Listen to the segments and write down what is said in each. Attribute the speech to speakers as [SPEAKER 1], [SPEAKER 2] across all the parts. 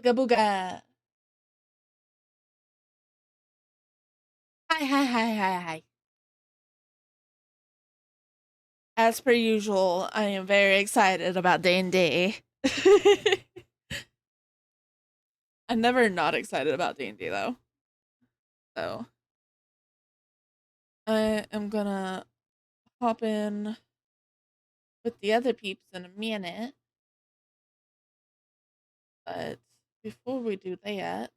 [SPEAKER 1] Booga booga. Hi. As per usual, I am very excited about D&D. I'm never not excited about D&D though. So I am gonna hop in with the other peeps in a minute. But before we do that,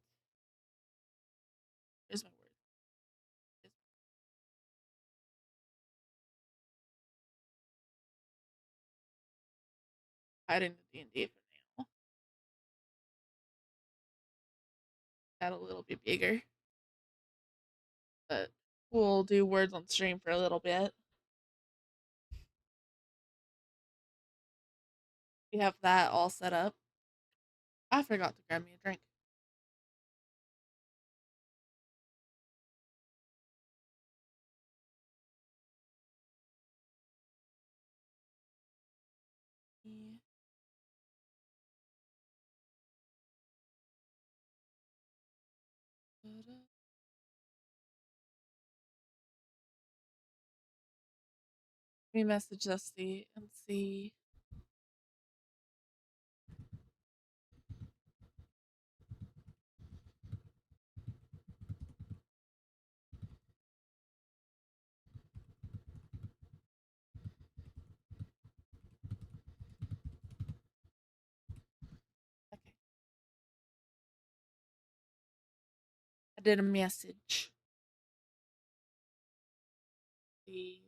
[SPEAKER 1] here's my word. Hiding the D&D for now. Got a little bit bigger. But we'll do words on stream for a little bit. We have that all set up. I forgot to grab me a drink. Let me message Dusty and see. Okay. I did a message. See.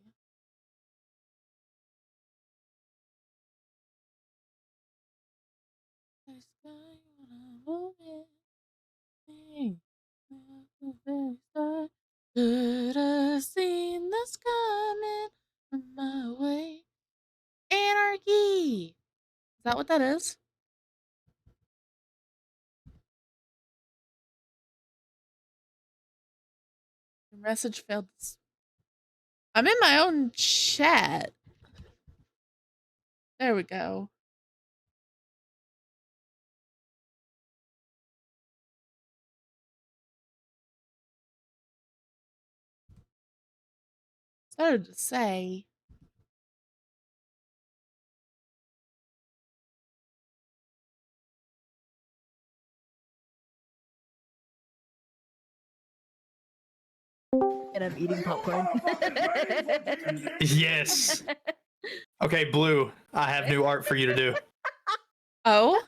[SPEAKER 1] Should have seen this coming from my way. Anarchy! Is that what that is? Your message failed. I'm in my own chat. There we go. Started to say.
[SPEAKER 2] And I'm eating popcorn.
[SPEAKER 3] Yes. Okay, Blue, I have new art for you to do.
[SPEAKER 1] Oh?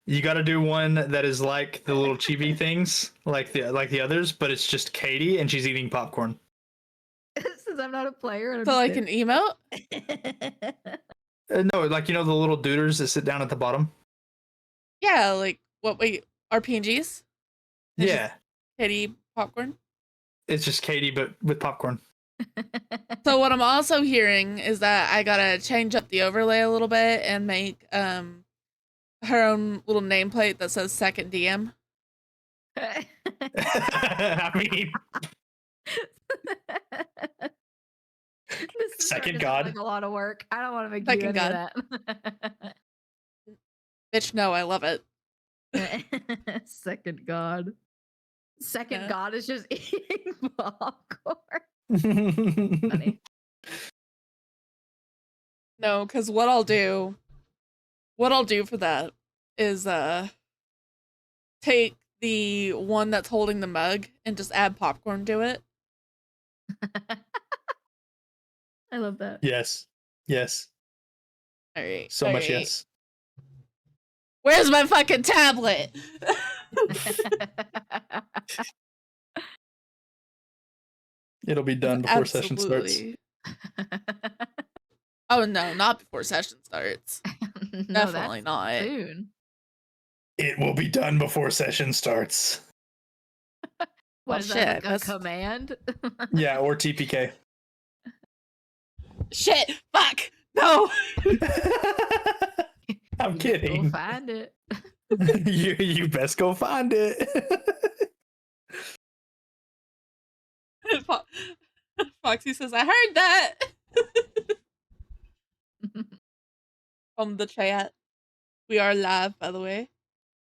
[SPEAKER 3] You got to do one that is like the little chibi things, like the others, but it's just Katie and she's eating popcorn.
[SPEAKER 2] Since I'm not a player. And I'm
[SPEAKER 1] So
[SPEAKER 2] just
[SPEAKER 1] like an emote?
[SPEAKER 3] No, like, you know, the little duders that sit down at the bottom?
[SPEAKER 1] Yeah, like what we RPGs?
[SPEAKER 3] Yeah.
[SPEAKER 1] Kitty popcorn?
[SPEAKER 3] It's just Katie, but with popcorn.
[SPEAKER 1] So what I'm also hearing is that I gotta change up the overlay a little bit and make her own little nameplate that says second DM.
[SPEAKER 3] I mean,
[SPEAKER 2] this is
[SPEAKER 3] second
[SPEAKER 2] starting to
[SPEAKER 3] God.
[SPEAKER 2] sound like a lot of work. I don't want to make
[SPEAKER 1] Second
[SPEAKER 2] you any
[SPEAKER 1] God.
[SPEAKER 2] of that.
[SPEAKER 1] Bitch, no, I love it.
[SPEAKER 2] Second God. Second
[SPEAKER 1] Yeah.
[SPEAKER 2] God is just eating popcorn. Funny.
[SPEAKER 1] No, because what I'll do for that is take the one that's holding the mug and just add popcorn to it.
[SPEAKER 2] I love that.
[SPEAKER 3] Yes. Yes.
[SPEAKER 1] All right.
[SPEAKER 3] So much yes.
[SPEAKER 1] Where's my fucking tablet?
[SPEAKER 3] It'll be done before session starts.
[SPEAKER 1] Oh no, not before session starts.
[SPEAKER 2] No,
[SPEAKER 1] Definitely not.
[SPEAKER 2] Soon.
[SPEAKER 3] It will be done before session starts.
[SPEAKER 2] What is that, like a command?
[SPEAKER 3] Yeah, or TPK.
[SPEAKER 1] Shit! Fuck! No!
[SPEAKER 3] I'm kidding.
[SPEAKER 2] Go find it.
[SPEAKER 3] you best go find it.
[SPEAKER 1] Foxy says, I heard that! From the chat. We are live, by the way.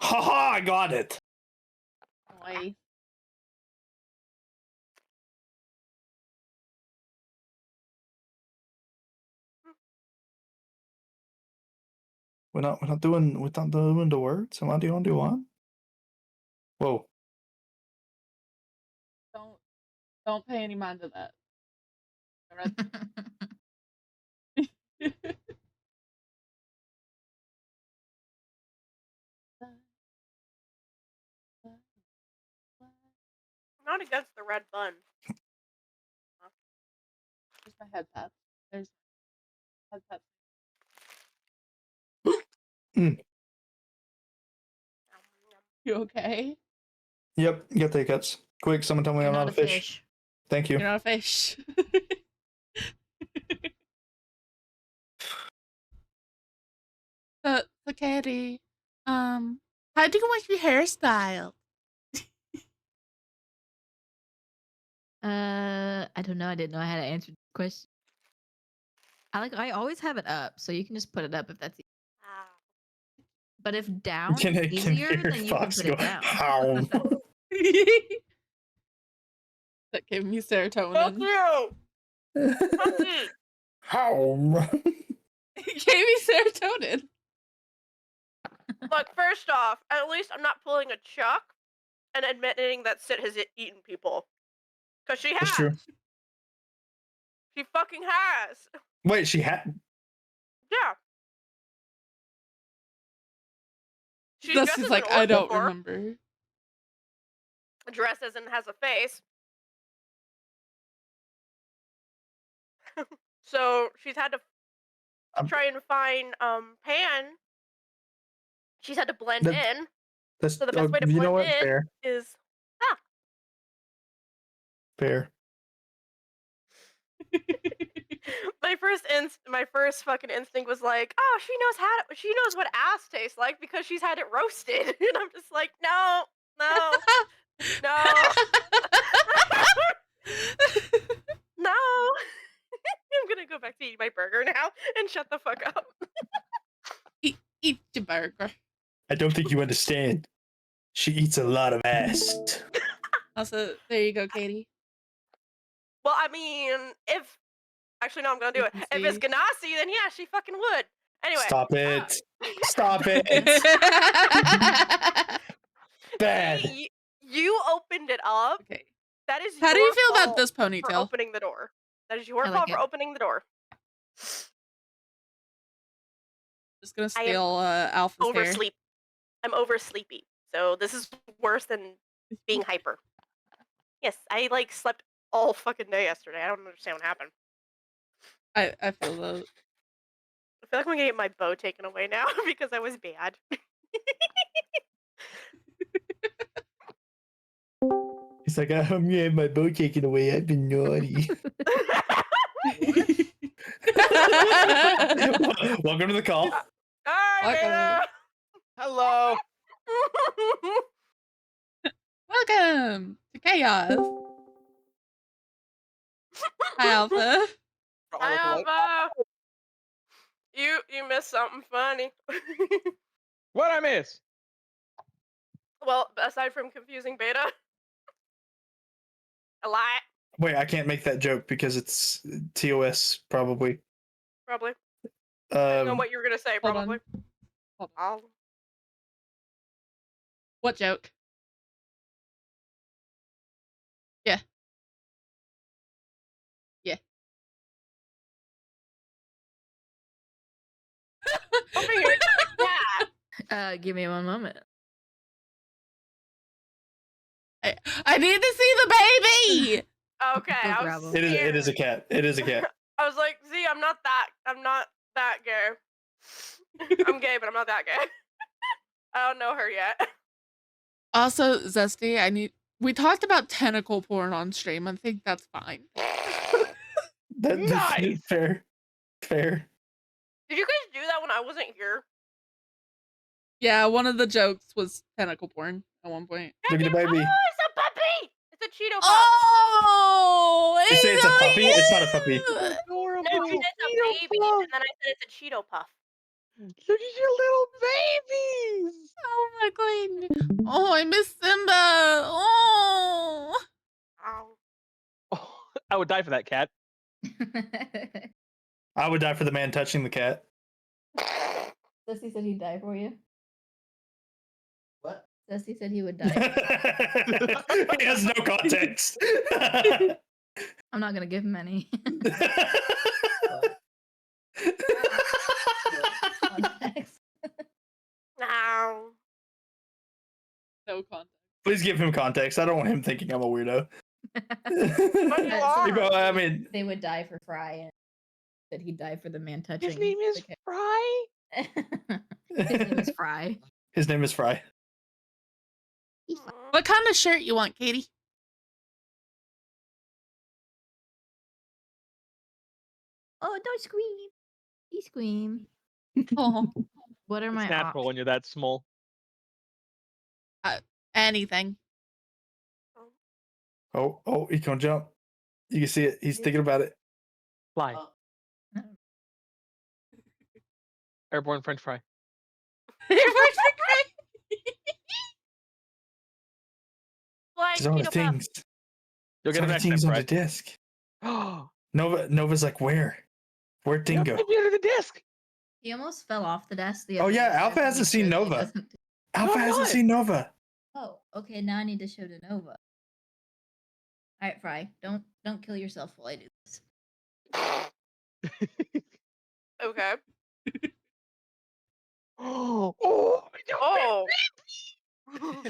[SPEAKER 3] Haha, I got it.
[SPEAKER 1] Boy.
[SPEAKER 3] We're not doing the words. Am I the only one? Whoa.
[SPEAKER 1] Don't pay any mind to that. Alright.
[SPEAKER 4] I'm not against the red bun.
[SPEAKER 1] There's my head tap. There's head tap. You okay?
[SPEAKER 3] Yep, get the hiccups. Quick, someone tell me
[SPEAKER 2] You're
[SPEAKER 3] I'm
[SPEAKER 2] not
[SPEAKER 3] not a fish. Thank you.
[SPEAKER 1] You're not a fish. So Katie, how do you like your hairstyle?
[SPEAKER 2] I don't know. I didn't know I had to answer the question. I always have it up, so you can just put it up if that's.
[SPEAKER 4] Ah.
[SPEAKER 2] But if down
[SPEAKER 3] Can
[SPEAKER 2] is easier,
[SPEAKER 3] hear
[SPEAKER 2] then you can
[SPEAKER 3] Fox
[SPEAKER 2] put
[SPEAKER 3] go,
[SPEAKER 2] it down.
[SPEAKER 3] how?
[SPEAKER 1] That gave me
[SPEAKER 4] Fuck
[SPEAKER 1] serotonin.
[SPEAKER 4] you! Fuck you!
[SPEAKER 3] How?
[SPEAKER 1] It gave me serotonin.
[SPEAKER 4] Look, first off, at least I'm not pulling a Chuck and admitting that Sid has eaten people. Because she has.
[SPEAKER 3] That's true.
[SPEAKER 4] She fucking has.
[SPEAKER 3] Wait, she had.
[SPEAKER 4] Yeah. She
[SPEAKER 1] Dusty's
[SPEAKER 4] dresses
[SPEAKER 1] like,
[SPEAKER 4] an
[SPEAKER 1] I
[SPEAKER 4] orc
[SPEAKER 1] don't
[SPEAKER 4] before.
[SPEAKER 1] remember.
[SPEAKER 4] Dresses and has a face. So she's had to try and find Pan. She's had to blend in.
[SPEAKER 3] That's,
[SPEAKER 4] So the best way to
[SPEAKER 3] you know
[SPEAKER 4] blend
[SPEAKER 3] what?
[SPEAKER 4] in
[SPEAKER 3] Fair.
[SPEAKER 4] is
[SPEAKER 3] Fair.
[SPEAKER 4] my first fucking instinct was like, oh, she knows what ass tastes like because she's had it roasted. And I'm just like, no. No. I'm gonna go back to eat my burger now and shut the fuck up.
[SPEAKER 1] Eat your burger.
[SPEAKER 3] I don't think you understand. She eats a lot of ass.
[SPEAKER 1] Also, there you go, Katie.
[SPEAKER 4] Well, I mean, actually no, I'm gonna do it. If it's Ganassi, then yeah, she fucking would. Anyway.
[SPEAKER 3] Stop it. Stop it. Bad.
[SPEAKER 4] You opened it up.
[SPEAKER 1] Okay.
[SPEAKER 4] That is
[SPEAKER 1] How do you
[SPEAKER 4] your
[SPEAKER 1] feel about
[SPEAKER 4] fault
[SPEAKER 1] this
[SPEAKER 4] for
[SPEAKER 1] ponytail?
[SPEAKER 4] opening the door. That is your
[SPEAKER 2] I
[SPEAKER 4] fault
[SPEAKER 2] like
[SPEAKER 4] for
[SPEAKER 2] it.
[SPEAKER 4] opening the door.
[SPEAKER 1] Just gonna steal Alpha's hair.
[SPEAKER 4] Oversleep. I'm oversleepy. So this is worse than being hyper. Yes, I slept all fucking day yesterday. I don't understand what happened.
[SPEAKER 1] I feel that.
[SPEAKER 4] I feel like I'm gonna get my bow taken away now because I was bad.
[SPEAKER 3] He's like, I'm gonna have my bow taken away. I've been naughty. Welcome to the call.
[SPEAKER 4] Hi,
[SPEAKER 1] Welcome.
[SPEAKER 5] Hello.
[SPEAKER 1] Welcome to Chaos. Hi, Alpha.
[SPEAKER 4] Hi, Alpha. You missed something funny.
[SPEAKER 5] What I miss?
[SPEAKER 4] Well, aside from confusing beta, a lot,
[SPEAKER 3] Wait, I can't make that joke because it's TOS probably.
[SPEAKER 4] probably. I don't know
[SPEAKER 3] Um,
[SPEAKER 4] what you were gonna say,
[SPEAKER 1] Hold
[SPEAKER 4] probably.
[SPEAKER 1] on. Hold
[SPEAKER 4] I'll-
[SPEAKER 1] What joke? Yeah. Yeah.
[SPEAKER 4] Over here. Yeah.
[SPEAKER 2] Give me one moment.
[SPEAKER 1] I need to see the baby.
[SPEAKER 4] Okay.
[SPEAKER 2] Go
[SPEAKER 4] I
[SPEAKER 2] grab
[SPEAKER 4] was
[SPEAKER 2] 'em.
[SPEAKER 3] it is a cat. It is a cat.
[SPEAKER 4] I was like, see, I'm not that gay. I'm gay, but I'm not that gay. I don't know her yet.
[SPEAKER 1] Also, Zesty, we talked about tentacle porn on stream. I think that's fine.
[SPEAKER 3] That's
[SPEAKER 5] Nice.
[SPEAKER 3] fair. Fair.
[SPEAKER 4] Did you guys do that when I wasn't here?
[SPEAKER 1] Yeah, one of the jokes was tentacle porn at one point.
[SPEAKER 3] Look at the baby.
[SPEAKER 4] Oh, it's a puppy! It's a Cheeto pup.
[SPEAKER 1] Oh!
[SPEAKER 3] You say it's a puppy? It's not a puppy.
[SPEAKER 4] No, she said it's a baby, and then I said it's a Cheeto puff.
[SPEAKER 5] Look at your little babies.
[SPEAKER 1] Oh my god. Oh, I miss Simba. Oh.
[SPEAKER 4] Ow.
[SPEAKER 5] Oh, I would die for that cat.
[SPEAKER 3] I would die for the man touching the cat.
[SPEAKER 2] Dusty said he'd die for you.
[SPEAKER 6] What?
[SPEAKER 2] Dusty said he would die.
[SPEAKER 3] He has no context.
[SPEAKER 2] I'm not gonna give him any. Context.
[SPEAKER 4] Ow.
[SPEAKER 1] No context.
[SPEAKER 3] Please give him context. I don't want him thinking I'm a weirdo.
[SPEAKER 4] you are.
[SPEAKER 3] I mean,
[SPEAKER 2] They would die for Fry, and that he'd die for the man touching.
[SPEAKER 5] His name is
[SPEAKER 2] the cat.
[SPEAKER 5] Fry.
[SPEAKER 2] His name is Fry.
[SPEAKER 3] his name is Fry.
[SPEAKER 1] What kind of shirt you want, Katie?
[SPEAKER 2] Oh, don't scream! He scream.
[SPEAKER 1] Oh,
[SPEAKER 2] What are my
[SPEAKER 5] It's natural when you're that small.
[SPEAKER 1] anything.
[SPEAKER 3] Oh, he's gonna jump. You can see it. He's thinking about it.
[SPEAKER 5] Fly.
[SPEAKER 2] Oh.
[SPEAKER 5] Airborne French fry.
[SPEAKER 4] Flying
[SPEAKER 3] There's all the
[SPEAKER 4] peanut butter.
[SPEAKER 3] things.
[SPEAKER 5] You'll
[SPEAKER 3] There's
[SPEAKER 5] get
[SPEAKER 3] all
[SPEAKER 5] an
[SPEAKER 3] the
[SPEAKER 5] extra
[SPEAKER 3] things on the
[SPEAKER 5] fry.
[SPEAKER 3] disc.
[SPEAKER 5] Oh,
[SPEAKER 3] Nova's like, where? Where'd Dingo?
[SPEAKER 5] under the disc.
[SPEAKER 2] He almost fell off the desk.
[SPEAKER 3] Oh,
[SPEAKER 2] other
[SPEAKER 3] yeah,
[SPEAKER 2] day, so I
[SPEAKER 3] Alpha
[SPEAKER 2] have to
[SPEAKER 3] hasn't
[SPEAKER 2] make
[SPEAKER 3] seen
[SPEAKER 2] sure that he
[SPEAKER 3] Nova.
[SPEAKER 2] doesn't-
[SPEAKER 3] Alpha hasn't
[SPEAKER 5] what?
[SPEAKER 3] seen Nova.
[SPEAKER 2] Oh, okay. Now I need to show to Nova. All right, Fry. Don't kill yourself while I do this.
[SPEAKER 4] Okay.
[SPEAKER 5] Oh,
[SPEAKER 4] Oh.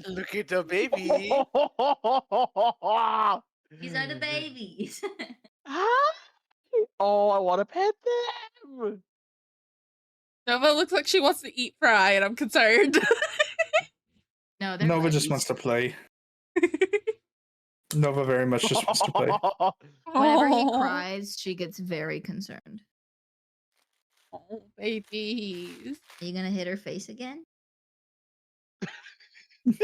[SPEAKER 6] Look at the baby.
[SPEAKER 2] These are the babies.
[SPEAKER 5] Hi. Oh, I want to pet them.
[SPEAKER 1] Nova looks like she wants to eat Fry, and I'm concerned.
[SPEAKER 2] No, they're
[SPEAKER 3] Nova just
[SPEAKER 2] buddies.
[SPEAKER 3] wants to play. Nova very much just wants to play.
[SPEAKER 2] Whenever he
[SPEAKER 1] Oh.
[SPEAKER 2] cries, she gets very concerned.
[SPEAKER 1] Oh, babies.
[SPEAKER 2] Are you gonna hit her face again?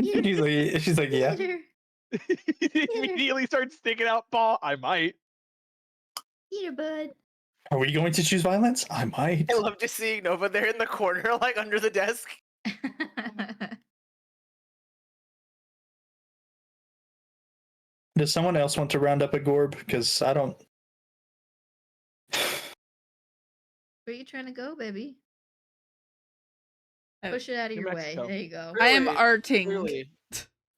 [SPEAKER 3] She's like, yeah.
[SPEAKER 2] Hit her.
[SPEAKER 5] Immediately starts sticking out paw. I might.
[SPEAKER 2] Hit her, bud.
[SPEAKER 3] Are we going to choose violence? I might.
[SPEAKER 6] I love just seeing Nova there in the corner, like under the desk.
[SPEAKER 3] Does someone else want to round up a Gorb? Because I don't.
[SPEAKER 2] Where you trying to go, baby?
[SPEAKER 1] Oh,
[SPEAKER 2] Push it out of
[SPEAKER 5] New
[SPEAKER 2] your
[SPEAKER 5] Mexico.
[SPEAKER 2] way. There you go.
[SPEAKER 1] I am
[SPEAKER 6] Really?
[SPEAKER 1] arting.
[SPEAKER 6] Really,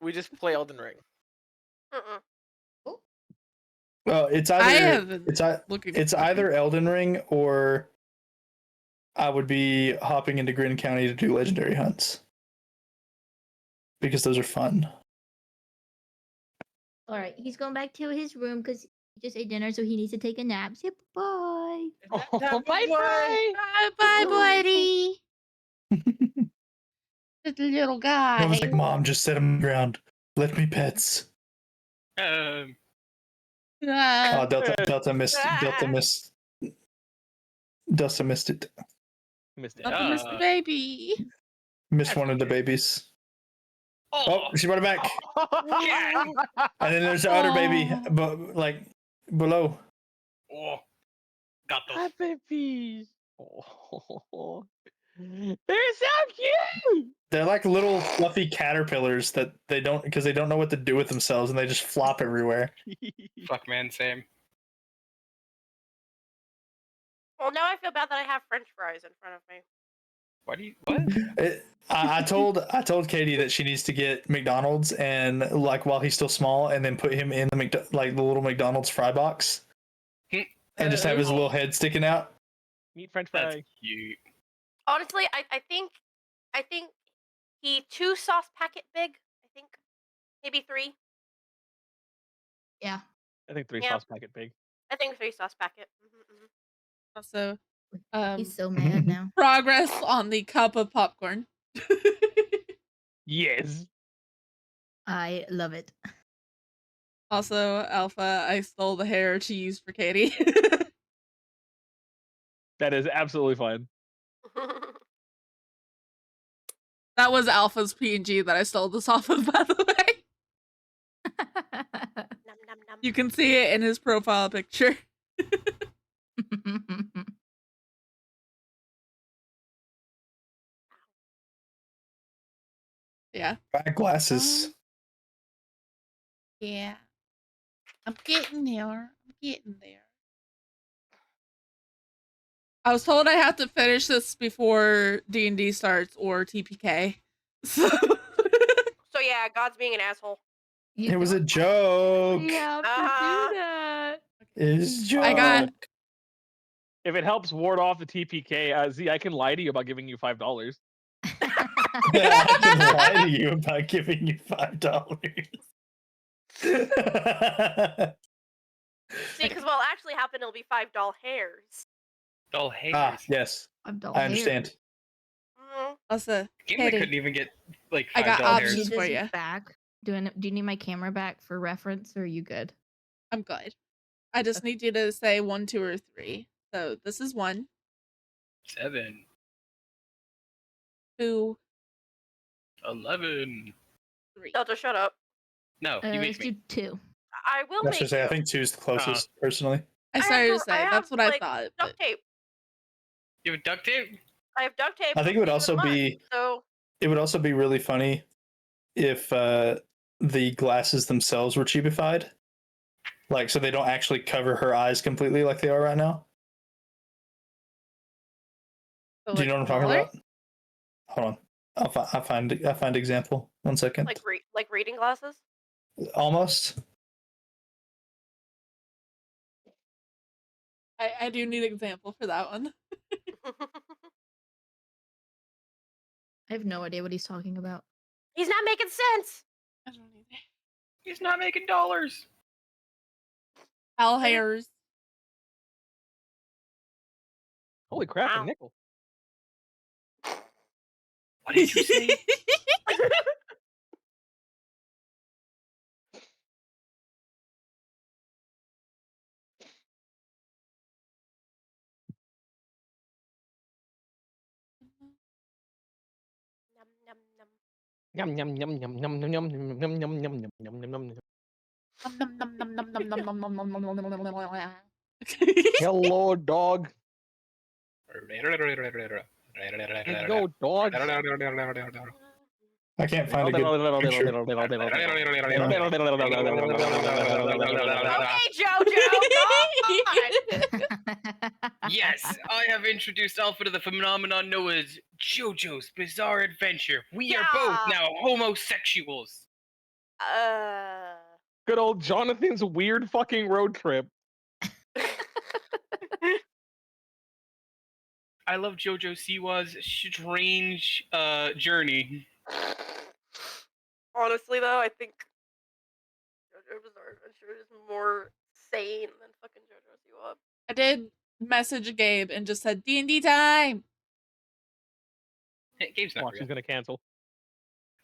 [SPEAKER 6] we just play Elden Ring.
[SPEAKER 4] Mm-mm.
[SPEAKER 3] Well, it's
[SPEAKER 1] I
[SPEAKER 3] either
[SPEAKER 1] have looking.
[SPEAKER 3] it's either Elden Ring or I would be hopping into Grin County to do legendary hunts because those are fun.
[SPEAKER 2] All right, he's going back to his room because he just ate dinner, so he needs to take a nap. Say bye.
[SPEAKER 5] Oh, bye, Fry.
[SPEAKER 1] Bye, buddy. Just a little guy.
[SPEAKER 3] I was like, Mom, just set him on the ground. Let me pets.
[SPEAKER 1] Ah.
[SPEAKER 3] Oh, Delta missed it.
[SPEAKER 5] Missed it.
[SPEAKER 1] Nothing missed the baby.
[SPEAKER 3] Missed one of the babies. Oh, she brought it back. And then there's the other baby,
[SPEAKER 1] Aw.
[SPEAKER 3] but like below.
[SPEAKER 7] Oh, got
[SPEAKER 5] Hi,
[SPEAKER 7] those.
[SPEAKER 5] babies. Oh, they're so cute.
[SPEAKER 3] They're like little fluffy caterpillars that they don't know what to do with themselves and they just flop everywhere.
[SPEAKER 7] Fuck, man, same.
[SPEAKER 4] Well, now I feel bad that I have French fries in front of me.
[SPEAKER 7] Why do you what?
[SPEAKER 3] I told Katie that she needs to get McDonald's and like while he's still small and then put him in the the little McDonald's fry box and just have his little head sticking out.
[SPEAKER 5] Meat French
[SPEAKER 7] That's
[SPEAKER 5] fry.
[SPEAKER 7] cute.
[SPEAKER 4] Honestly, I think he 2 sauce packet big. I think maybe 3.
[SPEAKER 2] Yeah.
[SPEAKER 5] I think 3
[SPEAKER 4] Yeah.
[SPEAKER 5] sauce packet big.
[SPEAKER 4] I think 3 sauce packet.
[SPEAKER 1] Also,
[SPEAKER 2] He's so mad now.
[SPEAKER 1] progress on the cup of popcorn.
[SPEAKER 5] Yes.
[SPEAKER 2] I love it.
[SPEAKER 1] Also, Alpha, I stole the hair to use for Katie.
[SPEAKER 5] That is absolutely fine.
[SPEAKER 1] That was Alpha's PNG that I stole this off of, by the way.
[SPEAKER 4] Num, num, num.
[SPEAKER 1] You can see it in his profile picture. Yeah.
[SPEAKER 3] Buy glasses.
[SPEAKER 1] Yeah. I'm getting there. I'm getting there. I was told I have to finish this before D&D starts or TPK. So
[SPEAKER 4] So yeah, God's being an asshole.
[SPEAKER 2] You
[SPEAKER 3] It was a
[SPEAKER 2] don't
[SPEAKER 3] joke.
[SPEAKER 2] actually have to
[SPEAKER 4] Uh-huh.
[SPEAKER 2] do that.
[SPEAKER 3] It's a joke.
[SPEAKER 1] I got
[SPEAKER 5] If it helps ward off the TPK, Z, I can lie to you about giving you $5.
[SPEAKER 3] I can lie to you about giving you $5.
[SPEAKER 4] See, because what'll actually happen, it'll be $5 hairs.
[SPEAKER 7] Dull hairs.
[SPEAKER 3] Yes,
[SPEAKER 2] I'm dull
[SPEAKER 3] I understand.
[SPEAKER 4] Mhm.
[SPEAKER 1] also
[SPEAKER 7] Game I
[SPEAKER 1] Katie,
[SPEAKER 7] couldn't even get like
[SPEAKER 1] I got
[SPEAKER 7] $5
[SPEAKER 2] Do you
[SPEAKER 1] options
[SPEAKER 7] hairs.
[SPEAKER 2] need
[SPEAKER 1] for
[SPEAKER 2] this
[SPEAKER 1] you.
[SPEAKER 2] back? Do you need my camera back for reference, or are you good?
[SPEAKER 1] I'm good. I just need you to say 1, 2, or 3. So this is 1,
[SPEAKER 7] 7,
[SPEAKER 1] 2,
[SPEAKER 7] 11.
[SPEAKER 1] 3.
[SPEAKER 4] Delta, shut up.
[SPEAKER 7] No, you
[SPEAKER 2] Let's
[SPEAKER 7] make me.
[SPEAKER 2] do 2.
[SPEAKER 4] I will
[SPEAKER 3] Let's
[SPEAKER 4] make
[SPEAKER 3] just say I
[SPEAKER 4] you.
[SPEAKER 3] think 2 is the closest, personally.
[SPEAKER 1] I
[SPEAKER 4] have
[SPEAKER 1] started to
[SPEAKER 4] to- I
[SPEAKER 1] say
[SPEAKER 4] have,
[SPEAKER 1] that's what I
[SPEAKER 4] like,
[SPEAKER 1] thought.
[SPEAKER 4] Duct
[SPEAKER 1] But
[SPEAKER 4] tape.
[SPEAKER 7] You have duct tape?
[SPEAKER 4] I have duct tape.
[SPEAKER 3] I think it would
[SPEAKER 4] from
[SPEAKER 3] also
[SPEAKER 4] Steve and
[SPEAKER 3] be
[SPEAKER 4] Mutt, so
[SPEAKER 3] it would also be really funny if the glasses themselves were cheapified, like so they don't actually cover her eyes completely like they are right now.
[SPEAKER 1] so
[SPEAKER 3] Do you know what I'm talking
[SPEAKER 1] smaller?
[SPEAKER 3] about? Hold on, I find example. 1 second.
[SPEAKER 4] like reading glasses.
[SPEAKER 3] Almost.
[SPEAKER 1] I do need an example for that one.
[SPEAKER 2] I have no idea what he's talking about.
[SPEAKER 4] He's not making sense.
[SPEAKER 1] I don't either.
[SPEAKER 7] He's not making dollars.
[SPEAKER 1] Owl hairs.
[SPEAKER 5] Holy crap,
[SPEAKER 4] Wow.
[SPEAKER 5] a nickel.
[SPEAKER 7] What did you say?
[SPEAKER 4] Num, num, num.
[SPEAKER 5] Yum yum yum yum yum yum yum yum yum yum yum yum yum yum yum. Hello, dog. Hello, dog.
[SPEAKER 3] I can't find a good picture.
[SPEAKER 4] Okay, JoJo, go on.
[SPEAKER 7] Yes, I have introduced Alpha to the phenomenon known as JoJo's Bizarre Adventure. We are both
[SPEAKER 4] Yeah.
[SPEAKER 7] now homosexuals.
[SPEAKER 5] Good old Jonathan's weird fucking road trip.
[SPEAKER 7] I love JoJo Siwa's strange journey.
[SPEAKER 4] Honestly, though, I think JoJo Bizarre Adventure is more sane than fucking JoJo Siwa.
[SPEAKER 1] I did message Gabe and just said D&D time.
[SPEAKER 7] Hey, Gabe's not
[SPEAKER 5] Watch, he's
[SPEAKER 7] real.
[SPEAKER 5] gonna cancel.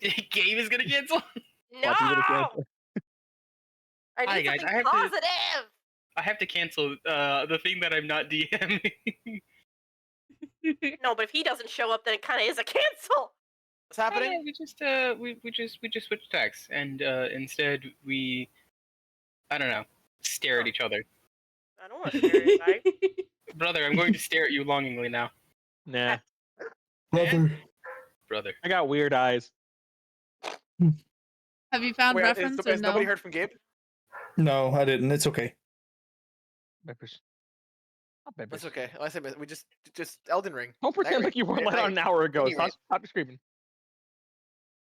[SPEAKER 7] Gabe is gonna cancel?
[SPEAKER 4] No,
[SPEAKER 5] Watch, he's gonna cancel.
[SPEAKER 4] I
[SPEAKER 7] Hi,
[SPEAKER 4] need
[SPEAKER 7] guys,
[SPEAKER 4] something
[SPEAKER 7] I have to-
[SPEAKER 4] positive.
[SPEAKER 7] I have to cancel the thing that I'm not DMing.
[SPEAKER 4] No, but if he doesn't show up, then it kind of is a cancel.
[SPEAKER 6] What's happening?
[SPEAKER 7] We just switched texts, and instead we, I don't know, stare at each other.
[SPEAKER 4] I don't want to stare at his eye.
[SPEAKER 7] Brother, I'm going to stare at you longingly now.
[SPEAKER 5] Nah,
[SPEAKER 7] Brother.
[SPEAKER 5] I got weird eyes.
[SPEAKER 1] Have you found
[SPEAKER 6] Wait,
[SPEAKER 1] reference or
[SPEAKER 6] has nobody
[SPEAKER 1] no?
[SPEAKER 6] heard from Gabe?
[SPEAKER 3] No, I didn't. It's okay.
[SPEAKER 5] Peppers. Not peppers.
[SPEAKER 6] That's okay. I said we just Elden Ring.
[SPEAKER 5] Don't pretend
[SPEAKER 6] Night
[SPEAKER 5] like you
[SPEAKER 6] Rain.
[SPEAKER 5] weren't let out an hour ago.
[SPEAKER 6] Night
[SPEAKER 5] Stop,
[SPEAKER 6] Rain.
[SPEAKER 5] stop screaming.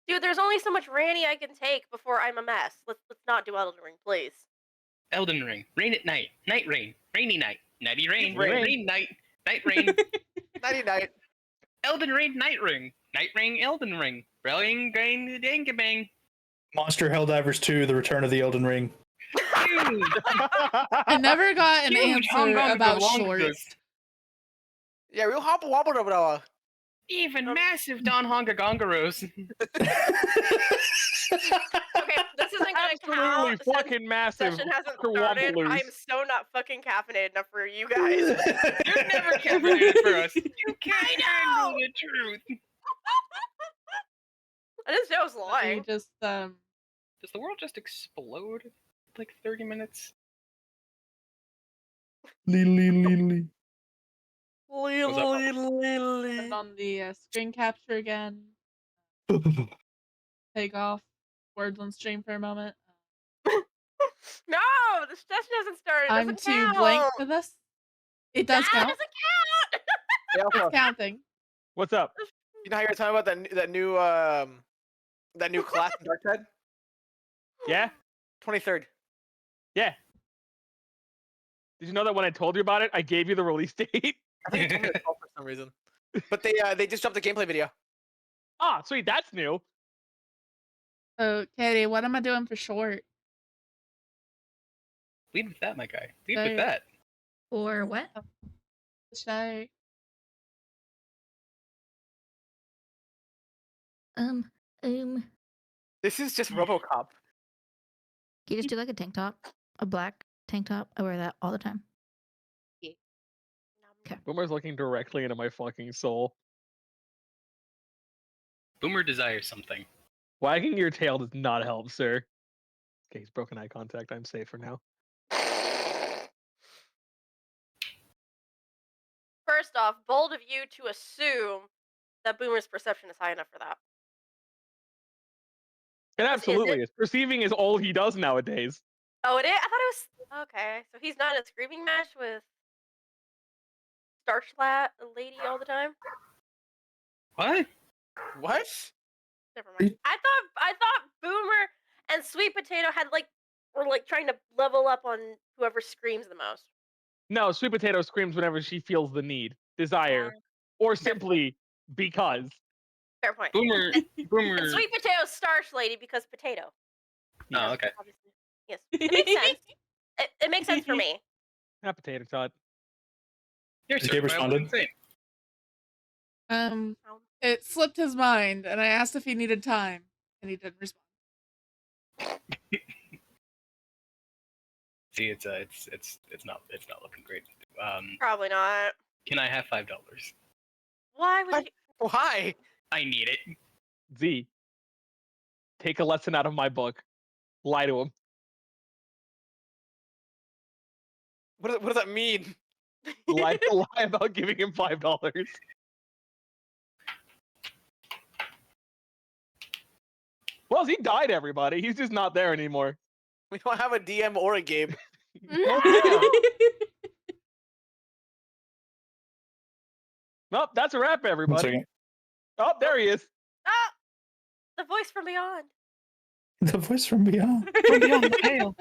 [SPEAKER 4] Dude, there's only so much Ranny I can take before I'm a mess. Let's not do Elden Ring, please.
[SPEAKER 7] Elden Ring. Rain at night. Night rain. Rainy night. Nighty rain.
[SPEAKER 6] Rain.
[SPEAKER 7] Rain night. Night rain.
[SPEAKER 6] Nighty night.
[SPEAKER 7] Elden Ring. Night ring. Night ring. Elden Ring. Brilliant grain. Dang bang.
[SPEAKER 3] Monster Helldivers 2: The Return of the Elden Ring.
[SPEAKER 7] Huge.
[SPEAKER 1] I never got an
[SPEAKER 7] Huge
[SPEAKER 1] answer about
[SPEAKER 7] Hong Kong
[SPEAKER 1] shorts.
[SPEAKER 6] Yeah, real hopple wobble over.
[SPEAKER 7] Even massive Don Honga Gongaros.
[SPEAKER 4] Okay, this isn't gonna
[SPEAKER 5] Absolutely
[SPEAKER 4] count since
[SPEAKER 5] fucking massive.
[SPEAKER 4] session hasn't
[SPEAKER 5] for
[SPEAKER 4] started.
[SPEAKER 5] wobblers.
[SPEAKER 4] I'm so not fucking caffeinated enough for you guys.
[SPEAKER 7] You're never caffeinated for us. You can't
[SPEAKER 4] I
[SPEAKER 7] handle
[SPEAKER 4] know!
[SPEAKER 7] the truth.
[SPEAKER 4] I didn't say I was
[SPEAKER 1] You
[SPEAKER 4] lying.
[SPEAKER 1] just
[SPEAKER 7] Does the world just explode? Like 30 minutes?
[SPEAKER 3] Lee.
[SPEAKER 1] put on the screen capture again. take off words on stream for a moment.
[SPEAKER 4] No, the session hasn't started. It
[SPEAKER 1] I'm
[SPEAKER 4] doesn't
[SPEAKER 1] too
[SPEAKER 4] count.
[SPEAKER 1] blank for this. It does
[SPEAKER 4] That
[SPEAKER 1] count.
[SPEAKER 4] doesn't count.
[SPEAKER 6] Yeah,
[SPEAKER 1] It's
[SPEAKER 6] also,
[SPEAKER 1] counting.
[SPEAKER 5] What's up?
[SPEAKER 6] you know how you're talking about that new class in Dark Side?
[SPEAKER 5] Yeah?
[SPEAKER 6] 23rd.
[SPEAKER 5] Yeah. Did you know that when I told you about it, I gave you the release date?
[SPEAKER 6] I think you told me the 12th for some reason. But they just dropped the gameplay video.
[SPEAKER 5] Ah, sweet, that's new.
[SPEAKER 1] So, Katie, what am I doing for short?
[SPEAKER 7] Lead with that, my guy. Lead
[SPEAKER 1] Hey.
[SPEAKER 7] with that.
[SPEAKER 2] Or what?
[SPEAKER 1] Shay.
[SPEAKER 6] This is just RoboCop.
[SPEAKER 2] You just do like a tank top, a black tank top. I wear that all the time.
[SPEAKER 5] Boomer's looking directly into my fucking soul.
[SPEAKER 7] Boomer desires something.
[SPEAKER 5] Wagging your tail does not help, sir. Okay, he's broken eye contact. I'm safe for now.
[SPEAKER 4] First off, bold of you to assume that Boomer's perception is high enough for that.
[SPEAKER 5] It
[SPEAKER 4] Is
[SPEAKER 5] absolutely
[SPEAKER 4] it?
[SPEAKER 5] is. Perceiving is all he does nowadays.
[SPEAKER 4] Oh, it is? I thought it was... Okay, so he's not in a screaming match with Starchlat Lady all the time?
[SPEAKER 7] What?
[SPEAKER 6] What?
[SPEAKER 4] Never mind. I thought Boomer and Sweet Potato were trying to level up on whoever screams the most.
[SPEAKER 5] No, Sweet Potato screams whenever she feels the need, desire, or simply because.
[SPEAKER 4] Fair point.
[SPEAKER 7] Boomer. Boomer.
[SPEAKER 4] And Sweet Potato's Starch Lady because potato.
[SPEAKER 7] Oh, okay.
[SPEAKER 4] Obviously. Yes. It makes sense. It makes sense for me.
[SPEAKER 5] Not Potato Tot.
[SPEAKER 7] You're
[SPEAKER 3] Has Gabe
[SPEAKER 7] certifiably
[SPEAKER 3] responded?
[SPEAKER 7] insane.
[SPEAKER 1] It slipped his mind, and I asked if he needed time, and he didn't respond.
[SPEAKER 7] See, it's not looking great.
[SPEAKER 4] Probably not.
[SPEAKER 7] Can I have $5?
[SPEAKER 4] Why would you?
[SPEAKER 6] Why?
[SPEAKER 7] I need it.
[SPEAKER 5] Z. Take a lesson out of my book. Lie to him.
[SPEAKER 6] What does that mean?
[SPEAKER 5] Lie about giving him $5. Well, he died, everybody. He's just not there anymore.
[SPEAKER 6] We don't have a DM or a Gabe.
[SPEAKER 4] No!
[SPEAKER 5] Nope, that's a wrap,
[SPEAKER 3] 1
[SPEAKER 5] everybody.
[SPEAKER 3] second.
[SPEAKER 5] Oh, there he is.
[SPEAKER 4] Ah! The voice from beyond.
[SPEAKER 3] The voice from beyond.
[SPEAKER 7] From beyond the pale.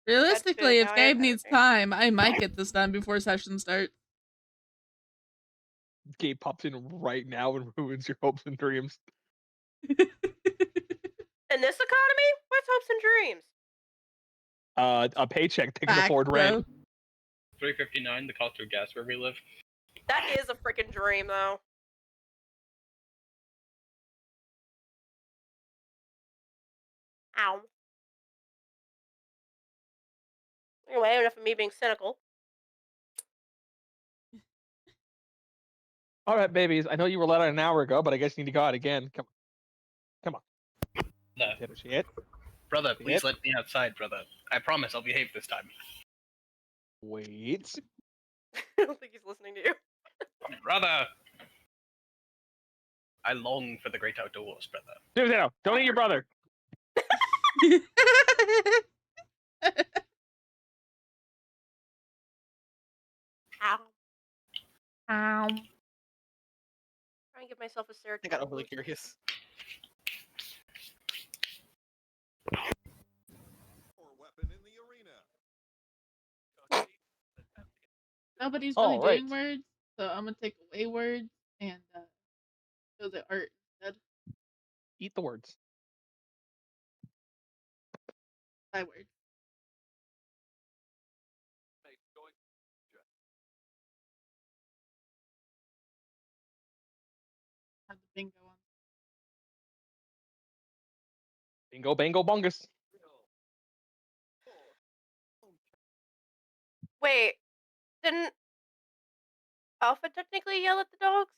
[SPEAKER 1] Realistically, if
[SPEAKER 4] now I
[SPEAKER 1] Gabe
[SPEAKER 4] have
[SPEAKER 1] needs
[SPEAKER 4] everything.
[SPEAKER 1] time, I might get this done before session starts.
[SPEAKER 5] Gabe pops in right now and ruins your hopes and dreams.
[SPEAKER 4] In this economy, what's hopes and dreams?
[SPEAKER 5] A paycheck they can
[SPEAKER 1] Fact,
[SPEAKER 5] afford
[SPEAKER 1] bro.
[SPEAKER 5] rent.
[SPEAKER 7] $3.59, the cost of gas where we live.
[SPEAKER 4] That is a freaking dream, though. Ow. Anyway, enough of me being cynical.
[SPEAKER 5] All right, babies. I know you were let out an hour ago, but I guess you need to go out again. Come on.
[SPEAKER 7] No.
[SPEAKER 5] Potato shit.
[SPEAKER 7] Brother, please
[SPEAKER 5] Yep.
[SPEAKER 7] let me outside, brother. I promise I'll behave this time.
[SPEAKER 5] Wait.
[SPEAKER 4] I don't think he's listening to you.
[SPEAKER 7] Brother! I long for the great outdoors, brother.
[SPEAKER 5] No, don't eat your brother.
[SPEAKER 4] Ow.
[SPEAKER 1] Ow.
[SPEAKER 4] Try and give myself a serotonin.
[SPEAKER 6] I got overly
[SPEAKER 4] boost.
[SPEAKER 6] curious.
[SPEAKER 1] Nobody's really
[SPEAKER 5] All right.
[SPEAKER 1] doing words, so I'm gonna take away words and do the art instead.
[SPEAKER 5] Eat the words.
[SPEAKER 1] By words. Have the bingo on.
[SPEAKER 5] Bingo, bango, bungus.
[SPEAKER 4] Wait, didn't Alpha technically yell at the dogs?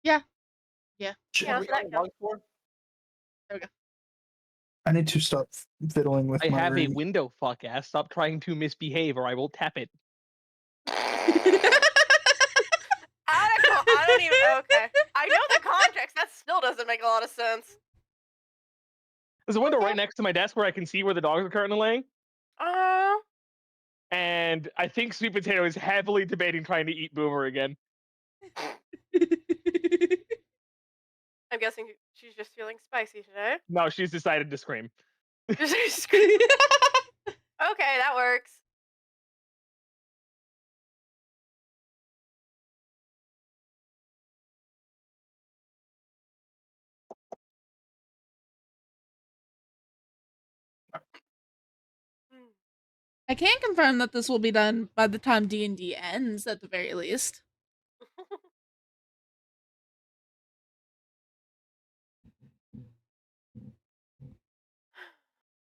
[SPEAKER 1] Yeah.
[SPEAKER 4] Yeah,
[SPEAKER 6] Are
[SPEAKER 4] so
[SPEAKER 6] we
[SPEAKER 4] that
[SPEAKER 6] on
[SPEAKER 4] counts.
[SPEAKER 6] log 4?
[SPEAKER 3] I need to stop fiddling with
[SPEAKER 5] I
[SPEAKER 3] my
[SPEAKER 5] have a
[SPEAKER 3] ring.
[SPEAKER 5] window, fuck ass. Stop trying to misbehave or I will tap it.
[SPEAKER 4] Out of I don't even. Okay, I know the context. That still doesn't make a lot of sense.
[SPEAKER 5] There's a window right next to my desk where I can see where the dogs are currently laying.
[SPEAKER 4] Uh,
[SPEAKER 5] And I think Sweet Potato is heavily debating trying to eat Boomer again.
[SPEAKER 4] I'm guessing she's just feeling spicy today.
[SPEAKER 5] No, she's decided to scream.
[SPEAKER 4] Okay, that works.
[SPEAKER 1] I can confirm that this will be done by the time D&D ends, at the very least.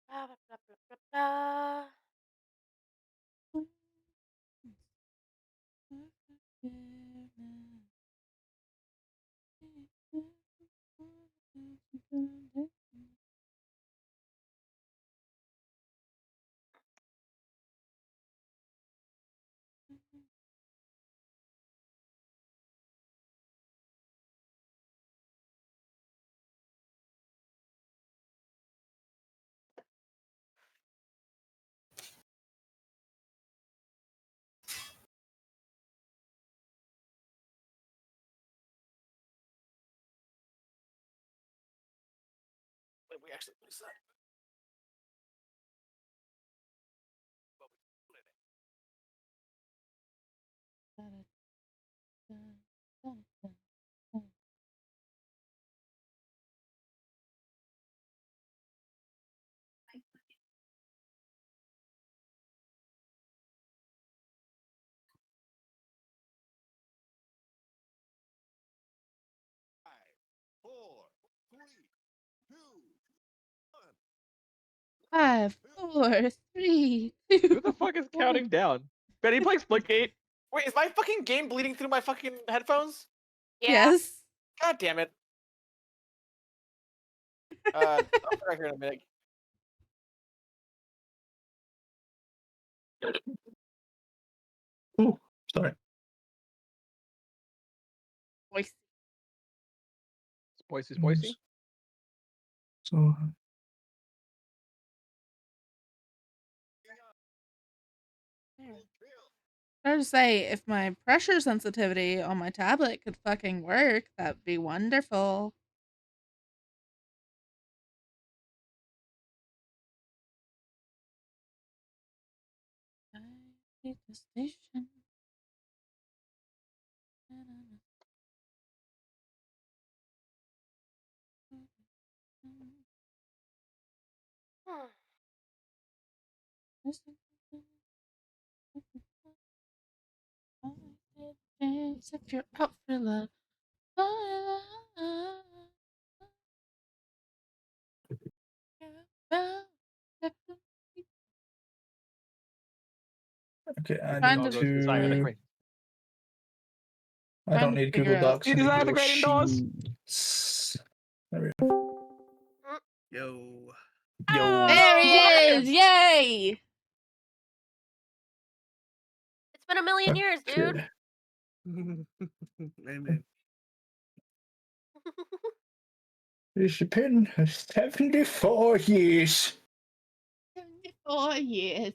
[SPEAKER 4] Blah, blah, blah, blah, blah,
[SPEAKER 6] Wait, we actually what is that?
[SPEAKER 1] Five, four, three,
[SPEAKER 5] Who
[SPEAKER 1] two.
[SPEAKER 5] the fuck is counting down? Betty plays Splitgate.
[SPEAKER 6] Wait, is my fucking game bleeding through my fucking headphones?
[SPEAKER 4] Yeah.
[SPEAKER 1] Yes.
[SPEAKER 6] God damn it. I'll be right here in a minute.
[SPEAKER 3] Ooh, sorry.
[SPEAKER 1] Voice.
[SPEAKER 5] Spicy.
[SPEAKER 3] So
[SPEAKER 1] I was to say, if my pressure sensitivity on my tablet could fucking work, that'd be wonderful. I hate the station.
[SPEAKER 4] Hmm.
[SPEAKER 1] If you're out for love.
[SPEAKER 3] okay, I
[SPEAKER 1] Trying
[SPEAKER 3] need
[SPEAKER 1] to-
[SPEAKER 5] Desire the
[SPEAKER 3] to.
[SPEAKER 5] Great.
[SPEAKER 3] I don't need
[SPEAKER 1] figure
[SPEAKER 3] Google
[SPEAKER 1] out-
[SPEAKER 3] Docs.
[SPEAKER 5] You
[SPEAKER 3] I need
[SPEAKER 5] desire the
[SPEAKER 3] Google
[SPEAKER 5] Great indoors?
[SPEAKER 3] Sheets. There we go.
[SPEAKER 6] Yo.
[SPEAKER 3] Yo.
[SPEAKER 1] There he
[SPEAKER 4] Oh,
[SPEAKER 1] is! Yay!
[SPEAKER 4] it's been a million years, dude.
[SPEAKER 3] Okay.
[SPEAKER 6] Amen.
[SPEAKER 3] It's been 74 years.
[SPEAKER 1] 74 years.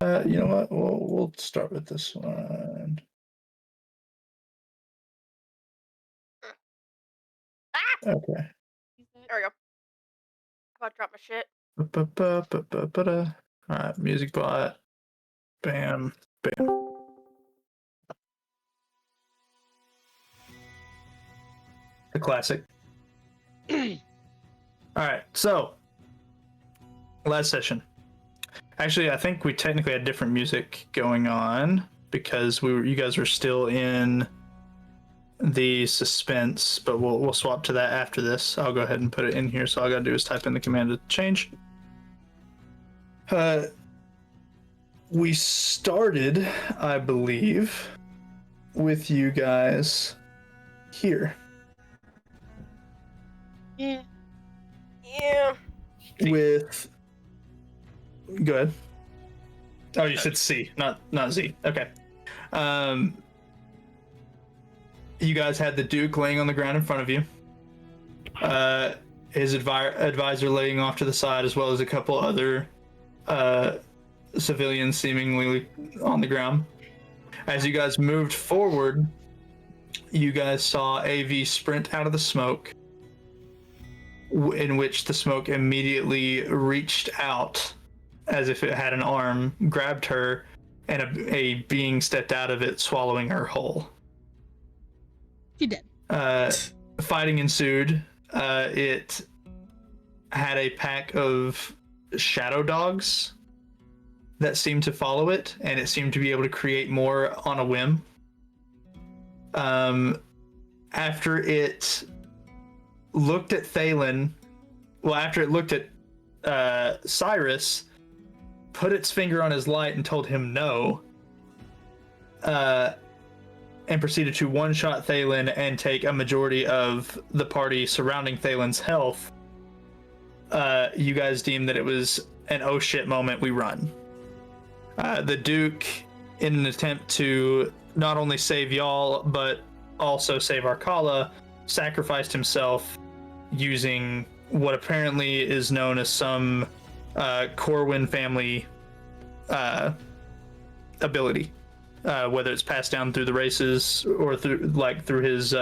[SPEAKER 3] You know what? We'll start with this one. Okay.
[SPEAKER 4] There we go. How about drop my shit?
[SPEAKER 3] All right, music bot. Bam. Bam. A classic. All right, so last session. Actually, I think we technically had different music going on because you guys were still in the suspense, but we'll swap to that after this. I'll go ahead and put it in here. So all I gotta do is type in the command to change. We started, I believe, with you guys here.
[SPEAKER 4] Yeah.
[SPEAKER 3] With, go ahead. Oh, you said C, not Z. Okay. You guys had the Duke laying on the ground in front of you. His advisor laying off to the side, as well as a couple other civilians seemingly on the ground. As you guys moved forward, you guys saw AV sprint out of the smoke, in which the smoke immediately reached out as if it had an arm, grabbed her, and a being stepped out of it, swallowing her whole.
[SPEAKER 8] She did.
[SPEAKER 3] Fighting ensued. It had a pack of shadow dogs that seemed to follow it, and it seemed to be able to create more on a whim. After it looked at Thalen, after it looked at Cyrus, put its finger on his light and told him no, and proceeded to one-shot Thalen and take a majority of the party surrounding Thalen's health, you guys deemed that it was an oh shit moment, we run. The Duke, in an attempt to not only save y'all, but also save Arkala, sacrificed himself using what apparently is known as some Corwin family ability. Whether it's passed down through the races or through his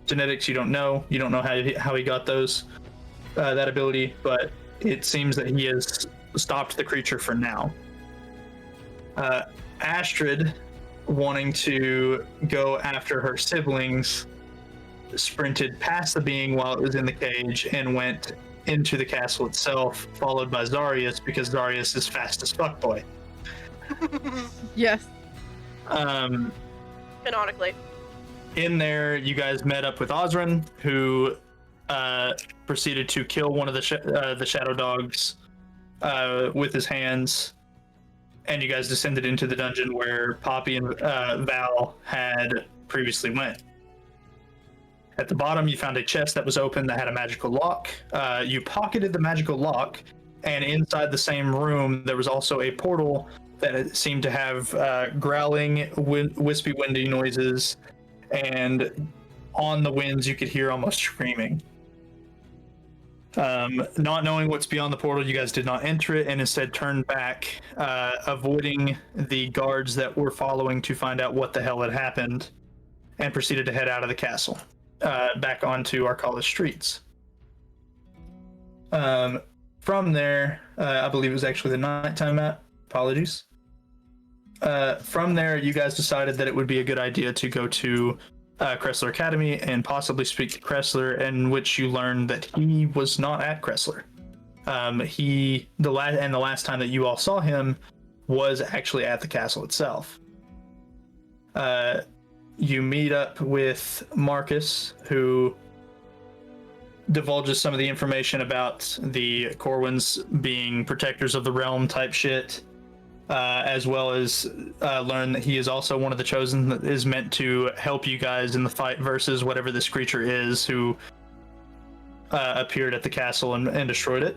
[SPEAKER 3] genetics, you don't know. You don't know how he got that ability, but it seems that he has stopped the creature for now. Astrid, wanting to go after her siblings, sprinted past the being while it was in the cage and went into the castle itself, followed by Zarius, because Zarius is fast as fuck boy.
[SPEAKER 1] Yes.
[SPEAKER 4] Canonically.
[SPEAKER 3] In there, you guys met up with Osrin, who proceeded to kill one of the shadow dogs with his hands, and you guys descended into the dungeon where Poppy and Val had previously went. At the bottom, you found a chest that was open that had a magical lock. You pocketed the magical lock, and inside the same room, there was also a portal that seemed to have growling, wispy, windy noises, and on the winds, you could hear almost screaming. Not knowing what's beyond the portal, you guys did not enter it and instead turned back, avoiding the guards that were following to find out what the hell had happened, and proceeded to head out of the castle, back onto Arkala's streets. From there, I believe it was actually the nighttime map. Apologies. From there, you guys decided that it would be a good idea to go to Kressler Academy and possibly speak to Kressler, in which you learned that he was not at Kressler. The last time that you all saw him was actually at the castle itself. You meet up with Marcus, who divulges some of the information about the Corwins being protectors of the realm type shit, as well as learn that he is also one of the chosen that is meant to help you guys in the fight versus whatever this creature is who appeared at the castle and destroyed it.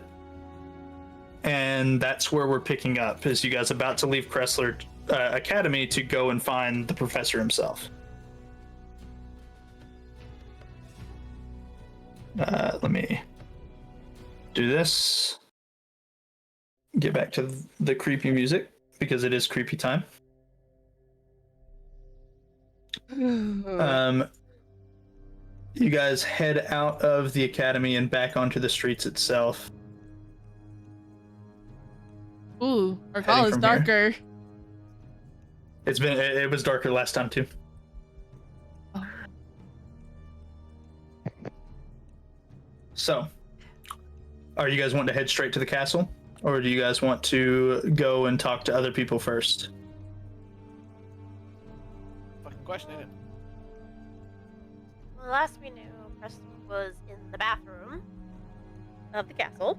[SPEAKER 3] And that's where we're picking up, is you guys about to leave Kressler Academy to go and find the professor himself. Let me do this. Get back to the creepy music, because it is creepy time. You guys head out of the academy and back onto the streets itself.
[SPEAKER 1] Ooh, our call is darker.
[SPEAKER 3] It was darker last time too.
[SPEAKER 1] Oh.
[SPEAKER 3] So, are you guys wanting to head straight to the castle? Or do you guys want to go and talk to other people first?
[SPEAKER 6] Fucking question, ain't it?
[SPEAKER 4] Well, last we knew, Preston was in the bathroom of the castle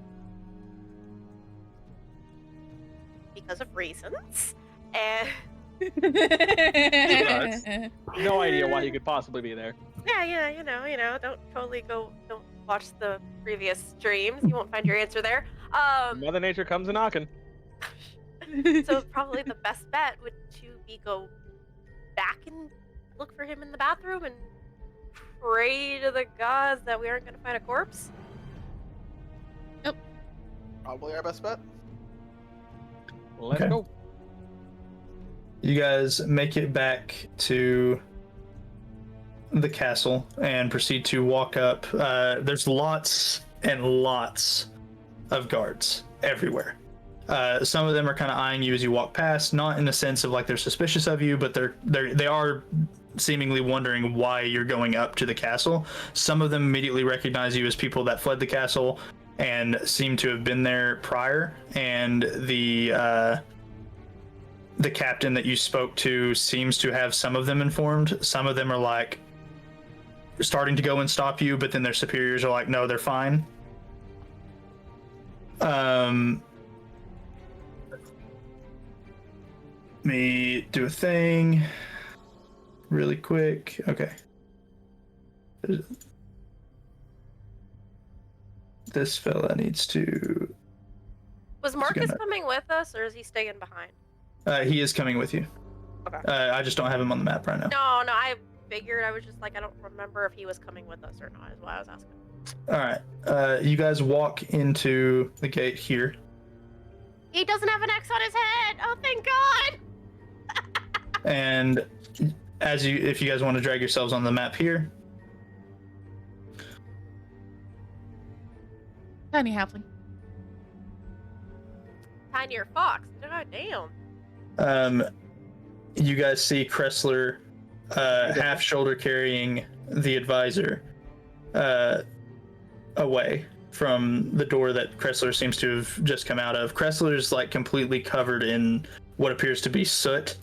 [SPEAKER 4] because of reasons, and
[SPEAKER 5] No idea why he could possibly be there.
[SPEAKER 4] yeah, you know, don't watch the previous streams. You won't find your answer there.
[SPEAKER 5] Mother Nature comes a knocking.
[SPEAKER 4] So probably the best bet would to be go back and look for him in the bathroom and pray to the gods that we aren't going to find a corpse.
[SPEAKER 6] Probably our best bet.
[SPEAKER 5] Let's
[SPEAKER 3] Okay.
[SPEAKER 5] go.
[SPEAKER 3] You guys make it back to the castle and proceed to walk up. There's lots and lots of guards everywhere. Some of them are kind of eyeing you as you walk past, not in the sense of like they're suspicious of you, but they are seemingly wondering why you're going up to the castle. Some of them immediately recognize you as people that fled the castle and seem to have been there prior, and the captain that you spoke to seems to have some of them informed. Some of them are like starting to go and stop you, but then their superiors are like, no, they're fine. Let me do a thing really quick. Okay. This fella needs to...
[SPEAKER 4] Was Marcus coming with us, or is he staying behind?
[SPEAKER 3] He is coming with you.
[SPEAKER 4] Okay.
[SPEAKER 3] I just don't have him on the map right now.
[SPEAKER 4] No, I figured. I was just like, I don't remember if he was coming with us or not, is why I was asking.
[SPEAKER 3] All right. You guys walk into the gate here.
[SPEAKER 4] He doesn't have an X on his head! Oh, thank God!
[SPEAKER 3] And if you guys want to drag yourselves on the map here,
[SPEAKER 1] Tiny halfling.
[SPEAKER 4] Tinier fox. God damn.
[SPEAKER 3] you guys see Kressler half shoulder carrying the advisor away from the door that Kressler seems to have just come out of. Kressler's like completely covered in what appears to be soot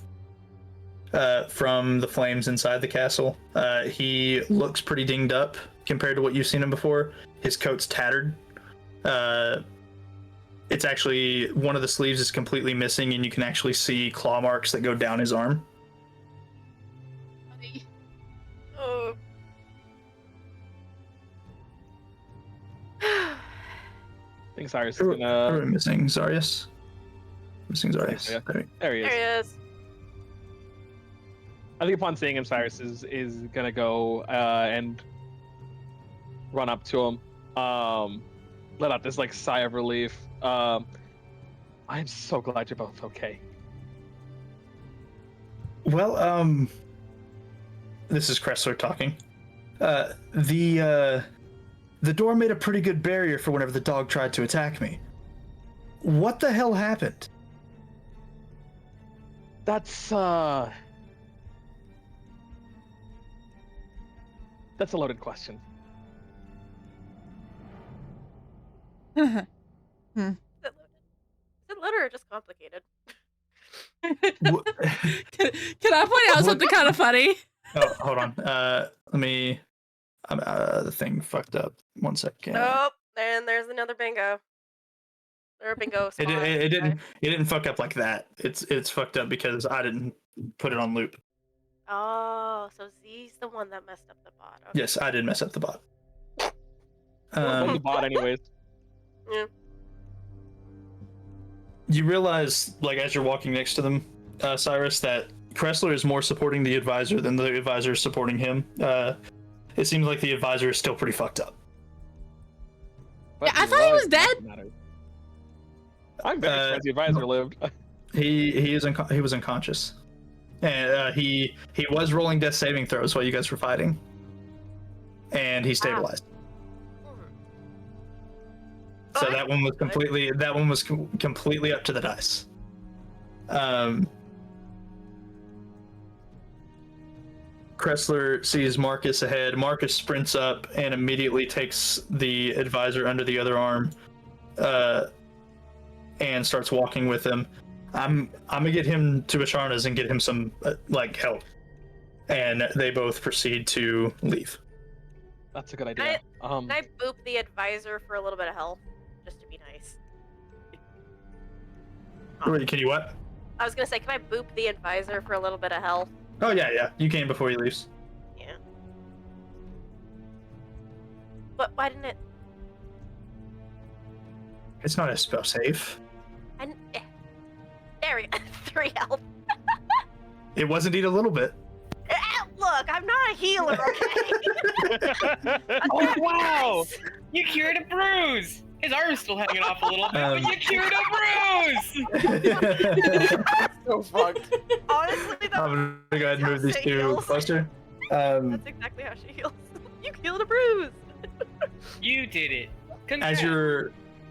[SPEAKER 3] from the flames inside the castle. He looks pretty dinged up compared to what you've seen him before. His coat's tattered. It's actually, one of the sleeves is completely missing, and you can actually see claw marks that go down his arm.
[SPEAKER 4] Oh.
[SPEAKER 5] I think Cyrus is
[SPEAKER 3] Who are
[SPEAKER 5] gonna.
[SPEAKER 3] we missing? Zarius? Missing Zarius.
[SPEAKER 5] Yeah.
[SPEAKER 3] There.
[SPEAKER 5] There he is.
[SPEAKER 4] There he is.
[SPEAKER 5] I think upon seeing him, Cyrus is gonna go and run up to him, let out this like sigh of relief. I'm so glad you're both okay.
[SPEAKER 3] Well, this is Kressler talking. The door made a pretty good barrier for whenever the dog tried to attack me. What the hell happened?
[SPEAKER 5] That's a loaded question.
[SPEAKER 4] Is it loaded or just complicated?
[SPEAKER 1] Can I point out something kind of funny?
[SPEAKER 3] Oh, hold on. Let me. The thing fucked up. 1 second.
[SPEAKER 4] Oh, and there's another bingo. Or bingo spot.
[SPEAKER 3] It didn't fuck up like that. It's fucked up because I didn't put it on loop.
[SPEAKER 4] Oh, so Z's the one that messed up the bot. Okay.
[SPEAKER 3] Yes, I did mess up the bot.
[SPEAKER 5] The bot, anyways.
[SPEAKER 4] Yeah.
[SPEAKER 3] You realize, like, as you're walking next to them, Cyrus, that Kressler is more supporting the advisor than the advisor is supporting him. It seems like the advisor is still pretty fucked up.
[SPEAKER 5] But
[SPEAKER 1] I thought he was dead.
[SPEAKER 5] I'm very surprised the advisor lived.
[SPEAKER 3] He was unconscious, and he was rolling death saving throws while you guys were fighting, and he stabilized. So that one was completely up to the dice. Kressler sees Marcus ahead. Marcus sprints up and immediately takes the advisor under the other arm, and starts walking with him. I'm gonna get him to Basharna's and get him some help, and they both proceed to leave.
[SPEAKER 5] That's a good idea.
[SPEAKER 4] Can I boop the advisor for a little bit of health, just to be nice?
[SPEAKER 3] Wait, can you what?
[SPEAKER 4] I was gonna say, can I boop the advisor for a little bit of health?
[SPEAKER 3] Oh yeah, you can before he leaves.
[SPEAKER 4] Yeah. But why didn't it?
[SPEAKER 3] It's not a spell save.
[SPEAKER 4] necessary help.
[SPEAKER 3] It was indeed a little bit.
[SPEAKER 4] Look, I'm not a healer, okay?
[SPEAKER 7] Oh wow! You cured a bruise. His arm's still hanging off a little bit, but you cured a bruise.
[SPEAKER 6] So fucked.
[SPEAKER 4] Honestly, that's
[SPEAKER 3] I'm gonna go ahead and move these two
[SPEAKER 4] heals.
[SPEAKER 3] closer.
[SPEAKER 4] That's exactly how she heals. You healed a bruise.
[SPEAKER 7] You did it. Congrats.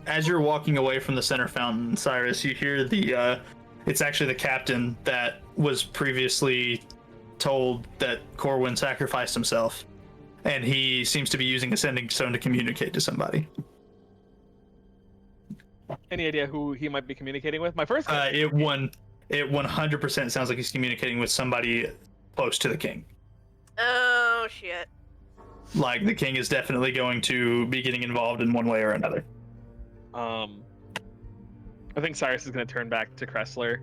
[SPEAKER 3] As you're walking away from the center fountain, Cyrus, you hear the it's actually the captain that was previously told that Corwin sacrificed himself, and he seems to be using Ascending Stone to communicate to somebody.
[SPEAKER 5] Any idea who he might be communicating with? My first guess.
[SPEAKER 3] It 100% sounds like he's communicating with somebody close to the king.
[SPEAKER 4] Oh shit.
[SPEAKER 3] Like the king is definitely going to be getting involved in one way or another.
[SPEAKER 5] I think Cyrus is going to turn back to Kressler.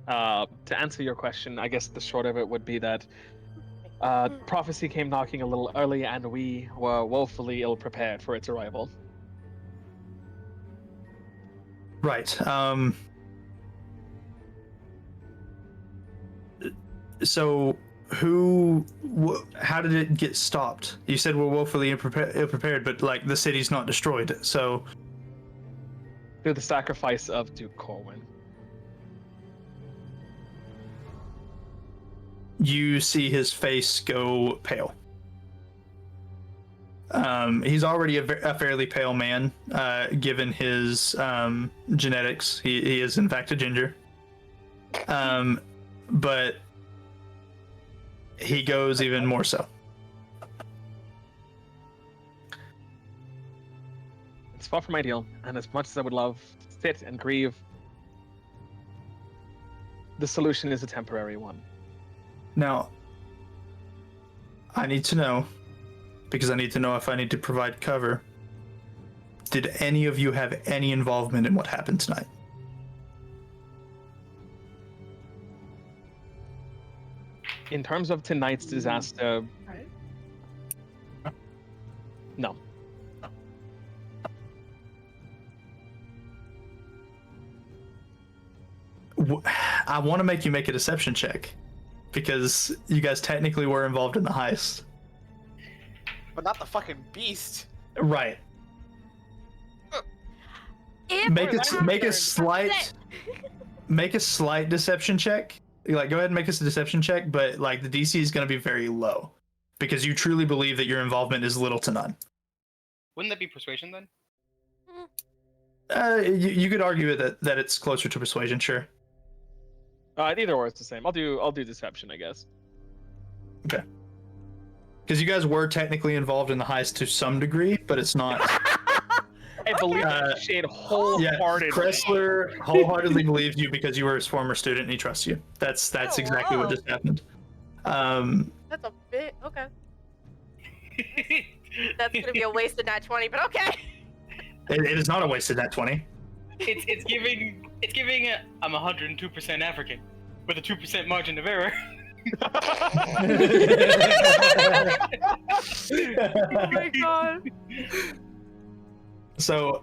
[SPEAKER 5] To answer your question, I guess the short of it would be that prophecy came knocking a little early, and we were woefully ill-prepared for its arrival.
[SPEAKER 3] Right. So, how did it get stopped? You said we're woefully ill-prepared, but like the city's not destroyed. So,
[SPEAKER 5] Through the sacrifice of Duke Corwin.
[SPEAKER 3] you see his face go pale. He's already a fairly pale man, given his genetics. He is in fact a ginger. But he goes even more so.
[SPEAKER 5] It's far from ideal, and as much as I would love to sit and grieve, the solution is a temporary one.
[SPEAKER 3] Now, I need to know, because I need to know if I need to provide cover. Did any of you have any involvement in what happened tonight?
[SPEAKER 5] In terms of tonight's disaster, no.
[SPEAKER 3] I want to make you make a deception check, because you guys technically were involved in the heist.
[SPEAKER 6] But not the fucking beast.
[SPEAKER 3] Right. Make a slight deception check. Like, go ahead and make us a deception check, but like the DC is going to be very low, because you truly believe that your involvement is little to none.
[SPEAKER 7] Wouldn't that be persuasion then?
[SPEAKER 3] You could argue that it's closer to persuasion, sure.
[SPEAKER 5] Either or, it's the same. I'll do deception, I guess.
[SPEAKER 3] Okay. Because you guys were technically involved in the heist to some degree, but it's not.
[SPEAKER 5] I believe that shade wholeheartedly.
[SPEAKER 3] Yeah, Kressler wholeheartedly believes you because you were his former student and he trusts you. That's exactly what just happened.
[SPEAKER 4] That's a bit okay. That's gonna be a wasted nat 20, but okay.
[SPEAKER 3] It is not a wasted nat 20.
[SPEAKER 7] It's giving I'm 102% African with a 2% margin of error.
[SPEAKER 4] Oh my god.
[SPEAKER 3] So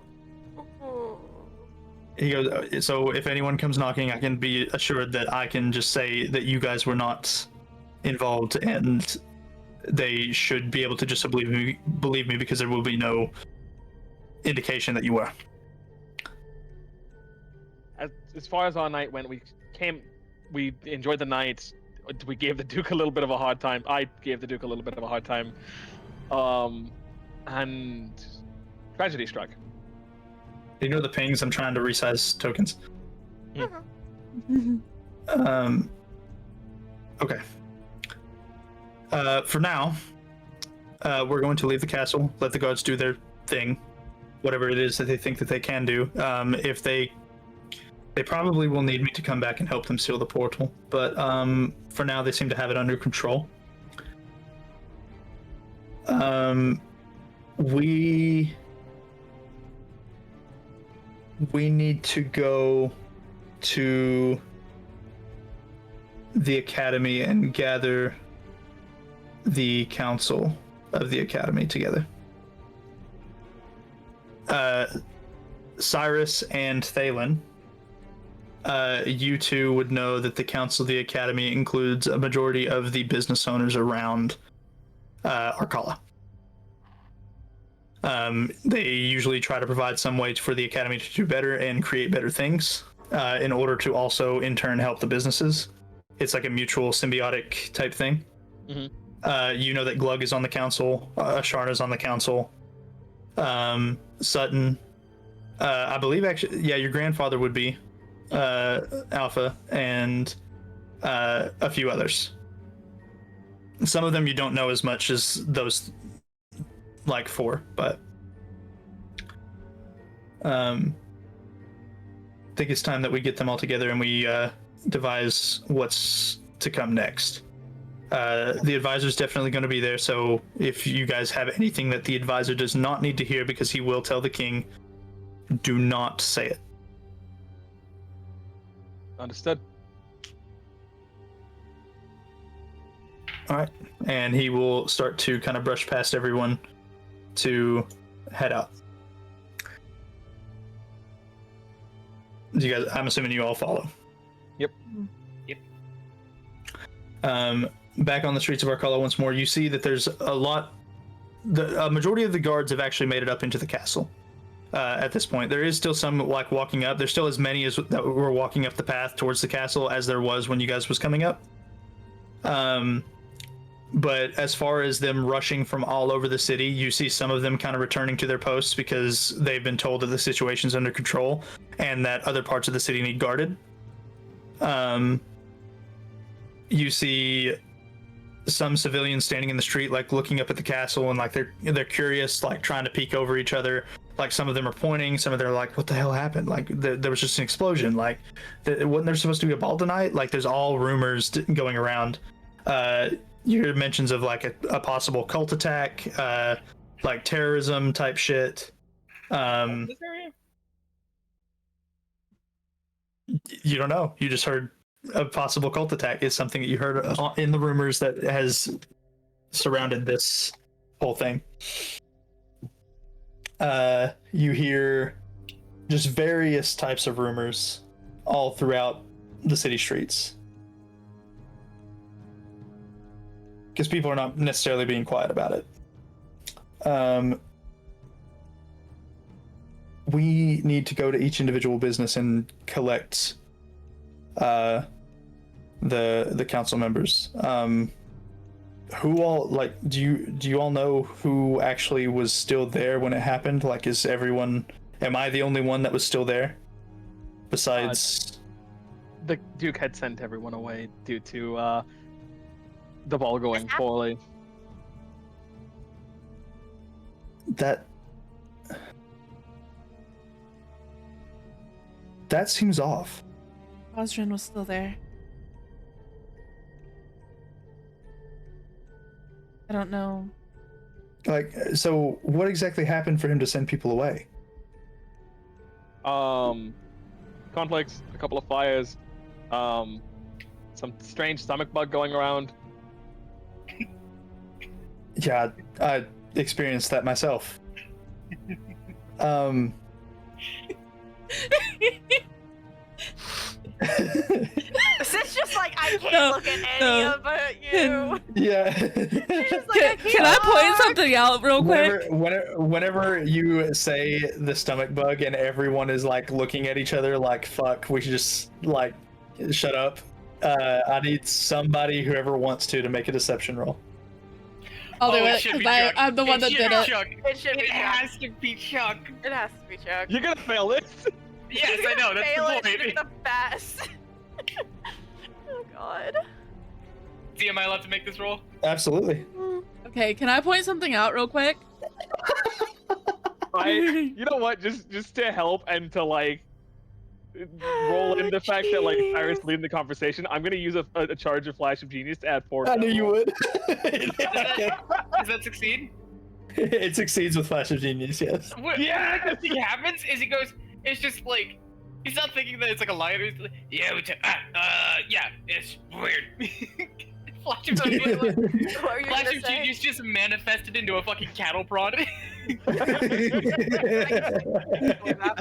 [SPEAKER 3] he goes, so if anyone comes knocking, I can be assured that I can just say that you guys were not involved, and they should be able to just believe me because there will be no indication that you were.
[SPEAKER 5] As far as our night went, we enjoyed the night. We gave the Duke a little bit of a hard time. I gave the Duke a little bit of a hard time. And tragedy struck.
[SPEAKER 3] You know the pings? I'm trying to resize tokens. Okay. For now, we're going to leave the castle, let the guards do their thing, whatever it is that they think that they can do. If they probably will need me to come back and help them seal the portal, but for now they seem to have it under control. We need to go to the academy and gather the council of the academy together. Cyrus and Thalen, you two would know that the Council of the Academy includes a majority of the business owners around Arcala. They usually try to provide some way for the Academy to do better and create better things in order to also, in turn, help the businesses. It's like a mutual symbiotic type thing. You know that Glug is on the council, Asharna's on the council, Sutton, I believe actually, yeah, your grandfather would be, Alpha, and a few others. Some of them you don't know as much as those, like 4, but I think it's time that we get them all together and we devise what's to come next. The advisor's definitely going to be there, so if you guys have anything that the advisor does not need to hear because he will tell the king, do not say it.
[SPEAKER 5] Understood.
[SPEAKER 3] All right, and he will start to kind of brush past everyone to head out. Do you guys? I'm assuming you all follow.
[SPEAKER 5] Yep.
[SPEAKER 3] Back on the streets of Arcala once more, you see that there's a majority of the guards have actually made it up into the castle. At this point, there is still some like walking up. There's still as many as that were walking up the path towards the castle as there was when you guys was coming up. But as far as them rushing from all over the city, you see some of them kind of returning to their posts because they've been told that the situation's under control and that other parts of the city need guarded. You see some civilians standing in the street, like looking up at the castle, and like they're curious, like trying to peek over each other. Like some of them are pointing, some of them are like, "What the hell happened?" Like there was just an explosion. Like wasn't there supposed to be a ball tonight? Like there's all rumors going around. You hear mentions of like a possible cult attack, like terrorism type shit. You don't know. You just heard a possible cult attack is something that you heard in the rumors that has surrounded this whole thing. You hear just various types of rumors all throughout the city streets. Because people are not necessarily being quiet about it. We need to go to each individual business and collect the council members. Who all, like, do you all know who actually was still there when it happened? Like, am I the only one that was still there besides
[SPEAKER 5] the Duke had sent everyone away due to the ball going poorly.
[SPEAKER 3] That seems off.
[SPEAKER 1] Osrin was still there. I don't know.
[SPEAKER 3] Like, so what exactly happened for him to send people away?
[SPEAKER 5] Conflicts, a couple of fires, some strange stomach bug going around.
[SPEAKER 3] Yeah, I experienced that myself.
[SPEAKER 4] It's just like I can't look at any of you.
[SPEAKER 3] Yeah.
[SPEAKER 4] She's just like,
[SPEAKER 1] Can I point something out real quick?
[SPEAKER 3] Whenever you say the stomach bug and everyone is like looking at each other like, fuck, we should just like shut up. I need somebody, whoever wants to make a deception roll.
[SPEAKER 1] I'll do it because I'm the one that did it.
[SPEAKER 4] It should be
[SPEAKER 7] It
[SPEAKER 4] Chuck.
[SPEAKER 7] has to be Chuck.
[SPEAKER 4] It has to be Chuck.
[SPEAKER 5] You're gonna fail this.
[SPEAKER 7] Yes, I know. That's
[SPEAKER 4] Fail
[SPEAKER 7] the
[SPEAKER 4] it to be
[SPEAKER 7] point.
[SPEAKER 4] the best. Oh god.
[SPEAKER 7] See, am I allowed to make this roll?
[SPEAKER 3] Absolutely.
[SPEAKER 1] Okay, can I point something out real quick?
[SPEAKER 5] You know what? Just to help and to like roll in the fact that like Cyrus leading the conversation, I'm gonna use a charge of Flash of Genius to add 4.
[SPEAKER 3] I knew you would.
[SPEAKER 7] Does that succeed?
[SPEAKER 3] It succeeds with Flash of Genius, yes.
[SPEAKER 7] Yeah. The thing happens is he goes. It's just like he's not thinking that it's like a liar. He's like, yeah, yeah, it's weird. Flash of Genius,
[SPEAKER 4] What are you
[SPEAKER 7] Flash
[SPEAKER 4] gonna
[SPEAKER 7] of
[SPEAKER 4] say?
[SPEAKER 7] Genius just manifested into a fucking cattle prod.
[SPEAKER 6] I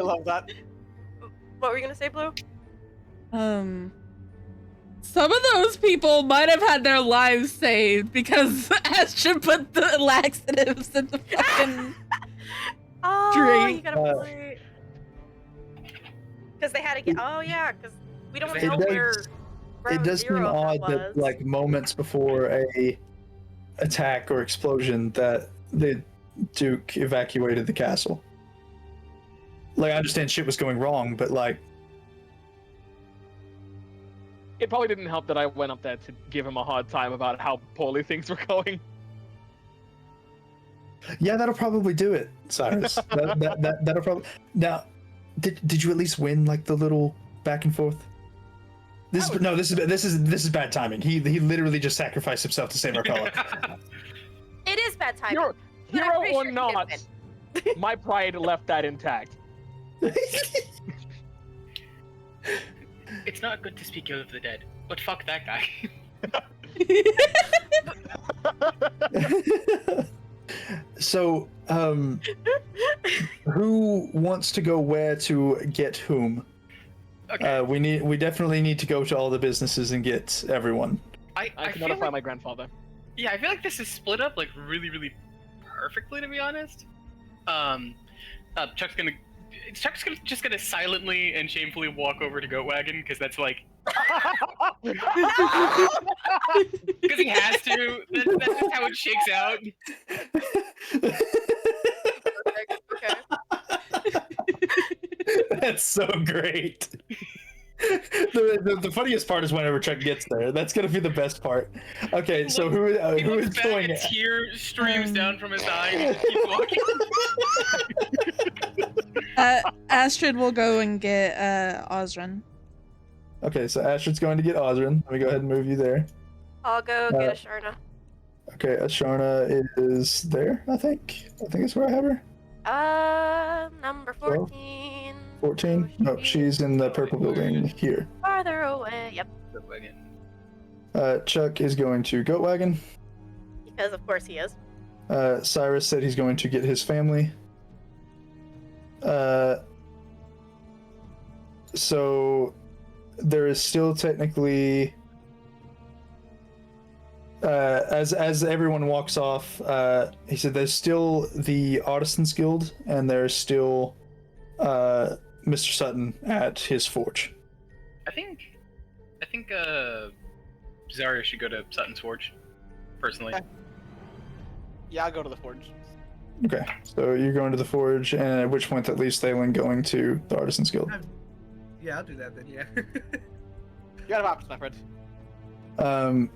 [SPEAKER 6] love that.
[SPEAKER 4] What were you gonna say, Blue?
[SPEAKER 1] Some of those people might have had their lives saved because Astrid put the laxatives in the fucking
[SPEAKER 4] Oh,
[SPEAKER 1] drink.
[SPEAKER 4] you got a point. Because they had to get. Oh yeah, because we don't
[SPEAKER 3] It
[SPEAKER 4] know where.
[SPEAKER 3] does-
[SPEAKER 4] Ground
[SPEAKER 3] It does seem
[SPEAKER 4] Zero
[SPEAKER 3] odd
[SPEAKER 4] was.
[SPEAKER 3] that, like, moments before a attack or explosion, that the Duke evacuated the castle. Like, I understand shit was going wrong, but like,
[SPEAKER 5] It probably didn't help that I went up there to give him a hard time about how poorly things were going.
[SPEAKER 3] yeah, that'll probably do it, Cyrus. That'll probably. Now, did you at least win like the little back and forth? This is bad timing. He literally just sacrificed himself to save our color.
[SPEAKER 4] It is bad timing.
[SPEAKER 5] Hero,
[SPEAKER 4] but I'm
[SPEAKER 5] hero
[SPEAKER 4] pretty
[SPEAKER 5] or
[SPEAKER 4] sure he did
[SPEAKER 5] not,
[SPEAKER 4] win.
[SPEAKER 5] my pride left that intact.
[SPEAKER 7] It's not good to speak ill of the dead, but fuck that guy.
[SPEAKER 3] So, who wants to go where to get whom?
[SPEAKER 7] Okay.
[SPEAKER 3] We definitely need to go to all the businesses and get everyone.
[SPEAKER 5] I can
[SPEAKER 7] feel
[SPEAKER 5] notify
[SPEAKER 7] like,
[SPEAKER 5] my grandfather.
[SPEAKER 7] yeah, I feel like this is split up like really, really perfectly, to be honest. Chuck's just gonna silently and shamefully walk over to Goatwagon because that's like because he has to. That's just how it shakes out.
[SPEAKER 4] Okay.
[SPEAKER 3] That's so great. The funniest part is whenever Chuck gets there. That's gonna be the best part. Okay, so who
[SPEAKER 7] He
[SPEAKER 3] is
[SPEAKER 7] looks back,
[SPEAKER 3] going?
[SPEAKER 7] a tear streams down from his eye, and he just keeps walking.
[SPEAKER 1] Astrid will go and get Osrin.
[SPEAKER 3] Okay, so Astrid's going to get Osrin. Let me go ahead and move you there.
[SPEAKER 4] I'll go get a Sharna.
[SPEAKER 3] Okay, Asharna is there. I think it's where I have her.
[SPEAKER 4] Number 14.
[SPEAKER 3] 14.
[SPEAKER 4] So
[SPEAKER 3] No, she's in the purple building here.
[SPEAKER 4] farther away. Yep.
[SPEAKER 3] Chuck is going to Goatwagon.
[SPEAKER 4] Because of course he is.
[SPEAKER 3] Cyrus said he's going to get his family. So there is still technically, as everyone walks off, he said there's still the Artisans Guild, and there's still Mr. Sutton at his forge.
[SPEAKER 7] I think Zarya should go to Sutton's Forge, personally.
[SPEAKER 6] Okay. Yeah, I'll go to the forge.
[SPEAKER 3] Okay, so you're going to the forge, and at which point that leaves Thalen going to the Artisans Guild.
[SPEAKER 9] Yeah, I'll do that then, yeah.
[SPEAKER 6] You got options, my friend.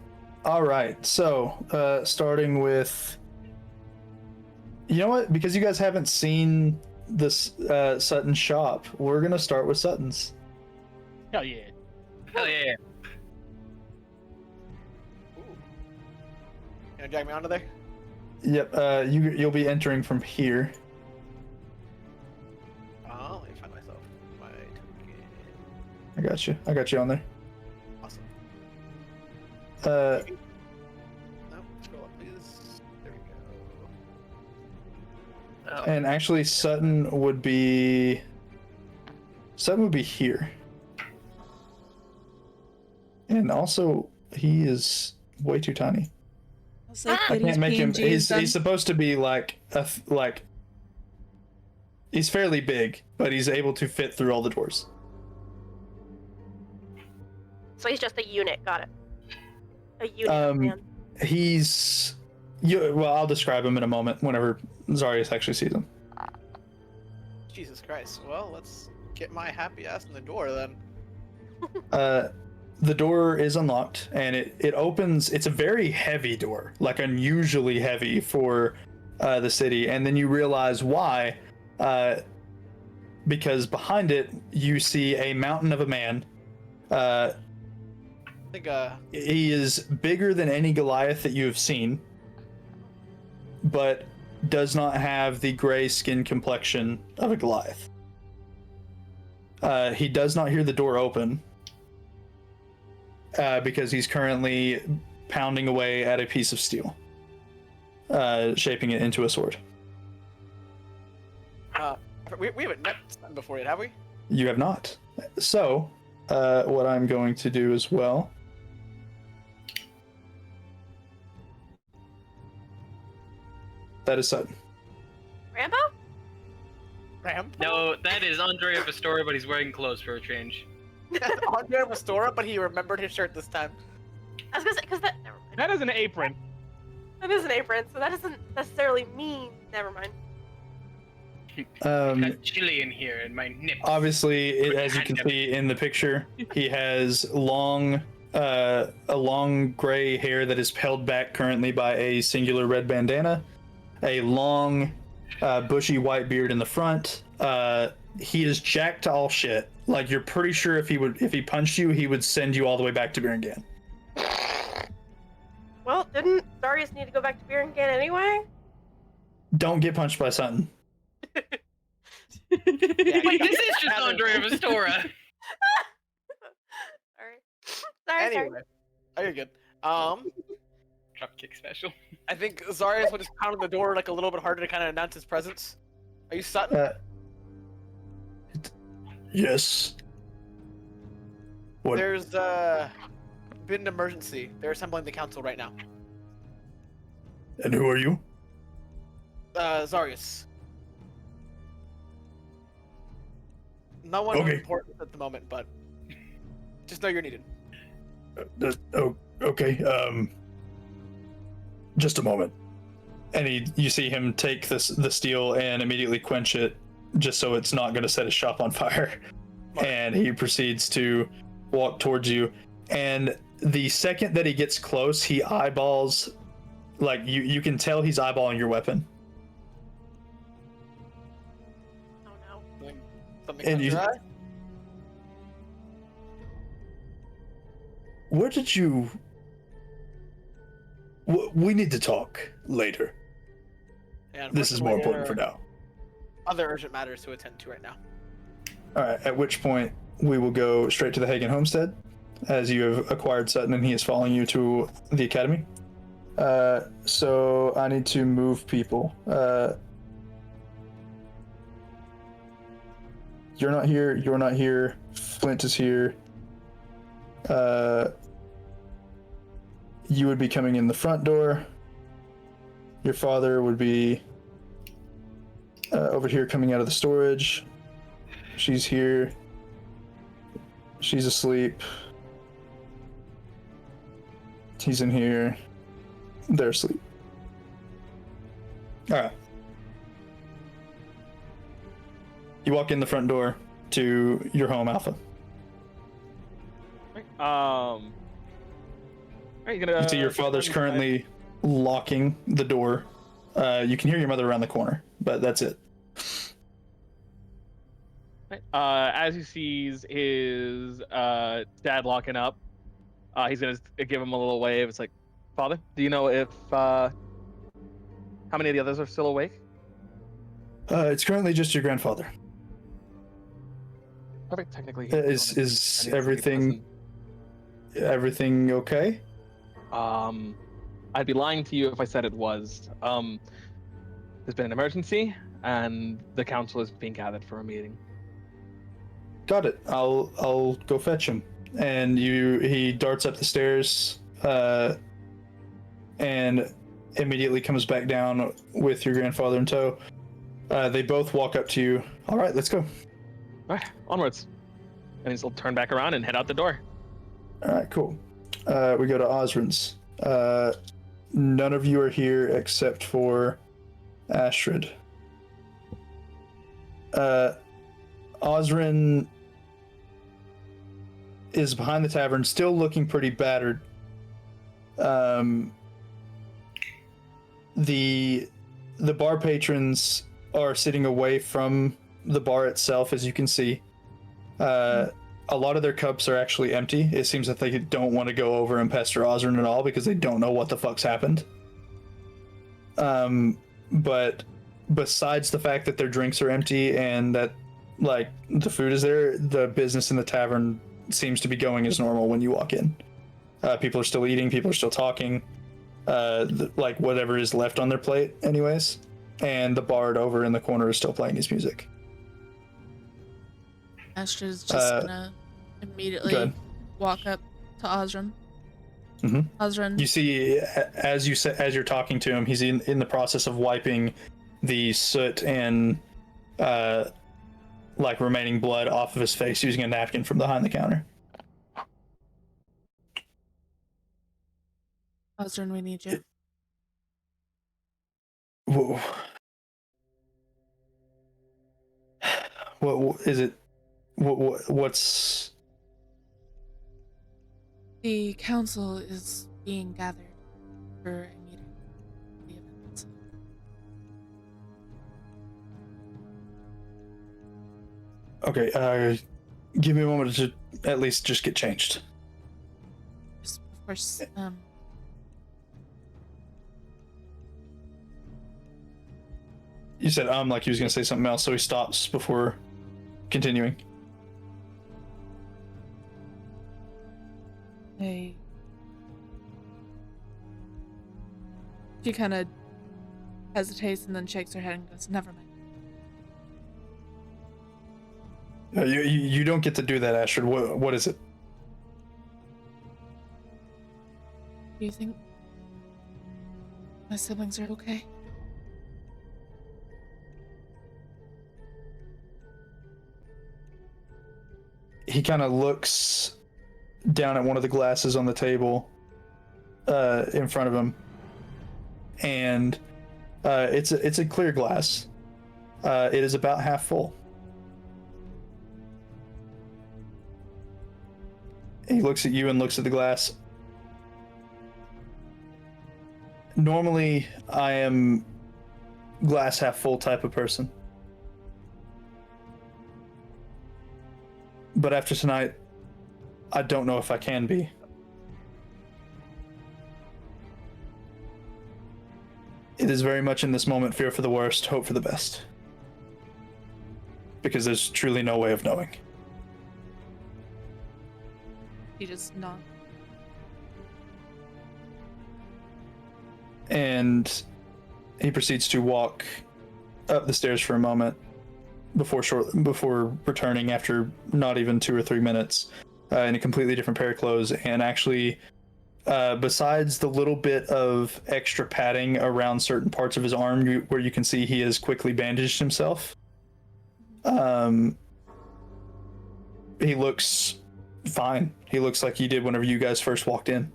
[SPEAKER 3] All right, so starting with, you know what? Because you guys haven't seen this Sutton shop, we're gonna start with Sutton's.
[SPEAKER 5] Hell yeah.
[SPEAKER 7] Hell yeah.
[SPEAKER 6] Ooh. Gonna drag me onto there?
[SPEAKER 3] Yep. You'll be entering from here.
[SPEAKER 6] Oh, let me find myself. My token.
[SPEAKER 3] I got you on there.
[SPEAKER 6] Awesome.
[SPEAKER 3] Uh,
[SPEAKER 6] No, scroll up, please. There we go.
[SPEAKER 7] Oh.
[SPEAKER 3] and actually, Sutton would be here. And also, he is way too tiny. I can't make him. He's supposed to be like he's fairly big, but he's able to fit through all the doors.
[SPEAKER 4] So he's just a unit. Got it. A unit man.
[SPEAKER 3] Well, I'll describe him in a moment whenever Zarius actually sees him.
[SPEAKER 6] Jesus Christ. Well, let's get my happy ass in the door then.
[SPEAKER 3] The door is unlocked, and it opens. It's a very heavy door, like unusually heavy for the city. And then you realize why, because behind it you see a mountain of a man.
[SPEAKER 6] I think
[SPEAKER 3] He is bigger than any Goliath that you have seen, but does not have the gray skin complexion of a Goliath. He does not hear the door open. Because he's currently pounding away at a piece of steel, shaping it into a sword.
[SPEAKER 6] we haven't met before yet, have we?
[SPEAKER 3] You have not. So, what I'm going to do as well. That is Sutton.
[SPEAKER 4] Rambo?
[SPEAKER 6] Rambo?
[SPEAKER 7] No, that is Andre of Astoria, but he's wearing clothes for a change.
[SPEAKER 6] Andre Restora, but he remembered his shirt this time.
[SPEAKER 4] I was gonna say, because that. Never mind.
[SPEAKER 5] That is an apron.
[SPEAKER 4] That is an apron, so that doesn't necessarily mean. Never mind.
[SPEAKER 7] Got chili in here in my nips.
[SPEAKER 3] Obviously, as you can see in the picture, he has a long gray hair that is held back currently by a singular red bandana, a long, bushy white beard in the front. He is jacked to all shit. Like, you're pretty sure if he punched you, he would send you all the way back to Berengan.
[SPEAKER 4] Well, didn't Darius need to go back to Berengan anyway?
[SPEAKER 3] Don't get punched by Sutton.
[SPEAKER 7] Wait, this is just Andre of Astoria.
[SPEAKER 4] Sorry.
[SPEAKER 6] Anyway, oh, you're good.
[SPEAKER 7] Dropkick special.
[SPEAKER 6] I think Zarius will just pound on the door like a little bit harder to kind of announce his presence. Are you Sutton?
[SPEAKER 3] Yes. What?
[SPEAKER 6] There's been an emergency. They're assembling the council right now.
[SPEAKER 3] And who are you?
[SPEAKER 6] Zarius. No one
[SPEAKER 3] Okay.
[SPEAKER 6] important at the moment, but just know you're needed.
[SPEAKER 3] Okay. Just a moment. And you see him take the steel and immediately quench it, just so it's not going to set his shop on fire. And he proceeds to walk towards you. And the second that he gets close, he eyeballs, like you can tell he's eyeballing your weapon.
[SPEAKER 4] Oh no.
[SPEAKER 6] Something
[SPEAKER 3] And
[SPEAKER 6] caught your eye?
[SPEAKER 3] Where did you? We need to talk later.
[SPEAKER 6] Yeah,
[SPEAKER 3] This is more
[SPEAKER 6] unfortunately,
[SPEAKER 3] important for now.
[SPEAKER 6] Other urgent matters to attend to right now.
[SPEAKER 3] All right. At which point we will go straight to the Hagen homestead, as you have acquired Sutton and he is following you to the academy. So I need to move people. You're not here. You're not here. Flint is here. You would be coming in the front door. Your father would be over here coming out of the storage. She's here. She's asleep. He's in here. They're asleep. Alright. You walk in the front door to your home, Alpha.
[SPEAKER 5] Are you gonna?
[SPEAKER 3] You see your father's currently locking the door. You can hear your mother around the corner, but that's it.
[SPEAKER 5] As he sees his dad locking up, he's gonna give him a little wave. It's like, Father, do you know if how many of the others are still awake?
[SPEAKER 3] It's currently just your grandfather.
[SPEAKER 5] Perfect. Technically,
[SPEAKER 3] Is everything okay?
[SPEAKER 5] I'd be lying to you if I said it was. There's been an emergency, and the council is being gathered for a meeting.
[SPEAKER 3] Got it. I'll go fetch him. And he darts up the stairs, and immediately comes back down with your grandfather in tow. They both walk up to you. All right, let's go.
[SPEAKER 5] All right, onwards. And he'll turn back around and head out the door.
[SPEAKER 3] All right, cool. We go to Osrin's. None of you are here except for Astrid. Osrin is behind the tavern, still looking pretty battered. The bar patrons are sitting away from the bar itself, as you can see. A lot of their cups are actually empty. It seems that they don't want to go over and pester Osrin at all because they don't know what the fuck's happened. But besides the fact that their drinks are empty and that, like, the food is there, the business in the tavern seems to be going as normal when you walk in. People are still eating, people are still talking, like whatever is left on their plate anyways. And the bard over in the corner is still playing his music.
[SPEAKER 1] Astrid's just gonna immediately
[SPEAKER 3] Good.
[SPEAKER 1] walk up to Osrin.
[SPEAKER 3] Mhm.
[SPEAKER 1] Osrin.
[SPEAKER 3] You see, as you're talking to him, he's in the process of wiping the soot and like remaining blood off of his face using a napkin from behind the counter.
[SPEAKER 1] Osrin, we need you.
[SPEAKER 3] Whoa. What is it? What's
[SPEAKER 1] The council is being gathered for a meeting. The event.
[SPEAKER 3] okay? Give me a moment to at least just get changed.
[SPEAKER 1] Just, of course.
[SPEAKER 3] You said like he was gonna say something else, so he stops before continuing.
[SPEAKER 1] She kind of hesitates and then shakes her head and goes, "Never mind."
[SPEAKER 3] No, you don't get to do that, Astrid. What is it?
[SPEAKER 1] Do you think my siblings are okay?
[SPEAKER 3] He kind of looks down at one of the glasses on the table in front of him, and it's a clear glass. It is about half full. He looks at you and looks at the glass. Normally, I am glass half full type of person. But after tonight, I don't know if I can be. It is very much in this moment fear for the worst, hope for the best. Because there's truly no way of knowing.
[SPEAKER 1] He just nods.
[SPEAKER 3] And he proceeds to walk up the stairs for a moment before returning after not even 2 or 3 minutes in a completely different pair of clothes. And actually, besides the little bit of extra padding around certain parts of his arm where you can see he has quickly bandaged himself, he looks fine. He looks like he did whenever you guys first walked in.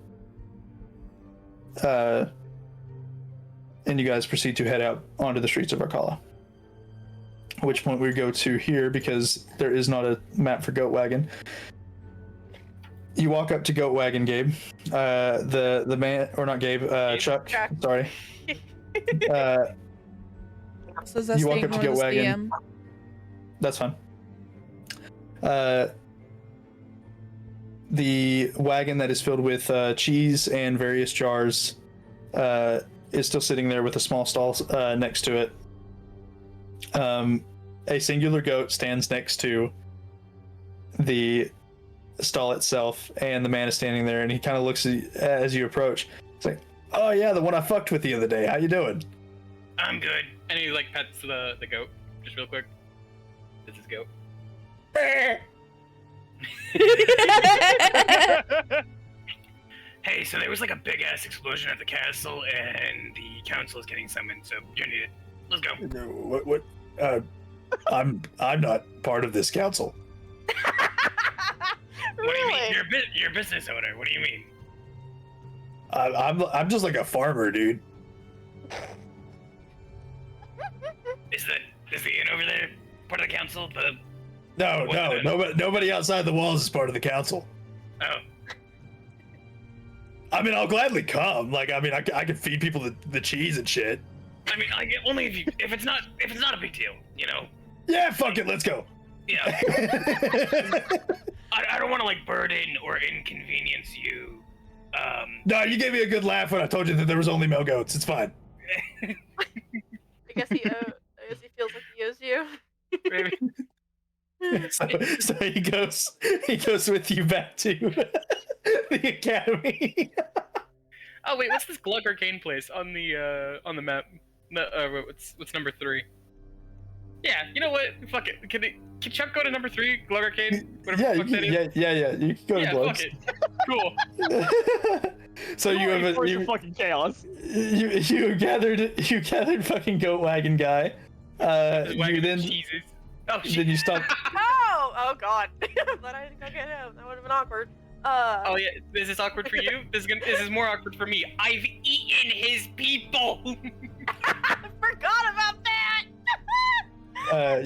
[SPEAKER 3] And you guys proceed to head out onto the streets of Arcala. At which point we go to here, because there is not a map for Goat Wagon. You walk up to Goat Wagon, Gabe. The man, or not Gabe, Chuck. Sorry.
[SPEAKER 1] So
[SPEAKER 3] You walk up to Goat Wagon. That's fine. The wagon that is filled with cheese and various jars is still sitting there with a small stall next to it. A singular goat stands next to the stall itself, and the man is standing there, and he kind of looks at you as you approach. It's like, "Oh yeah, the one I fucked with the other day. How you doing?"
[SPEAKER 7] I'm good. And he like pets the goat, just real quick. This is goat. Hey, so there was like a big ass explosion at the castle, and the council is getting summoned. So you're needed. Let's go.
[SPEAKER 3] What? I'm not part of this council.
[SPEAKER 7] What do you mean? You're a business owner. What do you mean?
[SPEAKER 3] I'm just like a farmer, dude.
[SPEAKER 7] Is the inn over there part of the council?
[SPEAKER 3] No, nobody outside the walls is part of the council.
[SPEAKER 7] Oh.
[SPEAKER 3] I mean, I'll gladly come. Like, I mean, I can feed people the cheese and shit.
[SPEAKER 7] I mean, only if it's not a big deal, you know.
[SPEAKER 3] Yeah, fuck it, let's go.
[SPEAKER 7] Yeah. I don't want to like burden or inconvenience you.
[SPEAKER 3] No, you gave me a good laugh when I told you that there was only male goats. It's fine.
[SPEAKER 4] I guess he feels like he owes you.
[SPEAKER 7] Maybe.
[SPEAKER 3] So he goes with you back to the academy.
[SPEAKER 7] Oh wait, what's this Glug Arcane place on the map? No, what's number 3? Yeah, you know what? Fuck it. Can Chuck go to number 3, Glug Arcane? Whatever
[SPEAKER 3] Yeah,
[SPEAKER 7] the fuck that is?
[SPEAKER 3] yeah. You can go to
[SPEAKER 7] Yeah,
[SPEAKER 3] Glugs.
[SPEAKER 7] fuck it. Cool.
[SPEAKER 3] So you have
[SPEAKER 5] Force
[SPEAKER 3] you,
[SPEAKER 5] of fucking chaos.
[SPEAKER 3] you gathered fucking goat wagon guy.
[SPEAKER 7] This
[SPEAKER 3] You
[SPEAKER 7] wagon
[SPEAKER 3] then
[SPEAKER 7] of cheeses. Oh, shit.
[SPEAKER 3] then you stop.
[SPEAKER 4] Oh god. I'm glad I didn't go get him. That would have been awkward.
[SPEAKER 7] Oh yeah, is this awkward for you? This is more awkward for me. I've eaten his people.
[SPEAKER 4] I forgot about that.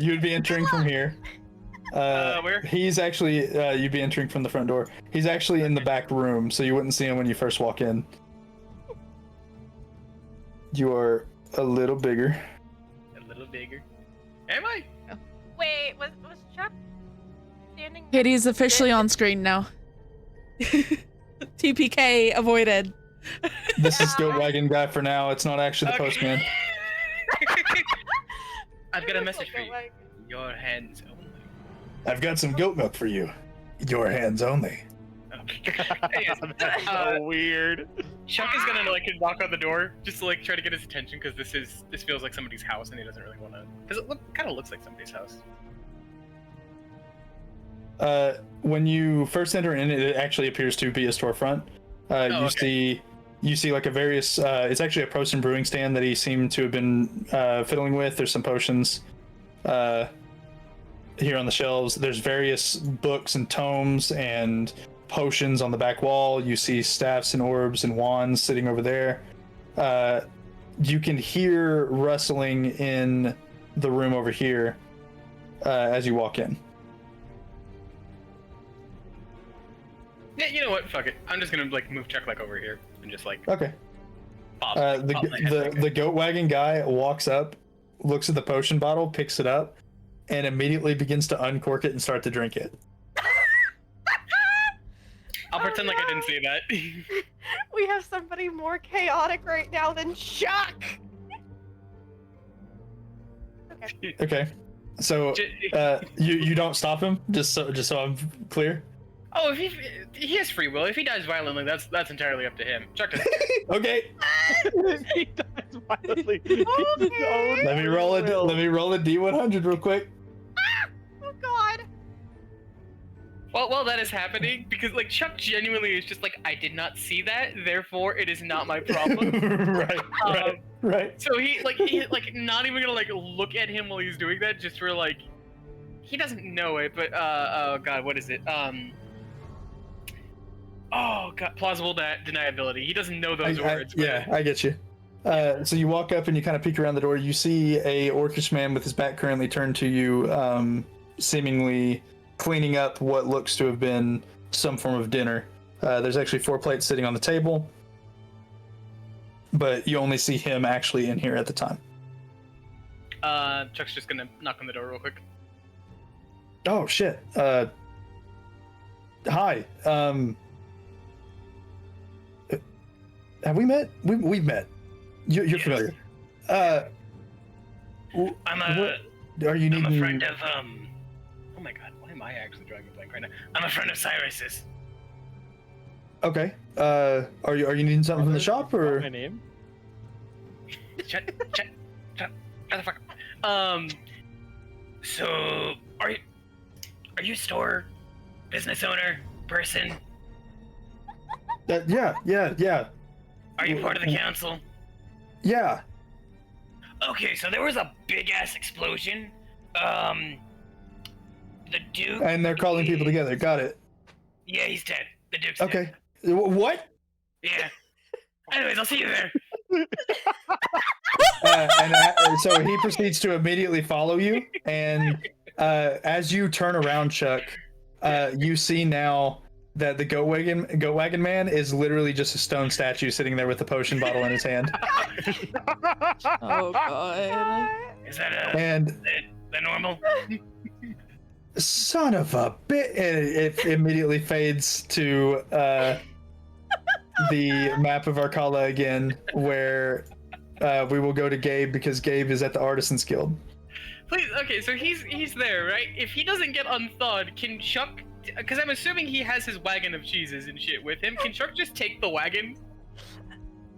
[SPEAKER 3] You'd be entering from here.
[SPEAKER 7] Where?
[SPEAKER 3] He's actually you'd be entering from the front door. He's actually in the back room, so you wouldn't see him when you first walk in. You are a little bigger.
[SPEAKER 7] A little bigger. Am I?
[SPEAKER 4] Wait, was Chuck standing?
[SPEAKER 1] Kitty's officially on screen now. TPK avoided.
[SPEAKER 3] This is goat wagon guy for now. It's not actually the postman.
[SPEAKER 7] I've got a message for you. Your hands only.
[SPEAKER 3] I've got some goat milk for you. Your hands only.
[SPEAKER 5] That's so weird.
[SPEAKER 7] Chuck is gonna like knock on the door just to like try to get his attention because this feels like somebody's house and he doesn't really want to. Because it kind of looks like somebody's house.
[SPEAKER 3] When you first enter in, it actually appears to be a storefront. You see like a various. It's actually a Prosen brewing stand that he seemed to have been fiddling with. There's some potions here on the shelves. There's various books and tomes and potions on the back wall. You see staffs and orbs and wands sitting over there. You can hear rustling in the room over here as you walk in.
[SPEAKER 7] Yeah, you know what? Fuck it. I'm just gonna like move Chuck like over here and just like.
[SPEAKER 3] Okay.
[SPEAKER 7] Pop,
[SPEAKER 3] The goat wagon guy walks up, looks at the potion bottle, picks it up, and immediately begins to uncork it and start to drink it.
[SPEAKER 7] I'll pretend like I didn't see that.
[SPEAKER 4] We have somebody more chaotic right now than Chuck. Okay.
[SPEAKER 3] Okay. So you don't stop him, just so I'm clear.
[SPEAKER 7] Oh, if he has free will. If he dies violently, that's entirely up to him. Chuck doesn't.
[SPEAKER 3] Okay.
[SPEAKER 5] He dies violently.
[SPEAKER 4] Okay.
[SPEAKER 3] Let me roll a D100 real quick.
[SPEAKER 4] Oh god.
[SPEAKER 7] Well, that is happening because like Chuck genuinely is just like I did not see that, therefore it is not my problem.
[SPEAKER 3] right.
[SPEAKER 7] So he not even gonna like look at him while he's doing that, just for like he doesn't know it, but oh god, what is it? Oh god, plausible deniability. He doesn't know those words.
[SPEAKER 3] Yeah, I get you. So you walk up and you kind of peek around the door. You see a orcish man with his back currently turned to you, seemingly cleaning up what looks to have been some form of dinner. There's actually 4 plates sitting on the table, but you only see him actually in here at the time.
[SPEAKER 7] Chuck's just gonna knock on the door real quick.
[SPEAKER 3] Oh shit. Hi. Have we met? We've met. You're
[SPEAKER 7] Yes.
[SPEAKER 3] familiar.
[SPEAKER 7] I'm
[SPEAKER 3] Are you needing?
[SPEAKER 7] a friend of Oh my god, why am I actually drawing a blank right now? I'm a friend of Cyrus's.
[SPEAKER 3] Okay. Are you needing something from the shop or?
[SPEAKER 5] My name?
[SPEAKER 7] Shut the fuck up. So are you a store business owner person?
[SPEAKER 3] Yeah.
[SPEAKER 7] Are you part of the council?
[SPEAKER 3] Yeah.
[SPEAKER 7] Okay, so there was a big ass explosion. The Duke.
[SPEAKER 3] And they're calling people together. Got it.
[SPEAKER 7] Yeah, he's dead. The Duke's
[SPEAKER 3] Okay.
[SPEAKER 7] dead.
[SPEAKER 3] What?
[SPEAKER 7] Yeah. Anyways, I'll see you there.
[SPEAKER 3] So he proceeds to immediately follow you, and as you turn around, Chuck, you see now that the goat wagon man is literally just a stone statue sitting there with a potion bottle in his hand.
[SPEAKER 1] Oh god.
[SPEAKER 7] Is that that normal?
[SPEAKER 3] Son of a bit! It immediately fades to the map of Arcala again, where we will go to Gabe because Gabe is at the Artisans Guild.
[SPEAKER 7] Please, okay, so he's there, right? If he doesn't get unthawed, can Chuck? Because I'm assuming he has his wagon of cheeses and shit with him. Can Chuck just take the wagon?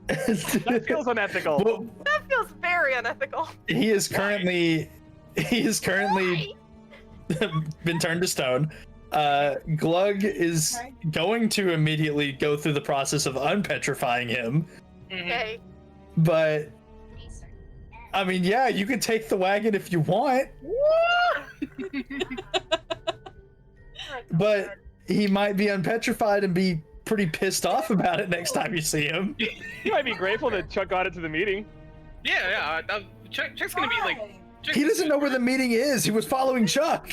[SPEAKER 5] That feels unethical.
[SPEAKER 3] Well,
[SPEAKER 4] That feels very unethical.
[SPEAKER 3] he is currently he is currently been turned to stone. Glug is going to immediately go through the process of unpetrifying him.
[SPEAKER 4] Okay.
[SPEAKER 3] But I mean, yeah, you can take the wagon if you want. But he might be unpetrified and be pretty pissed off about it next time you see him.
[SPEAKER 5] He might be grateful that Chuck got it to the meeting.
[SPEAKER 7] Yeah. Chuck's gonna be like.
[SPEAKER 3] He doesn't know where the meeting is. He was following Chuck.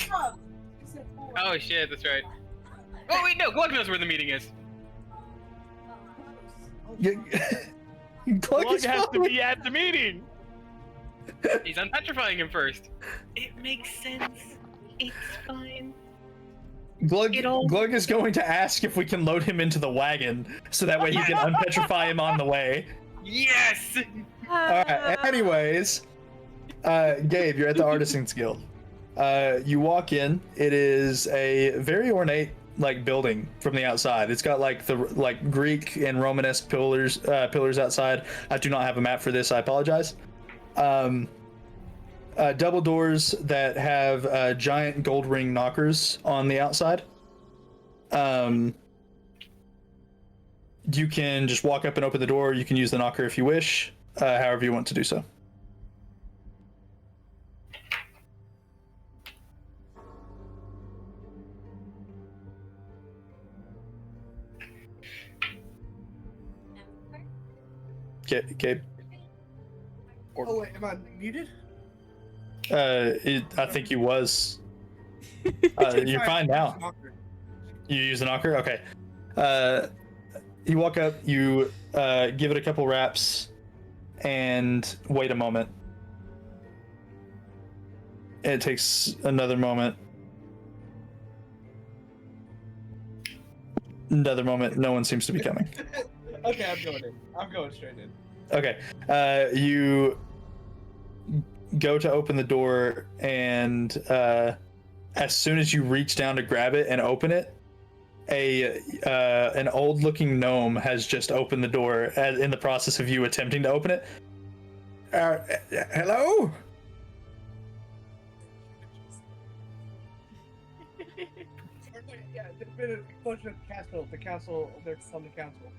[SPEAKER 7] Oh shit, that's right. Oh wait, no, Glug knows where the meeting is.
[SPEAKER 3] Glug
[SPEAKER 5] Glug has to be at the meeting.
[SPEAKER 7] He's unpetrifying him first.
[SPEAKER 10] It makes sense. It's fine.
[SPEAKER 3] Glug is going to ask if we can load him into the wagon so that way he can unpetrify him on the way.
[SPEAKER 7] Yes!
[SPEAKER 3] Alright, anyways, Gabe, you're at the Artisans Guild. You walk in, it is a very ornate building from the outside. It's got the Greek and Romanesque pillars outside. I do not have a map for this, I apologize. Double doors that have giant gold ring knockers on the outside. You can just walk up and open the door. You can use the knocker if you wish, however you want to do so. Gabe?
[SPEAKER 9] Oh wait, am I muted?
[SPEAKER 3] I think you was. You're fine now. You use the knocker? Okay. You walk up, you give it a couple wraps, and wait a moment. It takes another moment. Another moment. No one seems to be coming.
[SPEAKER 9] Okay, I'm going in. I'm going straight in.
[SPEAKER 3] Okay. You go to open the door, and as soon as you reach down to grab it and open it, an old-looking gnome has just opened the door in the process of you attempting to open it. Hello?
[SPEAKER 9] Yeah, there's been a explosion at the castle. The castle, they're on the council.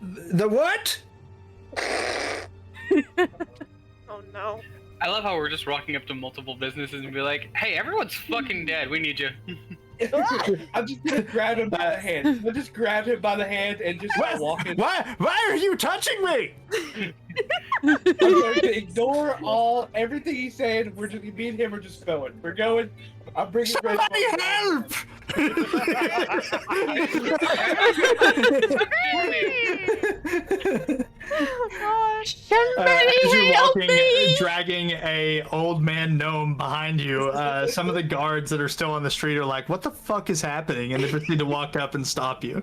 [SPEAKER 3] The what?
[SPEAKER 4] Oh no.
[SPEAKER 7] I love how we're just walking up to multiple businesses and be like, hey, everyone's fucking dead. We need you.
[SPEAKER 9] I'm just gonna grab him by the hand. I'll just grab him by the hand and just walk in.
[SPEAKER 3] Why are you touching me?
[SPEAKER 9] I'm going to ignore everything he said. We're just me and him are just going. We're going. I'm bringing.
[SPEAKER 3] Somebody help!
[SPEAKER 4] Oh gosh.
[SPEAKER 3] As you're walking, dragging a old man gnome behind you, some of the guards that are still on the street are like, "What the fuck is happening?" And they proceed to walk up and stop you.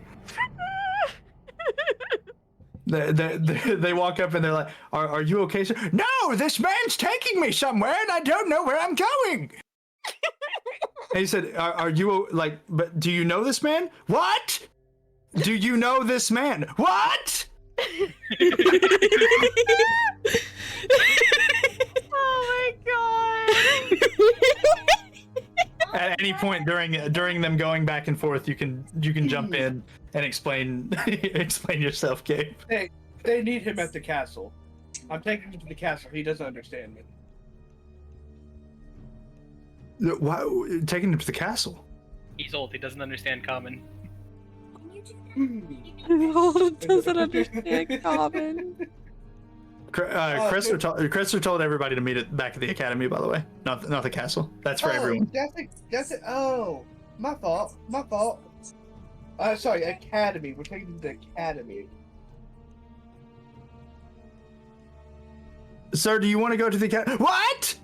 [SPEAKER 3] They walk up and they're like, "Are you okay, sir?" "No, this man's taking me somewhere, and I don't know where I'm going." And he said, "Are you But do you know this man?" "What? Do you know this man?" "What?"
[SPEAKER 4] Oh my god.
[SPEAKER 3] At any point during them going back and forth, you can jump in and explain yourself, Gabe.
[SPEAKER 9] They need him at the castle. I'm taking him to the castle. He doesn't understand me.
[SPEAKER 3] Why taking him to the castle?
[SPEAKER 7] He's old. He doesn't understand common.
[SPEAKER 1] Doesn't understand common.
[SPEAKER 3] Crystal told everybody to meet back at the academy, by the way. Not the castle. That's for everyone.
[SPEAKER 9] That's it. Oh, my fault. My fault. Sorry, academy. We're taking him to the academy.
[SPEAKER 3] Sir, do you want to go to the academy? What?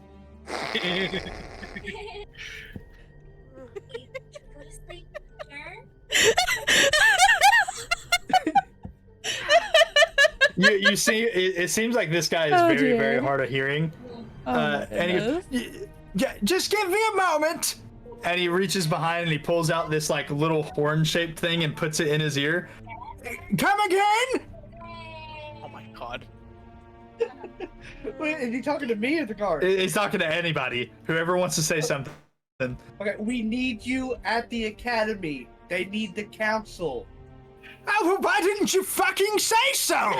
[SPEAKER 3] You see, it seems like this guy is very hard of hearing. And just give me a moment. And he reaches behind and he pulls out this little horn-shaped thing and puts it in his ear. Come again?
[SPEAKER 6] Oh my god.
[SPEAKER 9] Wait, is he talking to me or the guard?
[SPEAKER 3] He's talking to anybody. Whoever wants to say something.
[SPEAKER 9] Okay, we need you at the academy. They need the council.
[SPEAKER 3] Oh, well, why didn't you fucking say so?
[SPEAKER 7] You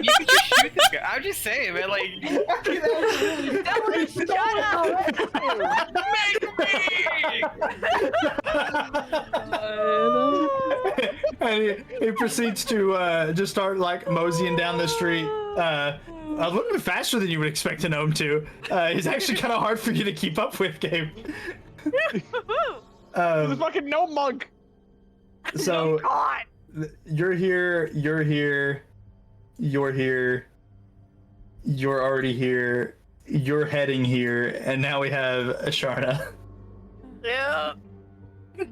[SPEAKER 7] could just shoot this guy. I'm just saying, man. Like,
[SPEAKER 4] Dylan, shut up!
[SPEAKER 3] And he proceeds to just start like moseying down the street. A little bit faster than you would expect a gnome to. He's actually kind of hard for you to keep up with, Gabe.
[SPEAKER 5] He's a fucking gnome monk.
[SPEAKER 3] So
[SPEAKER 4] God.
[SPEAKER 3] you're here, you're here, you're here, you're already here, you're heading here, and now we have Asharna.
[SPEAKER 4] Yeah.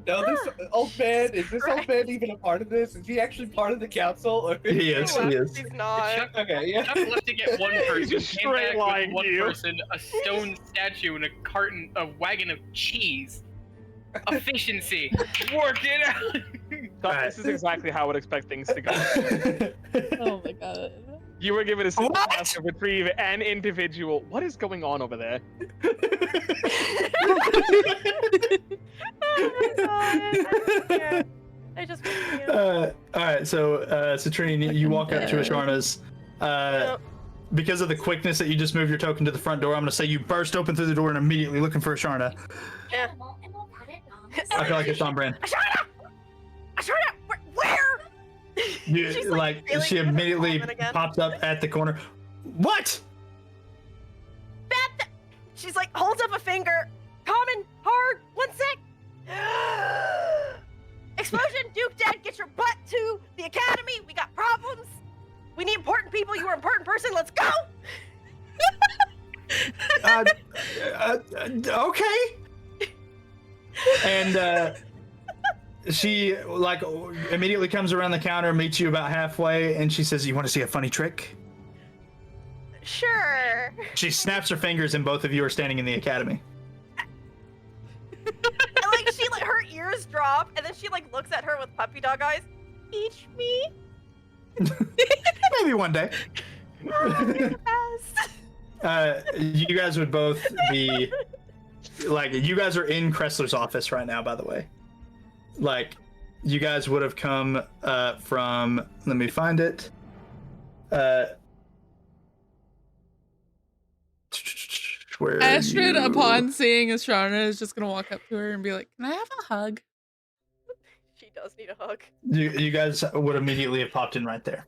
[SPEAKER 9] No, this old man, is this old man even a part of this? Is he actually part of the council? Or...
[SPEAKER 3] He is, he is.
[SPEAKER 4] He's not.
[SPEAKER 9] Okay, yeah.
[SPEAKER 7] Chuck left to get one person.
[SPEAKER 5] Just
[SPEAKER 7] came
[SPEAKER 5] straight
[SPEAKER 7] back
[SPEAKER 5] lying
[SPEAKER 7] with one
[SPEAKER 5] to you.
[SPEAKER 7] person, a stone statue, and a wagon of cheese. Efficiency. Work it out.
[SPEAKER 5] This is exactly how I would expect things to go.
[SPEAKER 1] Oh my god.
[SPEAKER 5] You were given a simple task to retrieve an individual. What is going on over there?
[SPEAKER 4] I just
[SPEAKER 3] All right, so Citrine, you walk up to Asharna's. Because of the quickness that you just moved your token to the front door, I'm going to say you burst open through the door and immediately looking for Asharna.
[SPEAKER 4] Yeah.
[SPEAKER 3] I feel like it's on brand.
[SPEAKER 4] Asharna! Where?
[SPEAKER 3] You,
[SPEAKER 4] She's,
[SPEAKER 3] like
[SPEAKER 4] feeling
[SPEAKER 3] she
[SPEAKER 4] it in her
[SPEAKER 3] immediately
[SPEAKER 4] vomit again.
[SPEAKER 3] pops up at the corner. What?
[SPEAKER 4] She's like, holds up a finger. Common, hard, 1 sec. Explosion, Duke dead, get your butt to the academy. We got problems. We need important people. You are an important person. Let's go.
[SPEAKER 3] Okay. And she like immediately comes around the counter, meets you about halfway, and she says, "You want to see a funny trick?"
[SPEAKER 4] Sure.
[SPEAKER 3] She snaps her fingers, and both of you are standing in the academy.
[SPEAKER 4] And like she let her ears drop, and then she like looks at her with puppy dog eyes. Teach me.
[SPEAKER 3] Maybe one day. You guys would both be like, you guys are in Kressler's office right now, by the way. Like, you guys would have come from, let me find it. Where
[SPEAKER 1] Astrid,
[SPEAKER 3] you...
[SPEAKER 1] upon seeing Asharna, is just gonna walk up to her and be like, "Can I have a hug?"
[SPEAKER 4] She does need a hug.
[SPEAKER 3] You guys would immediately have popped in right there.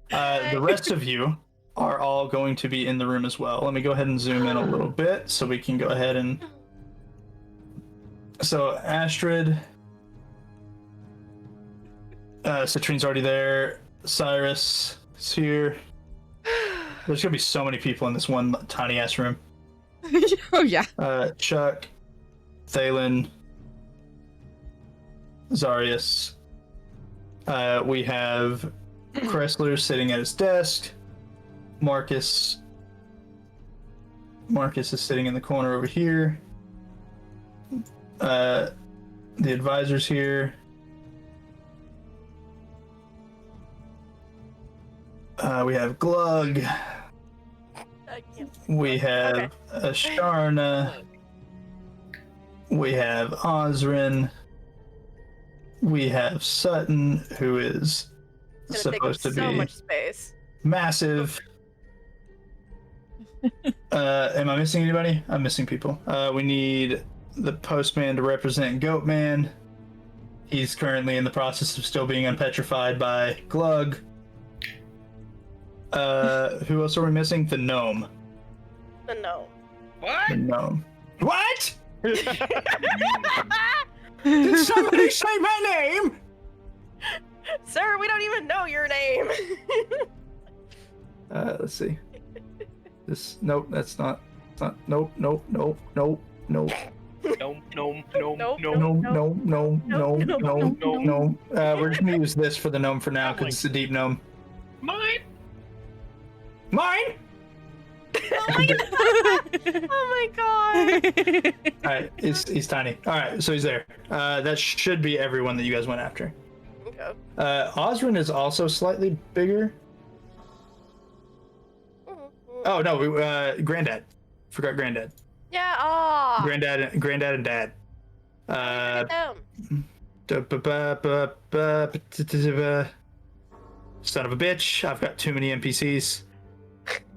[SPEAKER 3] The rest of you are all going to be in the room as well. Let me go ahead and zoom in a little bit so we can go ahead and... So, Astrid... Citrine's already there. Cyrus is here. There's gonna be so many people in this one tiny ass room.
[SPEAKER 1] Oh yeah.
[SPEAKER 3] Chuck, Thalen, Zarius. We have Kressler sitting at his desk. Marcus is sitting in the corner over here. The advisor's here. We have Glug. We have Asharna. We have Osrin. We have Sutton, who is supposed to be
[SPEAKER 4] so much space.
[SPEAKER 3] Massive. Am I missing anybody? I'm missing people. We need the postman to represent Goatman. He's currently in the process of still being unpetrified by Glug. Who else are we missing? The gnome.
[SPEAKER 4] The gnome.
[SPEAKER 7] What?
[SPEAKER 3] The gnome. What? Did somebody say my name?
[SPEAKER 4] Sir, we don't even know your name.
[SPEAKER 3] Let's see. This, nope, that's not, nope, nope, nope, nope, nope.
[SPEAKER 7] No.
[SPEAKER 3] No, we're just gonna use this for the gnome for now because it's a deep gnome.
[SPEAKER 7] Mine.
[SPEAKER 4] Oh my god.
[SPEAKER 3] Alright, he's tiny. Alright, so he's there. That should be everyone that you guys went after.
[SPEAKER 4] go.
[SPEAKER 3] Osrin is also slightly bigger. Oh no, Granddad. Forgot Granddad.
[SPEAKER 4] Yeah. Ah.
[SPEAKER 3] Granddad and Dad. Son of a bitch! I've got too many NPCs.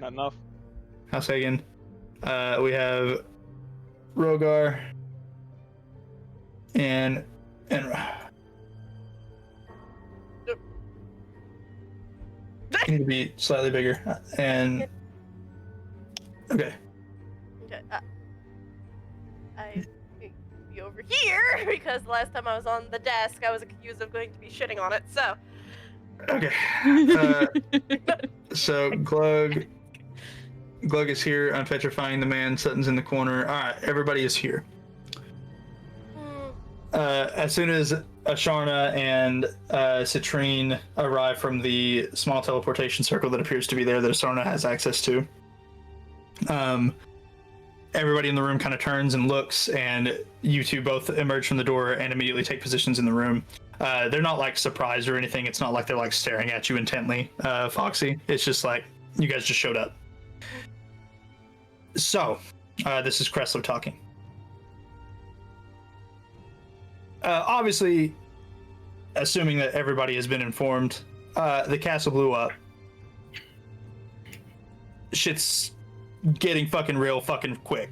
[SPEAKER 5] Not enough.
[SPEAKER 3] I'll say again. We have Rogar and you need to be slightly bigger. And okay.
[SPEAKER 4] Okay. I be over here because last time I was on the desk, I was accused of going to be shitting on it. So.
[SPEAKER 3] Okay. So Glug is here. I'm petrifying the man. Sutton's in the corner. All right, everybody is here. As soon as Asharna and Citrine arrive from the small teleportation circle that appears to be there that Asharna has access to, everybody in the room kind of turns and looks, and you two both emerge from the door and immediately take positions in the room. They're not like surprised or anything. It's not like they're like staring at you intently, Foxy. It's just like you guys just showed up. So, this is Kressler talking. Obviously, assuming that everybody has been informed, the castle blew up. Shit's getting fucking real fucking quick.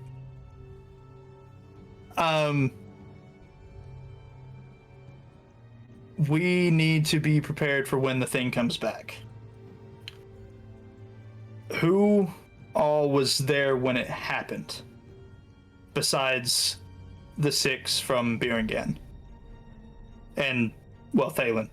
[SPEAKER 3] We need to be prepared for when the thing comes back. Who all was there when it happened? Besides the 6 from Biringan. And, well, Thalen.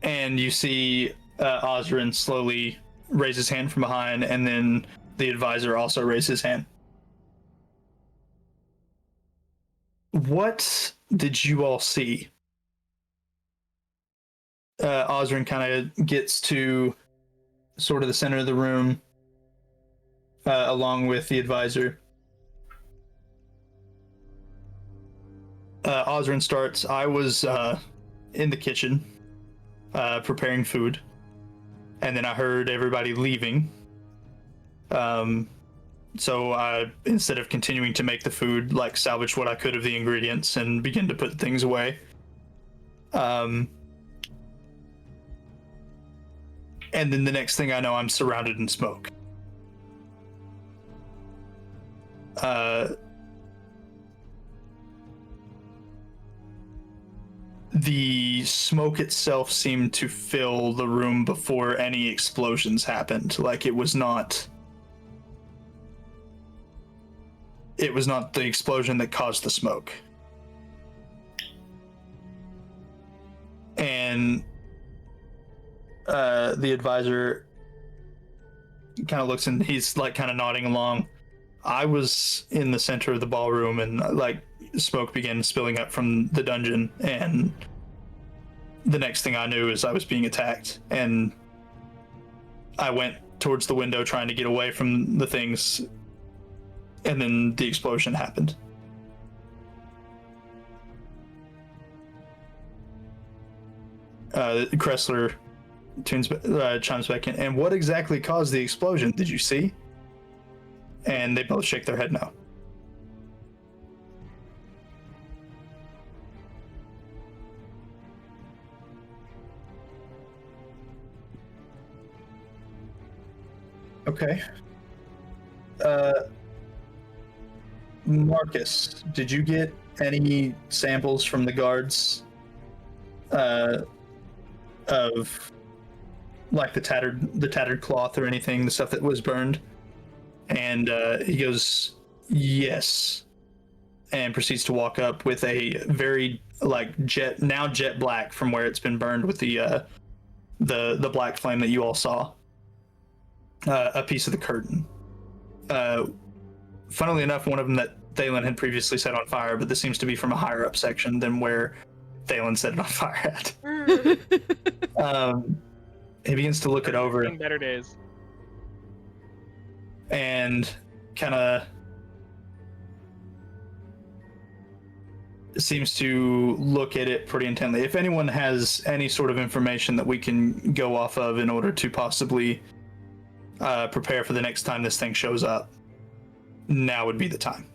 [SPEAKER 3] And you see Osrin slowly raise his hand from behind, and then the advisor also raised his hand. What did you all see? Osrin kind of gets to sort of the center of the room, along with the advisor. Osrin starts. I was in the kitchen preparing food, and then I heard everybody leaving. So I, instead of continuing to make the food, like salvaged what I could of the ingredients and begin to put things away. And then the next thing I know, I'm surrounded in smoke. The smoke itself seemed to fill the room before any explosions happened. Like it was not the explosion that caused the smoke. And the advisor kind of looks and he's like kind of nodding along. I was in the center of the ballroom and like smoke began spilling up from the dungeon, and the next thing I knew is I was being attacked, and I went towards the window trying to get away from the things, and then the explosion happened. Kressler chimes back in. And what exactly caused the explosion? Did you see? And they both shake their head no. Okay. Marcus, did you get any samples from the guards of like the tattered cloth or anything, the stuff that was burned? And he goes, yes, and proceeds to walk up with a very like jet black from where it's been burned with the black flame that you all saw. A piece of the curtain. Funnily enough, one of them that Thalen had previously set on fire, but this seems to be from a higher up section than where Thalen set it on fire at. He begins to look it over.
[SPEAKER 5] In better days.
[SPEAKER 3] And kind of seems to look at it pretty intently. If anyone has any sort of information that we can go off of in order to possibly prepare for the next time this thing shows up, now would be the time.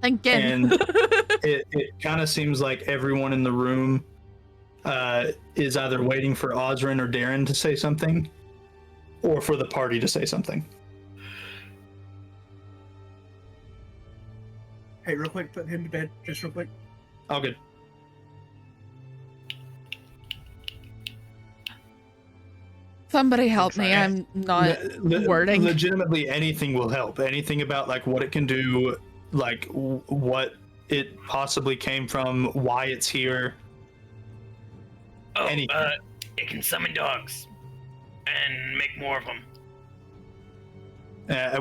[SPEAKER 1] Thinking.
[SPEAKER 3] And it kind of seems like everyone in the room is either waiting for Osrin or Darren to say something, or for the party to say something.
[SPEAKER 9] Hey, real quick, put him to bed, just real quick.
[SPEAKER 3] All good.
[SPEAKER 1] Somebody help me. I'm not wording.
[SPEAKER 3] Legitimately, anything will help. Anything about like what it can do, like what it possibly came from, why it's here.
[SPEAKER 7] Oh,
[SPEAKER 3] Anything.
[SPEAKER 7] it can summon dogs and make more of them.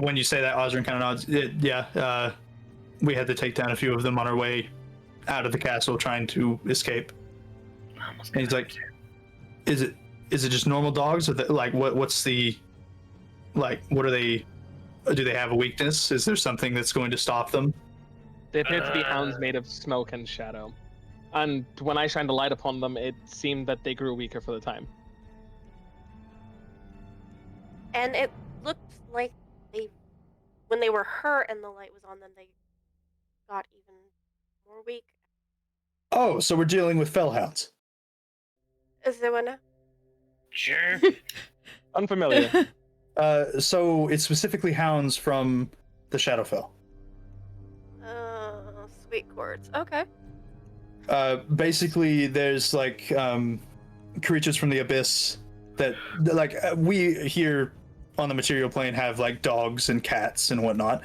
[SPEAKER 3] When you say that, Osrin kind of nods. We had to take down a few of them on our way out of the castle trying to escape. And he's like, is it just normal dogs? Or like, what's the, like, what are they, do they have a weakness? Is there something that's going to stop them?
[SPEAKER 5] They appear to be hounds made of smoke and shadow. And when I shined a light upon them, it seemed that they grew weaker for the time.
[SPEAKER 4] And it looked like when they were hurt and the light was on them, they got even more weak.
[SPEAKER 3] Oh, so we're dealing with fellhounds.
[SPEAKER 4] Is there one now?
[SPEAKER 7] Sure.
[SPEAKER 5] Unfamiliar.
[SPEAKER 3] So it's specifically hounds from the Shadowfell.
[SPEAKER 4] Sweet chords. Okay.
[SPEAKER 3] Basically, there's like creatures from the abyss that, like, we here on the material plane have like dogs and cats and whatnot.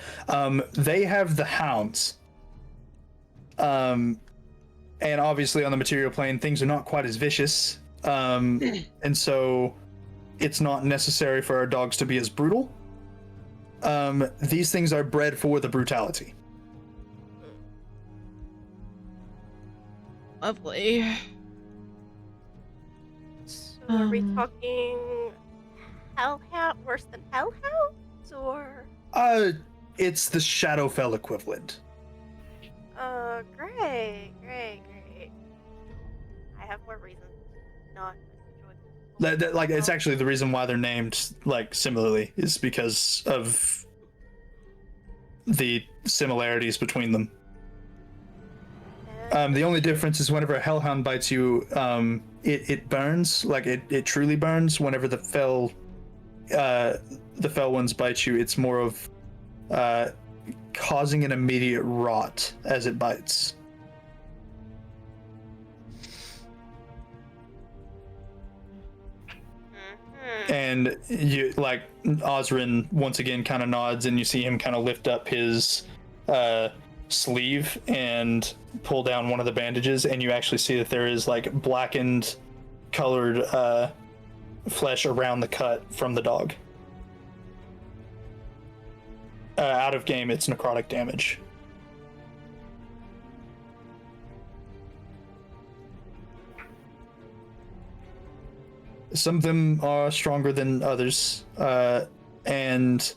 [SPEAKER 3] They have the hounds. And obviously on the material plane, things are not quite as vicious. And so it's not necessary for our dogs to be as brutal. These things are bred for the brutality.
[SPEAKER 1] Lovely.
[SPEAKER 4] So are we talking hellhound, worse than hellhounds, or?
[SPEAKER 3] It's the Shadowfell equivalent.
[SPEAKER 4] Great. I have more reasons not to enjoy them.
[SPEAKER 3] Like, it's actually the reason why they're named like similarly is because of the similarities between them. The only difference is whenever a hellhound bites you, it burns, like it truly burns. Whenever the fell ones bite you, it's more of causing an immediate rot as it bites. And you, like, Osrin once again kind of nods, and you see him kind of lift up his sleeve and pull down one of the bandages, and you actually see that there is like blackened colored flesh around the cut from the dog. Out of game, it's necrotic damage. Some of them are stronger than others. And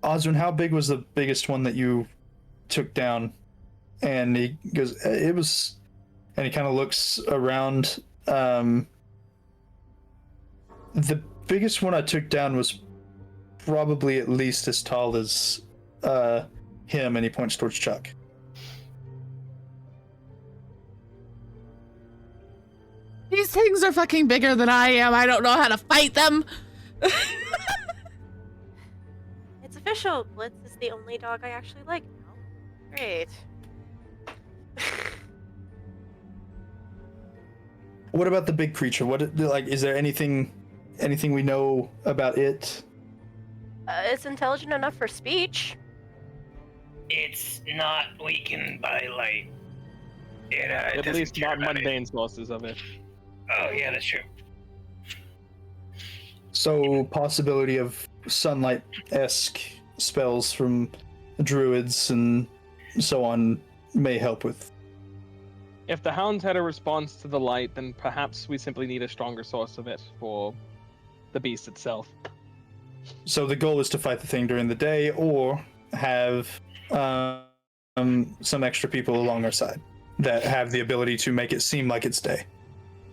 [SPEAKER 3] Osrin, how big was the biggest one that you took down? And he goes, it was, and he kind of looks around. The biggest one I took down was probably at least as tall as him, and he points towards Chuck.
[SPEAKER 1] These things are fucking bigger than I am. I don't know how to fight them.
[SPEAKER 4] It's official. Blitz is the only dog I actually like now. Great.
[SPEAKER 3] What about the big creature? What, like, is there anything we know about it?
[SPEAKER 4] It's intelligent enough for speech.
[SPEAKER 7] It's not weakened by light. It
[SPEAKER 5] At
[SPEAKER 7] doesn't
[SPEAKER 5] least
[SPEAKER 7] care
[SPEAKER 5] not
[SPEAKER 7] about
[SPEAKER 5] mundane sources of it.
[SPEAKER 7] Oh yeah, that's true.
[SPEAKER 3] So possibility of sunlight-esque spells from druids and so on may help with
[SPEAKER 5] If the hound had a response to the light, then perhaps we simply need a stronger source of it for the beast itself.
[SPEAKER 3] So the goal is to fight the thing during the day, or have some extra people along our side that have the ability to make it seem like it's day.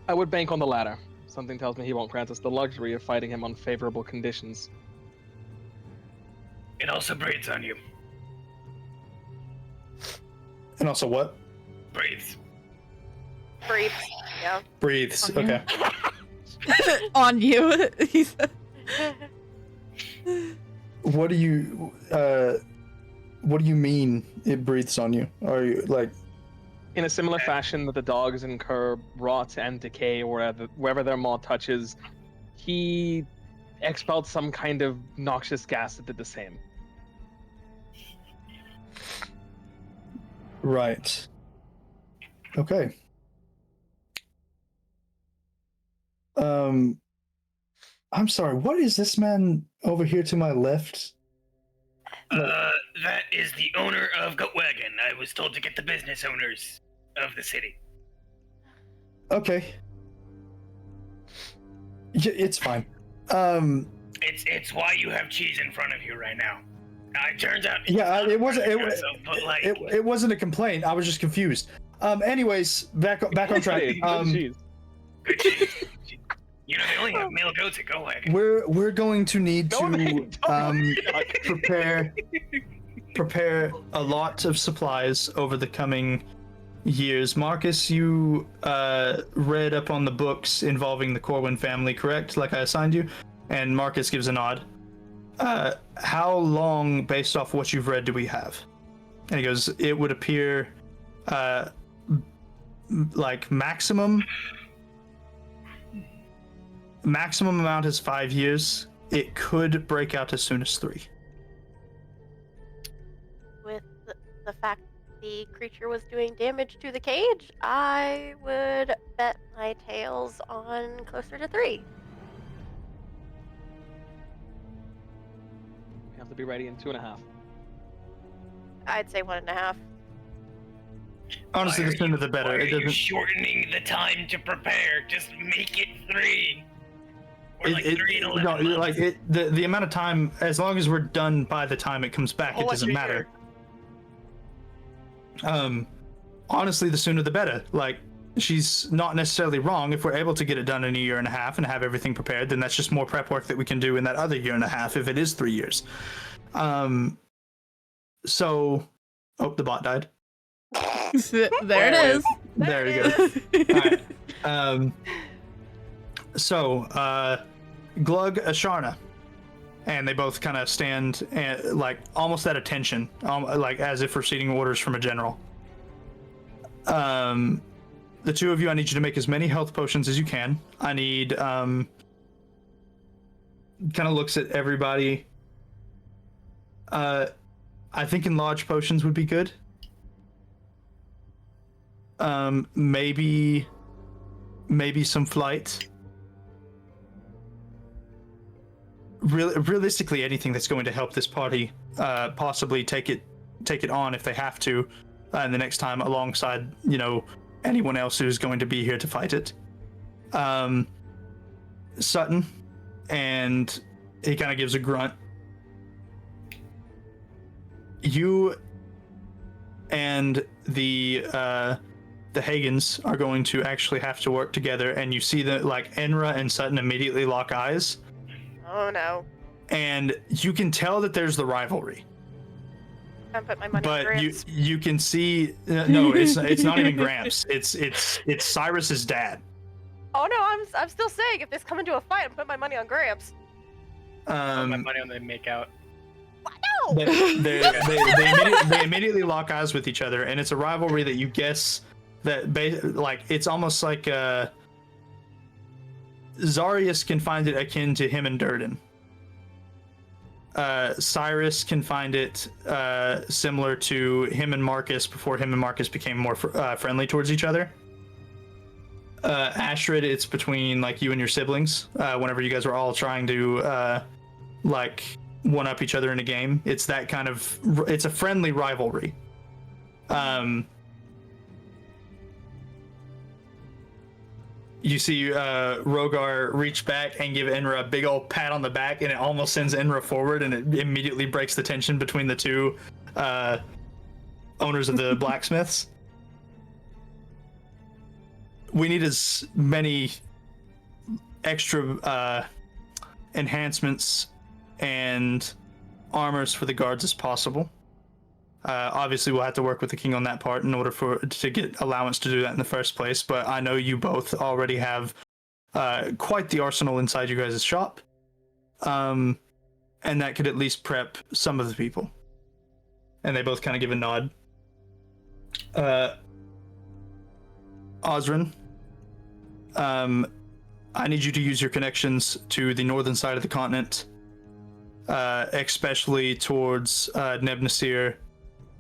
[SPEAKER 5] I would bank on the latter. Something tells me he won't grant us the luxury of fighting him on favorable conditions.
[SPEAKER 7] It also breathes on you.
[SPEAKER 3] And also what?
[SPEAKER 7] Breathes.
[SPEAKER 4] Breathe. Yeah.
[SPEAKER 3] Breathes. Okay.
[SPEAKER 1] On you. He said.
[SPEAKER 3] What do you mean it breathes on you? Are you like
[SPEAKER 5] In a similar fashion that the dogs incur rot and decay wherever their maw touches, he expelled some kind of noxious gas that did the same.
[SPEAKER 3] right? Okay. I'm sorry. What is this man over here to my left?
[SPEAKER 7] That is the owner of Goat Wagon. I was told to get the business owners of the city.
[SPEAKER 3] Okay. Yeah, it's fine.
[SPEAKER 7] It's why you have cheese in front of you right now. It turns out.
[SPEAKER 3] Yeah, it wasn't.
[SPEAKER 7] But like,
[SPEAKER 3] It wasn't a complaint. I was just confused. Anyways, back on track.
[SPEAKER 7] Good cheese. You know, they only have male goats at Goat Wagon.
[SPEAKER 3] We're going to need
[SPEAKER 5] No, they
[SPEAKER 3] to
[SPEAKER 5] don't.
[SPEAKER 3] prepare a lot of supplies over the coming years. Marcus, you read up on the books involving the Corwin family, correct? Like I assigned you? And Marcus gives a nod. How long, based off what you've read, do we have? And he goes, it would appear like maximum amount is 5 years. It could break out as soon as 3.
[SPEAKER 4] With the fact the creature was doing damage to the cage, I would bet my tails on closer to 3.
[SPEAKER 5] We have to be ready in 2.5.
[SPEAKER 4] I'd say 1.5.
[SPEAKER 3] Honestly, the sooner the better.
[SPEAKER 7] Why are
[SPEAKER 3] It
[SPEAKER 7] you
[SPEAKER 3] doesn't.
[SPEAKER 7] shortening the time to prepare? Just make it 3. Or like 3 and 11
[SPEAKER 3] no,
[SPEAKER 7] months.
[SPEAKER 3] like the amount of time, as long as we're done by the time it comes back, it doesn't matter. Honestly, the sooner the better. Like, she's not necessarily wrong. If we're able to get it done in a 1.5 years and have everything prepared, then that's just more prep work that we can do in that other 1.5 years if it is 3 years. So, oh, the bot died.
[SPEAKER 1] There it is.
[SPEAKER 3] There we go. All right. So, Glug, Asharna, and they both kind of stand like almost at attention, like as if receiving orders from a general. The two of you, I need you to make as many health potions as you can. I need kind of looks at everybody. I think enlarged potions would be good. Maybe some flight. Realistically, anything that's going to help this party possibly take it on if they have to, and the next time alongside, you know, anyone else who's going to be here to fight it. Sutton, and he kind of gives a grunt. You and the Hagans are going to actually have to work together, and you see that like Enra and Sutton immediately lock eyes.
[SPEAKER 4] Oh no.
[SPEAKER 3] And you can tell that there's the rivalry.
[SPEAKER 4] I put my money on
[SPEAKER 3] But
[SPEAKER 4] Gramps.
[SPEAKER 3] you can see no, it's not even Gramps. It's Cyrus's dad.
[SPEAKER 4] Oh no, I'm still saying if this come into a fight, I'm putting my money on Gramps.
[SPEAKER 7] My money on the make out.
[SPEAKER 4] No.
[SPEAKER 3] They immediately lock eyes with each other, and it's a rivalry that you guess that like it's almost like Zarius can find it akin to him and Durden. Cyrus can find it similar to him and Marcus before him and Marcus became more friendly towards each other. Astrid, it's between like you and your siblings. Whenever you guys were all trying to like one up each other in a game, it's that kind of it's a friendly rivalry. you see Rogar reach back and give Enra a big old pat on the back, and it almost sends Enra forward, and it immediately breaks the tension between the two owners of the blacksmiths. We need as many extra enhancements and armors for the guards as possible. Obviously, we'll have to work with the king on that part in order to get allowance to do that in the first place. But I know you both already have quite the arsenal inside you guys' shop, and that could at least prep some of the people. And they both kind of give a nod. Osrin, I need you to use your connections to the northern side of the continent, especially towards Nebnasir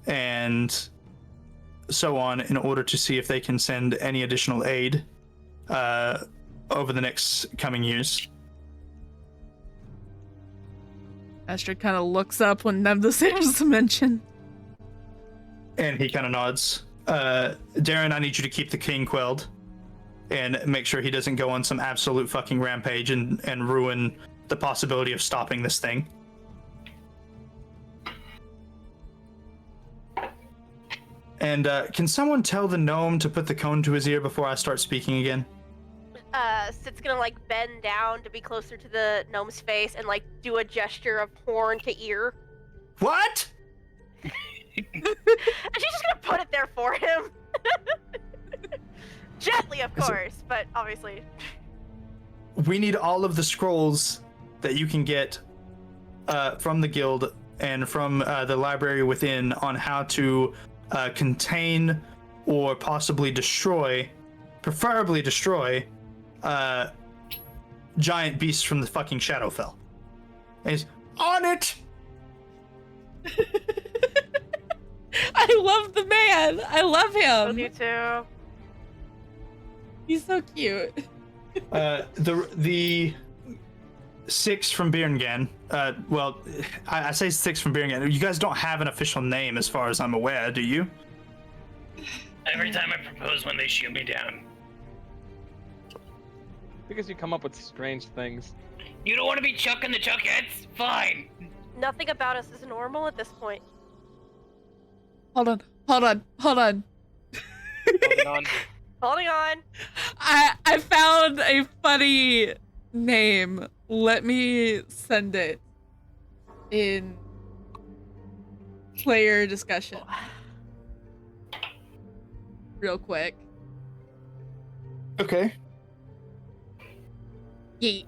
[SPEAKER 3] and so on, in order to see if they can send any additional aid over the next coming years.
[SPEAKER 1] Astrid kind of looks up when Nebnasir is mentioned.
[SPEAKER 3] And he kind of nods. Darren, I need you to keep the king quelled and make sure he doesn't go on some absolute fucking rampage and ruin the possibility of stopping this thing. And can someone tell the gnome to put the cone to his ear before I start speaking again?
[SPEAKER 4] Sid's gonna like bend down to be closer to the gnome's face and like do a gesture of horn to ear.
[SPEAKER 3] What?
[SPEAKER 4] And she's just gonna put it there for him. Gently, of course, but obviously.
[SPEAKER 3] We need all of the scrolls that you can get from the guild and from the library within on how to contain or possibly destroy, preferably destroy, giant beasts from the fucking Shadowfell. And he's on it!
[SPEAKER 1] I love the man. I love him.
[SPEAKER 4] You too.
[SPEAKER 1] He's so cute.
[SPEAKER 3] The 6 from Birngan. Well, I say 6 from Birngan. You guys don't have an official name, as far as I'm aware, do you?
[SPEAKER 7] Every time I propose one, they shoot me down.
[SPEAKER 5] Because you come up with strange things.
[SPEAKER 7] You don't want to be chucking the chuckheads? Fine.
[SPEAKER 4] Nothing about us is normal at this point.
[SPEAKER 1] Hold on.
[SPEAKER 7] Holding on.
[SPEAKER 4] Holding on.
[SPEAKER 1] I found a funny name. Let me send it in player discussion real quick.
[SPEAKER 3] Okay.
[SPEAKER 1] Yeet.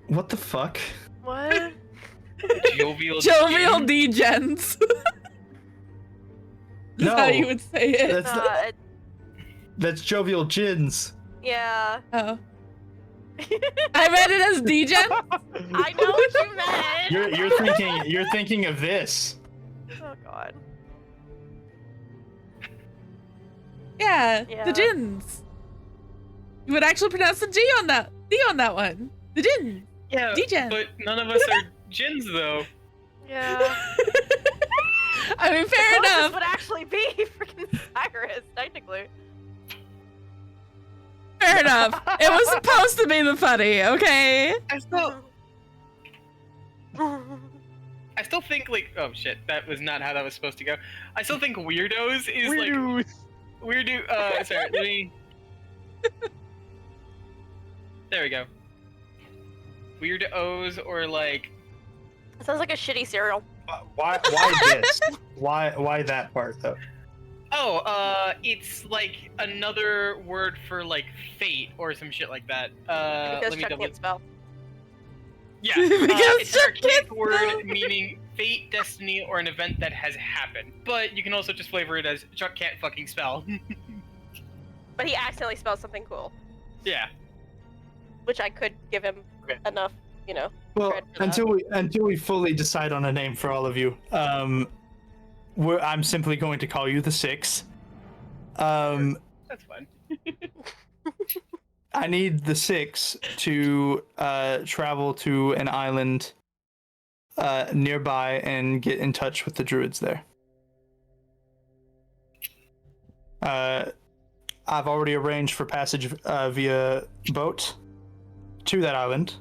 [SPEAKER 4] What?
[SPEAKER 3] What the fuck?
[SPEAKER 4] What?
[SPEAKER 7] Jovial
[SPEAKER 1] Degens. That's
[SPEAKER 3] No,
[SPEAKER 1] how you would say it.
[SPEAKER 3] that's Jovial Gins.
[SPEAKER 4] Yeah.
[SPEAKER 1] Oh. I read it as Degen.
[SPEAKER 4] I know what you meant.
[SPEAKER 3] You're thinking of this.
[SPEAKER 4] Oh god.
[SPEAKER 1] Yeah,
[SPEAKER 4] Yeah.
[SPEAKER 1] the Jins. You would actually pronounce the D on that one. The Jin.
[SPEAKER 7] Yeah,
[SPEAKER 1] Degen.
[SPEAKER 7] but none of us are gins though.
[SPEAKER 4] Yeah.
[SPEAKER 1] I mean, fair
[SPEAKER 4] The closest
[SPEAKER 1] enough.
[SPEAKER 4] would actually be freaking Cyrus, technically.
[SPEAKER 1] Fair enough. It was supposed to be the funny, okay?
[SPEAKER 7] I still think like, oh shit, that was not how that was supposed to go. I still think weirdos is like sorry, let me. There we go. Weirdos or like.
[SPEAKER 4] It sounds like a shitty cereal.
[SPEAKER 3] Why this? Why that part though?
[SPEAKER 7] Oh, it's like another word for like fate or some shit like that.
[SPEAKER 4] Because
[SPEAKER 7] Let me
[SPEAKER 4] Chuck
[SPEAKER 7] double.
[SPEAKER 4] can't spell.
[SPEAKER 7] Yeah,
[SPEAKER 1] Because
[SPEAKER 7] it's an
[SPEAKER 1] Chuck
[SPEAKER 7] archaic
[SPEAKER 1] can't
[SPEAKER 7] word
[SPEAKER 1] spell.
[SPEAKER 7] meaning fate, destiny, or an event that has happened. But you can also just flavor it as Chuck can't fucking spell.
[SPEAKER 4] But he accidentally spelled something cool,
[SPEAKER 7] Yeah.
[SPEAKER 4] which I could give him
[SPEAKER 7] Okay.
[SPEAKER 4] enough,
[SPEAKER 3] Well,
[SPEAKER 4] credit for that.
[SPEAKER 3] until we fully decide on a name for all of you, I'm simply going to call you the 6.
[SPEAKER 7] That's fine.
[SPEAKER 3] I need the 6 to travel to an island nearby and get in touch with the druids there. I've already arranged for passage via boat to that island.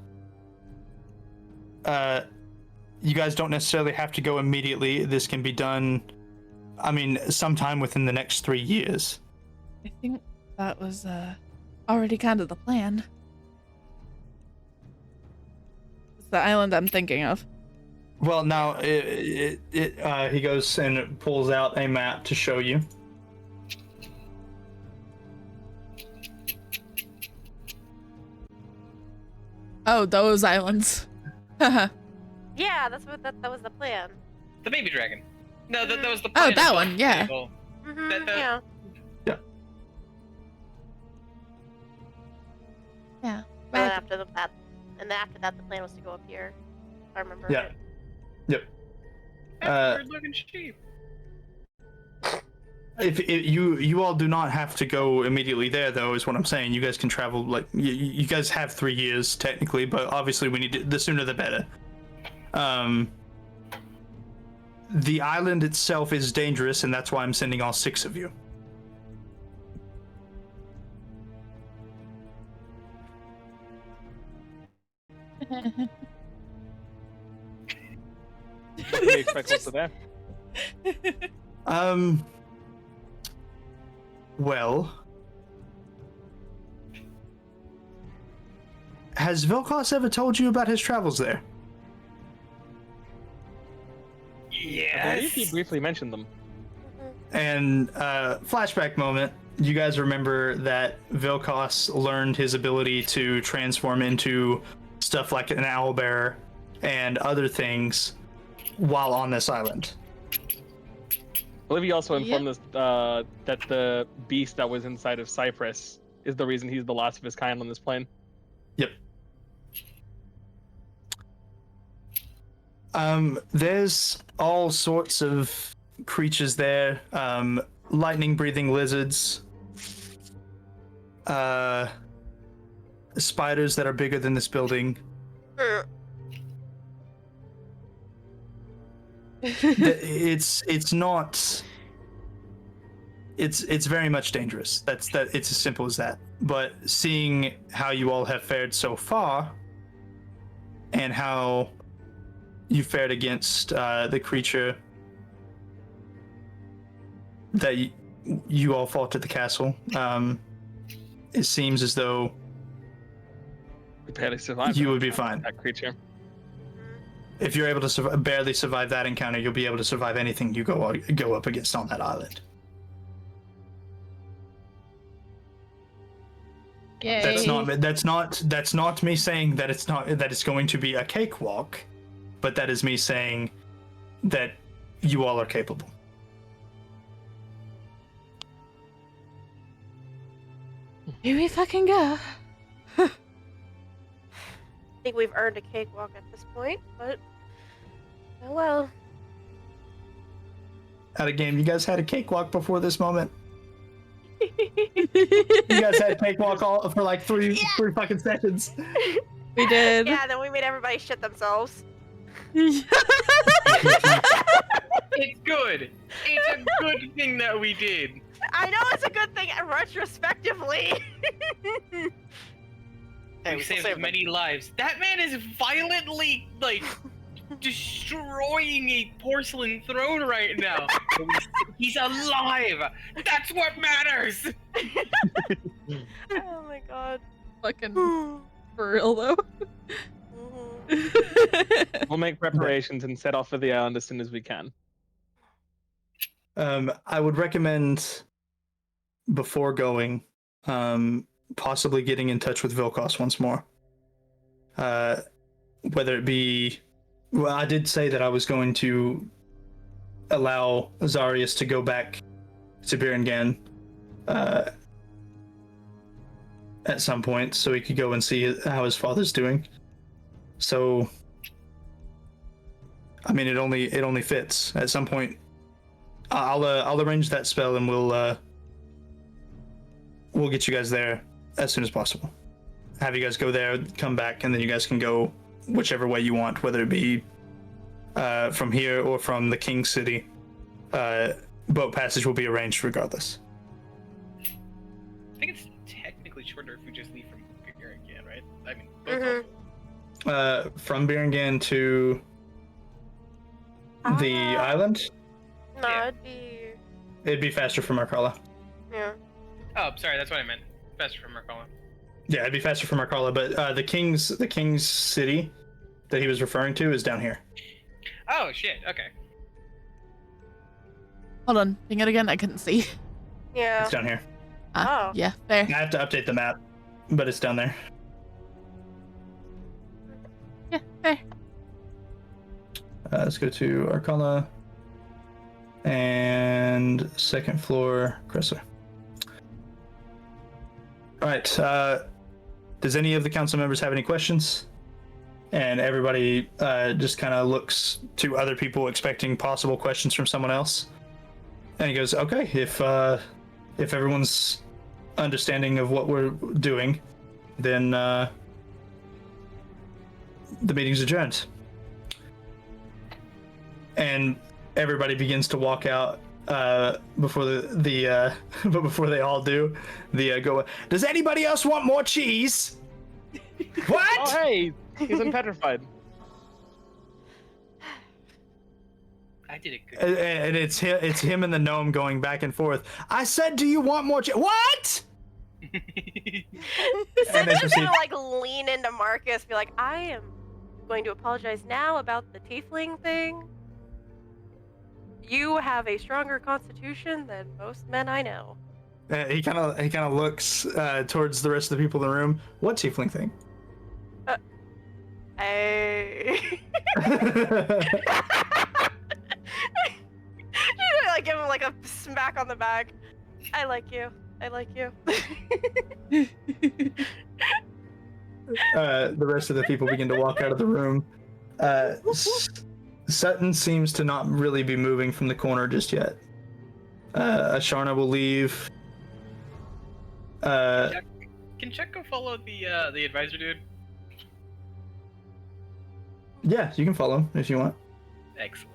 [SPEAKER 3] You guys don't necessarily have to go immediately. This can be done, I mean, sometime within the next 3 years.
[SPEAKER 1] I think that was already kind of the plan. It's the island I'm thinking of.
[SPEAKER 3] Well, now he goes and pulls out a map to show you.
[SPEAKER 1] Oh, those islands.
[SPEAKER 4] Yeah, that's what that was the plan.
[SPEAKER 7] The baby dragon. No, that was the
[SPEAKER 1] Oh,
[SPEAKER 7] plan.
[SPEAKER 1] that one, yeah.
[SPEAKER 4] Mm-hmm,
[SPEAKER 7] That-
[SPEAKER 4] yeah.
[SPEAKER 1] Yeah.
[SPEAKER 4] And then after that, the plan was to go up here. I remember.
[SPEAKER 3] Yeah.
[SPEAKER 4] Right.
[SPEAKER 3] Yep.
[SPEAKER 7] Weird looking sheep.
[SPEAKER 3] If you all do not have to go immediately there, though, is what I'm saying. You guys can travel, like, you guys have 3 years technically, but obviously we need the sooner the better. The island itself is dangerous, and that's why I'm sending all 6 of you.
[SPEAKER 5] What do we expect once we're there?
[SPEAKER 3] Well, has Vilkos ever told you about his travels there?
[SPEAKER 5] I believe he briefly mentioned them.
[SPEAKER 3] And flashback moment, you guys remember that Vilkos learned his ability to transform into stuff like an owlbear and other things while on this island.
[SPEAKER 5] I believe he also informed us that the beast that was inside of Cyprus is the reason he's the last of his kind on this plane.
[SPEAKER 3] Yep. There's all sorts of creatures there. Lightning-breathing lizards. Spiders that are bigger than this building. It's not. It's very much dangerous. It's as simple as that. But seeing how you all have fared so far, and how you fared against the creature that you all fought at the castle, it seems as though
[SPEAKER 5] We barely survived.
[SPEAKER 3] you would be fine.
[SPEAKER 5] That creature.
[SPEAKER 3] If you're able to barely survive that encounter, you'll be able to survive anything you go up against on that island.
[SPEAKER 8] Yay.
[SPEAKER 3] That's not me saying that it's going to be a cakewalk, but that is me saying that you all are capable.
[SPEAKER 1] Here we fucking go.
[SPEAKER 4] I think we've earned a cakewalk at this point, but oh well.
[SPEAKER 3] Out of game, you guys had a cakewalk before this moment. You guys had cakewalk all for like three fucking seconds.
[SPEAKER 1] We did.
[SPEAKER 4] Yeah, then we made everybody shit themselves.
[SPEAKER 7] It's good. It's a good thing that we did.
[SPEAKER 4] I know it's a good thing retrospectively.
[SPEAKER 7] Hey, we saved many lives. That man is violently, like, destroying a porcelain throne right now. He's alive. That's what matters.
[SPEAKER 4] Oh my god.
[SPEAKER 1] Fucking for real though.
[SPEAKER 5] We'll make preparations and set off for the island as soon as we can.
[SPEAKER 3] I would recommend before going, possibly getting in touch with Vilkos once more. Whether it be, well, I did say that I was going to allow Azarius to go back to Birengan at some point, so he could go and see how his father's doing. So, I mean, it only fits. At some point, I'll arrange that spell, and we'll get you guys there as soon as possible. Have you guys go there, come back, and then you guys can go whichever way you want, whether it be from here or from the King City. Boat passage will be arranged regardless.
[SPEAKER 7] think it's technically shorter if we just leave from here again, right? I mean, both
[SPEAKER 3] From Berengan to the island,
[SPEAKER 4] No,
[SPEAKER 7] Yeah.
[SPEAKER 4] it'd
[SPEAKER 3] it'd be
[SPEAKER 4] be
[SPEAKER 3] faster from Markala.
[SPEAKER 4] yeah.
[SPEAKER 7] Oh, sorry, that's what I meant. Faster from Marcella.
[SPEAKER 3] Yeah, it'd be faster from Markala, but the king's city that he was referring to is down here.
[SPEAKER 7] Oh shit. Okay.
[SPEAKER 1] Hold on, ping it again. I couldn't see.
[SPEAKER 4] Yeah.
[SPEAKER 3] It's down here.
[SPEAKER 1] Ah,
[SPEAKER 4] Oh.
[SPEAKER 1] yeah, there.
[SPEAKER 3] I have to update the map, but it's down there.
[SPEAKER 1] Yeah, there.
[SPEAKER 3] Let's go to Arcala and second floor, Chrysler. All right. Does any of the council members have any questions? And everybody just kind of looks to other people, expecting possible questions from someone else. And he goes, "Okay, if everyone's understanding of what we're doing, then the meeting's adjourned." And everybody begins to walk out before but before they all do, go. Does anybody else want more cheese? What?
[SPEAKER 5] Oh, hey, he's unpetrified.
[SPEAKER 7] I did it good.
[SPEAKER 3] And it's him and the gnome going back and forth. I said, do you want more cheese? What?
[SPEAKER 4] Citrus gonna like lean into Marcus, be like, I am going to apologize now about the tiefling thing. You have a stronger constitution than most men I know.
[SPEAKER 3] He kind of looks towards the rest of the people in the room. What tiefling thing?
[SPEAKER 4] Hey. Like give him like a smack on the back. I like you. I like you.
[SPEAKER 3] The rest of the people begin to walk out of the room. Sutton seems to not really be moving from the corner just yet. Asharna will leave.
[SPEAKER 7] Can Chuck go follow the advisor dude?
[SPEAKER 3] Yeah, you can follow him if you want.
[SPEAKER 7] Excellent.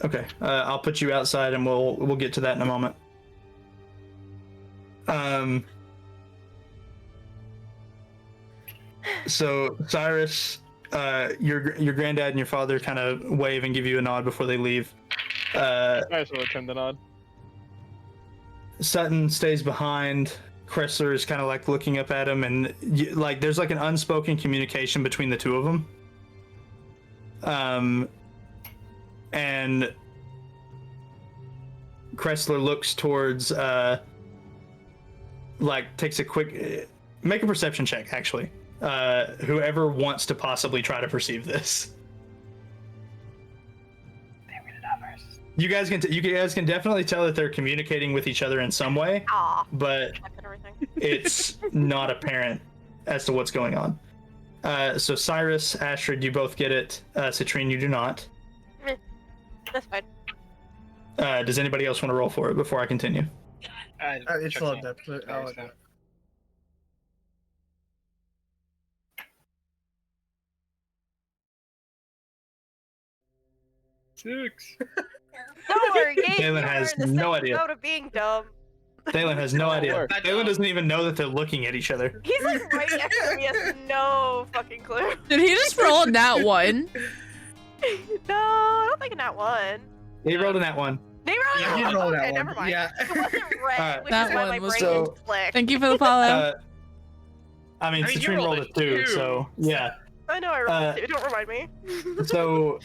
[SPEAKER 3] Okay, I'll put you outside, and we'll get to that in a moment. So Cyrus, your granddad and your father kind of wave and give you a nod before they leave.
[SPEAKER 5] I just will return the nod.
[SPEAKER 3] Sutton stays behind. Kressler is kind of like looking up at him, and like there's like an unspoken communication between the two of them. And Kressler looks towards, like takes a quick, make a perception check actually. Whoever wants to possibly try to perceive this. You guys can definitely tell that they're communicating with each other in some way, but it's not apparent as to what's going on. So Cyrus, Astrid, you both get it. Citrine, you do not.
[SPEAKER 4] That's fine.
[SPEAKER 3] Does anybody else want to roll for it before I continue?
[SPEAKER 11] It's loaded up. I'll look up.
[SPEAKER 5] Six.
[SPEAKER 4] Don't worry,
[SPEAKER 3] Galen has no idea.
[SPEAKER 4] Out of being dumb.
[SPEAKER 3] Galen has no idea. Galen doesn't even know that they're looking at each other.
[SPEAKER 4] He's like right next to me. He has no fucking clue.
[SPEAKER 1] Did he just roll a nat one?
[SPEAKER 4] No, I don't think not one.
[SPEAKER 3] He rolled a nat one.
[SPEAKER 4] They rolled
[SPEAKER 11] Yeah,
[SPEAKER 4] a
[SPEAKER 11] he
[SPEAKER 4] nat
[SPEAKER 11] rolled
[SPEAKER 4] one.
[SPEAKER 11] that
[SPEAKER 4] Okay,
[SPEAKER 11] one.
[SPEAKER 4] never mind.
[SPEAKER 11] Yeah.
[SPEAKER 4] It wasn't red,
[SPEAKER 3] Alright.
[SPEAKER 4] which
[SPEAKER 1] That
[SPEAKER 4] is why my
[SPEAKER 1] one was
[SPEAKER 4] brain
[SPEAKER 3] so-
[SPEAKER 4] didn't click.
[SPEAKER 1] Thank you for the follow.
[SPEAKER 3] I mean,
[SPEAKER 7] I mean, you
[SPEAKER 3] Citrine
[SPEAKER 7] rolled
[SPEAKER 3] rolled
[SPEAKER 7] a
[SPEAKER 3] a 2,
[SPEAKER 7] two.
[SPEAKER 3] so yeah.
[SPEAKER 4] I know I rolled it. Don't remind me.
[SPEAKER 3] So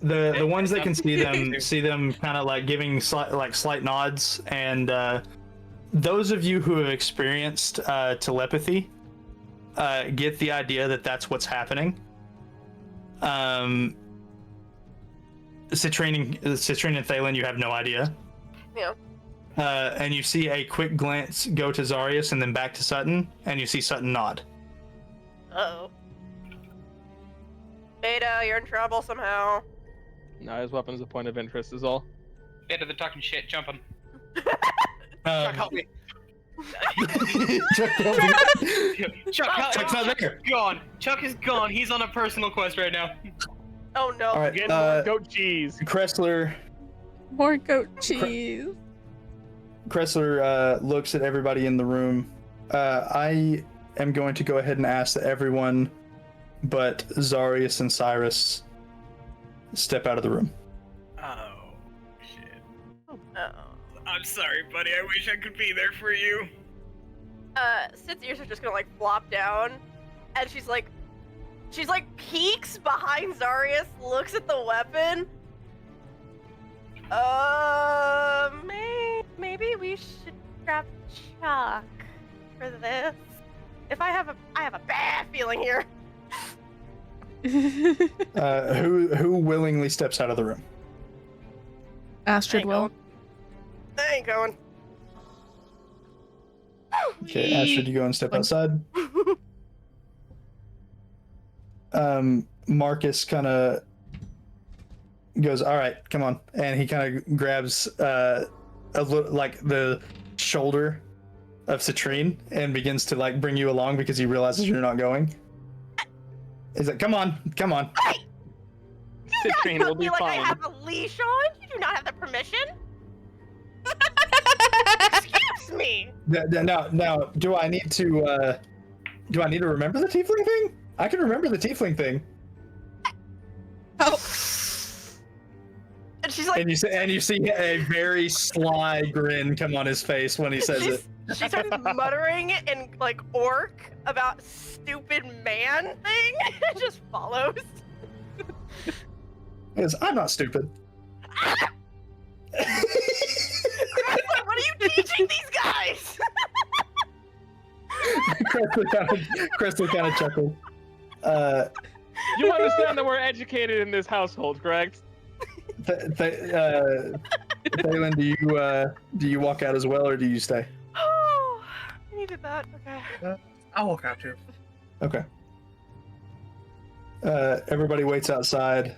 [SPEAKER 3] the ones that can see them kind of like giving slight nods, and those of you who have experienced telepathy get the idea that that's what's happening. Citrine and Thalen, you have no idea.
[SPEAKER 4] Yeah.
[SPEAKER 3] And you see a quick glance go to Zarius and then back to Sutton, and you see Sutton nod.
[SPEAKER 4] Uh-oh. Beta, you're in trouble somehow.
[SPEAKER 5] No, his weapon's a point of interest is all.
[SPEAKER 7] Beta, they're talking shit. Jump him.
[SPEAKER 6] Chuck, help me.
[SPEAKER 3] Chuck,
[SPEAKER 7] Chuck's
[SPEAKER 3] not there.
[SPEAKER 7] gone. Chuck is gone. He's on a personal quest right now.
[SPEAKER 4] Oh no.
[SPEAKER 3] All right,
[SPEAKER 5] Get more goat cheese.
[SPEAKER 3] Kressler
[SPEAKER 1] More goat cheese.
[SPEAKER 3] looks at everybody in the room I am going to go ahead and ask that everyone but Zarius and Cyrus step out of the room.
[SPEAKER 7] Oh, shit.
[SPEAKER 4] Oh.
[SPEAKER 7] I'm sorry, buddy. I wish I could be there for you.
[SPEAKER 4] Sid's ears are just gonna like flop down, and she's like peeks behind Zarius, looks at the weapon. Maybe we should grab Chuck for this. I have a bad feeling here.
[SPEAKER 3] Who willingly steps out of the room?
[SPEAKER 1] Astrid will.
[SPEAKER 4] I ain't going.
[SPEAKER 3] Okay, Astrid, you go and step outside. Marcus kind of goes, all right, come on. And he kind of grabs a little, like the shoulder of Citrine and begins to like bring you along because he realizes you're not going. He's like, come on.
[SPEAKER 5] Citrine will be
[SPEAKER 4] like
[SPEAKER 5] fine.
[SPEAKER 4] I have a leash on? You do not have the permission? Excuse me.
[SPEAKER 3] Now, do I need to remember the tiefling thing? I can remember the tiefling thing.
[SPEAKER 4] Oh. And she's like,
[SPEAKER 3] And you see a very sly grin come on his face when he says it.
[SPEAKER 4] She starts muttering in like orc about stupid man thing. It just follows.
[SPEAKER 3] He goes, I'm not stupid.
[SPEAKER 4] What are you teaching these guys?
[SPEAKER 3] Crystal kind of chuckled.
[SPEAKER 5] You understand that we're educated in this household, correct?
[SPEAKER 3] Thalen, do you walk out as well, or do you stay?
[SPEAKER 4] Oh, I needed that. Okay.
[SPEAKER 11] I'll walk out too.
[SPEAKER 3] Okay. Everybody waits outside.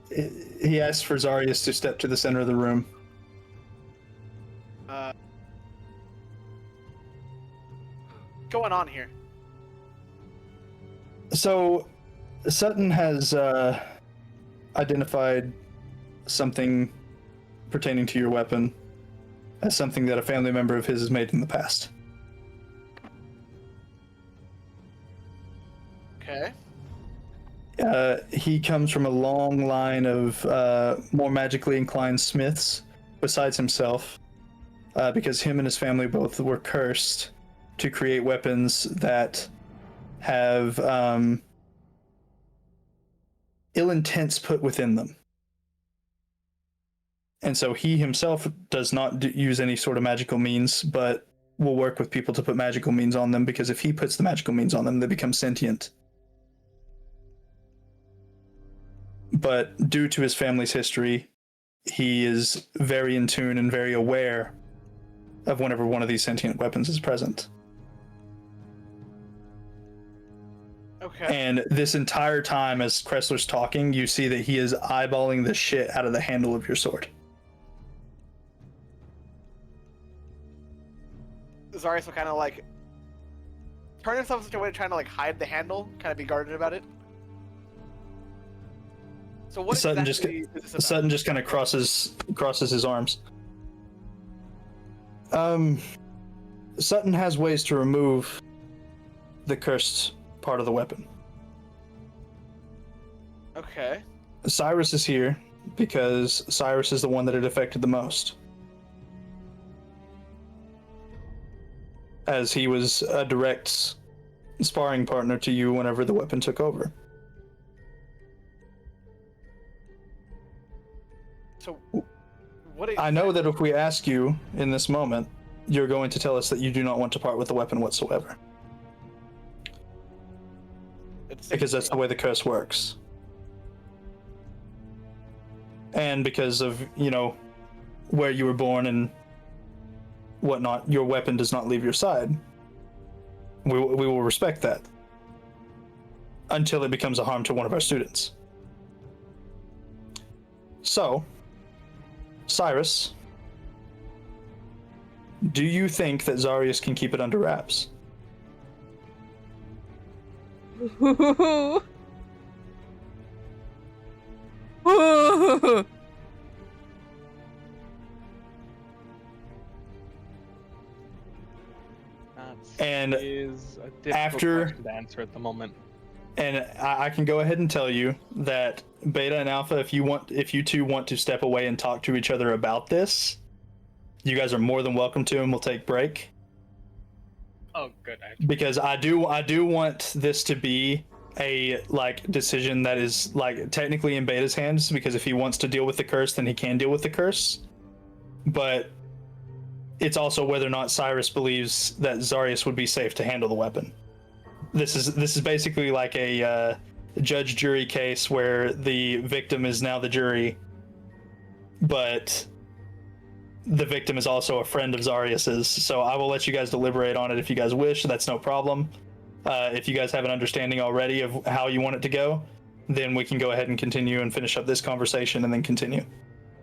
[SPEAKER 3] He asks for Zarius to step to the center of the room.
[SPEAKER 6] Going on here?
[SPEAKER 3] So, Sutton has identified something pertaining to your weapon as something that a family member of his has made in the past.
[SPEAKER 6] Okay.
[SPEAKER 3] He comes from a long line of more magically inclined smiths besides himself, because him and his family both were cursed to create weapons that have ill intents put within them. And so he himself does not use any sort of magical means, but will work with people to put magical means on them, because if he puts the magical means on them, they become sentient. But due to his family's history, he is very in tune and very aware of whenever one of these sentient weapons is present.
[SPEAKER 6] Okay.
[SPEAKER 3] And this entire time, as Kressler's talking, you see that he is eyeballing the shit out of the handle of your sword.
[SPEAKER 6] Zarius will kind of like turn himself in such a way to try to like hide the handle, kind of be guarded about it. So what
[SPEAKER 3] Sutton
[SPEAKER 6] exactly is this about?
[SPEAKER 3] Sutton just kind of crosses his arms. Sutton has ways to remove the cursed part of the weapon.
[SPEAKER 6] Okay.
[SPEAKER 3] Cyrus is here because Cyrus is the one that it affected the most, as he was a direct sparring partner to you whenever the weapon took over.
[SPEAKER 6] So, what?
[SPEAKER 3] I know that if we ask you in this moment, you're going to tell us that you do not want to part with the weapon whatsoever. Because that's the way the curse works. And because of, where you were born and whatnot, your weapon does not leave your side. We will respect that. Until it becomes a harm to one of our students. So, Cyrus, do you think that Zarius can keep it under wraps? And
[SPEAKER 5] is a difficult
[SPEAKER 3] after-
[SPEAKER 5] question to answer at the moment.
[SPEAKER 3] And I can go ahead and tell you that Beta and Alpha, if you two want to step away and talk to each other about this, you guys are more than welcome to, and we'll take break.
[SPEAKER 7] Oh, good.
[SPEAKER 3] Because I do want this to be a decision that is technically in Beta's hands, because if he wants to deal with the curse, then he can deal with the curse. But it's also whether or not Cyrus believes that Zarius would be safe to handle the weapon. This is basically like a judge-jury case where the victim is now the jury, but the victim is also a friend of Zarius's. So I will let you guys deliberate on it if you guys wish. That's no problem. If you guys have an understanding already of how you want it to go, then we can go ahead and continue and finish up this conversation and then continue.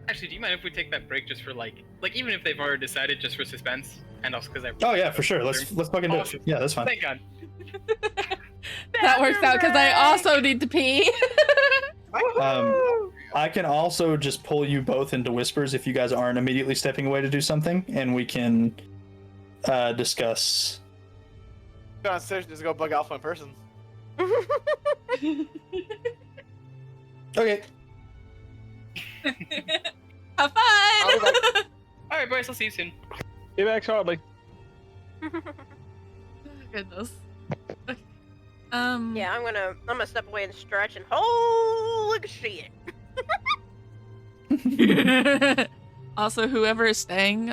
[SPEAKER 7] Actually, do you mind if we take that break just for like even if they've already decided, just for suspense, and also because I.
[SPEAKER 3] Oh yeah, for sure. Let's fucking do it. Yeah, that's fine.
[SPEAKER 7] Thank God.
[SPEAKER 1] That works out because I also need to pee.
[SPEAKER 3] I can also just pull you both into whispers if you guys aren't immediately stepping away to do something, and we can discuss.
[SPEAKER 6] Go downstairs and just go bug Alpha in person.
[SPEAKER 3] Okay.
[SPEAKER 1] Have fun.
[SPEAKER 7] All right, boys. I'll see you soon.
[SPEAKER 5] Be back shortly.
[SPEAKER 1] Goodness. Okay.
[SPEAKER 4] Yeah, I'm gonna step away and stretch and holy shit.
[SPEAKER 1] Also, whoever is staying,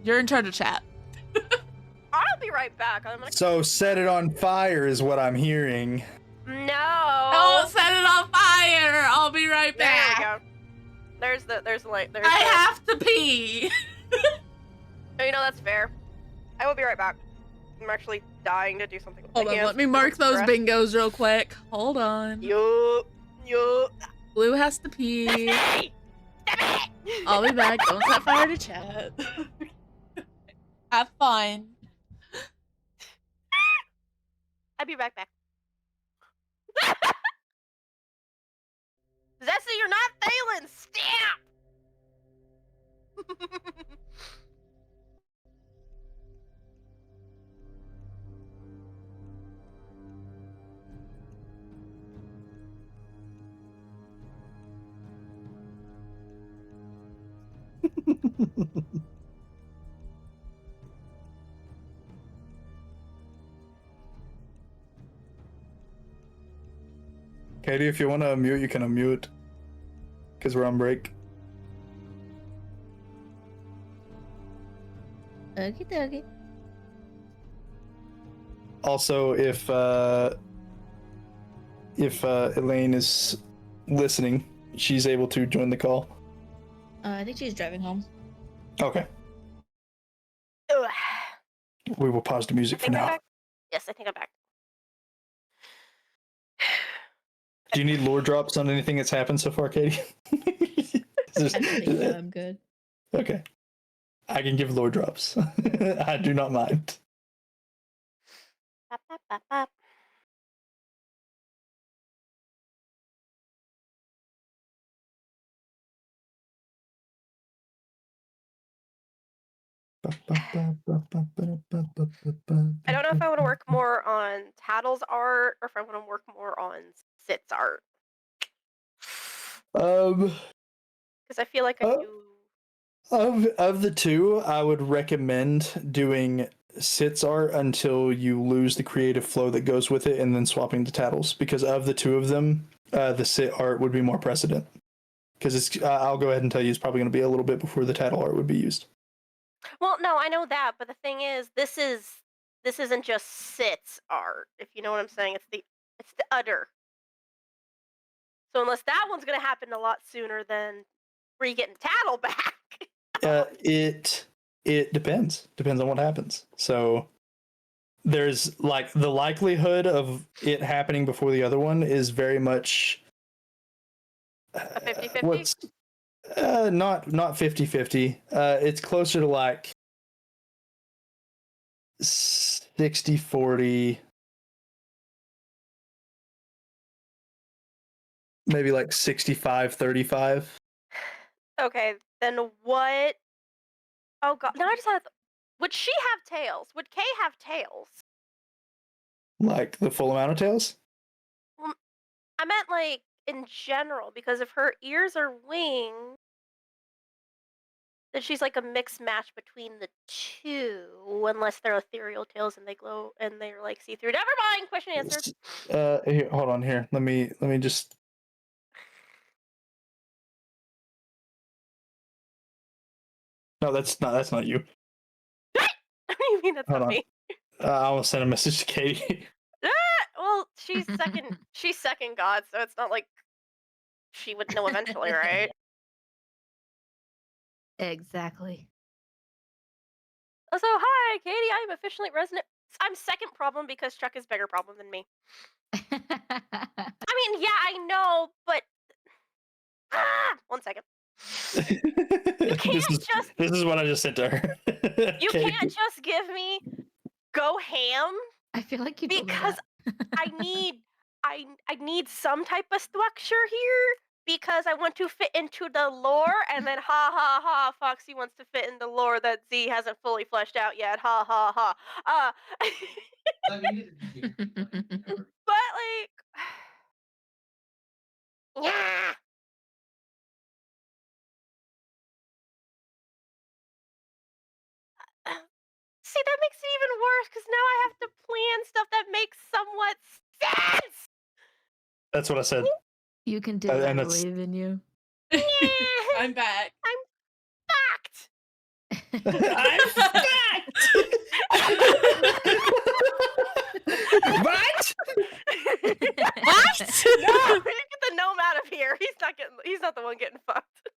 [SPEAKER 1] you're in charge of chat.
[SPEAKER 4] I'll be right back.
[SPEAKER 3] So set it on fire is what I'm hearing.
[SPEAKER 4] No.
[SPEAKER 1] Don't set it on fire. I'll be right back.
[SPEAKER 4] There we go. There's the light.
[SPEAKER 1] I have to pee.
[SPEAKER 4] Oh, that's fair. I will be right back. I'm actually dying to do something with
[SPEAKER 1] Hold
[SPEAKER 4] my
[SPEAKER 1] on,
[SPEAKER 4] hands.
[SPEAKER 1] let me mark those
[SPEAKER 4] Stress.
[SPEAKER 1] bingos real quick. Hold on.
[SPEAKER 4] Yo.
[SPEAKER 1] Blue has to pee. I'll be back. Don't set fire to chat. Have fun.
[SPEAKER 4] I'll be right back. Zessie, you're not failing. Stamp.
[SPEAKER 3] Katie, if you want to unmute, you can unmute. Because we're on break.
[SPEAKER 2] Okie dokie.
[SPEAKER 3] Also, if Elaine is listening, she's able to join the call.
[SPEAKER 2] I think she's driving home.
[SPEAKER 3] Okay.
[SPEAKER 4] Ugh.
[SPEAKER 3] We will pause the music for
[SPEAKER 4] I'm
[SPEAKER 3] now.
[SPEAKER 4] back. Yes, I think I'm back.
[SPEAKER 3] Do you need lore drops on anything that's happened so far, Katie?
[SPEAKER 2] I think so. I'm good.
[SPEAKER 3] Okay. I can give lore drops. I do not mind.
[SPEAKER 4] Bop, bop, bop, bop. I don't know if I want to work more on Tattle's art or if I want to work more on Sit's art. Because I feel like I do.
[SPEAKER 3] Of the two, I would recommend doing Sit's art until you lose the creative flow that goes with it, and then swapping to Tattles. Because of the two of them, the Sit art would be more precedent. Because it's, I'll go ahead and tell you, it's probably going to be a little bit before the Tattle art would be used.
[SPEAKER 4] Well, no, I know that, but the thing is, this isn't just Sit's art. If you know what I'm saying, it's the udder. So unless that one's gonna happen a lot sooner than we're getting Tattle back.
[SPEAKER 3] It depends. Depends on what happens. So there's like the likelihood of it happening before the other one is very much
[SPEAKER 4] A 50-50?
[SPEAKER 3] what's not 50-50. It's closer to like 60-40. Maybe like 65-35.
[SPEAKER 4] Okay, then what? Oh god, now I just had. Would she have tails? Would Kay have tails?
[SPEAKER 3] Like the full amount of tails?
[SPEAKER 4] Well, I meant like in general, because if her ears are wings, then she's like a mixed match between the two, unless they're ethereal tails and they glow and they're like see through. Never mind. Question answered.
[SPEAKER 3] Here, hold on here. Let me just. No, that's not you.
[SPEAKER 4] What do you mean that's
[SPEAKER 3] Hold
[SPEAKER 4] not
[SPEAKER 3] on.
[SPEAKER 4] me?
[SPEAKER 3] I will send a message to Katie.
[SPEAKER 4] Well, she's second. She's second god, so it's not like she would know eventually, right?
[SPEAKER 2] Exactly.
[SPEAKER 4] Also, hi, Katie. I am officially resident. I'm second problem because Chuck is bigger problem than me. I mean, yeah, I know, but 1 second. You can't
[SPEAKER 3] This is what I just sent to her.
[SPEAKER 4] You
[SPEAKER 3] Katie.
[SPEAKER 4] can't just give me go ham.
[SPEAKER 2] I feel like you told me
[SPEAKER 4] because
[SPEAKER 2] that.
[SPEAKER 4] I need some type of structure here because I want to fit into the lore, and then ha ha ha, Foxy wants to fit in the lore that Z hasn't fully fleshed out yet. Ha ha ha. But like, yeah. See, that makes it even worse because now I have to plan stuff that makes somewhat sense.
[SPEAKER 3] That's what I said.
[SPEAKER 2] You can do it. I believe in you.
[SPEAKER 1] I'm back.
[SPEAKER 4] I'm fucked.
[SPEAKER 3] I'm fucked. What?
[SPEAKER 1] What?
[SPEAKER 4] No, get the gnome out of here. He's not the one getting fucked.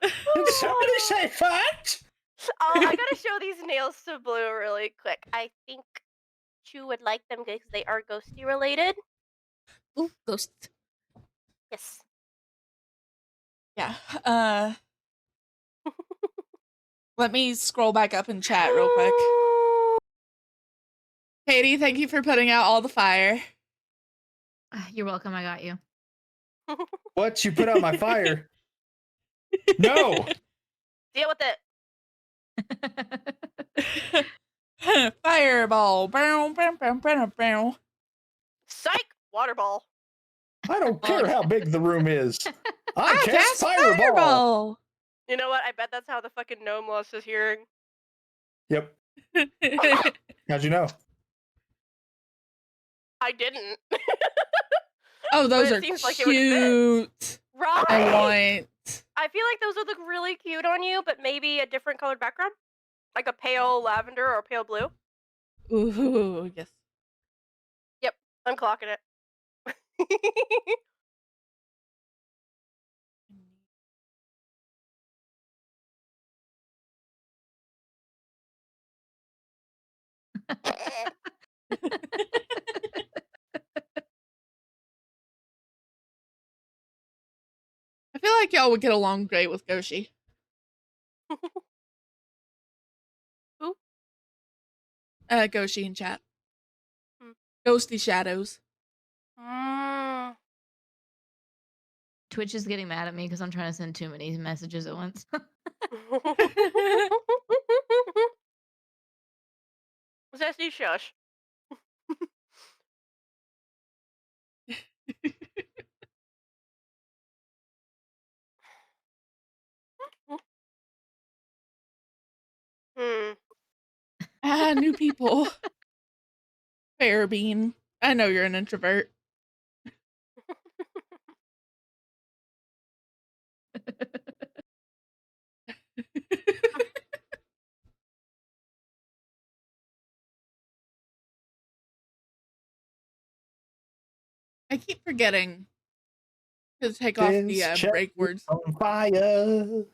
[SPEAKER 3] Did somebody say fucked?
[SPEAKER 4] Oh, I gotta show these nails to Blue really quick. I think Chu would like them because they are ghosty related.
[SPEAKER 1] Ooh, ghost.
[SPEAKER 4] Yes.
[SPEAKER 1] Yeah. Let me scroll back up in chat real quick. Katie, thank you for putting out all the fire.
[SPEAKER 2] You're welcome. I got you.
[SPEAKER 3] What? You put out my fire? No.
[SPEAKER 4] Deal with it.
[SPEAKER 1] Fireball. Bow, bow, bow, bow, bow.
[SPEAKER 4] Psych! Water ball.
[SPEAKER 3] I don't care how big the room is. I
[SPEAKER 1] I
[SPEAKER 3] cast fireball.
[SPEAKER 4] You know what? I bet that's how the fucking gnome lost his hearing.
[SPEAKER 3] Yep. How'd you know?
[SPEAKER 4] I didn't.
[SPEAKER 1] Oh, those
[SPEAKER 4] But
[SPEAKER 1] are
[SPEAKER 4] it seems like it would fit.
[SPEAKER 1] cute.
[SPEAKER 4] Right.
[SPEAKER 1] I want.
[SPEAKER 4] I feel like those would look really cute on you, but maybe a different colored background, like a pale lavender or a pale blue.
[SPEAKER 1] Ooh, yes.
[SPEAKER 4] Yep, I'm clocking it.
[SPEAKER 1] I feel like y'all would get along great with Goshi.
[SPEAKER 4] Who?
[SPEAKER 1] Goshi in chat.
[SPEAKER 4] Hmm.
[SPEAKER 1] Ghosty shadows.
[SPEAKER 2] Twitch is getting mad at me because I'm trying to send too many messages at once.
[SPEAKER 4] Sassy shush.
[SPEAKER 1] New people. Fair bean. I know you're an introvert. I keep forgetting to take off the break words.
[SPEAKER 3] On fire.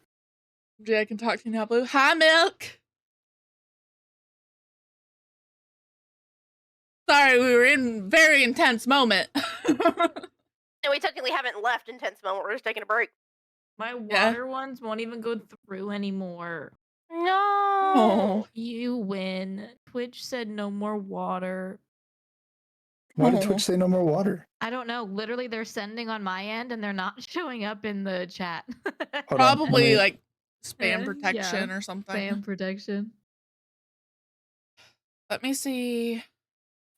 [SPEAKER 1] I can talk to you now, Blue. Hi, Milk. Sorry, we were in very intense moment.
[SPEAKER 4] And we technically haven't left intense moment. We're just taking a break.
[SPEAKER 2] My water ones won't even go through anymore.
[SPEAKER 4] No.
[SPEAKER 1] Oh.
[SPEAKER 2] You win. Twitch said no more water.
[SPEAKER 3] Why did Twitch say no more water?
[SPEAKER 2] I don't know. Literally, they're sending on my end and they're not showing up in the chat.
[SPEAKER 3] Hold on,
[SPEAKER 1] Probably like spam protection or something.
[SPEAKER 2] Spam protection.
[SPEAKER 1] Let me see.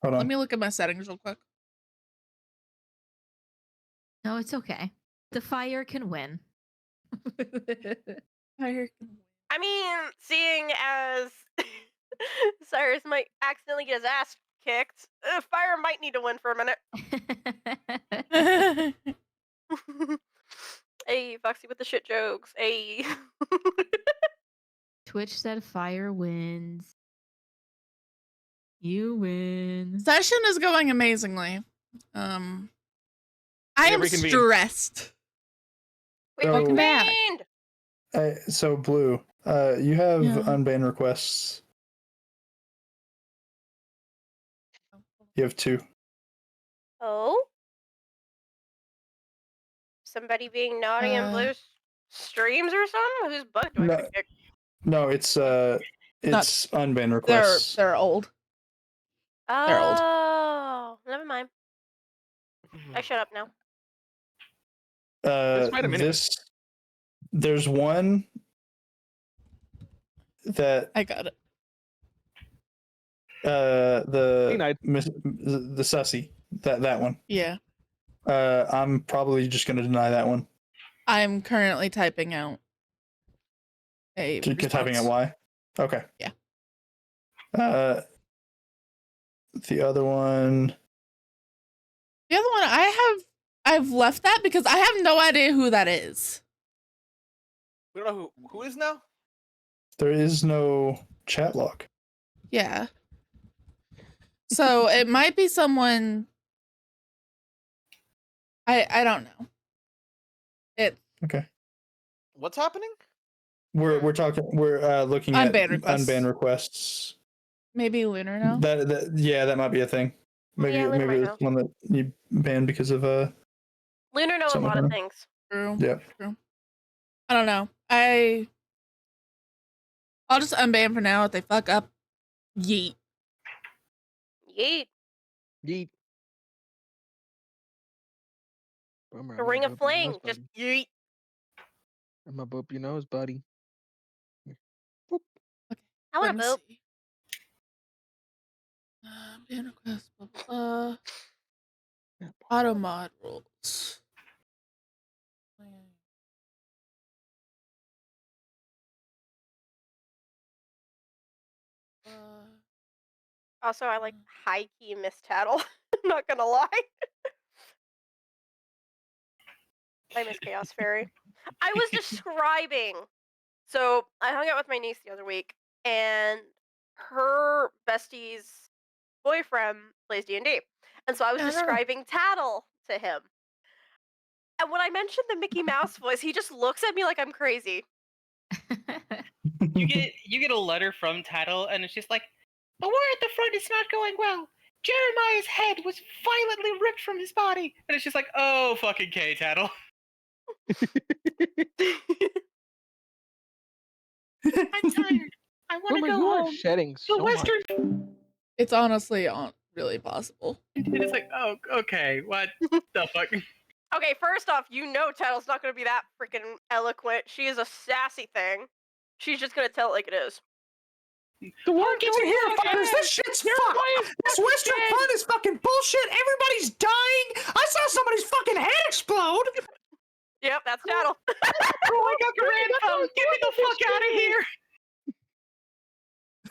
[SPEAKER 3] Hold
[SPEAKER 1] Let
[SPEAKER 3] on.
[SPEAKER 1] me look at my settings real quick.
[SPEAKER 2] No, it's okay. The fire can win.
[SPEAKER 1] Fire.
[SPEAKER 4] I mean, seeing as Cyrus might accidentally get his ass kicked, Fire might need to win for a minute. Hey, Foxy with the shit jokes. Hey.
[SPEAKER 2] Twitch said fire wins. You win.
[SPEAKER 1] Session is going amazingly. I am
[SPEAKER 5] reconvene.
[SPEAKER 1] stressed.
[SPEAKER 4] We
[SPEAKER 3] Welcome
[SPEAKER 1] back.
[SPEAKER 4] reconvened!
[SPEAKER 3] So Blue, you have
[SPEAKER 1] Yeah.
[SPEAKER 3] unban requests. You have 2.
[SPEAKER 4] Oh? Somebody being naughty in Blue's streams or something? Whose bug do I
[SPEAKER 3] No.
[SPEAKER 4] have to kick?
[SPEAKER 3] No, it's unban requests.
[SPEAKER 1] They're old. They're old.
[SPEAKER 4] Oh, never mind. I shut up now.
[SPEAKER 5] Wait a minute.
[SPEAKER 3] There's one that
[SPEAKER 1] I got it.
[SPEAKER 3] the sussy, that one.
[SPEAKER 1] Yeah.
[SPEAKER 3] I'm probably just gonna deny that one.
[SPEAKER 1] I'm currently typing out a
[SPEAKER 3] Typing out why. Okay.
[SPEAKER 1] Yeah.
[SPEAKER 3] The other one.
[SPEAKER 1] The other one I've left that because I have no idea who that is.
[SPEAKER 6] We don't know who is now?
[SPEAKER 3] There is no chat log.
[SPEAKER 1] Yeah. So it might be someone. I don't know.
[SPEAKER 3] Okay.
[SPEAKER 6] What's happening?
[SPEAKER 3] We're looking at
[SPEAKER 1] Unban requests.
[SPEAKER 3] unban requests.
[SPEAKER 1] Maybe Lunar now.
[SPEAKER 3] That might be a thing. Maybe
[SPEAKER 4] Yeah, Lunar might
[SPEAKER 3] it's one that you banned because of
[SPEAKER 4] Lunar knows a
[SPEAKER 3] something
[SPEAKER 4] lot
[SPEAKER 3] like
[SPEAKER 4] of
[SPEAKER 3] that.
[SPEAKER 4] things.
[SPEAKER 1] True.
[SPEAKER 3] Yeah.
[SPEAKER 1] True. I don't know. I'll just unban for now. If they fuck up, yeet.
[SPEAKER 4] Yeet.
[SPEAKER 5] Yeet.
[SPEAKER 4] The ring of fling. Just yeet.
[SPEAKER 5] I'm gonna boop your nose, buddy.
[SPEAKER 4] I want to boop.
[SPEAKER 1] Ban request. Blah, blah, blah. Auto mod rules.
[SPEAKER 4] Also, I like high key Miss Tattle. I'm not gonna lie. I miss Chaos Fairy. I was describing. So I hung out with my niece the other week, and her bestie's boyfriend plays D&D, and so I was describing Tattle to him. And when I mentioned the Mickey Mouse voice, he just looks at me like I'm crazy.
[SPEAKER 7] You get a letter from Tattle, and it's just like, the war at the front is not going well. Jeremiah's head was violently ripped from his body, and it's just like, oh fucking K, Tattle. I'm tired. I want to go home.
[SPEAKER 5] Shedding so
[SPEAKER 7] The Western.
[SPEAKER 1] It's honestly really possible.
[SPEAKER 7] It's like, oh, okay, what the fuck?
[SPEAKER 4] Okay, first off, you know Tattle's not going to be that freaking eloquent. She is a sassy thing. She's just going to tell it like it is.
[SPEAKER 7] The war
[SPEAKER 9] Get in here, fuckers! This shit's fucked! This Western Front is fucking bullshit! Everybody's dying! I saw somebody's fucking head explode!
[SPEAKER 4] Yep, that's Tattle.
[SPEAKER 7] Oh my god, Grandpa! Get me the fuck out of here!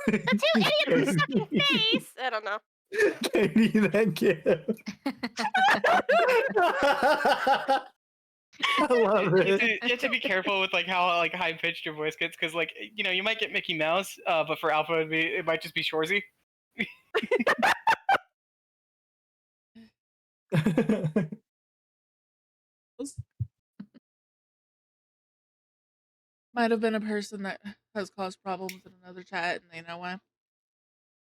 [SPEAKER 4] The two idiots stuck in face! I don't know.
[SPEAKER 3] Katie, that gift. I love it.
[SPEAKER 7] You have to be careful with like how like high pitched your voice gets, because like you might get Mickey Mouse, but for Alpha it might just be Shorzy.
[SPEAKER 1] Might have been a person that has caused problems in another chat and they know why.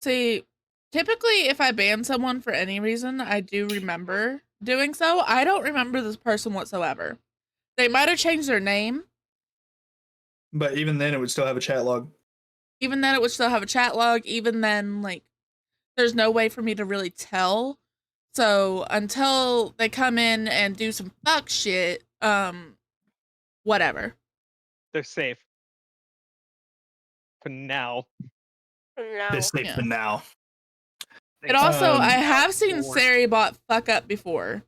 [SPEAKER 1] See, typically if I ban someone for any reason, I do remember doing so. I don't remember this person whatsoever. They might have changed their name.
[SPEAKER 3] But even then, it would still have a chat log.
[SPEAKER 1] Even then, it would still have a chat log. Even then, like, there's no way for me to really tell. So until they come in and do some fuck shit, whatever.
[SPEAKER 5] They're safe. for now.
[SPEAKER 4] No.
[SPEAKER 3] They're safe for now.
[SPEAKER 1] It also,
[SPEAKER 3] Um,
[SPEAKER 1] I have seen Seribot fuck up before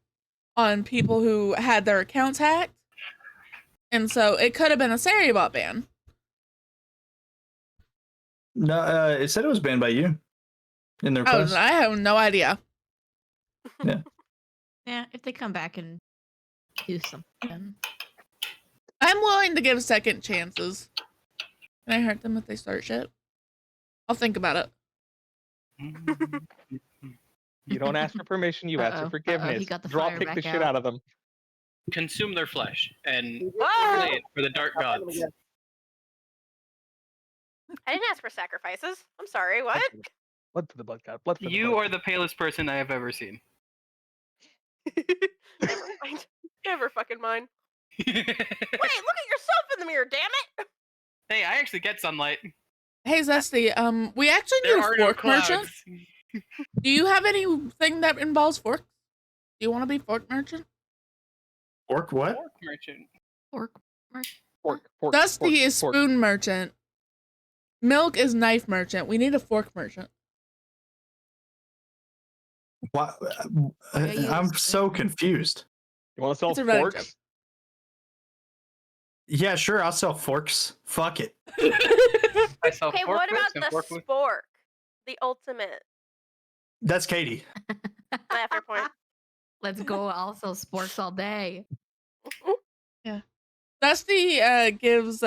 [SPEAKER 1] on people who had their accounts hacked. And so it could have been a Seribot ban.
[SPEAKER 3] No, it said it was banned by you in the
[SPEAKER 1] Oh,
[SPEAKER 3] request.
[SPEAKER 1] I have no idea.
[SPEAKER 3] Yeah.
[SPEAKER 2] Yeah, if they come back and do something.
[SPEAKER 1] I'm willing to give second chances. Can I hurt them if they start shit? I'll think about it.
[SPEAKER 5] You don't ask for permission, you ask for
[SPEAKER 2] Uh-oh,
[SPEAKER 5] forgiveness.
[SPEAKER 2] he got the
[SPEAKER 5] Draw
[SPEAKER 2] fire
[SPEAKER 5] pick the
[SPEAKER 2] back
[SPEAKER 5] shit
[SPEAKER 2] out.
[SPEAKER 5] out of them.
[SPEAKER 7] Consume their flesh and
[SPEAKER 4] Ah!
[SPEAKER 7] play it for the dark gods.
[SPEAKER 4] I didn't ask for sacrifices. I'm sorry. What?
[SPEAKER 5] Blood for the blood god. Blood for the
[SPEAKER 7] You
[SPEAKER 5] blood
[SPEAKER 7] are the palest person I have ever seen.
[SPEAKER 4] Never mind. Never fucking mind. Wait, look at yourself in the mirror, damn it!
[SPEAKER 7] Hey, I actually get sunlight.
[SPEAKER 1] Hey, Zesty, we actually
[SPEAKER 7] There
[SPEAKER 1] need a
[SPEAKER 7] are no
[SPEAKER 1] fork merchant.
[SPEAKER 7] clouds.
[SPEAKER 1] Do you have anything that involves forks? Do you want to be fork merchant?
[SPEAKER 3] Fork what?
[SPEAKER 7] Fork merchant.
[SPEAKER 2] Fork.
[SPEAKER 5] Fork.
[SPEAKER 1] Dusty is
[SPEAKER 5] fork.
[SPEAKER 1] spoon merchant. Milk is knife merchant. We need a fork merchant.
[SPEAKER 3] What?
[SPEAKER 2] you
[SPEAKER 3] I'm
[SPEAKER 2] use
[SPEAKER 3] so confused.
[SPEAKER 5] You want to sell
[SPEAKER 1] It's a running
[SPEAKER 5] forks?
[SPEAKER 1] joke.
[SPEAKER 3] Yeah, sure. I'll sell forks. Fuck it.
[SPEAKER 7] I sell
[SPEAKER 4] Hey,
[SPEAKER 7] fork
[SPEAKER 4] what about
[SPEAKER 7] bits and
[SPEAKER 4] the
[SPEAKER 7] fork with-
[SPEAKER 4] spork? The ultimate.
[SPEAKER 3] That's Katie.
[SPEAKER 4] I have your point.
[SPEAKER 2] Let's go. I'll sell sporks all day.
[SPEAKER 1] Dusty gives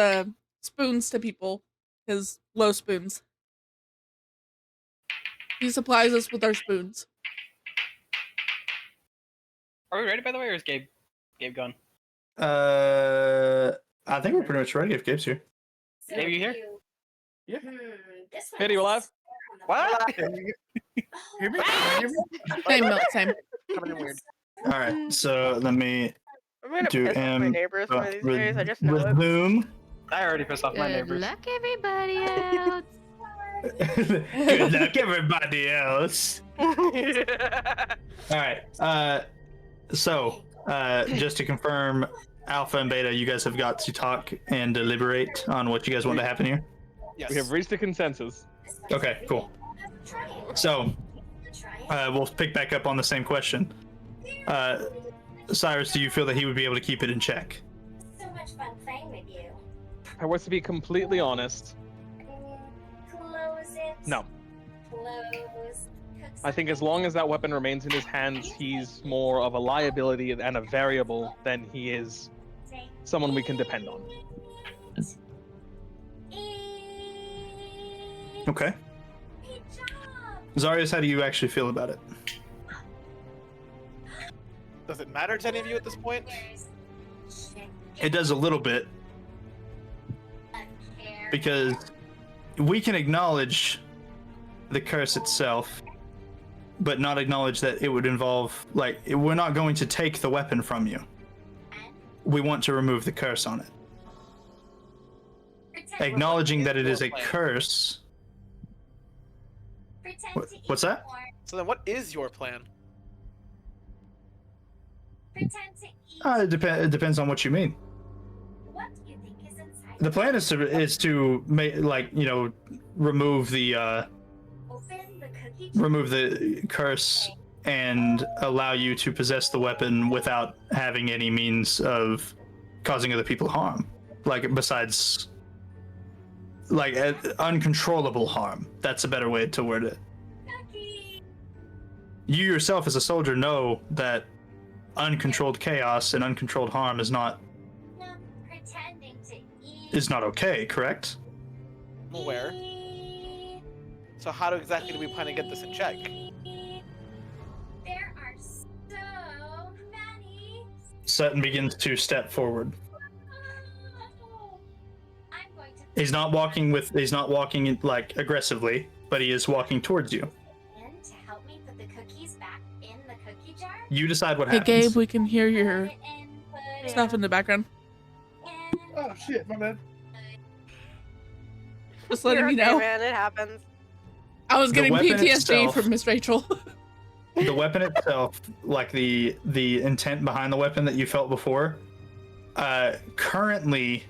[SPEAKER 1] spoons to people. His low spoons. He supplies us with our spoons.
[SPEAKER 7] Are we ready, by the way, or is Gabe gone?
[SPEAKER 3] I think we're pretty much ready if Gabe's here.
[SPEAKER 7] Gabe, you here?
[SPEAKER 9] Yeah.
[SPEAKER 5] Katie, you alive?
[SPEAKER 6] What?
[SPEAKER 9] Hear me? Hear me?
[SPEAKER 1] Same milk, same.
[SPEAKER 6] Coming in weird.
[SPEAKER 3] All right, so let me
[SPEAKER 4] I'm gonna
[SPEAKER 3] do
[SPEAKER 4] piss off my neighbors one of these days. I just know it.
[SPEAKER 3] resume.
[SPEAKER 7] I already pissed off my
[SPEAKER 2] Good
[SPEAKER 7] neighbors.
[SPEAKER 2] luck, everybody else.
[SPEAKER 3] Good luck, everybody else. All right. So just to confirm, Alpha and Beta, you guys have got to talk and deliberate on what you guys want to happen here.
[SPEAKER 6] Yes.
[SPEAKER 5] We have reached a consensus.
[SPEAKER 3] Okay, cool. So we'll pick back up on the same question. Cyrus, do you feel that he would be able to keep it in check?
[SPEAKER 12] So much fun playing with you.
[SPEAKER 5] I was to be completely honest.
[SPEAKER 12] Close it.
[SPEAKER 5] No.
[SPEAKER 12] Close.
[SPEAKER 5] I think as long as that weapon remains in his hands, he's more of a liability and a variable than he is someone we can depend on.
[SPEAKER 3] Okay. Zarius, how do you actually feel about it?
[SPEAKER 6] Does it matter to any of you at this point?
[SPEAKER 3] It does a little bit. Because we can acknowledge the curse itself, but not acknowledge that it would involve, like, we're not going to take the weapon from you. We want to remove the curse on it. Acknowledging that it is a curse. What's that?
[SPEAKER 6] So then, what is your plan?
[SPEAKER 3] It depends on what you mean.
[SPEAKER 12] What do you think is inside?
[SPEAKER 3] The plan is to make, like, you know, remove the
[SPEAKER 12] Open the cookie.
[SPEAKER 3] remove the curse and allow you to possess the weapon without having any means of causing other people harm, like, besides, like, uncontrollable harm. That's a better way to word it. You yourself as a soldier know that uncontrolled chaos and uncontrolled harm is not
[SPEAKER 12] Pretending to eat.
[SPEAKER 3] is not okay, correct?
[SPEAKER 6] I'm aware. So how exactly do we plan to get this in check?
[SPEAKER 12] There are so many.
[SPEAKER 3] Sutton begins to step forward.
[SPEAKER 12] I'm going to
[SPEAKER 3] He's not walking like aggressively, but he is walking towards you.
[SPEAKER 12] begin to help me put the cookies back in the cookie jar.
[SPEAKER 3] You decide what
[SPEAKER 1] Hey,
[SPEAKER 3] happens.
[SPEAKER 1] Gabe, we can hear your
[SPEAKER 12] Put it in, put it
[SPEAKER 1] stuff in the background.
[SPEAKER 12] in.
[SPEAKER 9] Oh shit, my bad.
[SPEAKER 1] Just letting
[SPEAKER 4] You're
[SPEAKER 1] you
[SPEAKER 4] okay,
[SPEAKER 1] know.
[SPEAKER 4] man. It happens.
[SPEAKER 1] I was
[SPEAKER 3] The
[SPEAKER 1] getting
[SPEAKER 3] weapon
[SPEAKER 1] PTSD
[SPEAKER 3] itself-
[SPEAKER 1] from Miss Rachel.
[SPEAKER 3] The weapon itself, like the intent behind the weapon that you felt before, currently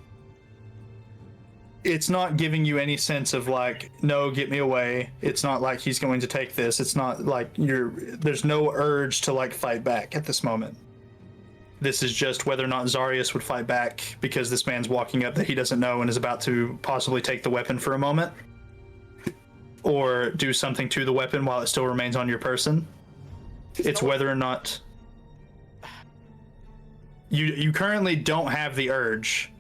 [SPEAKER 3] it's not giving you any sense of like, no, get me away. It's not like he's going to take this. It's not like there's no urge to like fight back at this moment. This is just whether or not Zarius would fight back because this man's walking up that he doesn't know and is about to possibly take the weapon for a moment, or do something to the weapon while it still remains on your person. It's whether or not you currently don't have the urge,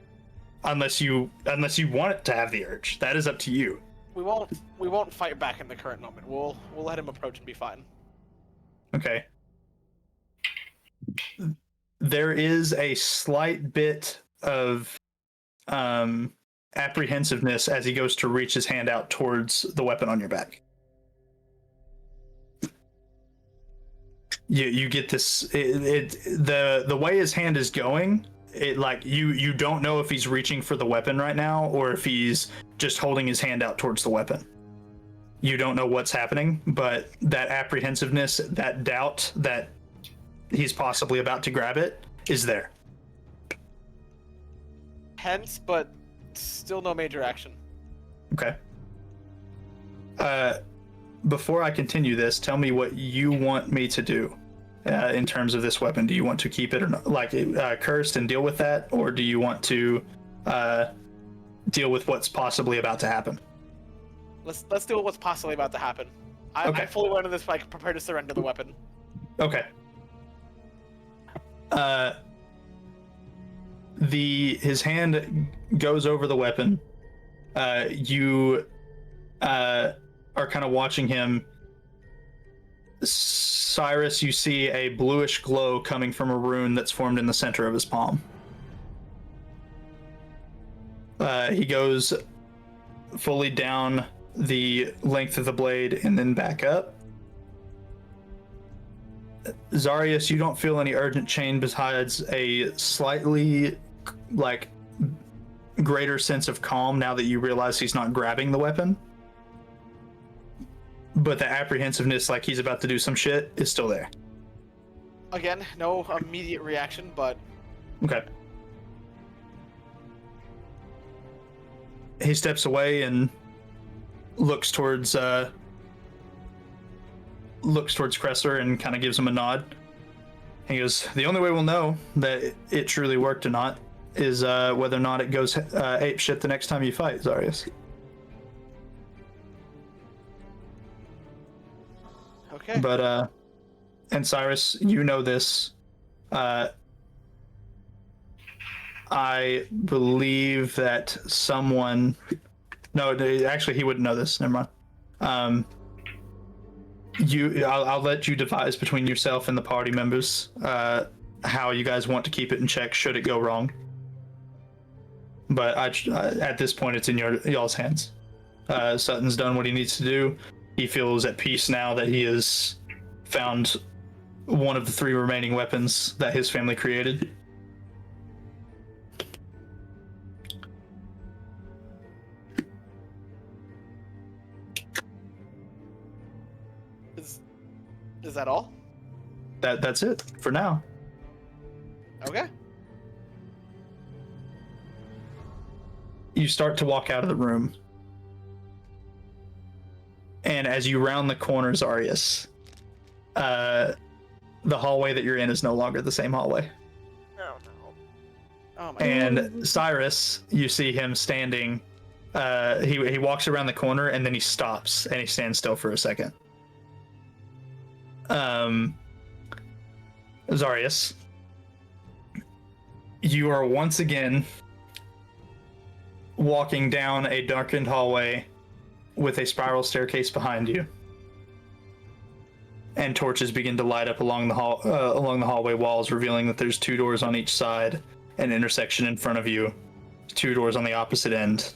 [SPEAKER 3] unless you want it to have the urge. That is up to you.
[SPEAKER 6] We won't fight back in the current moment. We'll let him approach and be fine.
[SPEAKER 3] Okay. There is a slight bit of apprehensiveness as he goes to reach his hand out towards the weapon on your back. You get this. The way his hand is going, it like you don't know if he's reaching for the weapon right now or if he's just holding his hand out towards the weapon. You don't know what's happening, but that apprehensiveness, that doubt that he's possibly about to grab it is there.
[SPEAKER 6] Hence, but still no major action.
[SPEAKER 3] Okay. Before I continue this, tell me what you want me to do in terms of this weapon. Do you want to keep it or not, like cursed and deal with that, or do you want to deal with what's possibly about to happen?
[SPEAKER 6] Let's deal with what's possibly about to happen. I'm fully aware of this, like prepared to surrender the weapon.
[SPEAKER 3] Okay. His hand goes over the weapon. You are kind of watching him. Cyrus, you see a bluish glow coming from a rune that's formed in the center of his palm. He goes fully down the length of the blade and then back up. Zarius, you don't feel any urgent change besides a slightly like greater sense of calm now that you realize he's not grabbing the weapon. But the apprehensiveness, like he's about to do some shit, is still there.
[SPEAKER 6] Again, no immediate reaction, but
[SPEAKER 3] okay. He steps away and looks towards Cressler and kind of gives him a nod. He goes, the only way we'll know that it truly worked or not is whether or not it goes ape shit the next time you fight, Zarius.
[SPEAKER 6] Okay.
[SPEAKER 3] But and Cyrus, you know this. I believe that someone. No, actually, he wouldn't know this. Never mind. I'll let you devise between yourself and the party members how you guys want to keep it in check should it go wrong. But at this point, it's in y'all's hands. Sutton's done what he needs to do. He feels at peace now that he has found one of the 3 remaining weapons that his family created.
[SPEAKER 6] Is that all?
[SPEAKER 3] That's it for now.
[SPEAKER 6] Okay.
[SPEAKER 3] You start to walk out of the room. And as you round the corner, Zarius, the hallway that you're in is no longer the same hallway.
[SPEAKER 6] Oh no. Oh my
[SPEAKER 3] and
[SPEAKER 6] God.
[SPEAKER 3] Cyrus, you see him standing. He walks around the corner and then he stops and he stands still for a second. Zarius, you are once again walking down a darkened hallway with a spiral staircase behind you, and torches begin to light up along the hallway walls, revealing that there's 2 doors on each side, an intersection in front of you, 2 doors on the opposite end,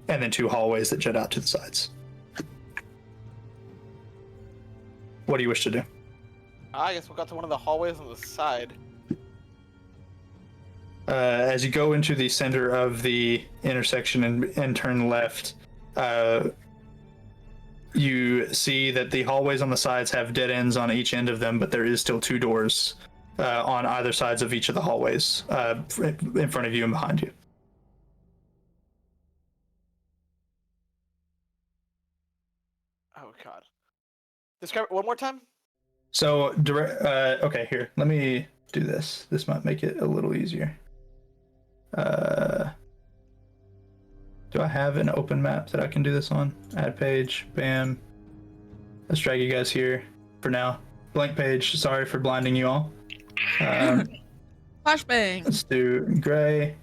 [SPEAKER 3] and then 2 hallways that jut out to the sides. What do you wish to do?
[SPEAKER 6] I guess we'll go to one of the hallways on the side.
[SPEAKER 3] As you go into the center of the intersection and turn left, you see that the hallways on the sides have dead ends on each end of them, but there is still 2 doors on either sides of each of the hallways, in front of you and behind you.
[SPEAKER 6] Describe it one more time.
[SPEAKER 3] So, okay, here. Let me do this. This might make it a little easier. Do I have an open map that I can do this on? Add page, bam. Let's drag you guys here for now. Blank page, sorry for blinding you all.
[SPEAKER 1] Flashbang.
[SPEAKER 3] Let's do gray,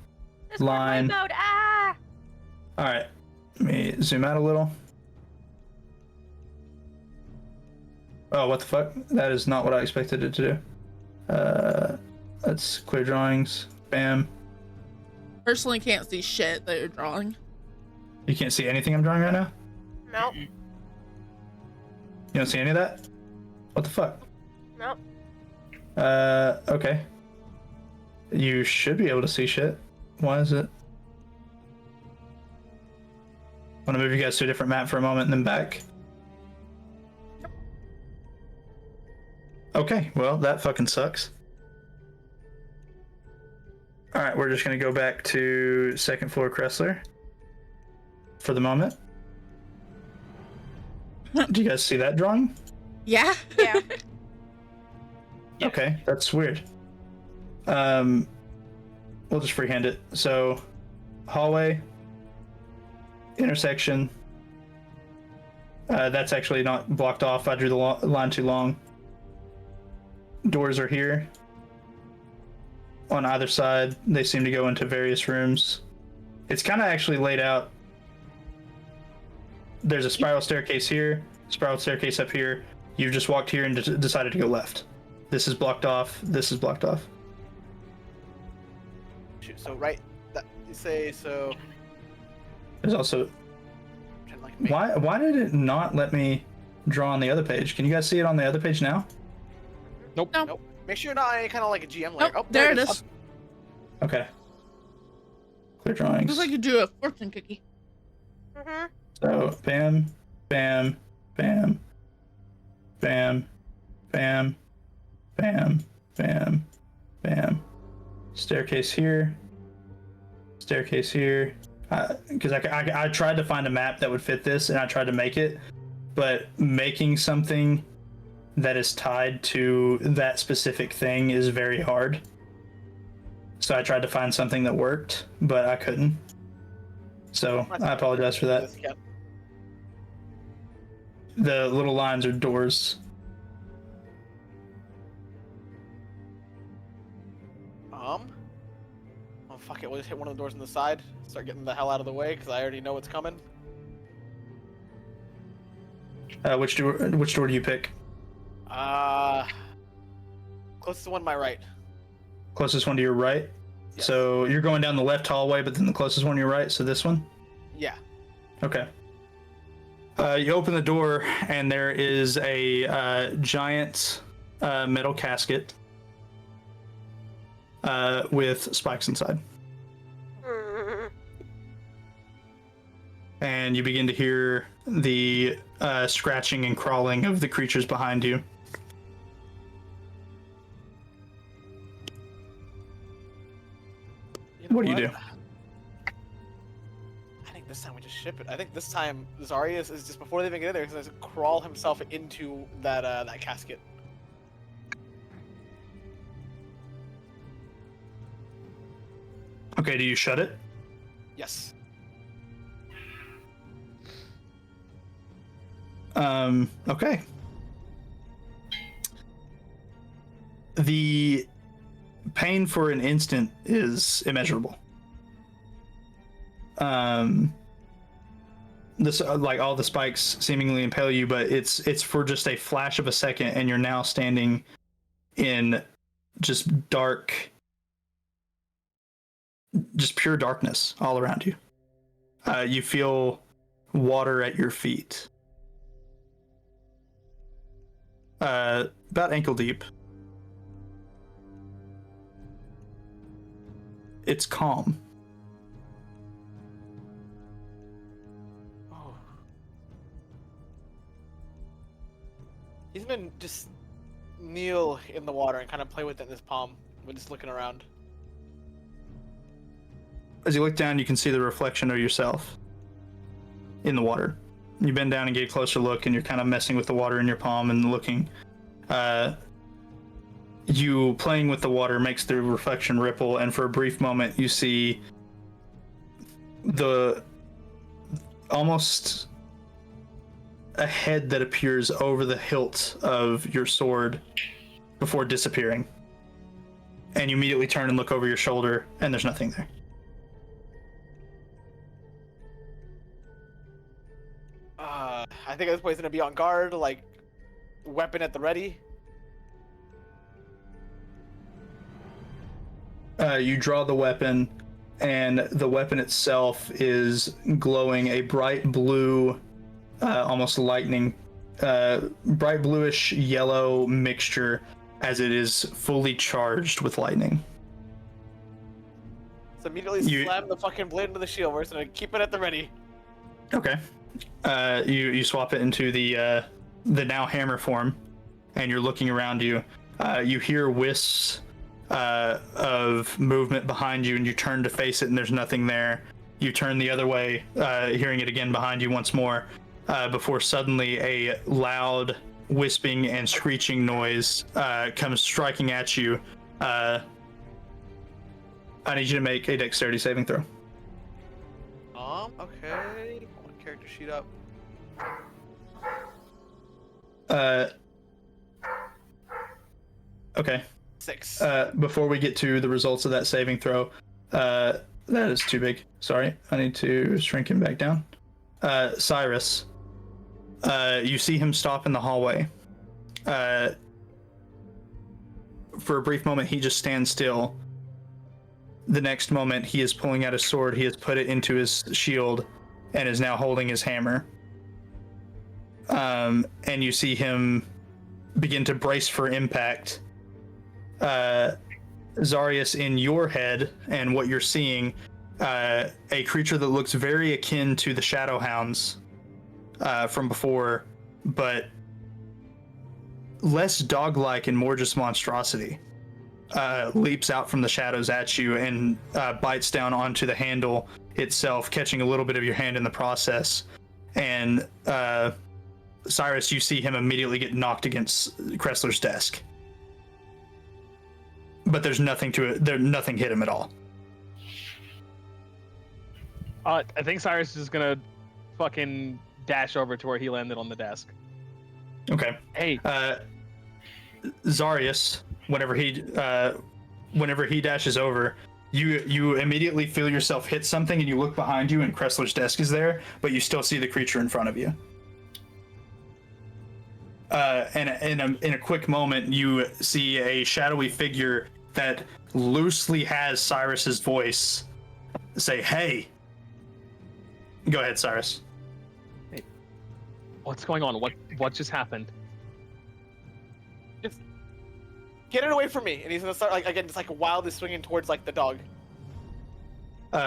[SPEAKER 3] line.
[SPEAKER 4] Mode. Ah!
[SPEAKER 3] Alright, let me zoom out a little. Oh, what the fuck? That is not what I expected it to do. Let's clear drawings, bam.
[SPEAKER 1] Personally can't see shit that you're drawing.
[SPEAKER 3] You can't see anything I'm drawing right now?
[SPEAKER 4] Nope.
[SPEAKER 3] You don't see any of that? What the fuck?
[SPEAKER 4] Nope.
[SPEAKER 3] Okay. You should be able to see shit. Why is it? Want to move you guys to a different map for a moment and then back? Okay, well, that fucking sucks. Alright, we're just gonna go back to second floor Kressler for the moment. Do you guys see that drawing?
[SPEAKER 1] Yeah.
[SPEAKER 4] Yeah.
[SPEAKER 3] Okay, that's weird. We'll just freehand it. So, hallway, intersection. That's actually not blocked off. I drew the line too long. Doors are here. On either side, they seem to go into various rooms. It's kind of actually laid out. There's a spiral staircase here, spiral staircase up here. You've just walked here and decided to go left. This is blocked off. This is blocked off.
[SPEAKER 6] Shoot, so right, that you say so.
[SPEAKER 3] There's also. Why did it not let me draw on the other page? Can you guys see it on the other page now?
[SPEAKER 5] Nope.
[SPEAKER 1] No.
[SPEAKER 6] Nope. Make sure you're not any kind of like a GM layer.
[SPEAKER 1] Nope,
[SPEAKER 6] Oh,
[SPEAKER 1] there it is.
[SPEAKER 3] Okay. Clear drawings.
[SPEAKER 1] Looks like you drew a fortune cookie.
[SPEAKER 4] Mhm.
[SPEAKER 3] So bam, bam, bam, bam, bam, bam, bam, bam. Staircase here. Staircase here. Because I tried to find a map that would fit this, and I tried to make it, but making something that is tied to that specific thing is very hard. So I tried to find something that worked, but I couldn't. So I apologize for that. The little lines are doors.
[SPEAKER 6] Oh fuck it, we'll just hit one of the doors on the side. Start getting the hell out of the way, because I already know what's coming.
[SPEAKER 3] Which door do you pick?
[SPEAKER 6] Closest one to my right.
[SPEAKER 3] Closest one to your right?
[SPEAKER 6] Yes.
[SPEAKER 3] So you're going down the left hallway, but then the closest one to your right, so this one?
[SPEAKER 6] Yeah.
[SPEAKER 3] Okay. You open the door, and there is a giant metal casket with spikes inside. And you begin to hear the scratching and crawling of the creatures behind you. What do you do?
[SPEAKER 6] I think this time we just ship it. I think this time Zarius is just before they even get in there, he's gonna crawl himself into that that casket.
[SPEAKER 3] Okay, do you shut it?
[SPEAKER 6] Yes.
[SPEAKER 3] Okay. The pain for an instant is immeasurable. This like all the spikes seemingly impale you, but it's for just a flash of a second, and you're now standing in just dark, just pure darkness all around you. You feel water at your feet. About ankle deep. It's calm.
[SPEAKER 6] Oh. He's gonna just kneel in the water and kind of play with it in his palm. We're just looking around.
[SPEAKER 3] As you look down, you can see the reflection of yourself in the water. You bend down and get a closer look, and you're kind of messing with the water in your palm and looking. You playing with the water makes the reflection ripple, and for a brief moment, you see almost a head that appears over the hilt of your sword before disappearing. And you immediately turn and look over your shoulder, and there's nothing there.
[SPEAKER 6] I think this boy's gonna be on guard, like weapon at the ready.
[SPEAKER 3] You draw the weapon, and the weapon itself is glowing a bright blue, almost lightning, bright bluish yellow mixture as it is fully charged with lightning.
[SPEAKER 6] So immediately slam the fucking blade into the shield. We're just gonna keep it at the ready.
[SPEAKER 3] Okay. You swap it into the now hammer form, and you're looking around you. You hear wisps of movement behind you, and you turn to face it, and there's nothing there. You turn the other way, hearing it again behind you once more, before suddenly a loud wisping and screeching noise comes striking at you. I need you to make a dexterity saving throw.
[SPEAKER 6] Okay. One character sheet up.
[SPEAKER 3] Okay.
[SPEAKER 6] 6.
[SPEAKER 3] Before we get to the results of that saving throw, that is too big. Sorry, I need to shrink him back down. Cyrus, you see him stop in the hallway. For a brief moment, he just stands still. The next moment, he is pulling out his sword. He has put it into his shield and is now holding his hammer. And you see him begin to brace for impact. Zarius, in your head and what you're seeing, a creature that looks very akin to the Shadowhounds from before, but less dog-like and more just monstrosity, leaps out from the shadows at you and bites down onto the handle itself, catching a little bit of your hand in the process. And Cyrus, you see him immediately get knocked against Kressler's desk. But there's nothing to it. Nothing hit him at all.
[SPEAKER 5] I think Cyrus is gonna fucking dash over to where he landed on the desk.
[SPEAKER 3] Okay.
[SPEAKER 5] Hey.
[SPEAKER 3] Zarius, whenever he dashes over, you immediately feel yourself hit something, and you look behind you, and Kressler's desk is there, but you still see the creature in front of you. And in a quick moment, you see a shadowy figure that loosely has Cyrus's voice say, "Hey." Go ahead, Cyrus.
[SPEAKER 5] Hey. What's going on? What just happened?
[SPEAKER 6] Just get it away from me. And he's gonna start like again, just like wildly swinging towards like the dog.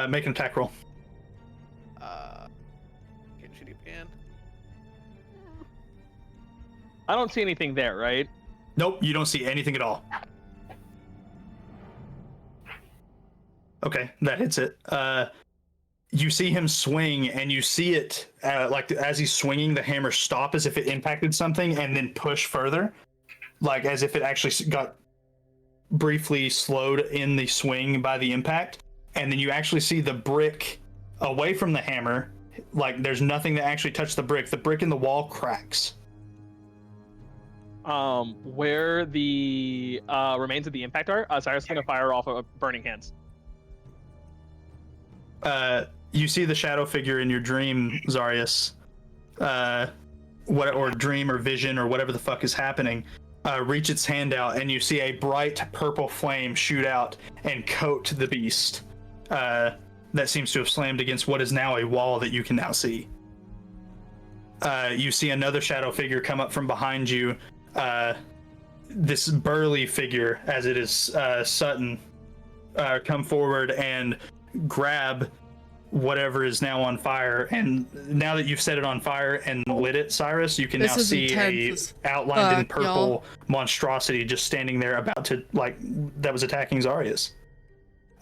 [SPEAKER 3] Make an attack roll.
[SPEAKER 6] Get shooting again.
[SPEAKER 5] I don't see anything there, right?
[SPEAKER 3] Nope, you don't see anything at all. Okay, that hits it. You see him swing, and you see it like as he's swinging, the hammer stop as if it impacted something, and then push further, like as if it actually got briefly slowed in the swing by the impact. And then you actually see the brick away from the hammer, like there's nothing that actually touched the brick. The brick in the wall cracks.
[SPEAKER 5] Where the remains of the impact are, Cyrus is gonna fire off a burning hands.
[SPEAKER 3] You see the shadow figure in your dream, Zarius. Or dream or vision or whatever the fuck is happening. Reach its hand out, and you see a bright purple flame shoot out and coat the beast. That seems to have slammed against what is now a wall that you can now see. You see another shadow figure come up from behind you. This burly figure, as it is Sutton, come forward and grab whatever is now on fire. And now that you've set it on fire and lit it, Cyrus, you can now see a outlined in purple monstrosity just standing there about to, like, that was attacking Zarius.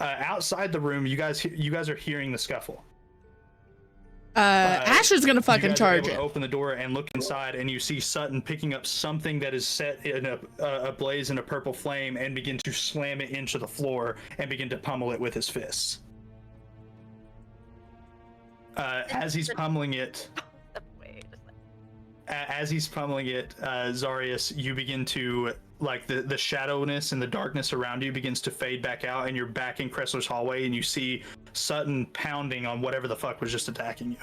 [SPEAKER 3] Outside the room, you guys are hearing the scuffle.
[SPEAKER 1] Asher's gonna
[SPEAKER 3] you
[SPEAKER 1] fucking
[SPEAKER 3] guys are
[SPEAKER 1] charge
[SPEAKER 3] able to
[SPEAKER 1] it.
[SPEAKER 3] open the door and look inside, and you see Sutton picking up something that is set in a blaze in a purple flame and begin to slam it into the floor and begin to pummel it with his fists. As he's pummeling it, Zarius, you begin to, like, the shadowness and the darkness around you begins to fade back out, and you're back in Kressler's hallway, and you see Sutton pounding on whatever the fuck was just attacking you.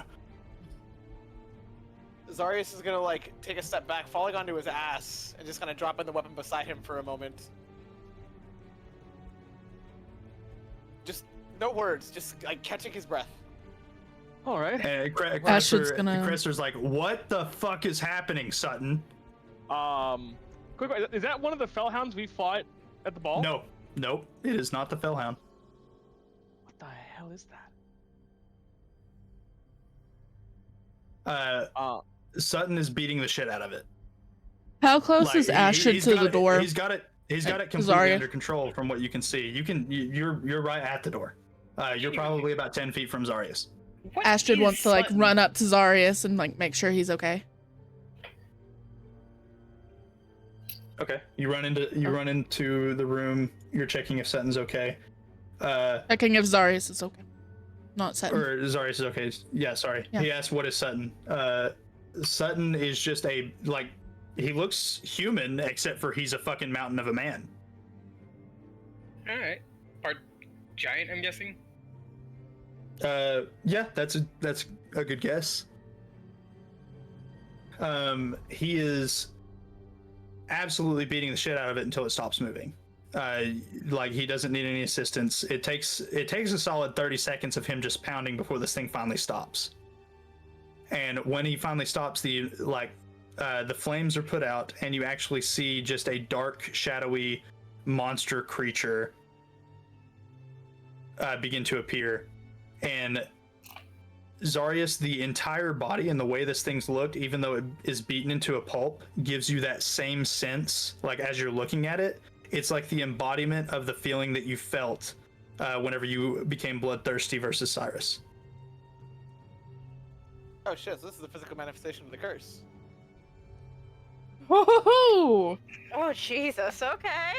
[SPEAKER 6] Zarius is gonna like take a step back, falling onto his ass, and just kind of dropping the weapon beside him for a moment. Just no words, just like catching his breath.
[SPEAKER 5] All right.
[SPEAKER 3] And Kressler's like, "What the fuck is happening, Sutton?"
[SPEAKER 5] Quick, is that one of the Fellhounds we fought at the ball?
[SPEAKER 3] No, nope, it is not the Fellhound.
[SPEAKER 5] What the hell is
[SPEAKER 3] that? Sutton is beating the shit out of it.
[SPEAKER 1] How close is Asher to the door?
[SPEAKER 3] He's got it completely under control from what you can see. You're right at the door. You're probably about 10 feet from Zarius.
[SPEAKER 1] Astrid wants to like run up to Zarius and like make sure he's okay.
[SPEAKER 3] Okay, you run into the room. You're checking if Sutton's okay.
[SPEAKER 1] Checking if Zarius is okay, not Sutton.
[SPEAKER 3] Or Zarius is okay. Yeah, sorry.
[SPEAKER 1] Yeah.
[SPEAKER 3] He asked, "What is Sutton?" Sutton is just he looks human except for he's a fucking mountain of a man.
[SPEAKER 7] All right. Part giant, I'm guessing.
[SPEAKER 3] Yeah, that's a good guess. He is absolutely beating the shit out of it until it stops moving. Like, he doesn't need any assistance. It takes a solid 30 seconds of him just pounding before this thing finally stops. And when he finally stops, the flames are put out, and you actually see just a dark, shadowy monster creature begin to appear. And Zarius, the entire body and the way this thing's looked, even though it is beaten into a pulp, gives you that same sense. Like, as you're looking at it, it's like the embodiment of the feeling that you felt whenever you became bloodthirsty versus Cyrus.
[SPEAKER 6] Oh shit, so this is the physical manifestation of the curse.
[SPEAKER 1] Woohoo!
[SPEAKER 4] Oh Jesus, okay.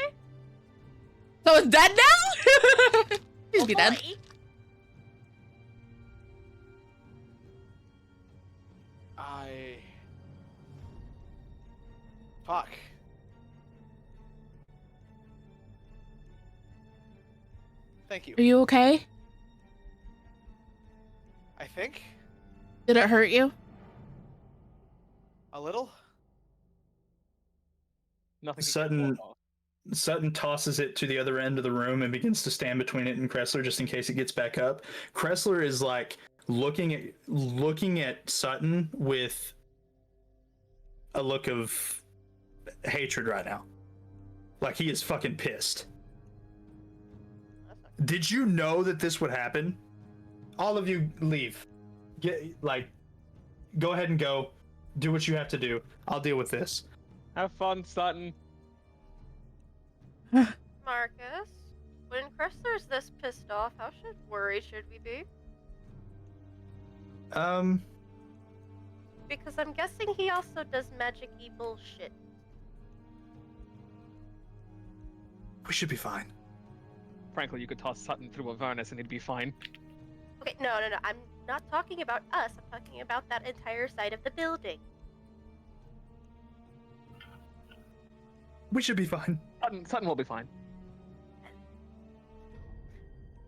[SPEAKER 1] So it's dead now? He's be dead.
[SPEAKER 6] Fuck. Thank you.
[SPEAKER 1] Are you okay?
[SPEAKER 6] I think.
[SPEAKER 1] Did it hurt you?
[SPEAKER 6] A little?
[SPEAKER 5] Nothing.
[SPEAKER 3] Sutton tosses it to the other end of the room and begins to stand between it and Kressler just in case it gets back up. Kressler is like looking at Sutton with a look of hatred right now. Like, he is fucking pissed. Did you know that this would happen? All of you leave. Go ahead and go. Do what you have to do. I'll deal with this.
[SPEAKER 5] Have fun, Sutton.
[SPEAKER 4] Marcus, when Kressler's this pissed off, how worried should we be? Because I'm guessing he also does magic-y bullshit.
[SPEAKER 3] We should be fine.
[SPEAKER 5] Frankly, you could toss Sutton through a furnace and he'd be fine.
[SPEAKER 4] Okay, no. I'm not talking about us. I'm talking about that entire side of the building.
[SPEAKER 3] We should be fine.
[SPEAKER 5] Sutton will be fine.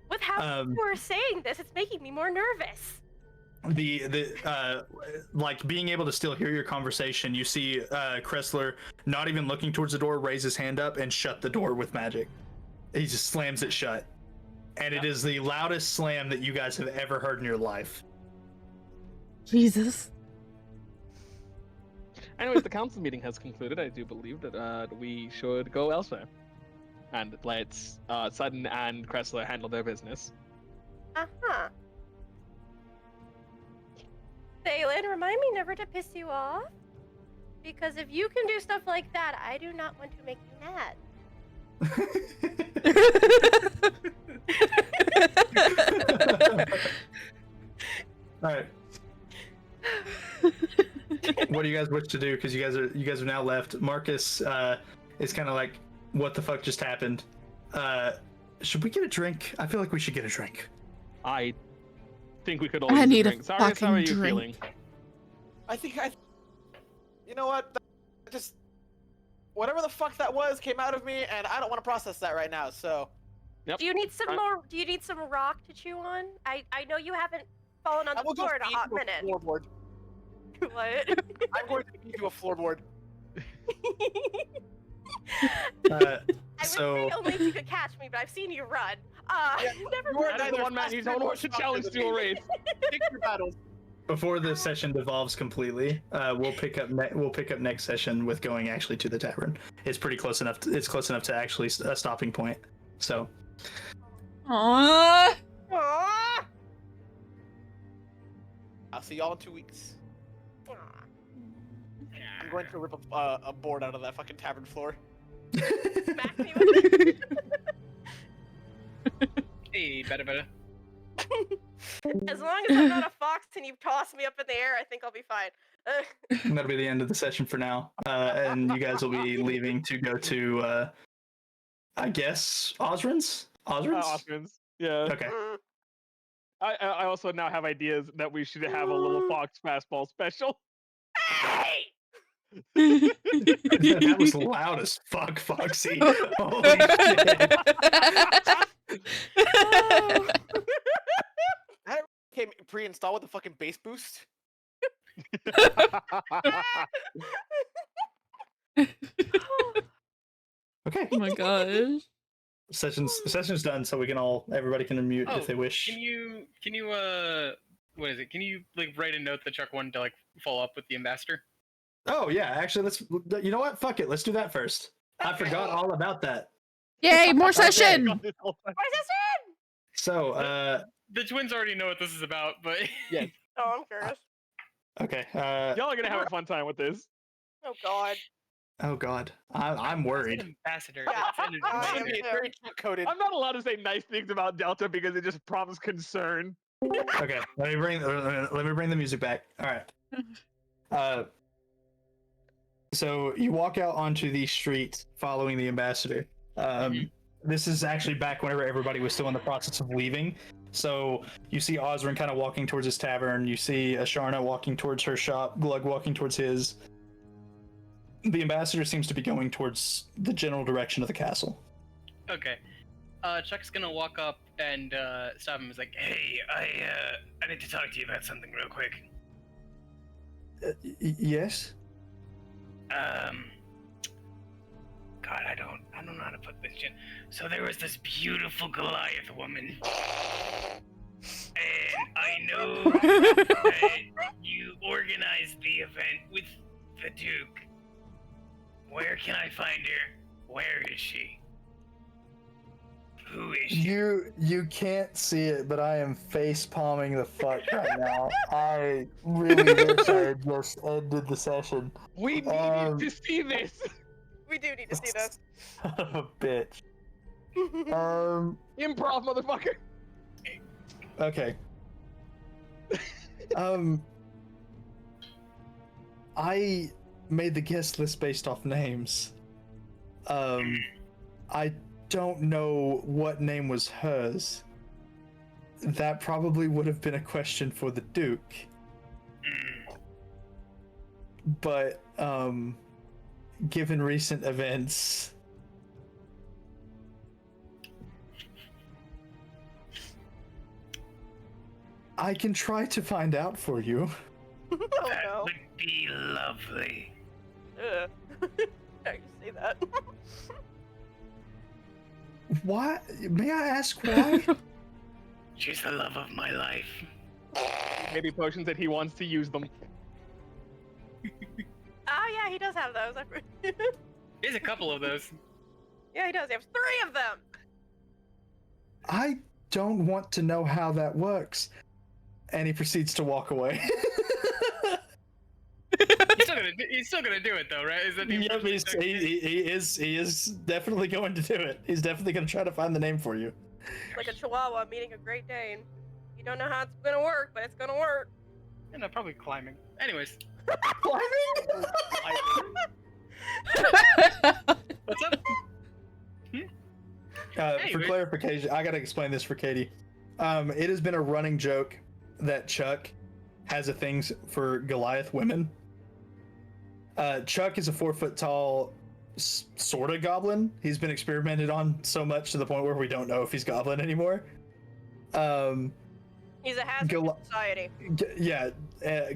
[SPEAKER 4] With how you are saying this, it's making me more nervous.
[SPEAKER 3] Like, being able to still hear your conversation, you see Kressler, not even looking towards the door, raise his hand up and shut the door with magic. He just slams it shut. And it is the loudest slam that you guys have ever heard in your life.
[SPEAKER 1] Jesus.
[SPEAKER 5] Anyways, the council meeting has concluded. I do believe that we should go elsewhere. And let Sutton and Kressler handle their business.
[SPEAKER 4] Uh-huh. Thalen, remind me never to piss you off. Because if you can do stuff like that, I do not want to make you mad.
[SPEAKER 3] All right. guys wish to do, because you guys are now left. Marcus is kind of like, what the fuck just happened? Should we get a drink? I feel like we should get a drink.
[SPEAKER 5] I think we could all
[SPEAKER 1] I
[SPEAKER 5] use
[SPEAKER 1] need a
[SPEAKER 5] drink. Sarius, how are
[SPEAKER 1] fucking
[SPEAKER 5] you
[SPEAKER 1] drink.
[SPEAKER 5] feeling?
[SPEAKER 6] You know what? Just whatever the fuck that was came out of me, and I don't want to process that right now. So.
[SPEAKER 5] Yep.
[SPEAKER 4] Do you need some more? Do you need some rock to chew on? I know you haven't fallen on the floor in a hot minute.
[SPEAKER 6] Floorboard.
[SPEAKER 4] What?
[SPEAKER 6] I'm going to feed you a floorboard.
[SPEAKER 4] I would
[SPEAKER 3] So-
[SPEAKER 4] say only if you could catch me, but I've seen you run. Never
[SPEAKER 6] You are
[SPEAKER 4] mind.
[SPEAKER 5] That is the one man you don't want to challenge to a race.
[SPEAKER 6] Pick your battles.
[SPEAKER 3] Before the session devolves completely, we'll pick up next session with going actually to the tavern. It's pretty close enough. It's close enough to actually a stopping point. So.
[SPEAKER 1] Aww.
[SPEAKER 4] Aw.
[SPEAKER 6] I'll see y'all in 2 weeks. I'm going to rip a board out of that fucking tavern floor.
[SPEAKER 4] Smack me with it.
[SPEAKER 7] Hey, better.
[SPEAKER 4] As long as I'm not a fox and you toss me up in the air, I think I'll be fine.
[SPEAKER 3] That'll be the end of the session for now, and you guys will be leaving to go to, I guess, Osrin's.
[SPEAKER 5] Osmonds. Yeah.
[SPEAKER 3] Okay.
[SPEAKER 4] Mm.
[SPEAKER 5] I also now have ideas that we should have a little Fox fastball special.
[SPEAKER 4] Hey!
[SPEAKER 3] That was loud as fuck, Foxy. Holy shit.
[SPEAKER 6] That came pre-installed with a fucking bass boost.
[SPEAKER 3] Okay.
[SPEAKER 1] Oh my gosh.
[SPEAKER 3] Session's done, so everybody can unmute if they wish.
[SPEAKER 7] Can you what is it? Can you like write a note that Chuck wanted to like follow up with the ambassador?
[SPEAKER 3] Oh yeah, actually, you know what? Fuck it, let's do that first. I forgot all about that.
[SPEAKER 1] Yay, more session!
[SPEAKER 4] Where's this in?
[SPEAKER 3] So,
[SPEAKER 7] The twins already know what this is about, but
[SPEAKER 5] Yes.
[SPEAKER 4] Oh, I'm curious.
[SPEAKER 3] okay.
[SPEAKER 5] Y'all are gonna have a fun time with this.
[SPEAKER 4] Oh God.
[SPEAKER 3] Oh god, I'm worried.
[SPEAKER 7] ambassador.
[SPEAKER 4] Yeah.
[SPEAKER 7] It's ended
[SPEAKER 4] I
[SPEAKER 7] in
[SPEAKER 4] am
[SPEAKER 7] May.
[SPEAKER 4] too.
[SPEAKER 6] Very coded.
[SPEAKER 5] I'm not allowed to say nice things about Delta because it just prompts concern.
[SPEAKER 3] Okay, let me bring the music back. All right. So you walk out onto the street following the ambassador. This is actually back whenever everybody was still in the process of leaving. So you see Osrin kind of walking towards his tavern. You see Asharna walking towards her shop. Glug walking towards his. The ambassador seems to be going towards the general direction of the castle.
[SPEAKER 7] Okay. Chuck's gonna walk up and stop him. He's like, "Hey, I need to talk to you about something real quick."
[SPEAKER 3] Yes.
[SPEAKER 7] God, I don't know how to put this in. So there was this beautiful Goliath woman, and I know that you organized the event with the Duke. Where can I find her? Where is she? Who is she?
[SPEAKER 3] You can't see it, but I am face palming the fuck right now. I really wish I had just ended the session.
[SPEAKER 5] We needed to see this.
[SPEAKER 4] We do need to see this.
[SPEAKER 3] Son of a bitch.
[SPEAKER 5] Improv, motherfucker.
[SPEAKER 3] Okay. I made the guest list based off names. I don't know what name was hers. That probably would have been a question for the Duke. But, given recent events, I can try to find out for you.
[SPEAKER 4] Oh
[SPEAKER 7] That
[SPEAKER 4] no.
[SPEAKER 7] would be lovely.
[SPEAKER 4] Ugh. I can see that.
[SPEAKER 3] Why? May I ask why?
[SPEAKER 7] She's the love of my life.
[SPEAKER 5] Maybe potions that he wants to use them.
[SPEAKER 4] Oh yeah, he does have those.
[SPEAKER 7] There's a couple of those.
[SPEAKER 4] Yeah, he does. He has 3 of them.
[SPEAKER 3] I don't want to know how that works. And he proceeds to walk away.
[SPEAKER 7] He's still gonna do it though, right? Is that the
[SPEAKER 3] Yep, he is definitely going to do it. He's definitely going to try to find the name for you.
[SPEAKER 4] Like a chihuahua meeting a Great Dane. You don't know how it's gonna work, but it's gonna work.
[SPEAKER 7] You know, probably climbing. Anyways.
[SPEAKER 3] Climbing?
[SPEAKER 7] What's up?
[SPEAKER 3] For
[SPEAKER 7] Anyway.
[SPEAKER 3] clarification, I gotta explain this for Katie. It has been a running joke that Chuck has a thing for Goliath women. Chuck is a 4 foot tall sort of goblin. He's been experimented on so much to the point where we don't know if he's goblin anymore.
[SPEAKER 4] He's a hazard to society.
[SPEAKER 3] Yeah,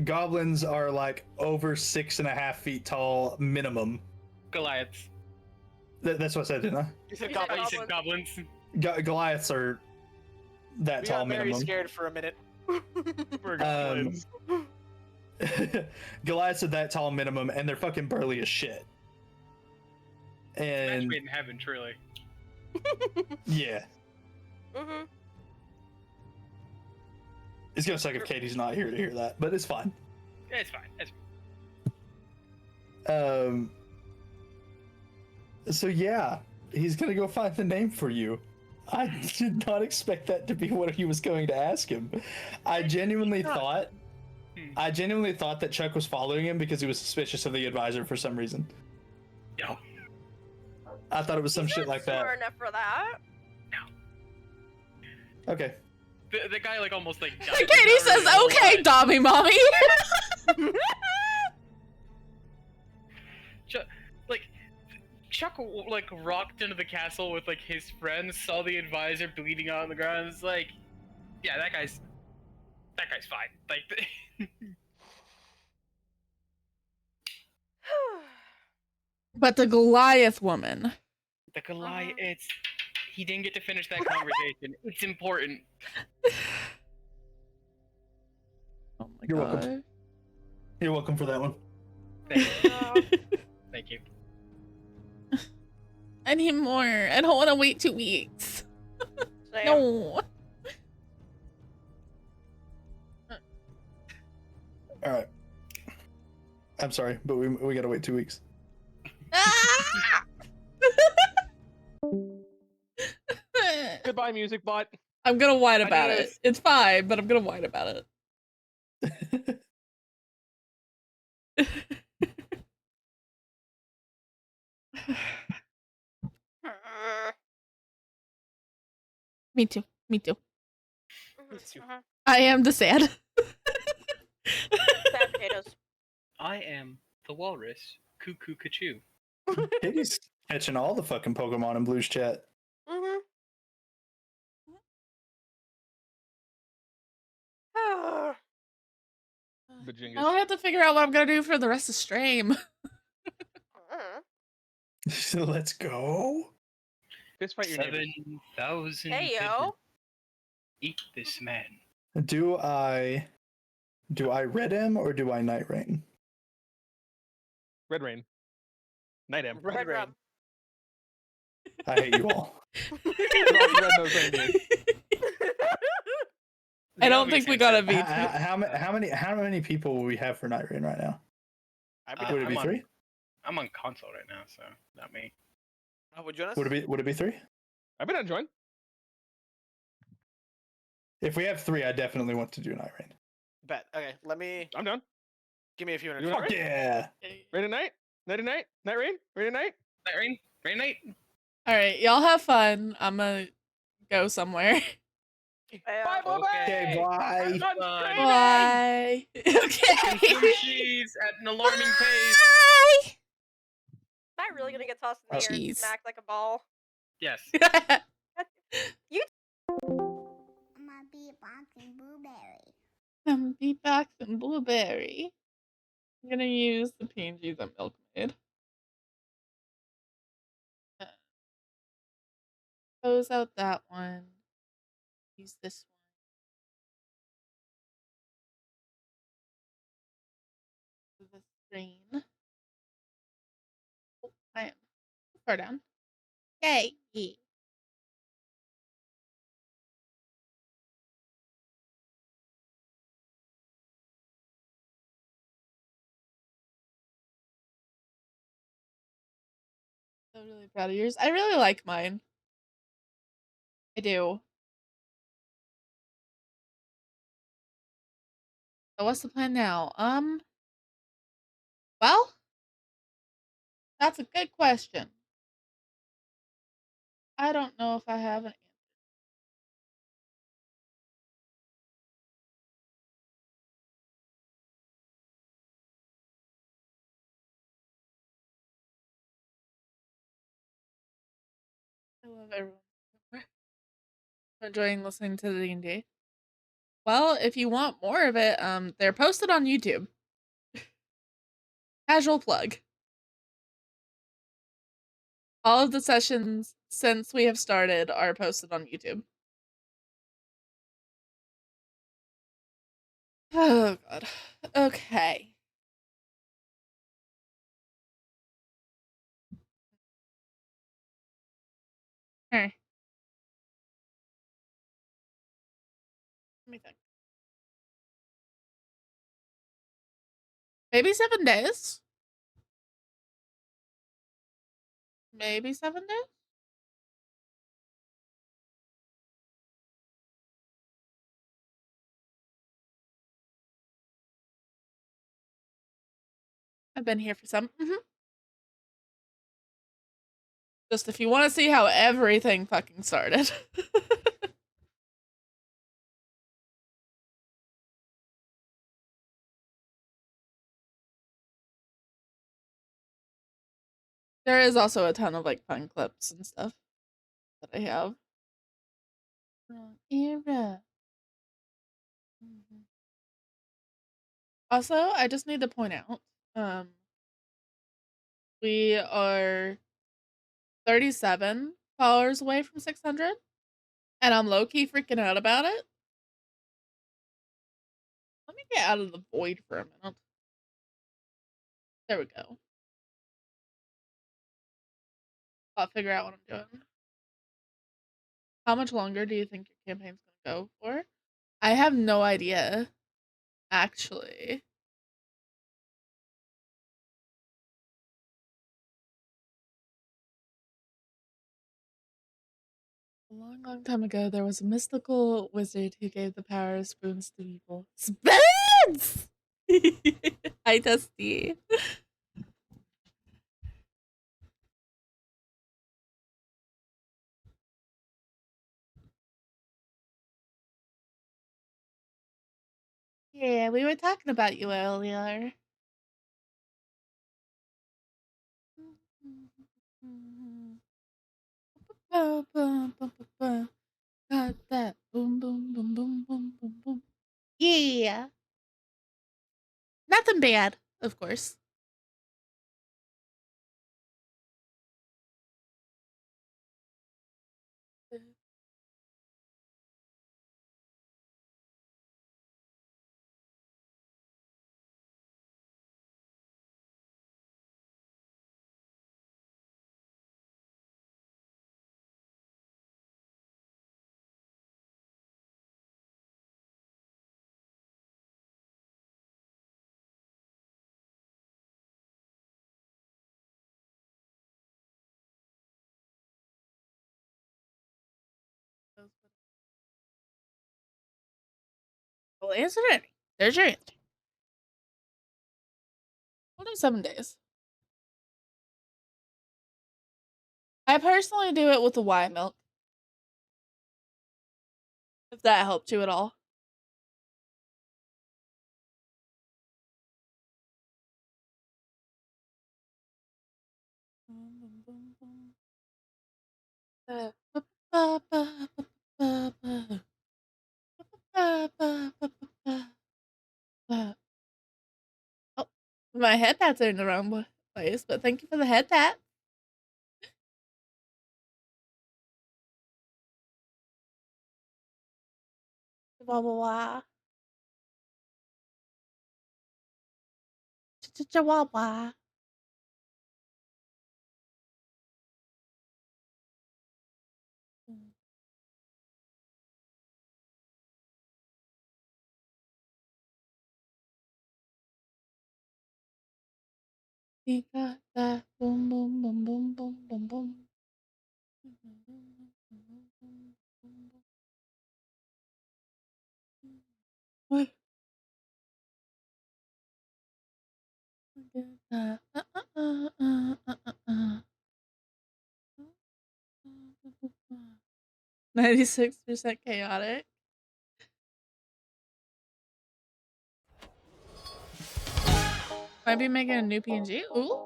[SPEAKER 3] goblins are like over 6.5 feet tall minimum.
[SPEAKER 7] Goliaths.
[SPEAKER 3] That's what I said, didn't I?
[SPEAKER 6] You said
[SPEAKER 7] Oh,
[SPEAKER 6] goblins.
[SPEAKER 7] you said goblins.
[SPEAKER 3] Goliaths are that
[SPEAKER 6] We
[SPEAKER 3] tall
[SPEAKER 6] got very
[SPEAKER 3] minimum.
[SPEAKER 6] scared for a minute.
[SPEAKER 5] For goblins.
[SPEAKER 3] Goliaths are that tall minimum, and they're fucking burly as shit.
[SPEAKER 7] Match
[SPEAKER 3] And
[SPEAKER 7] made in heaven, truly.
[SPEAKER 3] yeah,
[SPEAKER 4] Mm-hmm.
[SPEAKER 3] it's gonna suck if Katie's not here to hear that, but it's fine.
[SPEAKER 7] Yeah, it's fine. It's
[SPEAKER 3] So yeah, he's gonna go find the name for you. I did not expect that to be what he was going to ask him. I genuinely thought that Chuck was following him because he was suspicious of the advisor for some reason.
[SPEAKER 7] No.
[SPEAKER 3] I thought it was some
[SPEAKER 4] He's
[SPEAKER 3] shit
[SPEAKER 4] not
[SPEAKER 3] like that.
[SPEAKER 4] smart enough for that.
[SPEAKER 3] Okay.
[SPEAKER 7] The guy like almost like died.
[SPEAKER 1] Katie says, "Okay, Dobby, mommy."
[SPEAKER 7] Chuck like rocked into the castle with like his friends, saw the advisor bleeding out on the ground, and was like, yeah, that guy's fine. Like
[SPEAKER 1] But the Goliath woman.
[SPEAKER 7] the Goliath, he didn't get to finish that conversation. It's important.
[SPEAKER 1] Oh my
[SPEAKER 3] You're
[SPEAKER 1] god.
[SPEAKER 3] welcome. You're welcome for that one.
[SPEAKER 7] Thank you. Thank you.
[SPEAKER 1] I need more. I don't want to wait 2 weeks.
[SPEAKER 4] Same.
[SPEAKER 1] No.
[SPEAKER 3] All right. I'm sorry, but we gotta wait 2 weeks.
[SPEAKER 1] Ah!
[SPEAKER 5] Goodbye, music bot.
[SPEAKER 1] I'm gonna whine about it.
[SPEAKER 7] Adios.
[SPEAKER 1] It's fine, but I'm gonna whine about it. Me too. Me too.
[SPEAKER 4] Mhm.
[SPEAKER 1] I am the sad.
[SPEAKER 4] Sad potatoes.
[SPEAKER 7] I am the walrus. Cuckoo Kachoo.
[SPEAKER 3] Katie's catching all the fucking Pokemon in Blue's chat.
[SPEAKER 4] Mm-hmm.
[SPEAKER 5] Bajingas.
[SPEAKER 1] Now I have to figure out what I'm gonna do for the rest of the stream.
[SPEAKER 3] Let's go.
[SPEAKER 5] Fist fight your neighbors.
[SPEAKER 7] 7,000.
[SPEAKER 4] Hey yo.
[SPEAKER 7] Eat this man.
[SPEAKER 3] Do I red him or do I night rain?
[SPEAKER 5] Red Rain. Night M.
[SPEAKER 6] Red Rain.
[SPEAKER 4] rum.
[SPEAKER 3] I hate you all.
[SPEAKER 5] Red-nosed reindeer.
[SPEAKER 1] I don't think we got a VP.
[SPEAKER 3] How many people will we have for night rain right now? Would it be
[SPEAKER 7] I'm
[SPEAKER 3] 3?
[SPEAKER 7] I'm on console right now, so not me.
[SPEAKER 6] Would you join us?
[SPEAKER 3] Would it be 3?
[SPEAKER 5] I've been on join.
[SPEAKER 3] If we have 3, I definitely want to do night rain.
[SPEAKER 6] Bet. Okay, let me.
[SPEAKER 5] I'm done.
[SPEAKER 6] Give me a few minutes.
[SPEAKER 5] You want
[SPEAKER 3] Fuck yeah!
[SPEAKER 5] Rain at night? Night at night? Night rain? Rain at night?
[SPEAKER 7] Night rain? Rain night?
[SPEAKER 1] All right, y'all have fun. I'm gonna go somewhere.
[SPEAKER 5] Bye, bye,
[SPEAKER 3] Okay, bye.
[SPEAKER 1] Bye. Okay.
[SPEAKER 7] She's at an alarming pace.
[SPEAKER 1] Bye.
[SPEAKER 4] Am I really gonna get tossed in the air and
[SPEAKER 1] Jeez.
[SPEAKER 4] smacked like a ball?
[SPEAKER 7] Yes.
[SPEAKER 4] You.
[SPEAKER 12] I'm gonna be boxing blueberry.
[SPEAKER 1] I'm beatboxing blueberry. I'm gonna use the PNGs that Milk made. Close out that one. Use this one. The screen. Oh, I am far down. Yay! So really proud of yours. I really like mine. I do. So what's the plan now? Well, that's a good question. I don't know if I have an answer. I love everyone. Enjoying listening to the D&D. Well, if you want more of it, they're posted on YouTube. Casual plug. All of the sessions since we have started are posted on YouTube. Oh god. Okay. Here. Let me think. Maybe 7 days? Maybe 7 days? I've been here for some. Just if you want to see how everything fucking started. There is also a ton of like fun clips and stuff that I have. Wrong era. Also, I just need to point out, we are 37 followers away from 600, and I'm low-key freaking out about it. Let me get out of the void for a minute. There we go. I'll figure out what I'm doing. How much longer do you think your campaign's gonna go for? I have no idea, actually. A long, long time ago, there was a mystical wizard who gave the power of spoons to people. Spoons! Hi, Dusty. Yeah, we were talking about you earlier. Got that boom, boom, boom, boom, boom, boom, boom. Yeah. Nothing bad, of course. Well, answer it. There's your answer. We'll do 7 days. I personally do it with the Y milk. If that helped you at all. Oh, my head pats are in the wrong place, but thank you for the head pat. Wah wah wah. Chihuahua. He got that boom boom boom boom boom boom boom. What? 96% chaotic. Might be making a new PNG. Ooh.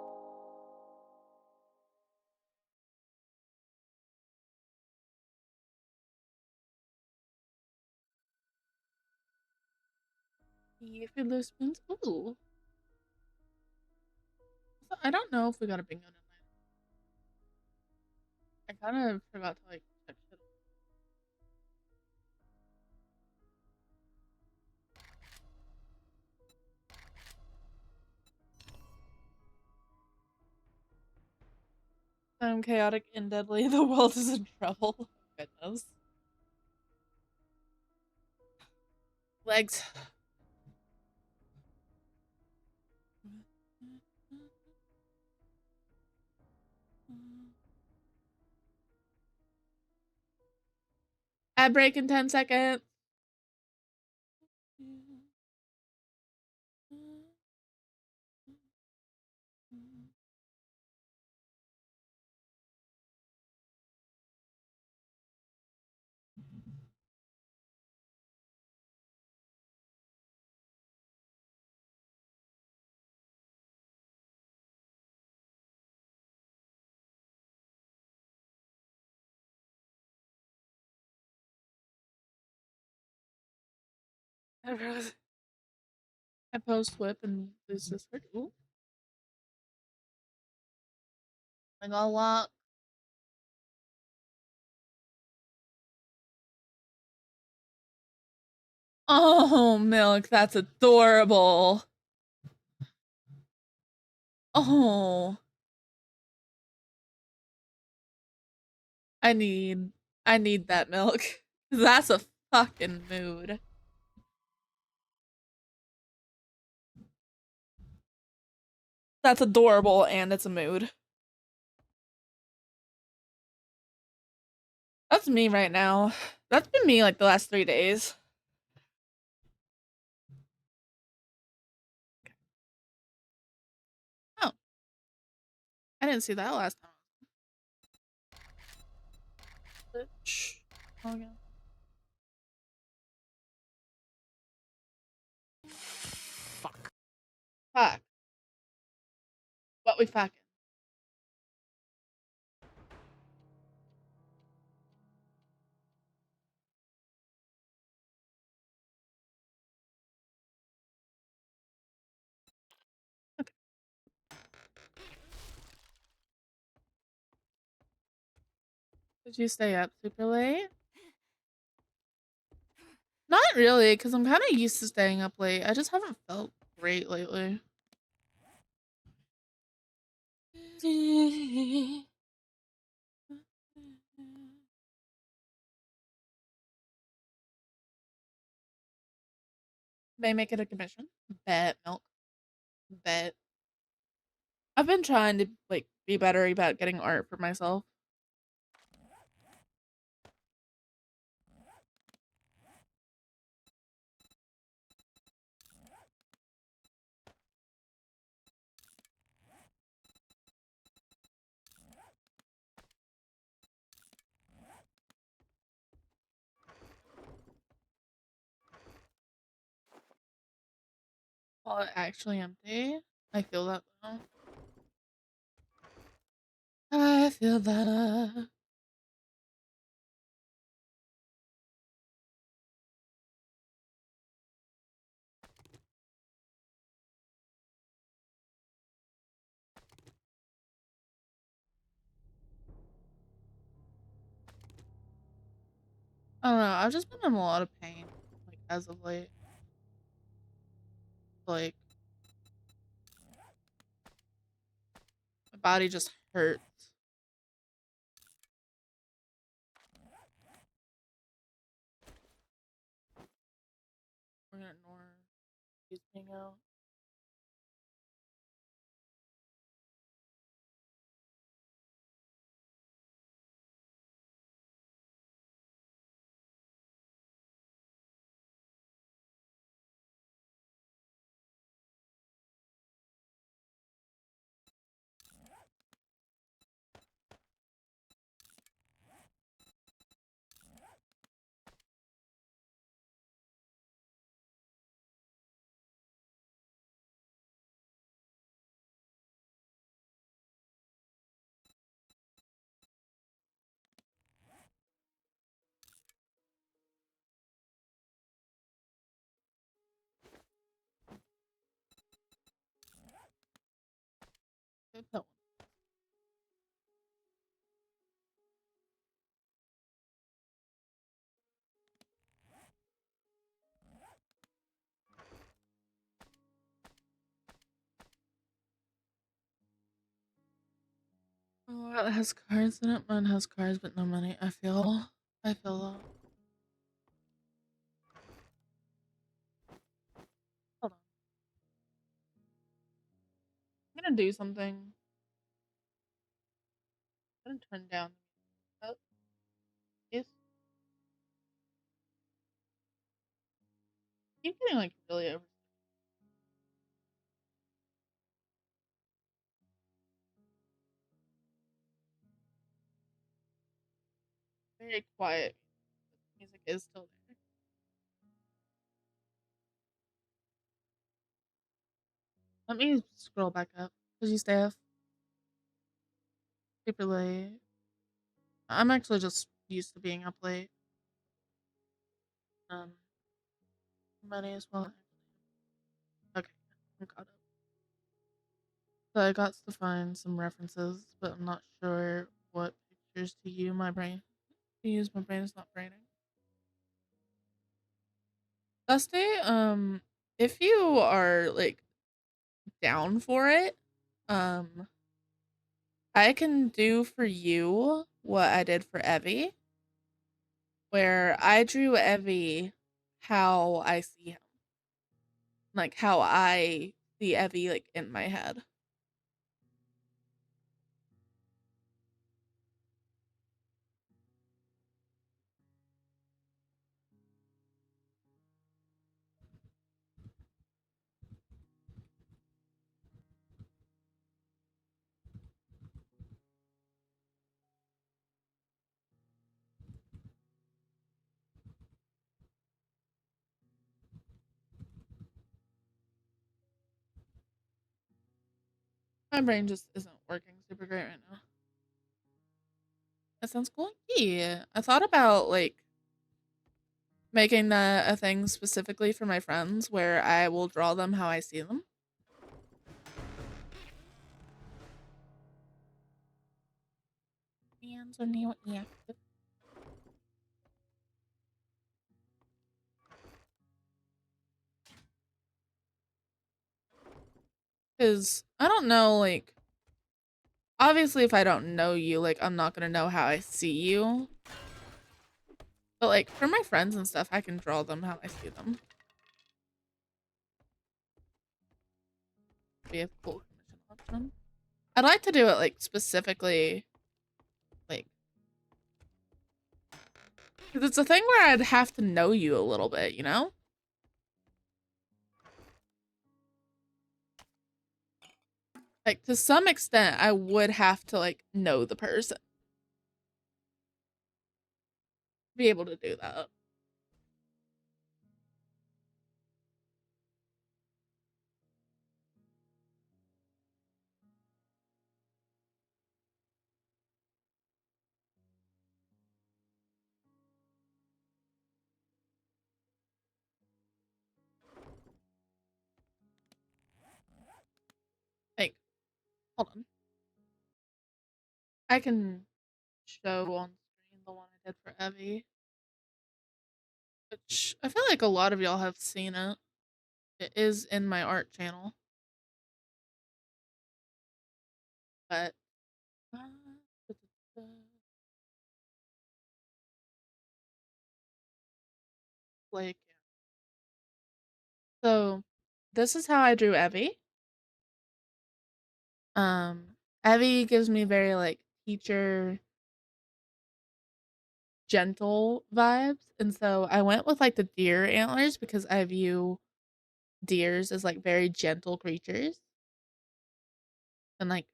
[SPEAKER 1] If you lose spins. Ooh. I don't know if we got a bingo tonight. I kind of forgot to like check shit. I'm chaotic and deadly. The world is in trouble. Goodness. Legs. Ad break in 10 seconds. I post whip and lose this word. Ooh. I got a lot. Oh, Milk, that's adorable. Oh. I need that Milk. That's a fucking mood. That's adorable and it's a mood. That's me right now. That's been me like the last 3 days. Oh. I didn't see that last time. Shh. Oh, yeah. Fuck. What we fucking. Did you stay up super late? Not really, because I'm kind of used to staying up late. I just haven't felt great lately. May make it a commission. Bet, Milk. Bet. I've been trying to like be better about getting art for myself. While it actually empty. I feel that though. I feel that. I don't know. I've just been in a lot of pain, like as of late. Like my body just hurts. We're gonna ignore these being out. That has cards in it. Mine has cards but no money. I feel that. Hold on. I'm gonna do something. I'm gonna turn down. Oh, yes. Keep getting like really over. Very quiet. Music is still there. Let me scroll back up. Cause you stay up super late. I'm actually just used to being up late. Money as well. Okay, I'm caught up. So I got to find some references, but I'm not sure what pictures to use. My brain is not braining. Dusty, if you are like down for it, I can do for you what I did for Evie, where I drew Evie how I see him, like how I see Evie like in my head. My brain just isn't working super great right now. That sounds cool. Yeah, I thought about like making that a thing specifically for my friends where I will draw them how I see them. Hands are now active. Because I don't know, like, obviously, if I don't know you, like, I'm not gonna know how I see you. But, like, for my friends and stuff, I can draw them how I see them. Be a cool commission option. I'd like to do it, like, specifically, like, because it's a thing where I'd have to know you a little bit, you know? Like, to some extent, I would have to, like, know the person. Be able to do that. Like, hold on. I can show on screen the one I did for Evie. Which I feel like a lot of y'all have seen it. It is in my art channel. But like so this is how I drew Evie. Evie gives me very like teacher gentle vibes. And so I went with like the deer antlers because I view deers as like very gentle creatures. And like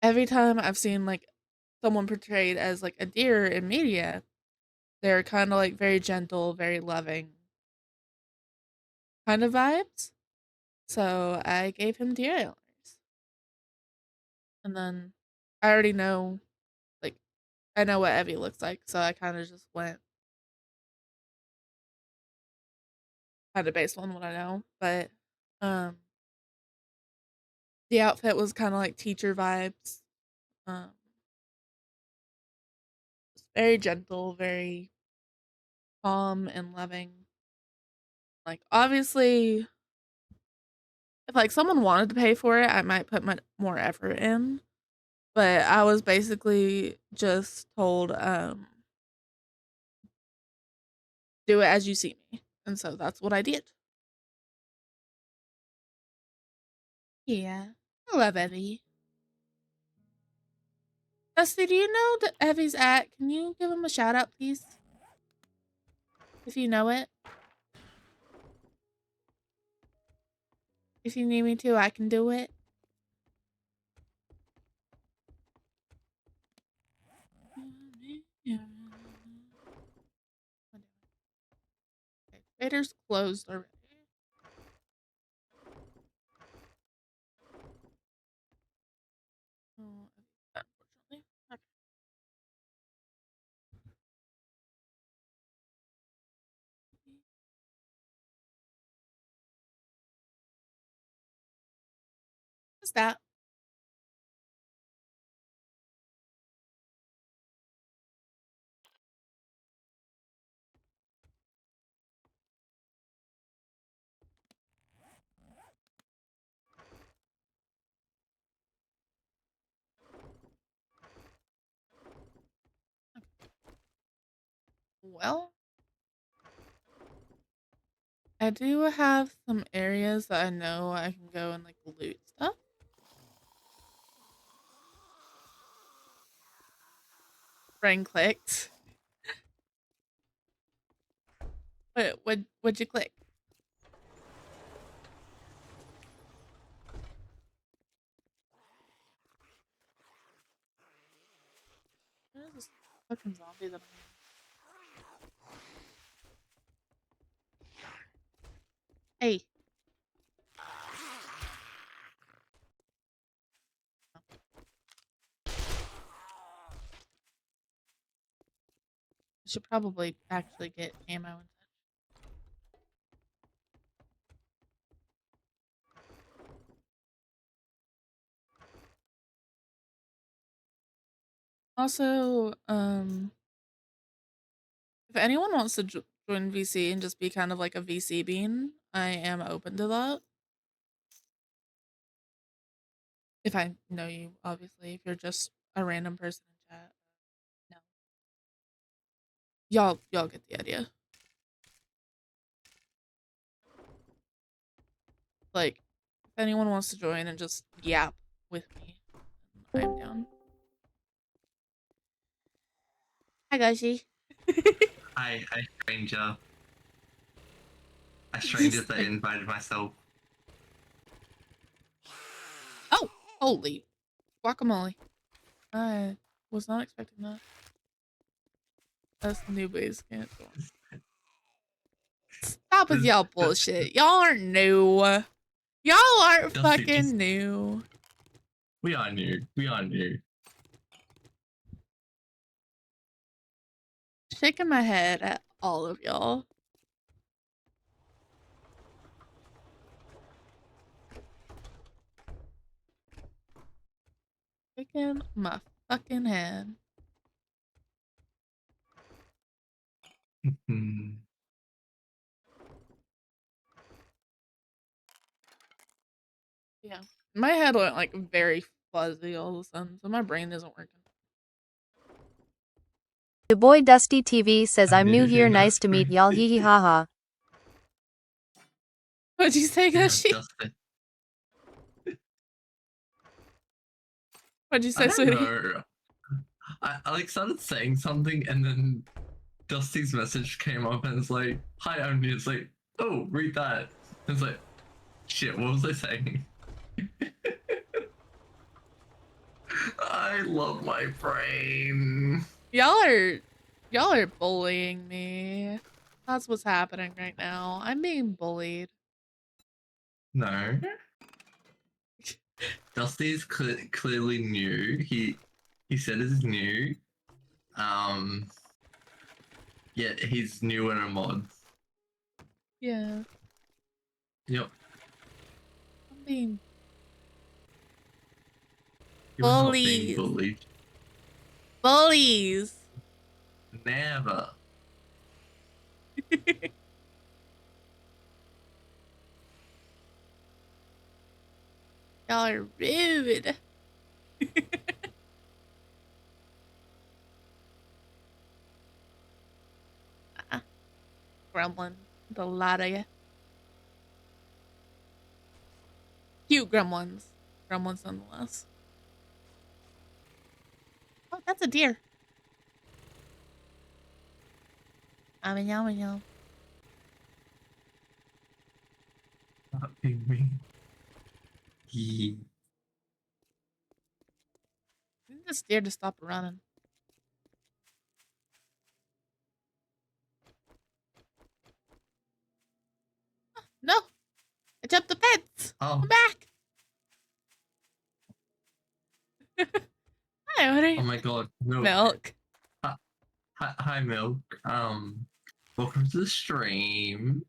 [SPEAKER 1] every time I've seen like someone portrayed as like a deer in media, they're kind of like very gentle, very loving kind of vibes. So I gave him deer antlers. And then I already know, like, I know what Evie looks like. So I kind of just went kind of based on what I know. But um, the outfit was kind of like teacher vibes. Um, very gentle, very calm and loving. Like, obviously, if like someone wanted to pay for it, I might put more effort in. But I was basically just told, do it as you see me. And so that's what I did. Yeah. I love Evie. Dusty, do you know that Evie's at? Can you give him a shout out, please? If you know it. If you need me to, I can do it. Okay, Trader's closed already. Oh, unfortunately. Okay. What's that? Well, I do have some areas that I know I can go and like loot stuff. Brain clicked. What'd you click? What is this fucking zombie that I'm Hey. I should probably actually get ammo and such. Also, if anyone wants to join VC and just be kind of like a VC bean, I am open to that. If I know you, obviously. If you're just a random person in chat, no. Y'all get the idea. Like, if anyone wants to join and just yap with me, I'm down. Hi, Gashi.
[SPEAKER 13] Hi, stranger. A stranger that invited myself.
[SPEAKER 1] Oh, holy guacamole. I was not expecting that. That's the new base camp. Stop with y'all bullshit. Y'all aren't new. Y'all aren't fucking new.
[SPEAKER 13] We are new. We are new.
[SPEAKER 1] Shaking my head at all of y'all. Shaking my fucking head. Yeah. My head went like very fuzzy all of a sudden, so my brain isn't working.
[SPEAKER 14] The boy Dusty TV says I'm new here. Nice to meet y'all. Hee hee ha ha.
[SPEAKER 1] What'd you say, Gashi? What'd you say,
[SPEAKER 13] I don't
[SPEAKER 1] sweetie?
[SPEAKER 13] know. I like started saying something and then Dusty's message came up and it's like, hi, I'm new. It's like, oh, read that. It's like, shit, what was I saying? I love my brain.
[SPEAKER 1] Y'all are bullying me. That's what's happening right now. I'm being bullied.
[SPEAKER 13] No. Dusty's clearly new. He said he's new. Yeah, he's new in a mod.
[SPEAKER 1] Yeah.
[SPEAKER 13] Yep.
[SPEAKER 1] I'm being
[SPEAKER 13] You're not being
[SPEAKER 1] bullied.
[SPEAKER 13] bullied.
[SPEAKER 1] Bullies.
[SPEAKER 13] Never.
[SPEAKER 1] Y'all are rude. gremlin. The lot of you. Cute gremlins. Gremlins nonetheless. Oh, that's a deer. Yum.
[SPEAKER 13] Not being me. Yeah.
[SPEAKER 1] I need this deer to stop running. No! I jumped the fence!
[SPEAKER 13] Oh.
[SPEAKER 1] Come back! Hi, what are you?
[SPEAKER 13] Oh my god.
[SPEAKER 1] Milk.
[SPEAKER 13] Hi, Milk. Welcome to the stream.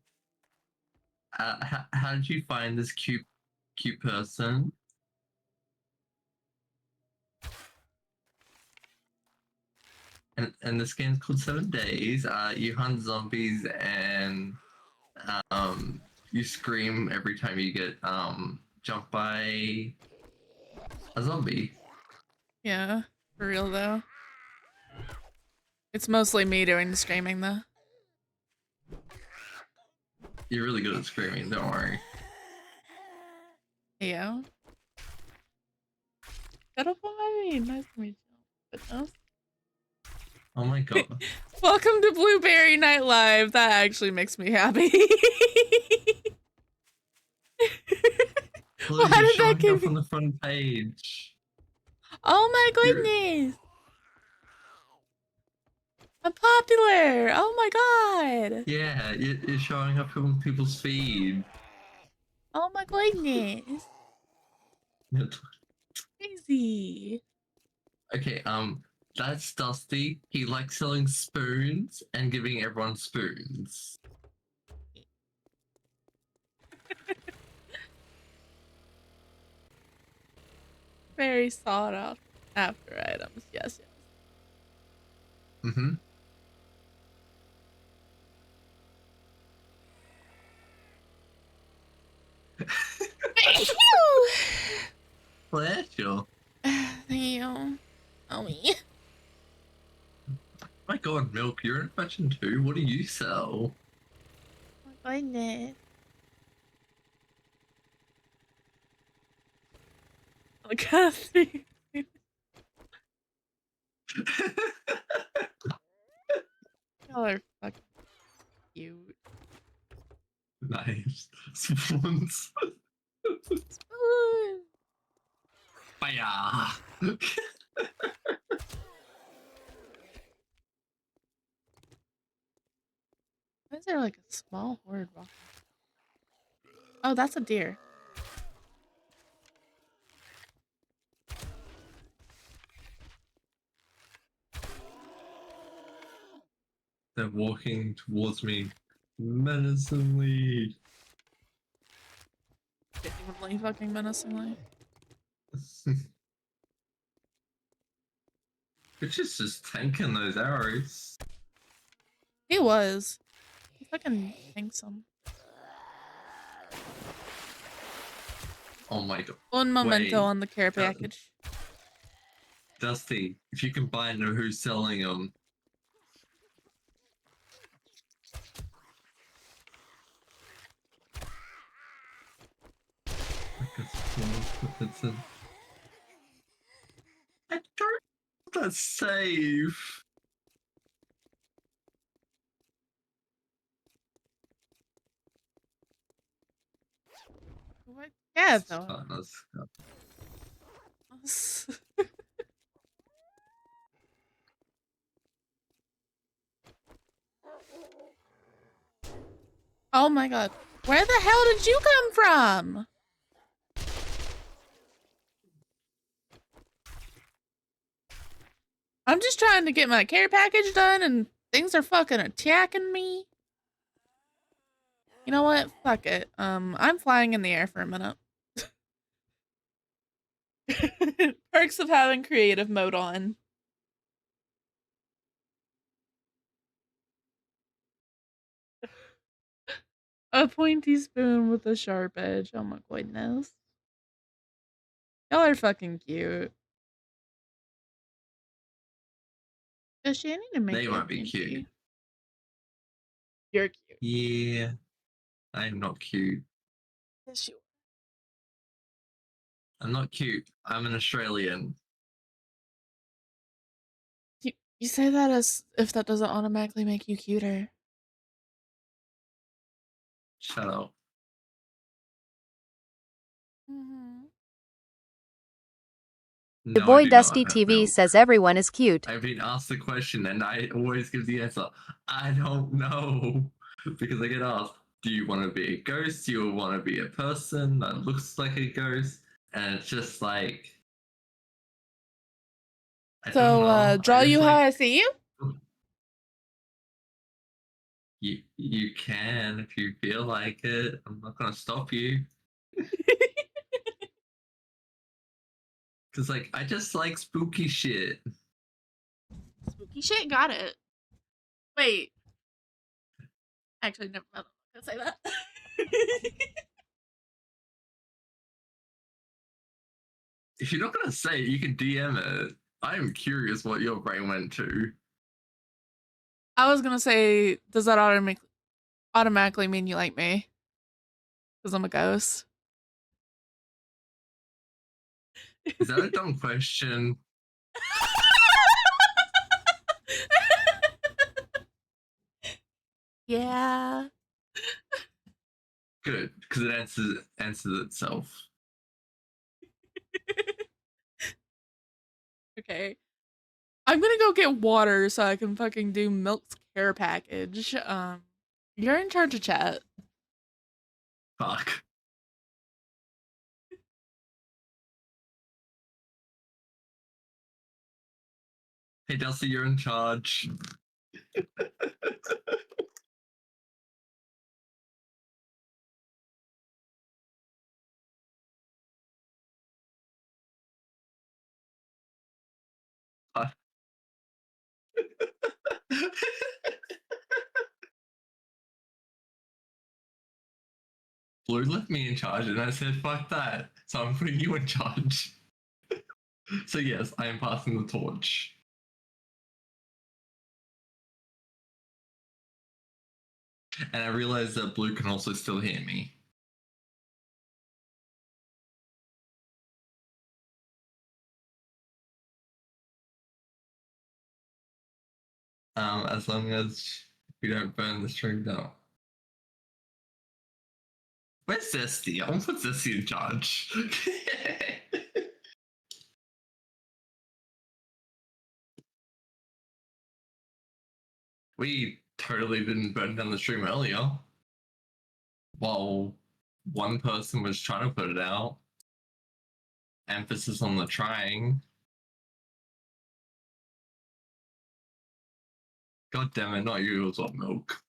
[SPEAKER 13] How did you find this cute person? And this game's called 7 Days. You hunt zombies and you scream every time you get jumped by a zombie.
[SPEAKER 1] Yeah, for real though. It's mostly me doing the screaming though.
[SPEAKER 13] You're really good at screaming, don't worry.
[SPEAKER 1] Yeah. Get up on my knee. Nice to meet you. Goodness.
[SPEAKER 13] Oh my god.
[SPEAKER 1] Welcome to Blueberry Night Live. That actually makes me happy.
[SPEAKER 13] Look,
[SPEAKER 1] Why
[SPEAKER 13] you're
[SPEAKER 1] did that
[SPEAKER 13] showing
[SPEAKER 1] give
[SPEAKER 13] up
[SPEAKER 1] me...
[SPEAKER 13] on the front page.
[SPEAKER 1] Oh my goodness. I'm popular. Oh my god.
[SPEAKER 13] Yeah, you're showing up on people's feed.
[SPEAKER 1] Oh my goodness. Crazy.
[SPEAKER 13] Okay, that's Dusty. He likes selling spoons and giving everyone spoons.
[SPEAKER 1] Very sought after items. Yes, yes.
[SPEAKER 13] Mm-hmm. Pleasure.
[SPEAKER 1] Thank you. Oh me.
[SPEAKER 13] My god, Milk, you're in fashion too. What do you sell?
[SPEAKER 1] Oh my goodness. Look at me. Y'all are fucking cute.
[SPEAKER 13] Nice. Spoons.
[SPEAKER 1] Spoon.
[SPEAKER 13] Fire.
[SPEAKER 1] Why is there like a small horde walking? Oh, that's a deer.
[SPEAKER 13] They're walking towards me menacingly.
[SPEAKER 1] Genuinely fucking menacingly.
[SPEAKER 13] It's just tanking those arrows.
[SPEAKER 1] He was. He fucking thinks some.
[SPEAKER 13] Oh my god.
[SPEAKER 1] Un momento
[SPEAKER 13] Wait.
[SPEAKER 1] on the care package.
[SPEAKER 13] Dusty, if you can buy know who's selling them. I don't know that's safe.
[SPEAKER 1] What? Yeah, though. Oh my god. Where the hell did you come from? I'm just trying to get my care package done and things are fucking attacking me. You know what? Fuck it. I'm flying in the air for a minute. Perks of having creative mode on. A pointy spoon with a sharp edge. Oh my goodness. Y'all are fucking cute. Does she need to make
[SPEAKER 13] They
[SPEAKER 1] it
[SPEAKER 13] might be
[SPEAKER 1] pointy?
[SPEAKER 13] cute.
[SPEAKER 1] You're cute.
[SPEAKER 13] Yeah, I'm not cute.
[SPEAKER 1] Yes, you.
[SPEAKER 13] I'm not cute. I'm an Australian.
[SPEAKER 1] You say that as if that doesn't automatically make you cuter.
[SPEAKER 13] Shut up.
[SPEAKER 1] Mm-hmm.
[SPEAKER 14] Your
[SPEAKER 13] No, I
[SPEAKER 14] boy
[SPEAKER 13] do not
[SPEAKER 14] Dusty
[SPEAKER 13] have
[SPEAKER 14] TV
[SPEAKER 13] milk.
[SPEAKER 14] says everyone is cute.
[SPEAKER 13] I've been asked the question and I always give the answer. I don't know. Because I get asked, do you want to be a ghost? Do you want to be a person that looks like a ghost? And it's just like, I don't
[SPEAKER 1] So,
[SPEAKER 13] know.
[SPEAKER 1] draw
[SPEAKER 13] I just
[SPEAKER 1] you how
[SPEAKER 13] like,
[SPEAKER 1] I see you?
[SPEAKER 13] you can if you feel like it. I'm not gonna stop you. Cause like I just like spooky shit.
[SPEAKER 1] Spooky shit, got it. Wait. Actually, never mind. I'm not gonna say that.
[SPEAKER 13] If you're not gonna say it, you can DM it. I am curious what your brain went to.
[SPEAKER 1] I was gonna say, does that automatically mean you like me? Because I'm a ghost.
[SPEAKER 13] Is that a dumb question?
[SPEAKER 1] Yeah.
[SPEAKER 13] Good, because it answers itself.
[SPEAKER 1] Okay. I'm gonna go get water so I can fucking do Milk's care package. You're in charge of chat.
[SPEAKER 13] Fuck. Hey Dusty, you're in charge. Blue left me in charge and I said, fuck that. So I'm putting you in charge. So yes, I am passing the torch. And I realize that Blue can also still hear me. As long as we don't burn the stream down. Where's Zesty? I want to put Zesty in charge. We totally didn't burn down the stream earlier. While one person was trying to put it out. Emphasis on the trying. God damn it, not you, it was on Milk.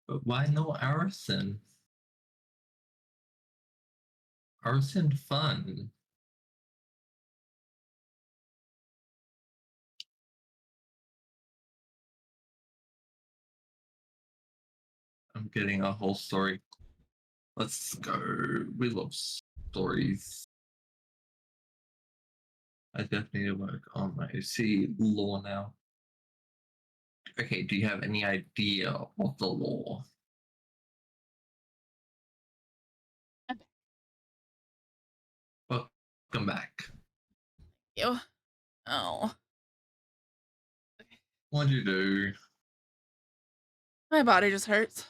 [SPEAKER 13] But why no arson? Arson fun. I'm getting a whole story. Let's go. We love stories. I definitely need to work on my OC law now. Okay, do you have any idea of the law? Welcome back.
[SPEAKER 1] You. Oh.
[SPEAKER 13] What'd you do?
[SPEAKER 1] My body just hurts.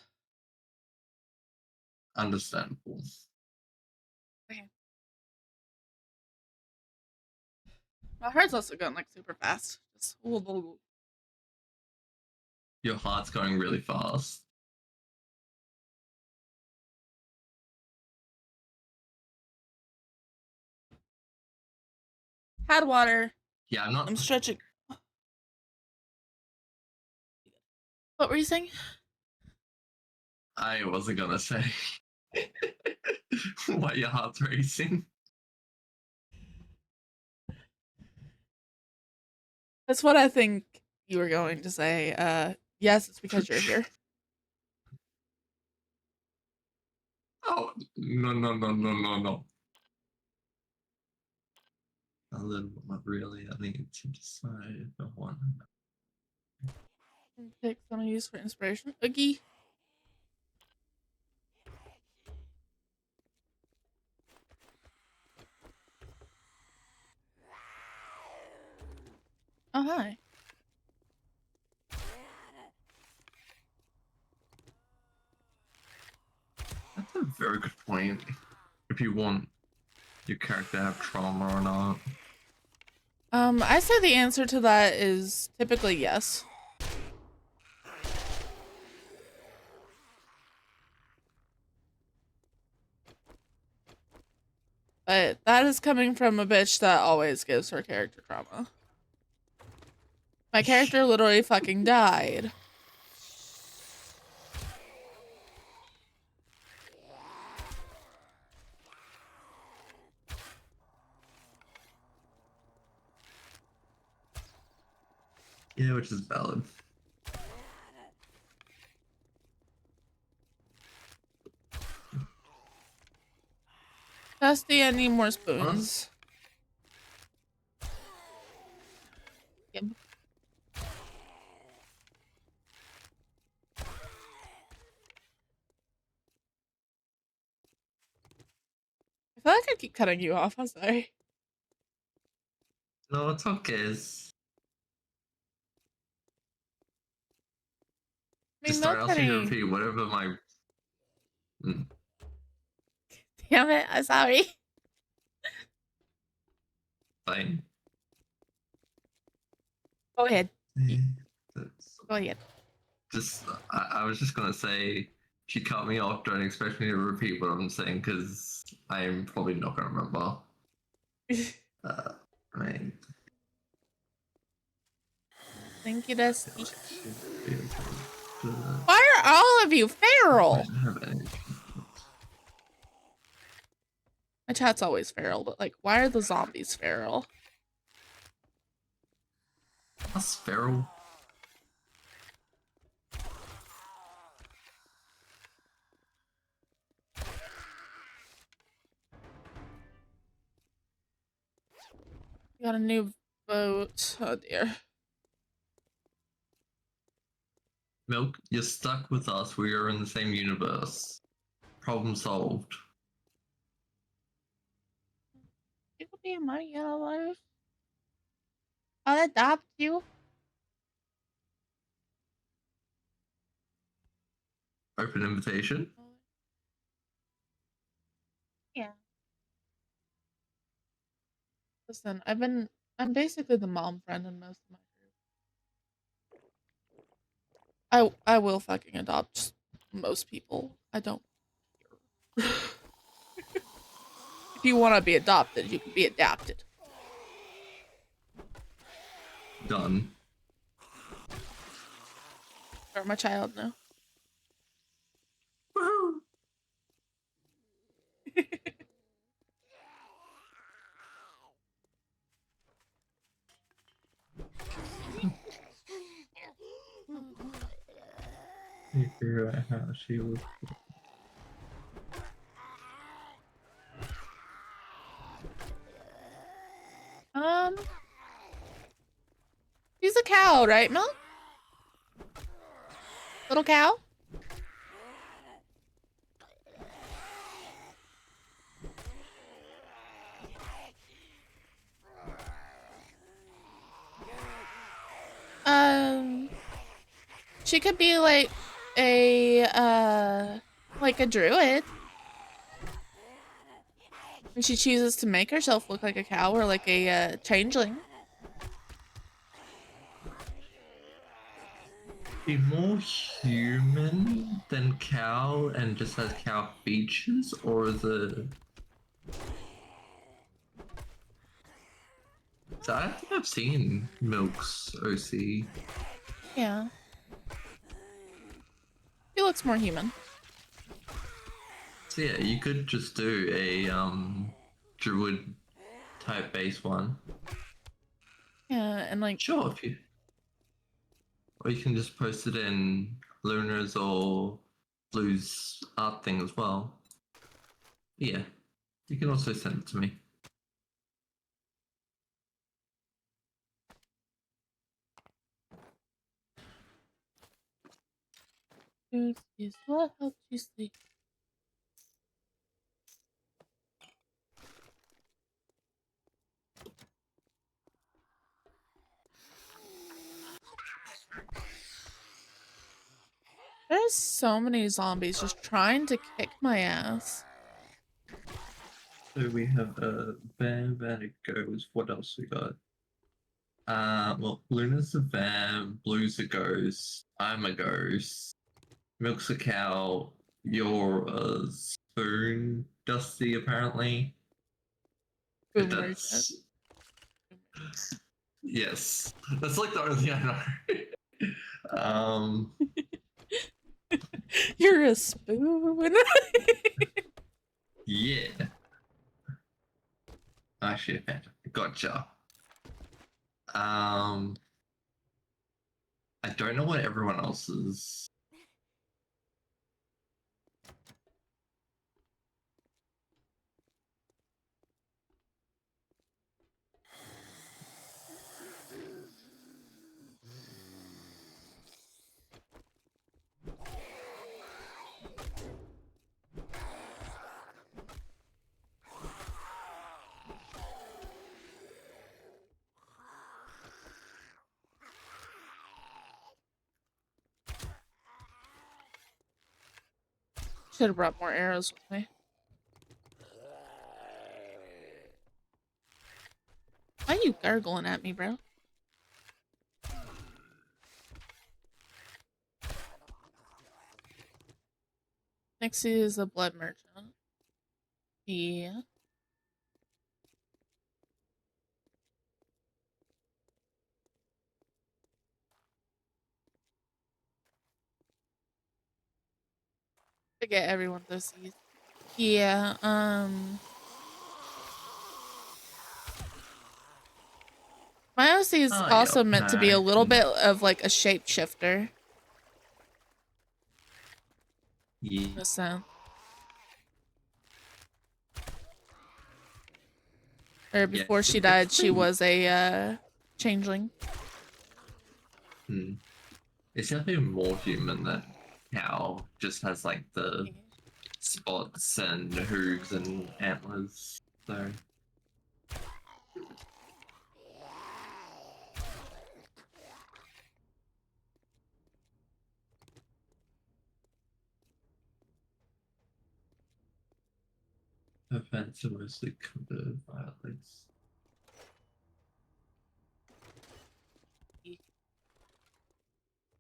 [SPEAKER 13] Understandable.
[SPEAKER 1] Okay. My heart's also going like super fast. Just
[SPEAKER 13] Your heart's going really fast.
[SPEAKER 1] had water.
[SPEAKER 13] Yeah, I'm not.
[SPEAKER 1] I'm stretching. What were you saying?
[SPEAKER 13] I wasn't gonna say why your heart's racing.
[SPEAKER 1] That's what I think you were going to say. Yes, it's because you're here.
[SPEAKER 13] Oh, no, no, no, no, no, no. A little, not really. I need to decide if I want.
[SPEAKER 1] Pick some of use for inspiration. Oogie. Oh, hi.
[SPEAKER 13] That's a very good point. If you want your character to have trauma or not.
[SPEAKER 1] I say the answer to that is typically yes. But that is coming from a bitch that always gives her character trauma. My character literally fucking died.
[SPEAKER 13] Yeah, which is valid.
[SPEAKER 1] Dusty, I need more spoons. Yep. I feel like I keep cutting you off. I'm sorry.
[SPEAKER 13] No, it's okay. Just start asking you to repeat whatever my.
[SPEAKER 1] Damn it, I'm sorry.
[SPEAKER 13] Fine.
[SPEAKER 1] Go ahead.
[SPEAKER 13] That's,
[SPEAKER 1] Go ahead.
[SPEAKER 13] just, I was just gonna say, she cut me off. Don't expect me to repeat what I'm saying because I'm probably not gonna remember. Right.
[SPEAKER 1] Thank you, Dusty. Why are all of you feral? My chat's always feral, but like, why are the zombies feral?
[SPEAKER 13] That's feral.
[SPEAKER 1] Got a new boat. Oh dear.
[SPEAKER 13] Milk, you're stuck with us. We are in the same universe. Problem solved.
[SPEAKER 1] You could be in my universe. I'll adopt you.
[SPEAKER 13] Open invitation.
[SPEAKER 1] Yeah. Listen, I'm basically the mom friend in most of my group. I will fucking adopt most people. I don't care. If you want to be adopted, you can be adapted.
[SPEAKER 13] Done.
[SPEAKER 1] Or my child now.
[SPEAKER 13] Woohoo! You figure out how she was.
[SPEAKER 1] He's a cow, right, Milk? Little cow? She could be like a druid. And she chooses to make herself look like a cow or like a changeling.
[SPEAKER 13] Be more human than cow and just has cow features, or is it? So I think I've seen Milk's OC.
[SPEAKER 1] Yeah. He looks more human.
[SPEAKER 13] So yeah, you could just do a druid type base one.
[SPEAKER 1] Yeah, and like
[SPEAKER 13] Sure, if you. Or you can just post it in Luna's or Blue's art thing as well. Yeah, you can also send it to me.
[SPEAKER 1] food is what helps you sleep. There's so many zombies just trying to kick my ass.
[SPEAKER 13] So we have a bear, it goes. What else we got? Well, Luna's a bear, Blue's a ghost, I'm a ghost, Milk's a cow, you're a spoon, Dusty apparently.
[SPEAKER 1] Boom
[SPEAKER 13] That's yes, that's like the only thing I know.
[SPEAKER 1] You're a spoon.
[SPEAKER 13] Yeah. Actually, gotcha. I don't know what everyone else is.
[SPEAKER 1] Should have brought more arrows with me. Why are you gargling at me, bro? Next is a blood merchant. Yeah. To get everyone to see. Yeah, my OC is
[SPEAKER 13] Oh,
[SPEAKER 1] also
[SPEAKER 13] yeah,
[SPEAKER 1] meant to be a little bit of like a shapeshifter.
[SPEAKER 13] Yeah.
[SPEAKER 1] In a sense. Or before she died, she was a changeling.
[SPEAKER 13] It's definitely more human than cow. Just has like the spots and hooves and antlers. So. Her pants are mostly covered by legs.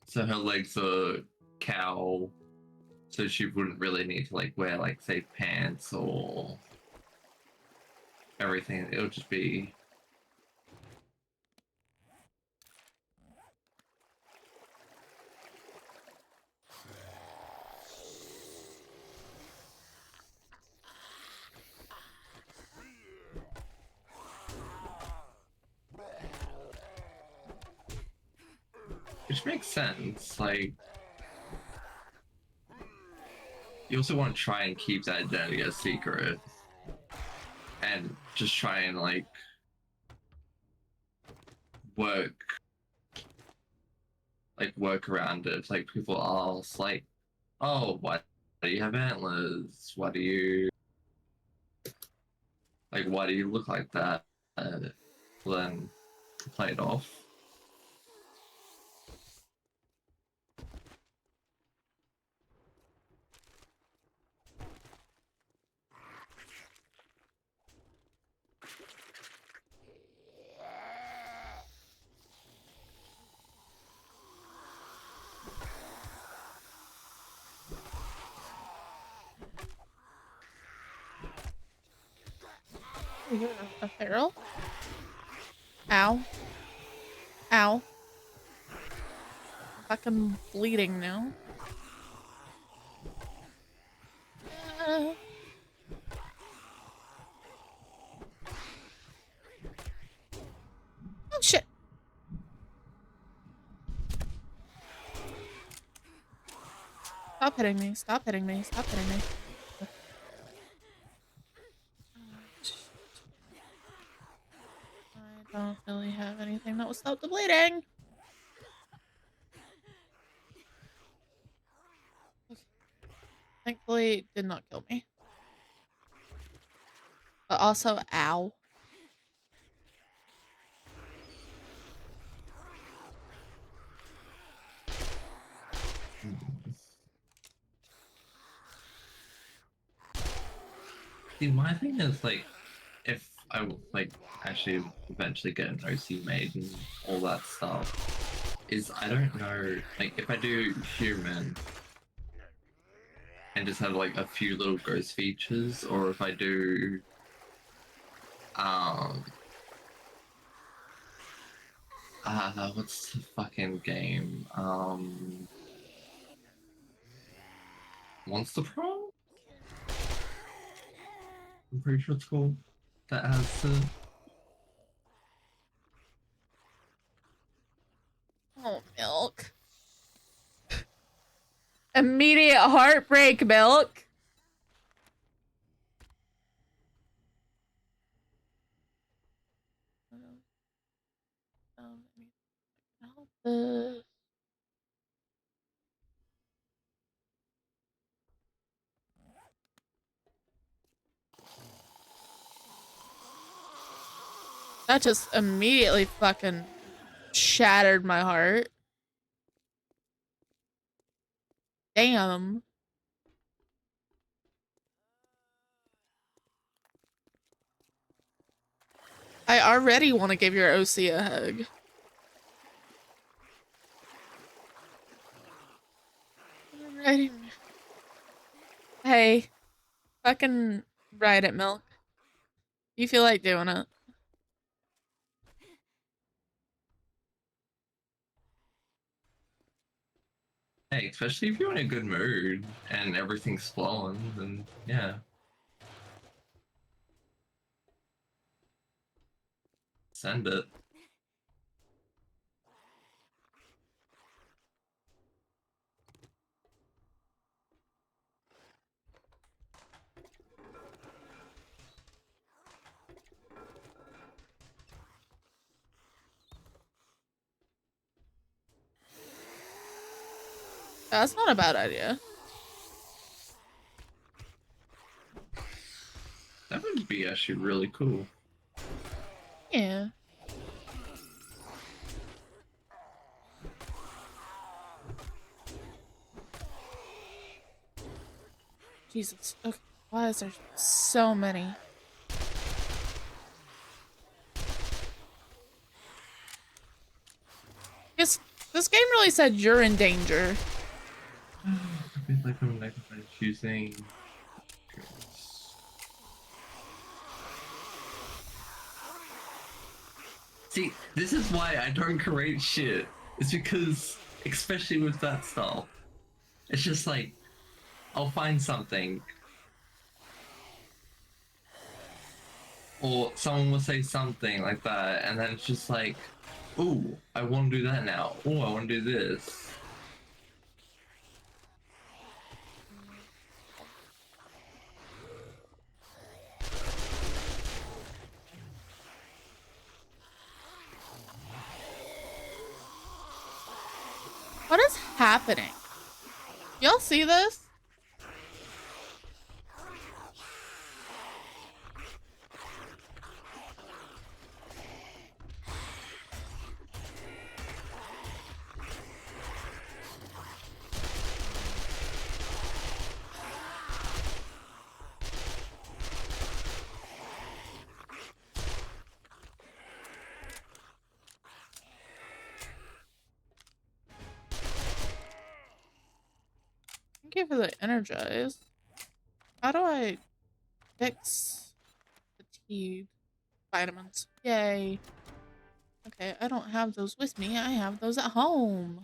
[SPEAKER 13] So her legs are cow, so she wouldn't really need to like wear like say pants or everything. It'll just be which makes sense. Like you also want to try and keep that identity a secret and just try and like work around it. Like people ask like, oh, why do you have antlers? Why do you look like that? Then play it off.
[SPEAKER 1] You're a feral? Ow. Ow. I'm fucking bleeding now. Uh, oh shit. hitting me. Stop hitting me. Stop hitting me. I don't really have anything that will stop the bleeding. Thankfully, it did not kill me. But also, ow.
[SPEAKER 13] See, my thing is like, if I like actually eventually get an OC made and all that stuff, is I don't know, like if I do human and just have like a few little ghost features, or if I do what's the fucking game? Monster Pro? I'm pretty sure it's called. That has
[SPEAKER 1] Oh, milk. Immediate heartbreak, milk. Help this. That just immediately fucking shattered my heart. Damn. I already want to give your OC a hug. Alrighty. Hey, fucking ride it, milk. You feel like doing it.
[SPEAKER 13] hey, especially if you're in a good mood and everything's flowing, then yeah. Send it.
[SPEAKER 1] That's not a bad idea.
[SPEAKER 13] That would be actually really cool.
[SPEAKER 1] Yeah. Jesus. Okay. Why is there so many? This game really said you're in danger.
[SPEAKER 13] I feel like I'm like choosing. See, this is why I don't create shit. It's because, especially with that stuff, it's just like, I'll find something. Or someone will say something like that, and then it's just like, ooh, I want to do that now. Ooh, I want to do this.
[SPEAKER 1] What is happening? Y'all see this? Thank you for the energize. How do I fix fatigue vitamins? Yay. Okay, I don't have those with me. I have those at home.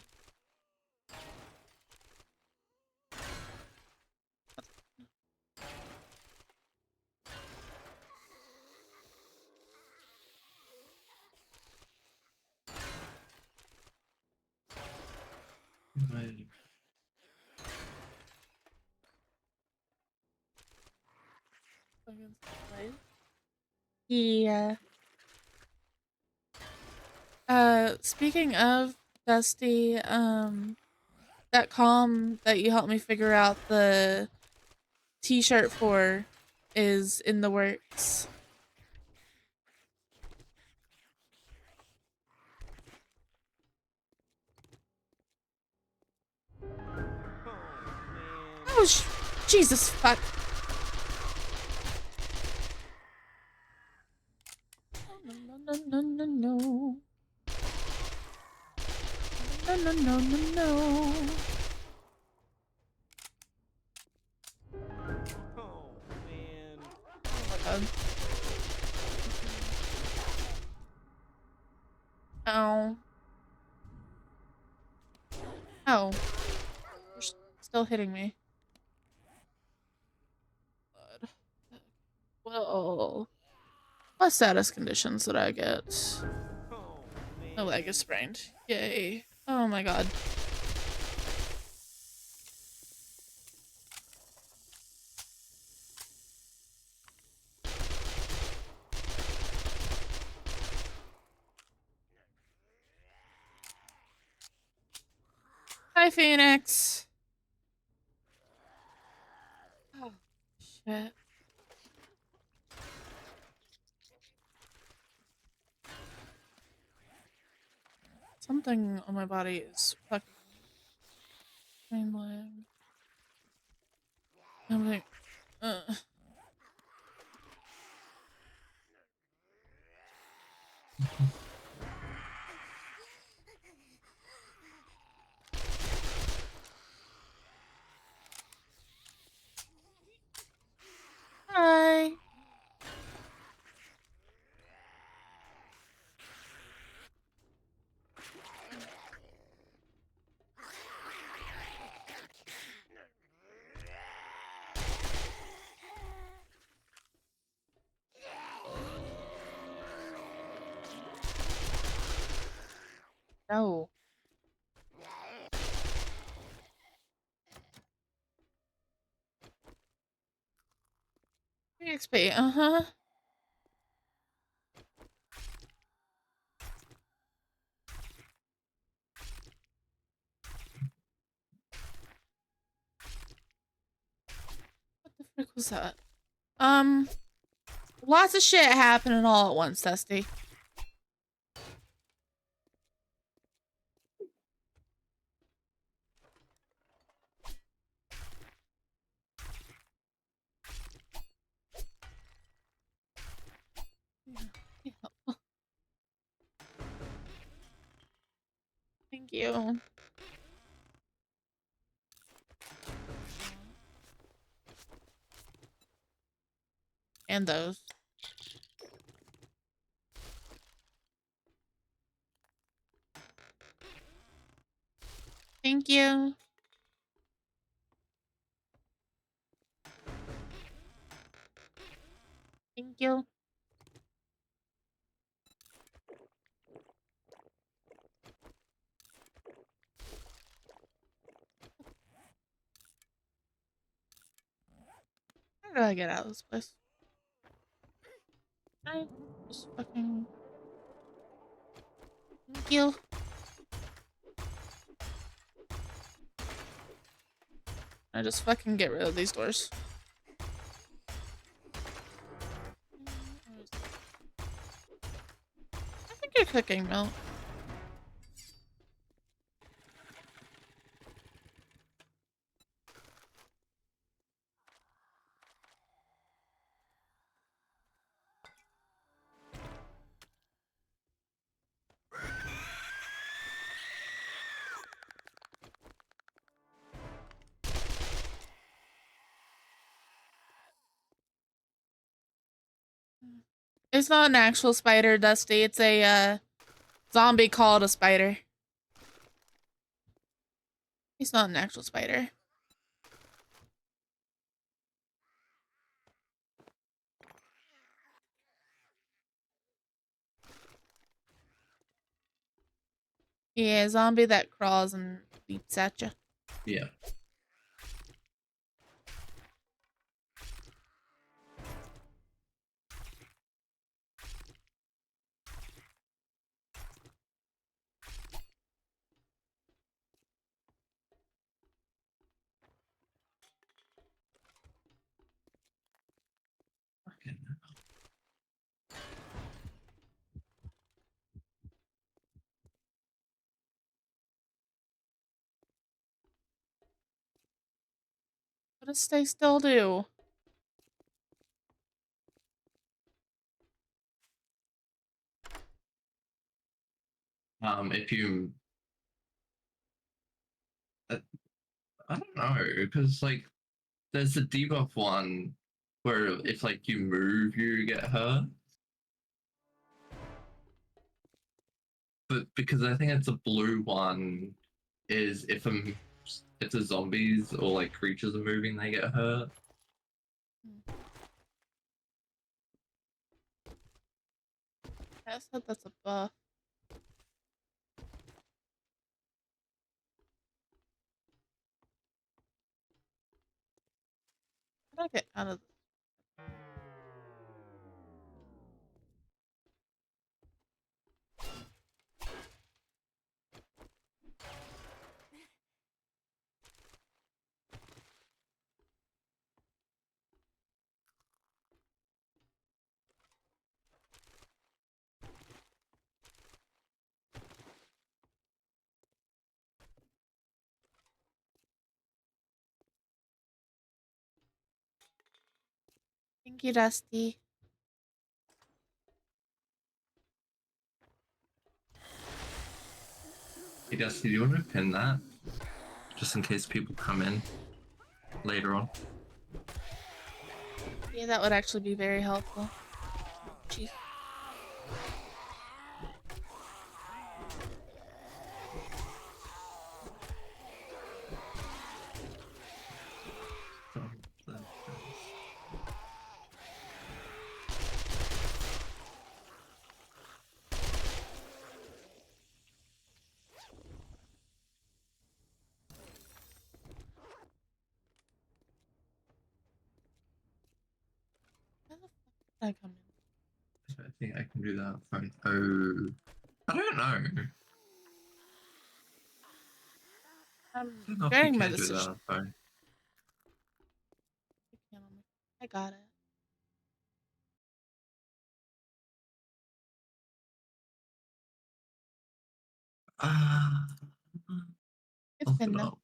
[SPEAKER 1] Yeah. Speaking of Dusty, that calm that you helped me figure out the t-shirt for is in the works. Oh, Jesus fuck. No, no, no, no, no. No, no, no, no, no.
[SPEAKER 6] Oh man.
[SPEAKER 1] Oh my god. Oh. Oh. You're still hitting me. God. Well, what status conditions did I get? My leg is sprained. Yay. Oh my god. Hi, Phoenix. Oh, shit. Something on my body is fucking pain leg. I'm like, Hi. No. XP, uh-huh. What the frick was that? Lots of shit happening all at once, Dusty. Yeah. Thank you. And those. Thank you. Thank you. How do I get out of this place? I just fucking... Thank you. I just fucking get rid of these doors. I think you're cooking milk. It's not an actual spider, Dusty. It's a zombie called a spider. He's not an actual spider. Yeah, zombie that crawls and eats at you.
[SPEAKER 13] Yeah.
[SPEAKER 1] What does stay still do?
[SPEAKER 13] If you, I don't know, because like there's the debuff one where if like you move, you get hurt. But because I think it's a blue one, is if the zombies or like creatures are moving, they get hurt.
[SPEAKER 1] I said that's a buff. How do I get out of this? Thank you, Dusty.
[SPEAKER 13] Hey Dusty, do you want to pin that? Just in case people come in later on.
[SPEAKER 1] Yeah, that would actually be very helpful. Jeez. How the fuck did I come in?
[SPEAKER 13] I think I can do that fine. Oh, I don't know.
[SPEAKER 1] I'm
[SPEAKER 13] I don't know if you
[SPEAKER 1] regretting my
[SPEAKER 13] can do that
[SPEAKER 1] decision.
[SPEAKER 13] on phone.
[SPEAKER 1] I got it. It's
[SPEAKER 13] I'll
[SPEAKER 1] been
[SPEAKER 13] put
[SPEAKER 1] no.
[SPEAKER 13] up.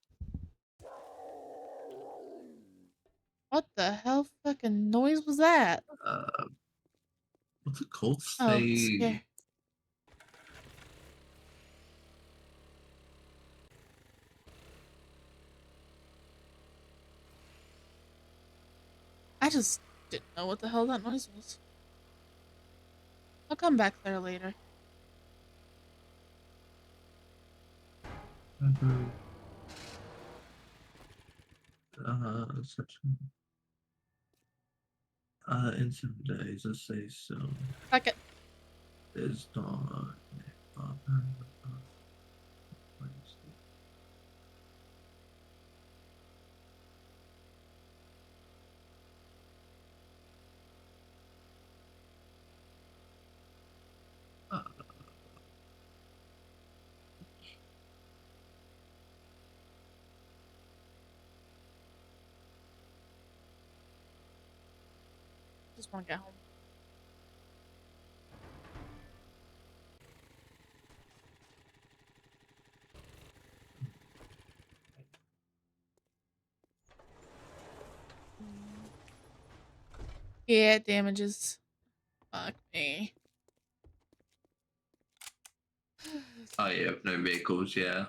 [SPEAKER 1] What the hell fucking noise was that?
[SPEAKER 13] What's it called?
[SPEAKER 1] Oh, scare. I just didn't know what the hell that noise was. I'll come back there later.
[SPEAKER 13] Section. In 7 days, let's say so.
[SPEAKER 1] Fuck it.
[SPEAKER 13] There's not.
[SPEAKER 1] Just want to get home. Yeah, it damages. Fuck me.
[SPEAKER 13] Oh yeah, no vehicles, yeah.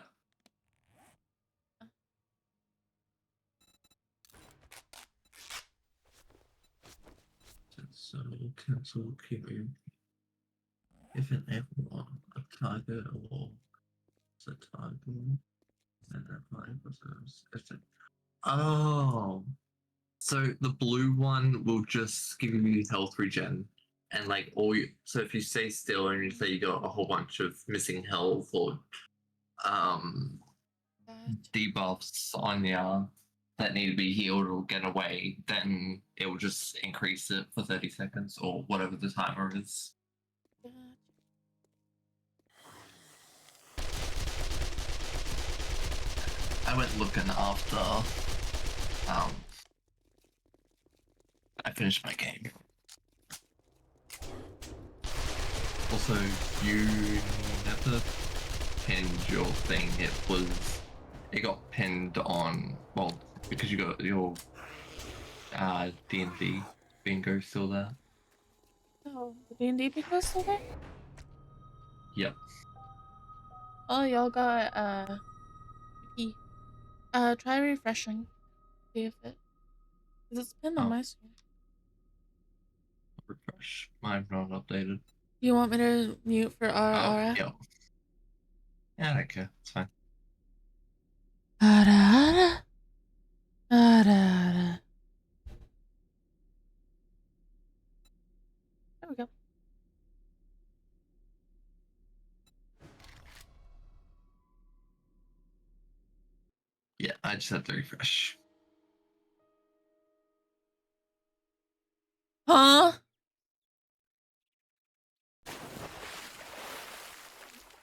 [SPEAKER 13] So cancel queue. If an everyone a target or a target and apply for oh, so the blue one will just give you health regen, and like all you. So if you stay still and you say you got a whole bunch of missing health or debuffs on you that need to be healed or get away, then it will just increase it for 30 seconds or whatever the timer is. I went looking after I finished my game. Also, you never pinned your thing. It got pinned on, well, because you got your D&D bingo still there.
[SPEAKER 1] Oh, the D&D bingo's still there?
[SPEAKER 13] Yep.
[SPEAKER 1] Oh, y'all got, PP. Try refreshing. See if it... Because it's pinned on my screen.
[SPEAKER 13] Refresh. Mine's not updated.
[SPEAKER 1] You want me to mute for Aura?
[SPEAKER 13] Yep. Yeah, I don't care. It's fine.
[SPEAKER 1] Ara, ara, ara. There we go.
[SPEAKER 13] Yeah, I just have to refresh.
[SPEAKER 1] Huh?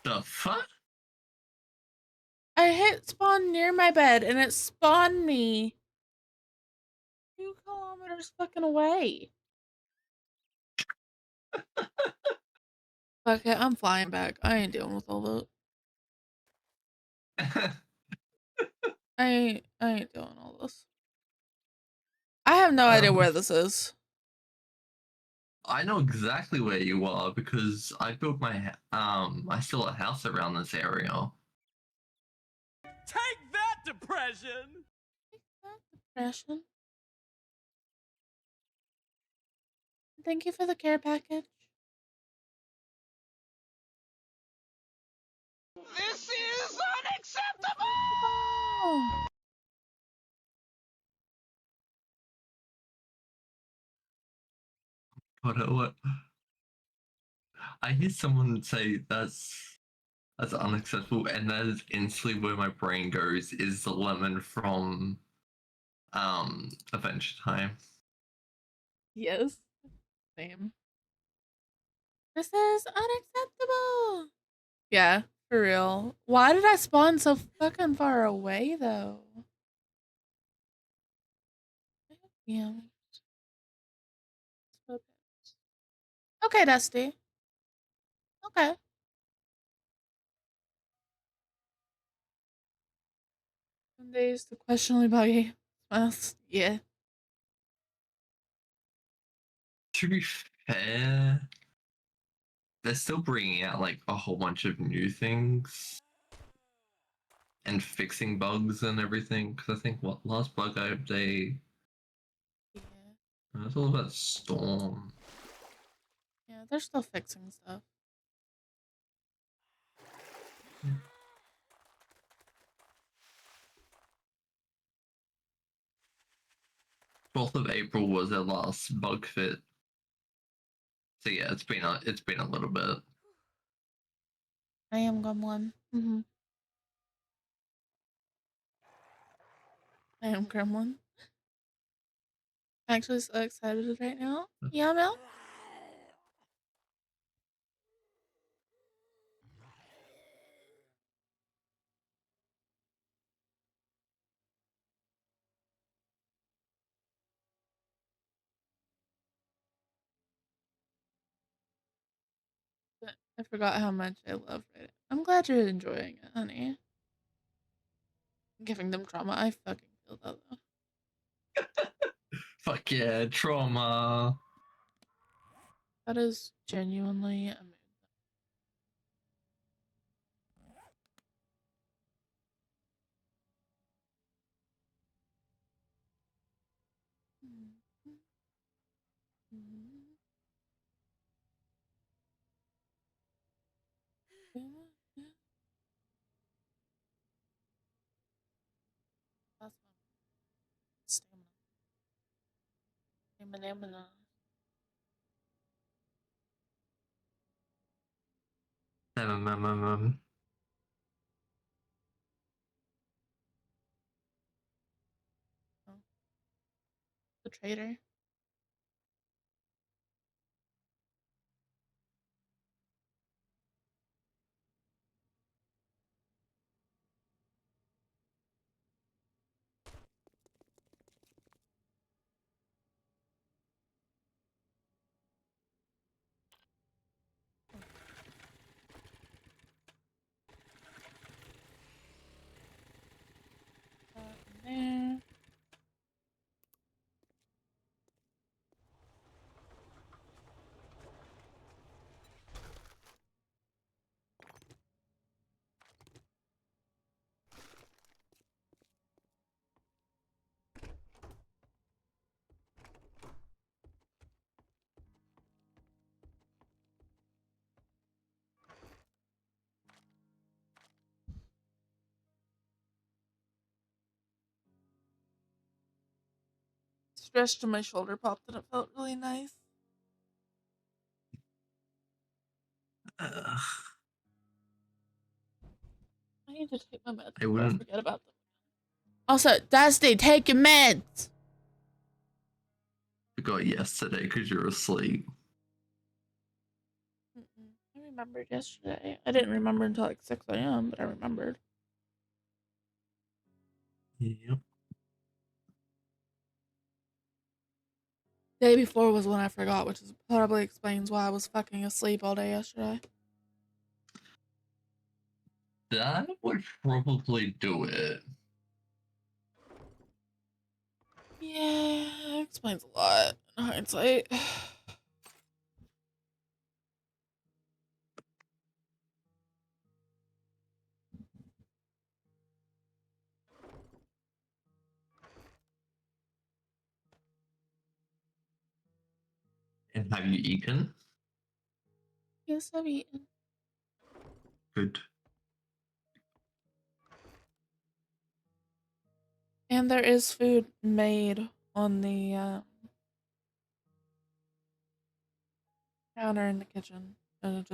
[SPEAKER 13] The fuck?
[SPEAKER 1] I hit spawn near my bed and it spawned me 2 kilometers fucking away. Fuck it, I'm flying back. I ain't dealing with all that. I ain't doing all this. I have no idea where this is.
[SPEAKER 13] I know exactly where you are because I built my I still a house around this area.
[SPEAKER 15] Take that, depression!
[SPEAKER 1] Depression. Thank you for the care package.
[SPEAKER 15] This is unacceptable!
[SPEAKER 13] What? I hear someone say that's unacceptable, and that is instantly where my brain goes. Is the lemon from Adventure Time?
[SPEAKER 1] Yes. Same. This is unacceptable. Yeah, for real. Why did I spawn so fucking far away though? Yeah. Okay, Dusty. Okay. Some days the questionably buggy smells. Yeah.
[SPEAKER 13] To be fair, they're still bringing out like a whole bunch of new things and fixing bugs and everything. Because I think what last bug update, it was all about Storm.
[SPEAKER 1] Yeah, they're still fixing stuff.
[SPEAKER 13] 12th of April was their last bug fit. So yeah, it's been a little bit.
[SPEAKER 1] I am Gremlin. Mm-hmm. I am Gremlin. I'm actually so excited right now. Yeah, Mel? But I forgot how much I love it. I'm glad you're enjoying it, honey. Giving them trauma. I fucking feel that though.
[SPEAKER 13] Fuck yeah, trauma.
[SPEAKER 1] That is genuinely amazing. That's my stamina. Stamina. Oh. The traitor. There. stretched and my shoulder popped and it felt really nice.
[SPEAKER 13] Ugh,
[SPEAKER 1] I need to take my meds
[SPEAKER 13] I
[SPEAKER 1] before I
[SPEAKER 13] wouldn't.
[SPEAKER 1] forget about them. Also, Dusty, take your meds.
[SPEAKER 13] Forgot yesterday because you were asleep.
[SPEAKER 1] I remembered yesterday. I didn't remember until like 6 a.m., but I remembered.
[SPEAKER 13] Yep.
[SPEAKER 1] Day before was when I forgot, which is probably explains why I was fucking asleep all day yesterday.
[SPEAKER 13] That would probably do it.
[SPEAKER 1] Yeah, it explains a lot in hindsight.
[SPEAKER 13] And have you eaten?
[SPEAKER 1] Yes, I've eaten.
[SPEAKER 13] Good.
[SPEAKER 1] And there is food made on the counter in the kitchen. And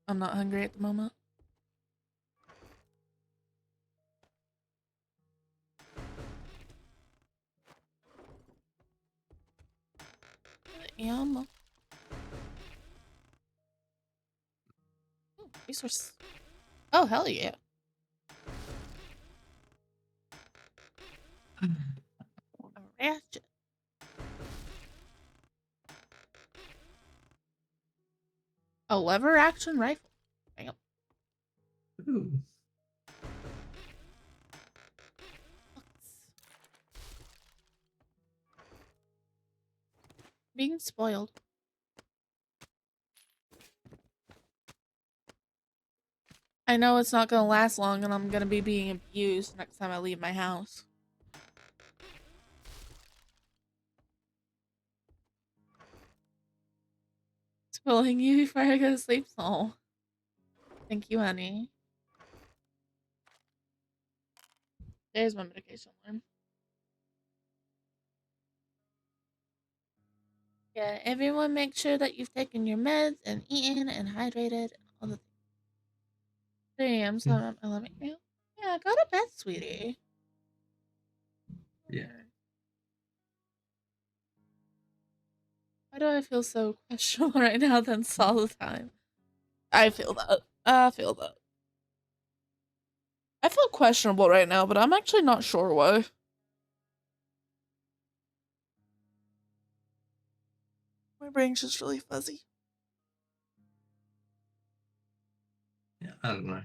[SPEAKER 1] I'm not hungry at the moment. Yum. Resource. Oh, hell yeah. A ratchet. A lever action rifle. Damn.
[SPEAKER 13] Ooh.
[SPEAKER 1] Being spoiled. I know it's not gonna last long and I'm gonna be being abused next time I leave my house. Spoiling you before I go to sleep. Oh. Thank you, honey. There's my medication alarm. Yeah, everyone make sure that you've taken your meds and eaten and hydrated and all the things. 3 a.m. so I'm at my limit now. Yeah, go to bed, sweetie.
[SPEAKER 13] Yeah.
[SPEAKER 1] Why do I feel so questionable right now than all the time? I feel that. I feel that. I feel questionable right now, but I'm actually not sure why. My brain's just really fuzzy.
[SPEAKER 13] Yeah, I don't know.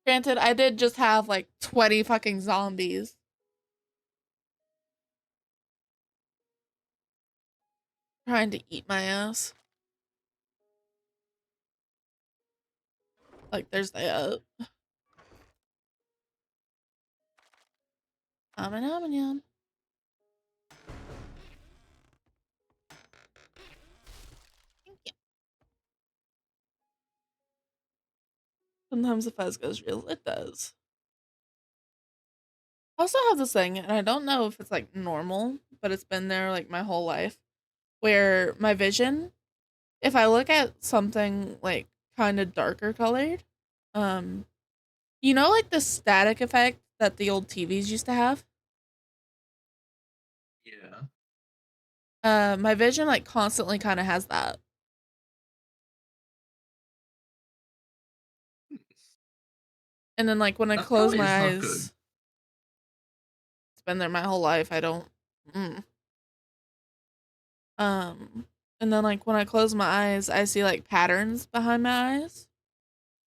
[SPEAKER 1] Granted, I did just have like 20 fucking zombies trying to eat my ass. Like, there's that. Yum, yum. Thank you. Sometimes the fuzz goes real. It does. I also have this thing, and I don't know if it's like normal, but it's been there like my whole life, where my vision, if I look at something like kind of darker colored, um, you know, like the static effect that the old TVs used to have.
[SPEAKER 13] Yeah.
[SPEAKER 1] My vision like constantly kind of has that. And then like when I
[SPEAKER 13] That
[SPEAKER 1] close
[SPEAKER 13] probably
[SPEAKER 1] my
[SPEAKER 13] is not good.
[SPEAKER 1] eyes, it's been there my whole life. I don't. Mm. And then like when I close my eyes, I see like patterns behind my eyes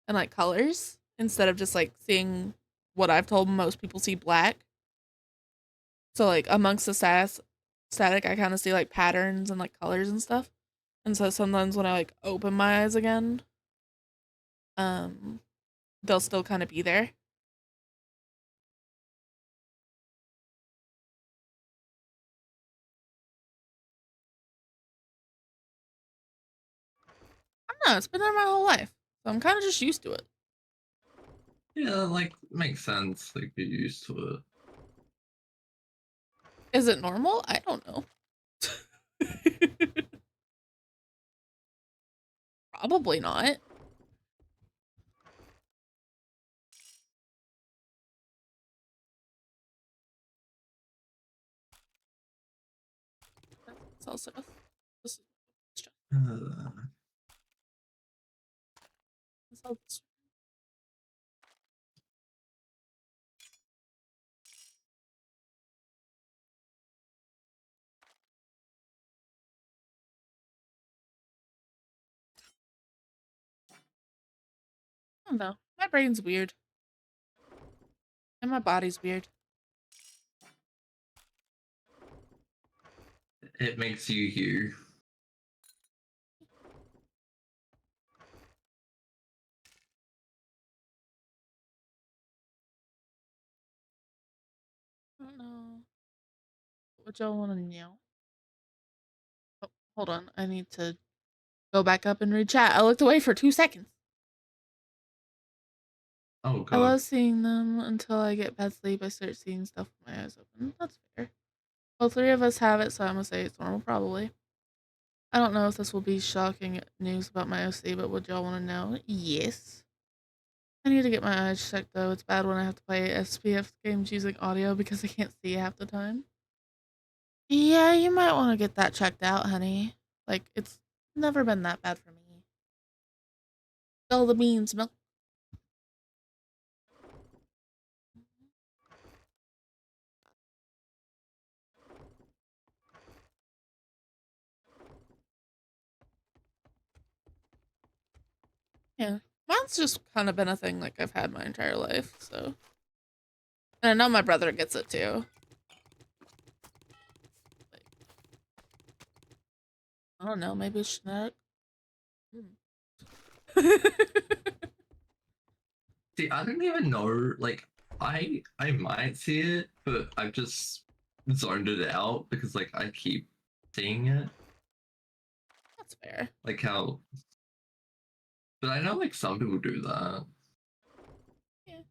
[SPEAKER 1] and like colors instead of just like seeing what I've told most people see black. So like amongst the static, I kind of see like patterns and like colors and stuff. And so sometimes when I like open my eyes again, um, they'll still kind of be there. I don't know. It's been there my whole life, so I'm kind of just used to it.
[SPEAKER 13] Yeah, like makes sense. Like you're used to it.
[SPEAKER 1] Is it normal? I don't know. Probably not. It's also this
[SPEAKER 13] Uh,
[SPEAKER 1] is I don't know. My brain's weird. And my body's weird.
[SPEAKER 13] it makes you you.
[SPEAKER 1] I don't know. What y'all want to know? Oh, hold on. I need to go back up and read chat. I looked away for 2 seconds.
[SPEAKER 13] Oh
[SPEAKER 1] I
[SPEAKER 13] god.
[SPEAKER 1] love seeing them until I get bad sleep. I start seeing stuff with my eyes open. That's fair. Well, 3 of us have it, so I'm gonna say it's normal, probably. I don't know if this will be shocking news about my OC, but would y'all want to know? Yes. I need to get my eyes checked, though. It's bad when I have to play SPF games using audio because I can't see half the time. Yeah, you might want to get that checked out, honey. Like, it's never been that bad for me. Spill the beans, milk. Yeah, mine's just kind of been a thing like I've had my entire life, so. And I know my brother gets it too. Like, I don't know, maybe it's genetic.
[SPEAKER 13] See, I don't even know. Like, I might see it, but I've just zoned it out because like I keep seeing it.
[SPEAKER 1] That's fair.
[SPEAKER 13] Like how. But I know like some people do that.
[SPEAKER 1] Yeah.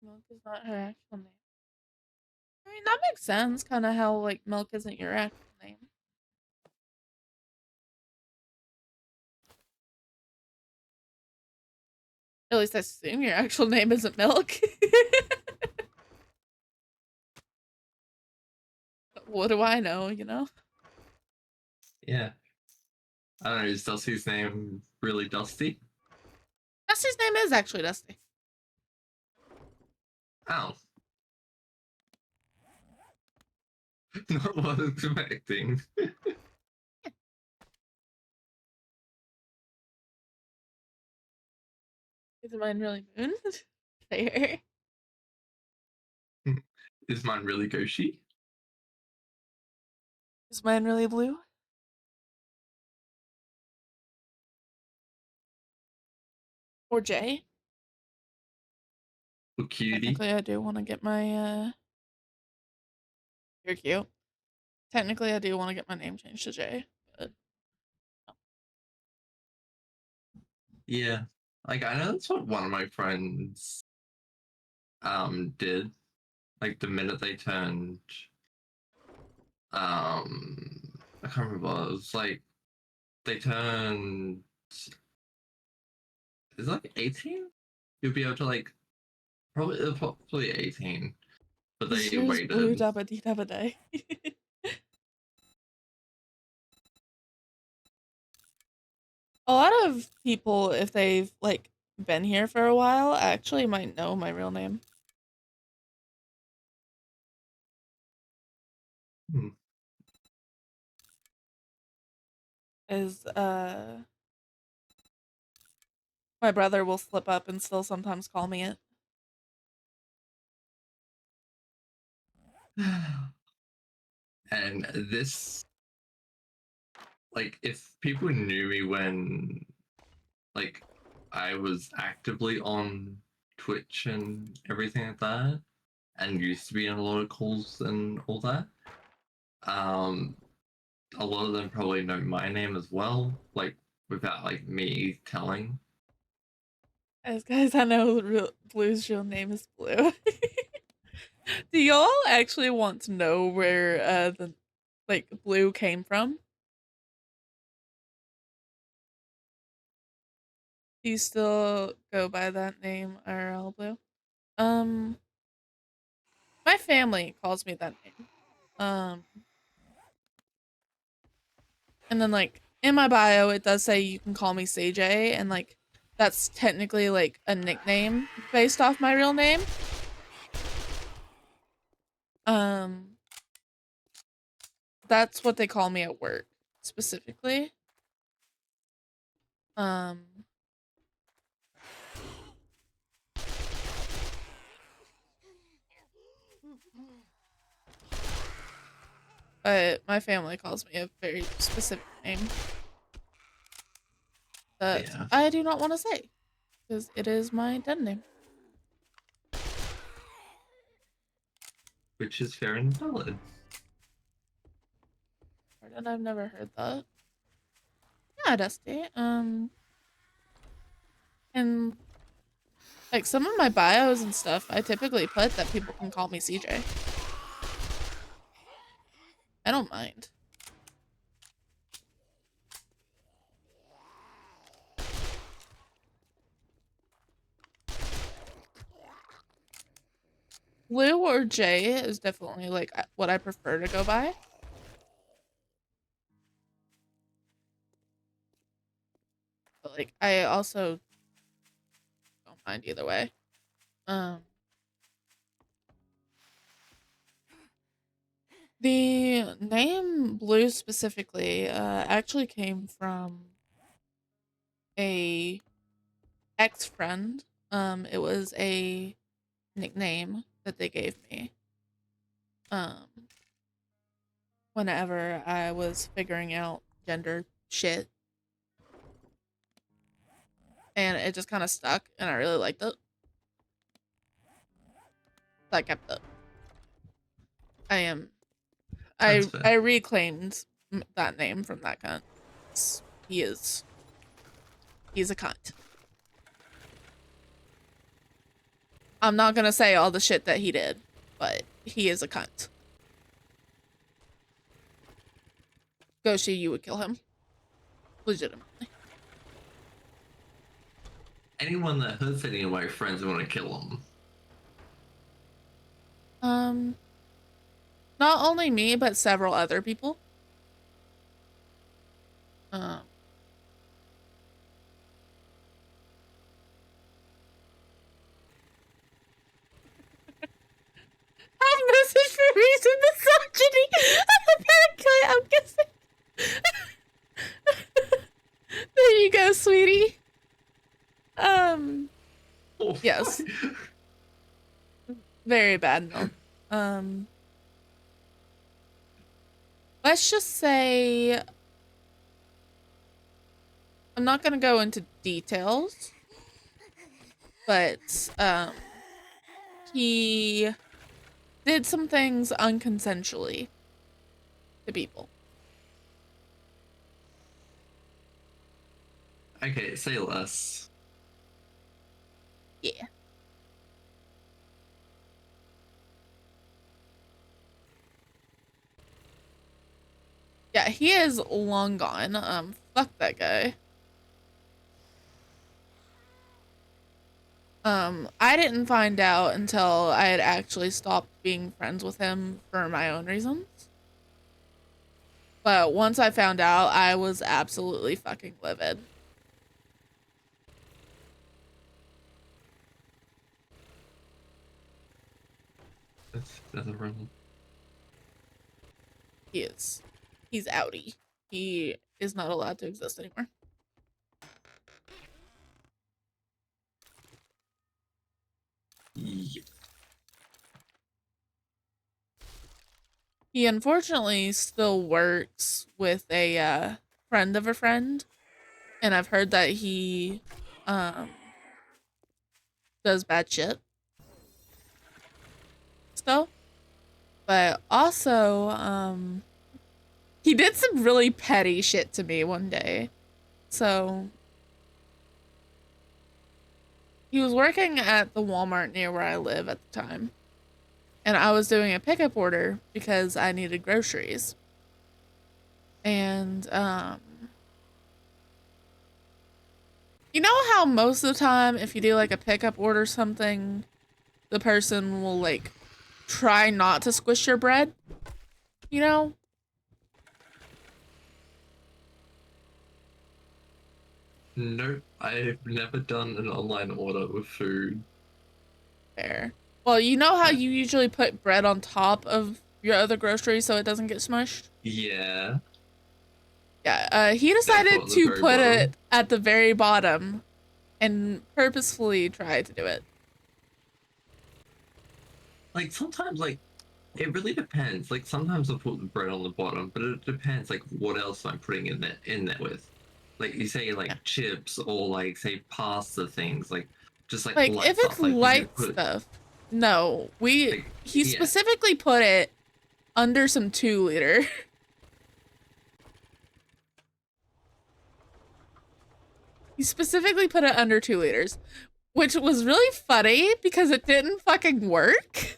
[SPEAKER 1] Milk is not her actual name. I mean, that makes sense, kind of how, like, Milk isn't your actual name. At least I assume your actual name isn't Milk. What do I know, you know?
[SPEAKER 13] Yeah. I don't know. Is Dusty's name really Dusty?
[SPEAKER 1] Dusty's name is actually Dusty.
[SPEAKER 13] Ow. Not what I was expecting.
[SPEAKER 1] Is mine really Moon? Fair.
[SPEAKER 13] Is mine really Goshi?
[SPEAKER 1] Is mine really Blue? Or Jay?
[SPEAKER 13] Or Cutie?
[SPEAKER 1] Technically, I do want to get my, You're cute. Technically, I do want to get my name changed to Jay, but...
[SPEAKER 13] Yeah. Like I know that's what one of my friends did. Like the minute they turned I can't remember, it was like they turned is it like 18? You'll be able to like probably 18. But
[SPEAKER 1] Is
[SPEAKER 13] they
[SPEAKER 1] yours Blue
[SPEAKER 13] waited.
[SPEAKER 1] Dabba Dee Dabba Day? A lot of people, if they've, like, been here for a while, actually might know my real name.
[SPEAKER 13] Hmm.
[SPEAKER 1] Is, my brother will slip up and still sometimes call me it.
[SPEAKER 13] And this like if people knew me when like I was actively on Twitch and everything like that, and used to be in a lot of calls and all that. A lot of them probably know my name as well, like without like me telling.
[SPEAKER 1] Guys, I know Blue's real name is Blue. Do y'all actually want to know where the Blue came from? Do you still go by that name, IRL Blue? My family calls me that name. And then like in my bio it does say you can call me CJ, and like that's technically like a nickname based off my real name. That's what they call me at work specifically. But my family calls me a very specific name that I do not want to say because it is my dead name.
[SPEAKER 13] Which is fair and valid.
[SPEAKER 1] Pardon, I've never heard that. Yeah, Dusty. And like some of my bios and stuff, I typically put that people can call me CJ. I don't mind. Blue or J is definitely like what I prefer to go by. But like I also don't mind either way. The name Blue specifically actually came from a ex-friend. It was a nickname that they gave me. Whenever I was figuring out gender shit. And it just kind of stuck, and I really liked it. So I kept it. I reclaimed that name from that cunt. He's a cunt. I'm not gonna say all the shit that he did, but he is a cunt. Goshi, you would kill him. Legitimately.
[SPEAKER 13] Anyone that hurts any of my friends, I want to kill them.
[SPEAKER 1] Not only me, but several other people. I message for reason misogyny. I'm a bad guy, I'm guessing. There you go, sweetie. Yes. Very bad milk. Let's just say I'm not gonna go into details, but he did some things unconsensually to people.
[SPEAKER 13] Okay, say less.
[SPEAKER 1] Yeah. Yeah, he is long gone. Fuck that guy. I didn't find out until I had actually stopped being friends with him for my own reasons. But once I found out, I was absolutely fucking livid.
[SPEAKER 13] That's a problem.
[SPEAKER 1] He is. He's outie. He is not allowed to exist anymore.
[SPEAKER 13] Yep.
[SPEAKER 1] He unfortunately still works with a friend of a friend, and I've heard that he does bad shit. still. But also, he did some really petty shit to me one day. So he was working at the Walmart near where I live at the time. And I was doing a pickup order because I needed groceries. And, you know how most of the time if you do like a pickup order or something, the person will like try not to squish your bread? You know?
[SPEAKER 13] Nope, I've never done an online order with food.
[SPEAKER 1] Fair. Well, you know how you usually put bread on top of your other groceries so it doesn't get smushed?
[SPEAKER 13] Yeah.
[SPEAKER 1] Yeah, he
[SPEAKER 13] Never put
[SPEAKER 1] decided
[SPEAKER 13] it at the
[SPEAKER 1] to
[SPEAKER 13] very
[SPEAKER 1] put
[SPEAKER 13] bottom.
[SPEAKER 1] it at the very bottom and purposefully try to do it.
[SPEAKER 13] Like sometimes, like it really depends. Like sometimes I'll put the bread on the bottom, but it depends like what else I'm putting in there with. Like you say like chips or like say pasta things, like just like
[SPEAKER 1] Like,
[SPEAKER 13] light
[SPEAKER 1] if it's
[SPEAKER 13] stuff. Like you
[SPEAKER 1] light
[SPEAKER 13] could put
[SPEAKER 1] stuff, no. He
[SPEAKER 13] yeah.
[SPEAKER 1] specifically put it under some 2-liter. He specifically put it under 2 liters, which was really funny because it didn't fucking work.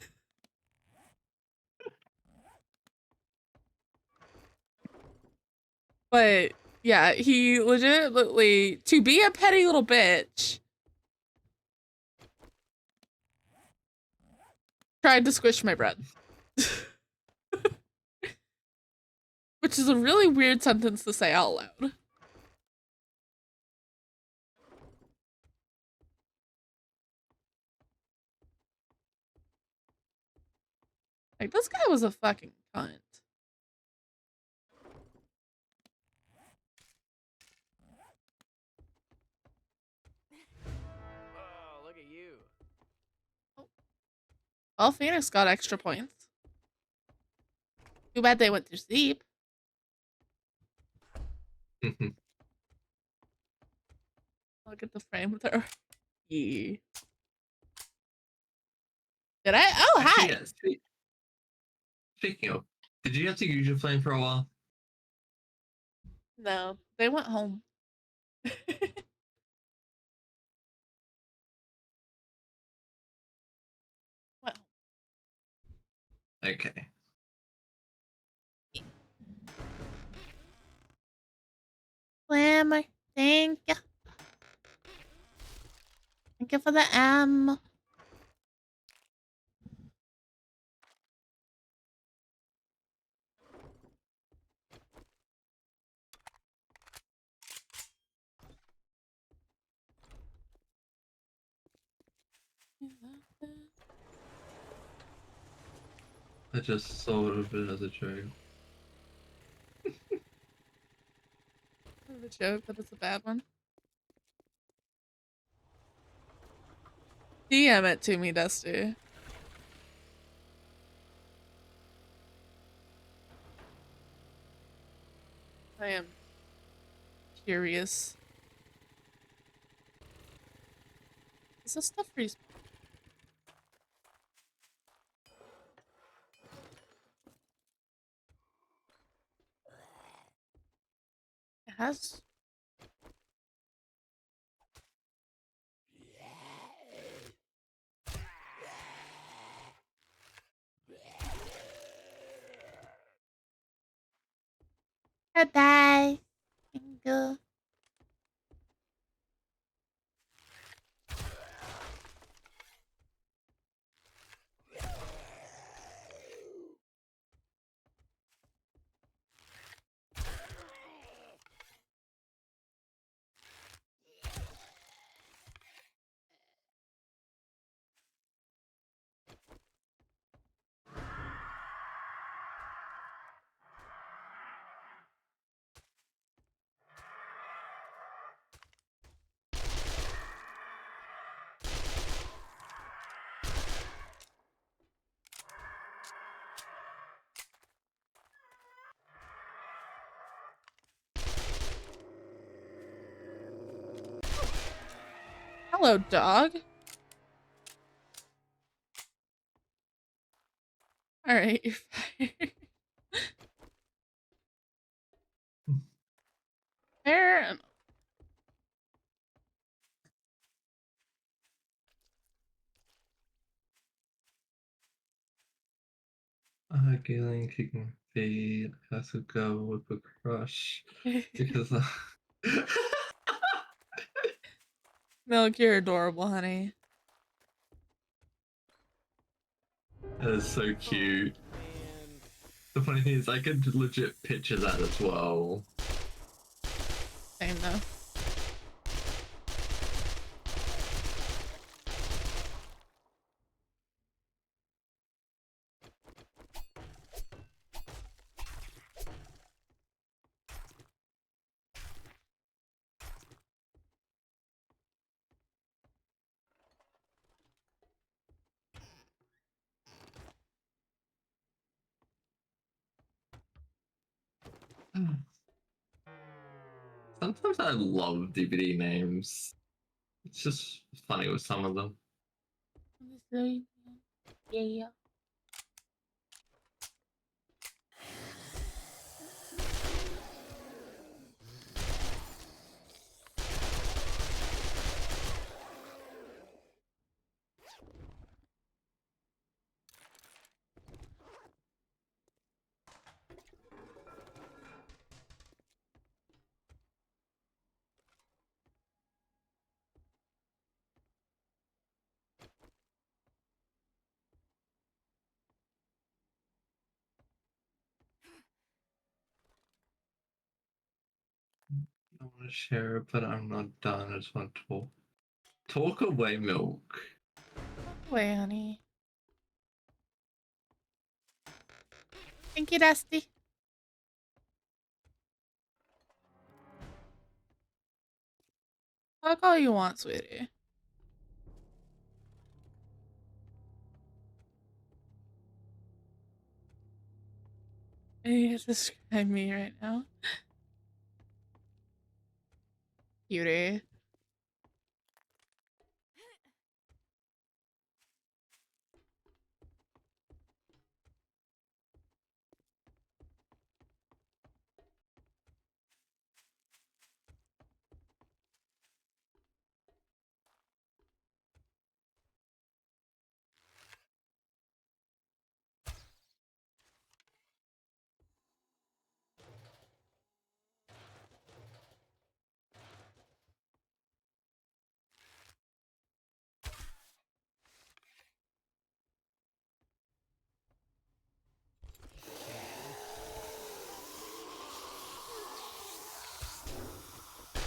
[SPEAKER 1] But yeah, he legitimately, to be a petty little bitch, tried to squish my bread. Which is a really weird sentence to say out loud. Like, this guy was a fucking cunt.
[SPEAKER 16] Oh, look at you.
[SPEAKER 1] Well, Phoenix got extra points. Too bad they went to sleep. Look at the frame with her. Yeah. Did I? Oh,
[SPEAKER 13] Actually,
[SPEAKER 1] hi.
[SPEAKER 13] yeah, speaking of, did you have to use your flame for a while?
[SPEAKER 1] No, they went home.
[SPEAKER 13] Okay.
[SPEAKER 1] Glamour, thank you. Thank you for the M.
[SPEAKER 13] I just thought of it as a joke.
[SPEAKER 1] The joke, but it's a bad one. DM it to me, Dusty. I am curious. Is this stuff respawn? It has. Bye-bye. Thank you. Hello, dog. Alright, you're fired. Fair enough.
[SPEAKER 13] Galen kicking feet has to go with a crush because
[SPEAKER 1] Milk, you're adorable, honey.
[SPEAKER 13] that is so cute. The funny thing is, I could legit picture that as well.
[SPEAKER 1] Same though.
[SPEAKER 13] Sometimes I love DVD names. It's just funny with some of them.
[SPEAKER 1] Yeah.
[SPEAKER 13] I want to share it, but I'm not done. I just want to talk. Talk away, Milk.
[SPEAKER 1] Away, honey. Thank you, Dusty. Talk all you want, sweetie. You describe me right now. Cutie.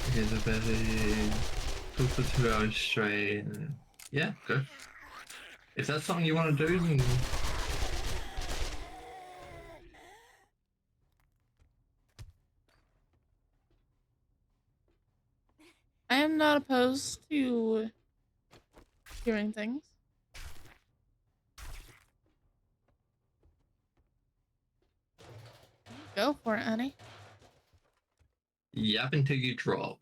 [SPEAKER 13] Okay, the belly. Talk for 2 hours straight. Yeah, go. If that's something you want to do, then
[SPEAKER 1] I am not opposed to hearing things. Go for it, honey.
[SPEAKER 13] yap until you drop.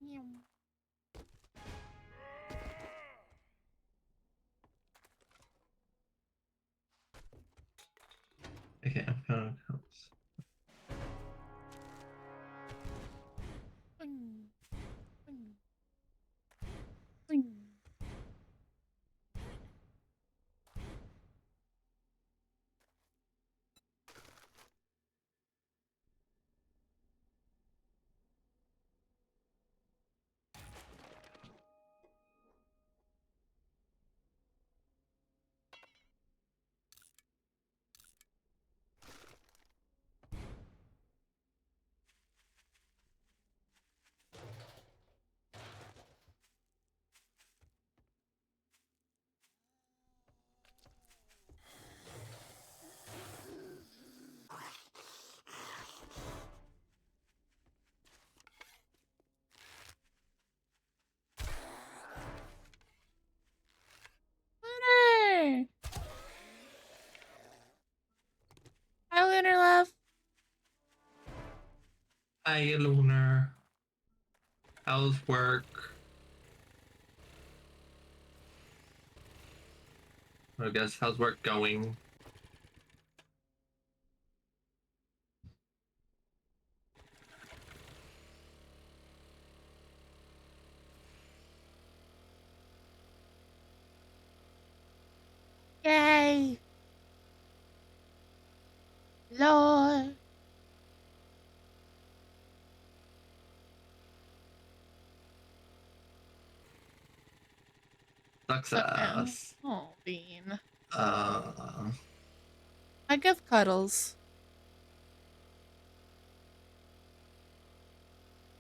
[SPEAKER 1] Yeah.
[SPEAKER 13] Okay, I'm kind of helps.
[SPEAKER 1] Bing. Bing. Bing.
[SPEAKER 13] Hey, Lunar. How's work? I guess how's work going?
[SPEAKER 1] Yay! Lord.
[SPEAKER 13] Success.
[SPEAKER 1] Oh, Bean.
[SPEAKER 13] Uh,
[SPEAKER 1] I give cuddles.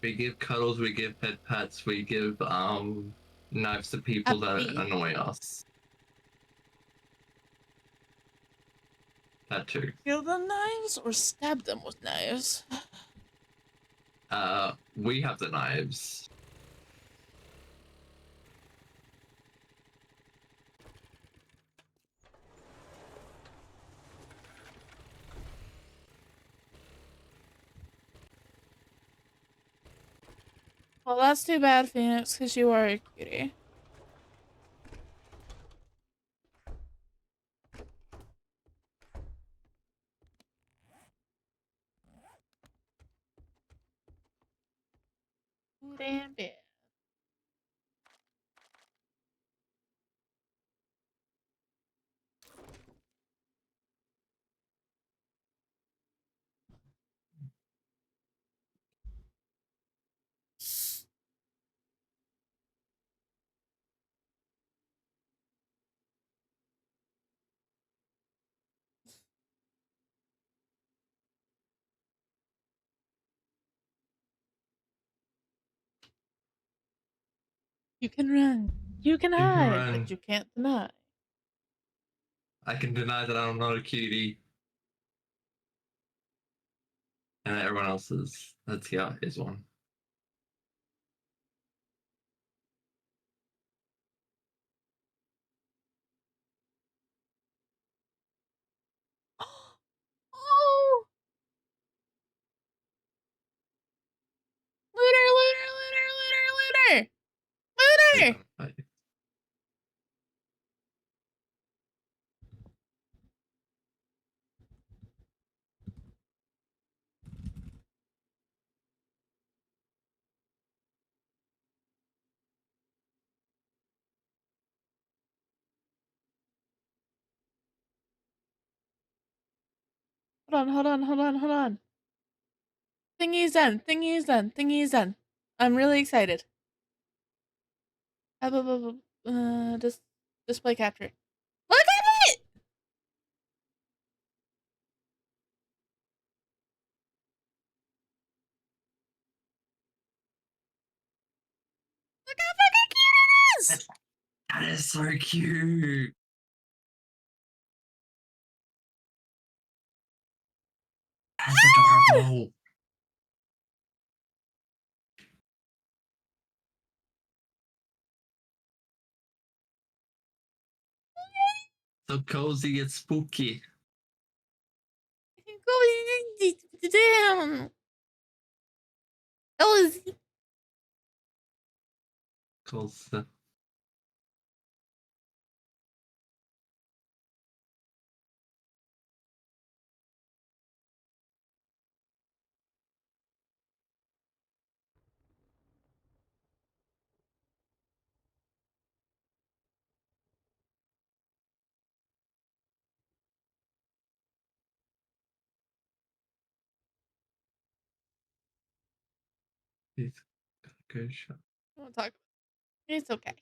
[SPEAKER 13] we give cuddles, we give pets, we give knives to people that
[SPEAKER 1] Puppy.
[SPEAKER 13] annoy us. That too.
[SPEAKER 1] Kill them knives or stab them with knives?
[SPEAKER 13] We have the knives.
[SPEAKER 1] Well, that's too bad, Phoenix, because you are a cutie. Damn bad. You can run. You can
[SPEAKER 13] You can
[SPEAKER 1] hide,
[SPEAKER 13] run.
[SPEAKER 1] but you can't deny.
[SPEAKER 13] I can deny that I'm not a cutie. And that everyone else is. Let's see how is one.
[SPEAKER 1] Oh! Looter, looter, looter, looter, looter! Looter! Hold on, hold on, hold on, hold on. Thingy's done, thingy's done, thingy's done. I'm really excited. Just display capture. Look at it! Look how fucking cute it is!
[SPEAKER 13] That is so cute. That's adorable. So cozy and spooky.
[SPEAKER 1] Go down. Elizzy.
[SPEAKER 13] Cool stuff. He's got a good shot.
[SPEAKER 1] I won't talk. It's okay.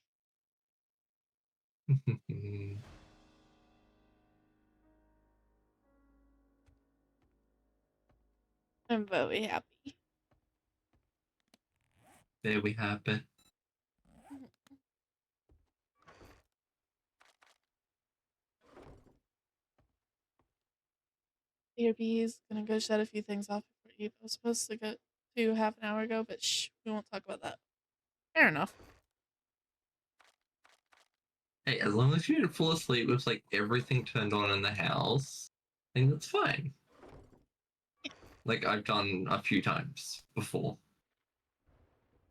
[SPEAKER 1] I'm very happy.
[SPEAKER 13] There we have it.
[SPEAKER 1] BRB's gonna go shut a few things off before Eve. I was supposed to go to half an hour ago, but shh, we won't talk about that. Fair enough.
[SPEAKER 13] Hey, as long as you didn't fall asleep with like everything turned on in the house, I think that's fine. like I've done a few times before.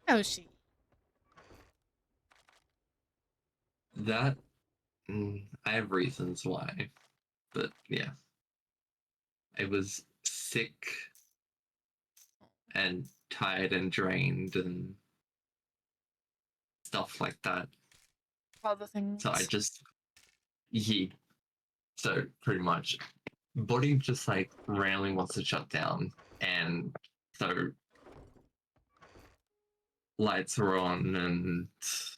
[SPEAKER 1] Oh, she.
[SPEAKER 13] That I have reasons why, but yeah, I was sick and tired and drained and stuff like that.
[SPEAKER 1] All the things.
[SPEAKER 13] So I just so pretty much body just like randomly wants to shut down, and so lights were on and stuff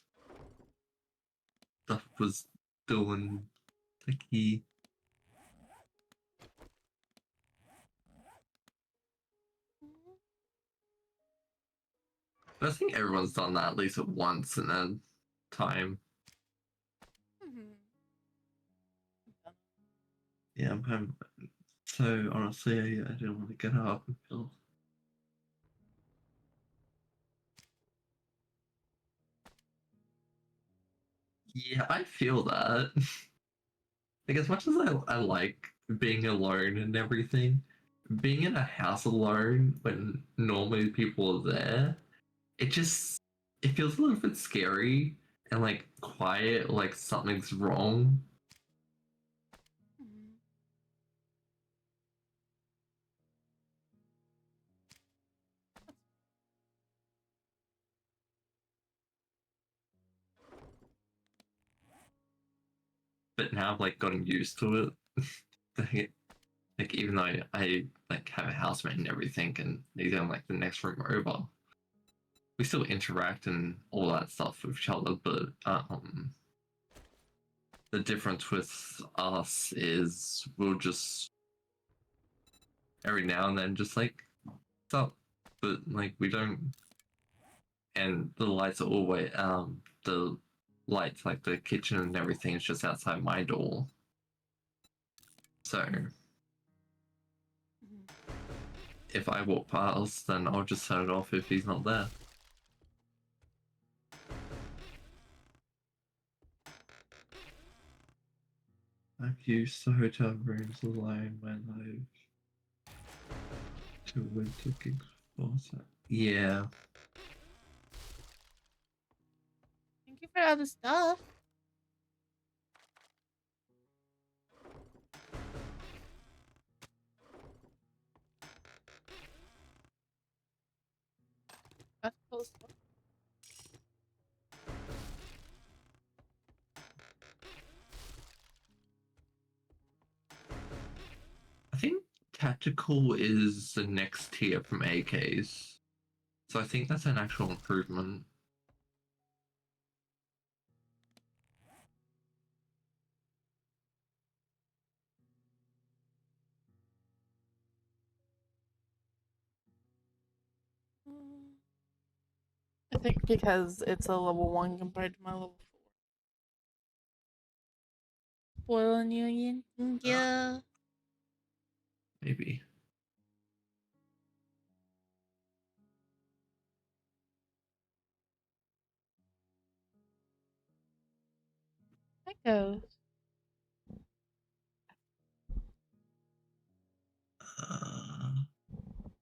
[SPEAKER 13] was doing clicky. But I think everyone's done that at least once in a time. Yeah, so honestly, I didn't want to get up and feel. Yeah, I feel that. Like, as much as I like being alone and everything, being in a house alone when normally people are there, it feels a little bit scary and like quiet, like something's wrong. But now I've like gotten used to it. Like even though I like have a housemate and everything, and he's in like the next room over, we still interact and all that stuff with each other. But the difference with us is we'll just every now and then just like what's up, but like we don't. And the lights are always the lights like the kitchen and everything is just outside my door. So if I walk past, then I'll just turn it off if he's not there. I've used the hotel rooms alone when I've to winter gigs before. So yeah.
[SPEAKER 1] Thank you for all the stuff. That's cool stuff.
[SPEAKER 13] I think tactical is the next tier from AKs. So I think that's an actual improvement.
[SPEAKER 1] I think because it's a level 1 compared to my level 4. Spoiling you again? Thank you.
[SPEAKER 13] Maybe.
[SPEAKER 1] That goes.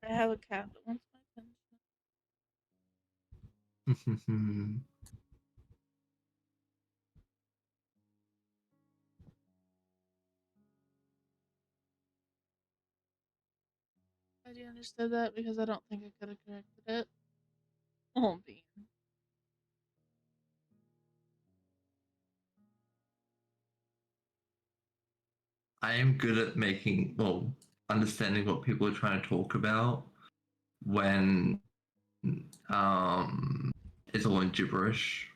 [SPEAKER 1] I have a cat that wants my attention. Had you understood that? Because I don't think I could have corrected it. Oh, Bean.
[SPEAKER 13] I am good at understanding what people are trying to talk about when it's all in gibberish.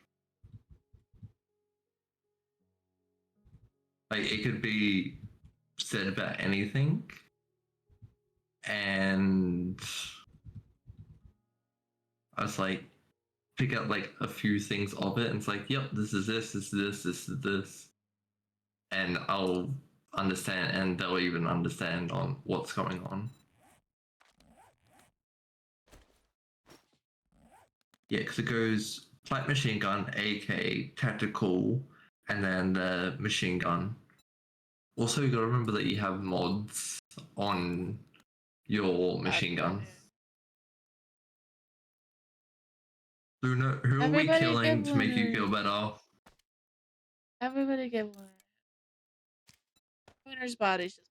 [SPEAKER 13] Like it could be said about anything, and I was like, pick out like a few things of it, and it's like, yep, this is this, and I'll understand, and they'll even understand on what's going on. Yeah, because it goes light machine gun, AK, tactical, and then the machine gun. Also, you gotta remember that you have mods on your machine gun. Luna, who are we
[SPEAKER 1] Everybody
[SPEAKER 13] killing
[SPEAKER 1] give
[SPEAKER 13] to make you
[SPEAKER 1] Winner.
[SPEAKER 13] feel better?
[SPEAKER 1] Everybody give Winner. Winner's body's just.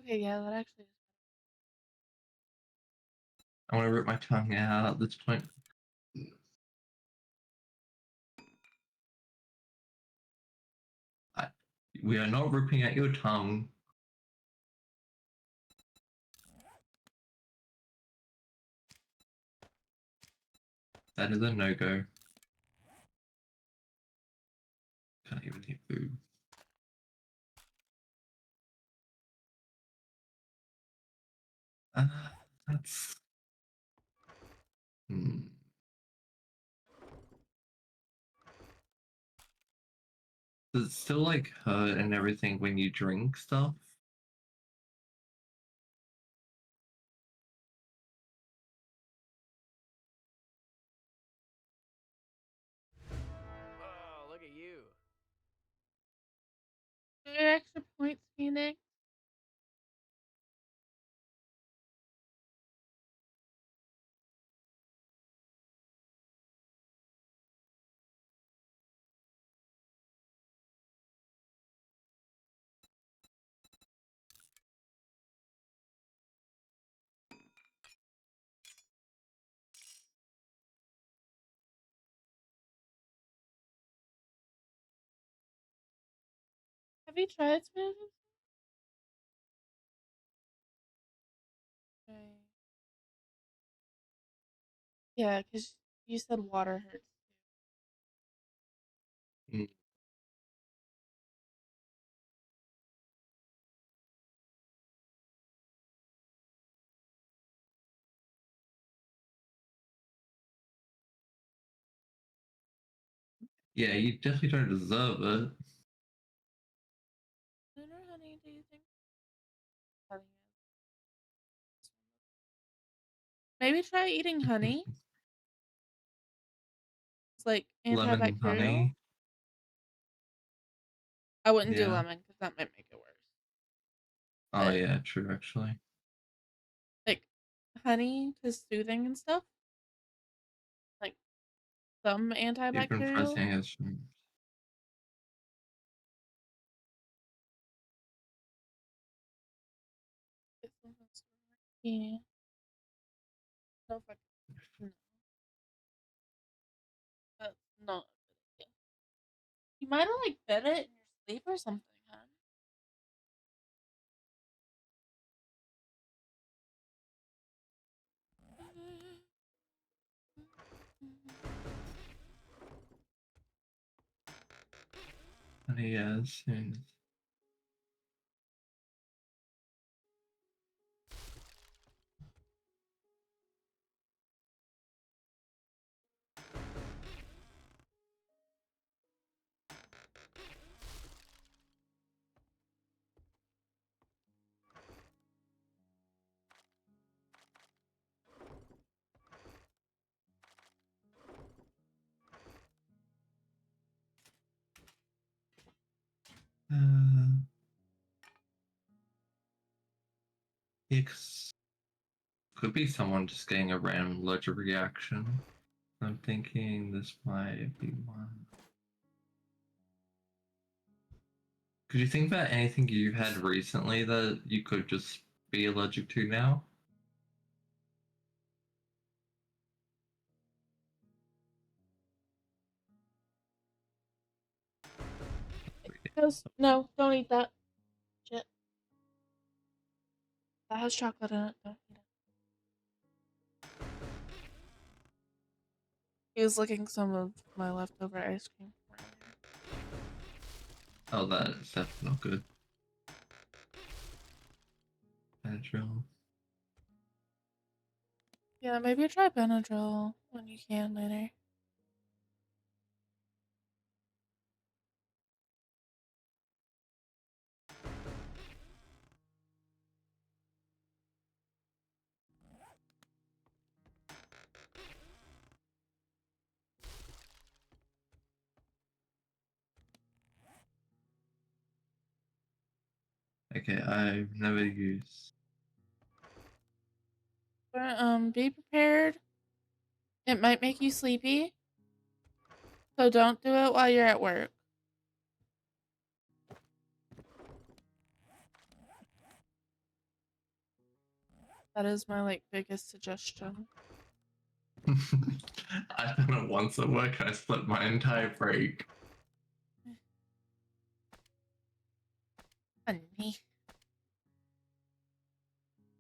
[SPEAKER 1] Okay, yeah, that actually.
[SPEAKER 13] I want to rip my tongue out at this point. We are not ripping out your tongue. That is a no-go. Can't even eat food. That's... Does it still like hurt and everything when you drink stuff?
[SPEAKER 16] Oh, look at you.
[SPEAKER 1] Your extra points, Phoenix. Have you tried smoothie? Okay. Yeah, because you said water hurts.
[SPEAKER 13] Mm. Yeah, you definitely don't deserve it.
[SPEAKER 1] Lunar honey, do you think? Honey. Maybe try eating honey. It's like
[SPEAKER 13] Lemon
[SPEAKER 1] antibacterial.
[SPEAKER 13] honey.
[SPEAKER 1] I wouldn't do
[SPEAKER 13] Yeah.
[SPEAKER 1] lemon because that might make it worse.
[SPEAKER 13] Oh
[SPEAKER 1] But
[SPEAKER 13] yeah, true actually.
[SPEAKER 1] like honey is soothing and stuff. Like some
[SPEAKER 13] You've been
[SPEAKER 1] antibacterial.
[SPEAKER 13] pressing us.
[SPEAKER 1] Yeah. No, if I no. That's not a good idea. You might have like bit it in your sleep or something, huh?
[SPEAKER 13] Honey, yeah, as soon as... It could be someone just getting a random allergic reaction. I'm thinking this might be one. Could you think about anything you've had recently that you could just be allergic to now?
[SPEAKER 1] No, don't eat that. Shit. That has chocolate in it. Don't eat it. He was licking some of my leftover ice cream.
[SPEAKER 13] Oh, that's definitely not good. Benadryl.
[SPEAKER 1] Yeah, maybe try Benadryl when you can later.
[SPEAKER 13] Okay, I've never used.
[SPEAKER 1] Be prepared. It might make you sleepy, so don't do it while you're at work. That is my like biggest suggestion.
[SPEAKER 13] I've done it once at work. I split my entire break.
[SPEAKER 1] Funny.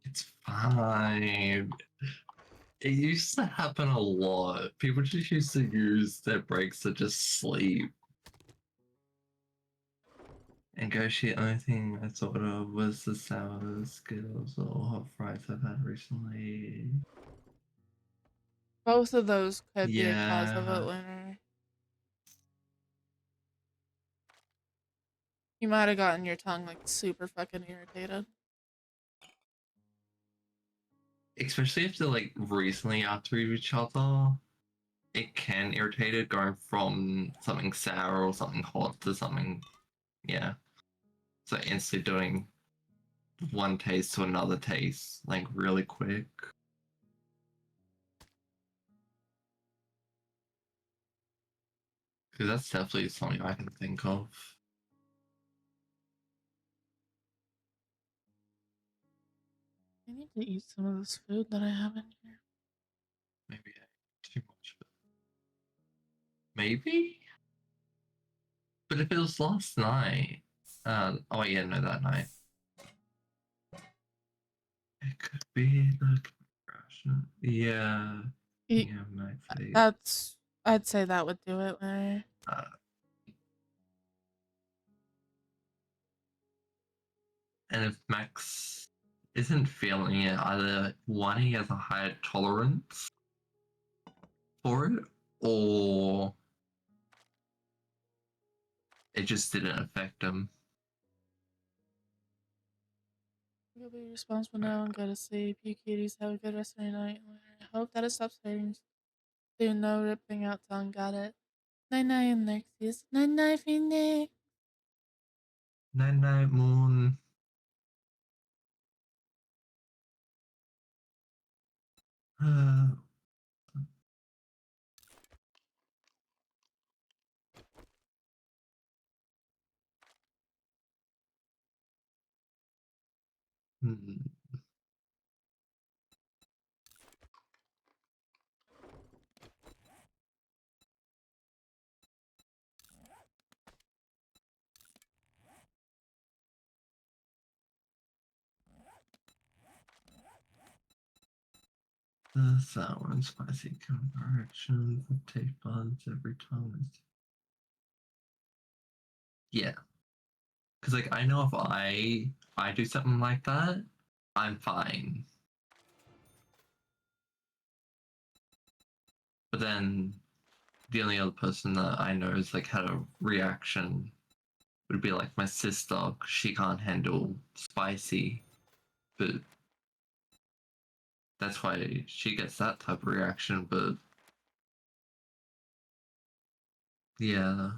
[SPEAKER 13] It's fine. It used to happen a lot. People just used to use their breaks to just sleep. And go shit, only thing I thought of was the sour Skittles or hot fries I've had recently.
[SPEAKER 1] Both of those could be a cause of it,
[SPEAKER 13] Yeah.
[SPEAKER 1] Lunar. You might have gotten your tongue like super fucking irritated.
[SPEAKER 13] Especially if they're like recently after each other, it can irritate it going from something sour or something hot to something, yeah. So instantly doing one taste to another taste, like really quick. Because that's definitely something I can think of.
[SPEAKER 1] I need to eat some of this food that I have in here.
[SPEAKER 13] Maybe I ate too much of it. Maybe? But if it was last night, oh yeah, no, that night. It could be the compression. Yeah. Yeah, maybe.
[SPEAKER 1] I'd say that would do it, Lunar.
[SPEAKER 13] And if Max isn't feeling it, either one, he has a higher tolerance for it, or it just didn't affect him.
[SPEAKER 1] You'll be responsible now and go to sleep. You cuties have a good rest of your night. I hope that it stops hurting. Do no ripping out tongue. Got it. Night night, Lexius. Night night, Phoenix.
[SPEAKER 13] Night night, Moon. Hmm. The sour and spicy conversion of taste buds every time. Yeah, because like I know if I do something like that, I'm fine. But then the only other person that I know has like had a reaction would be like my sister. 'Cause she can't handle spicy, but that's why she gets that type of reaction. But yeah.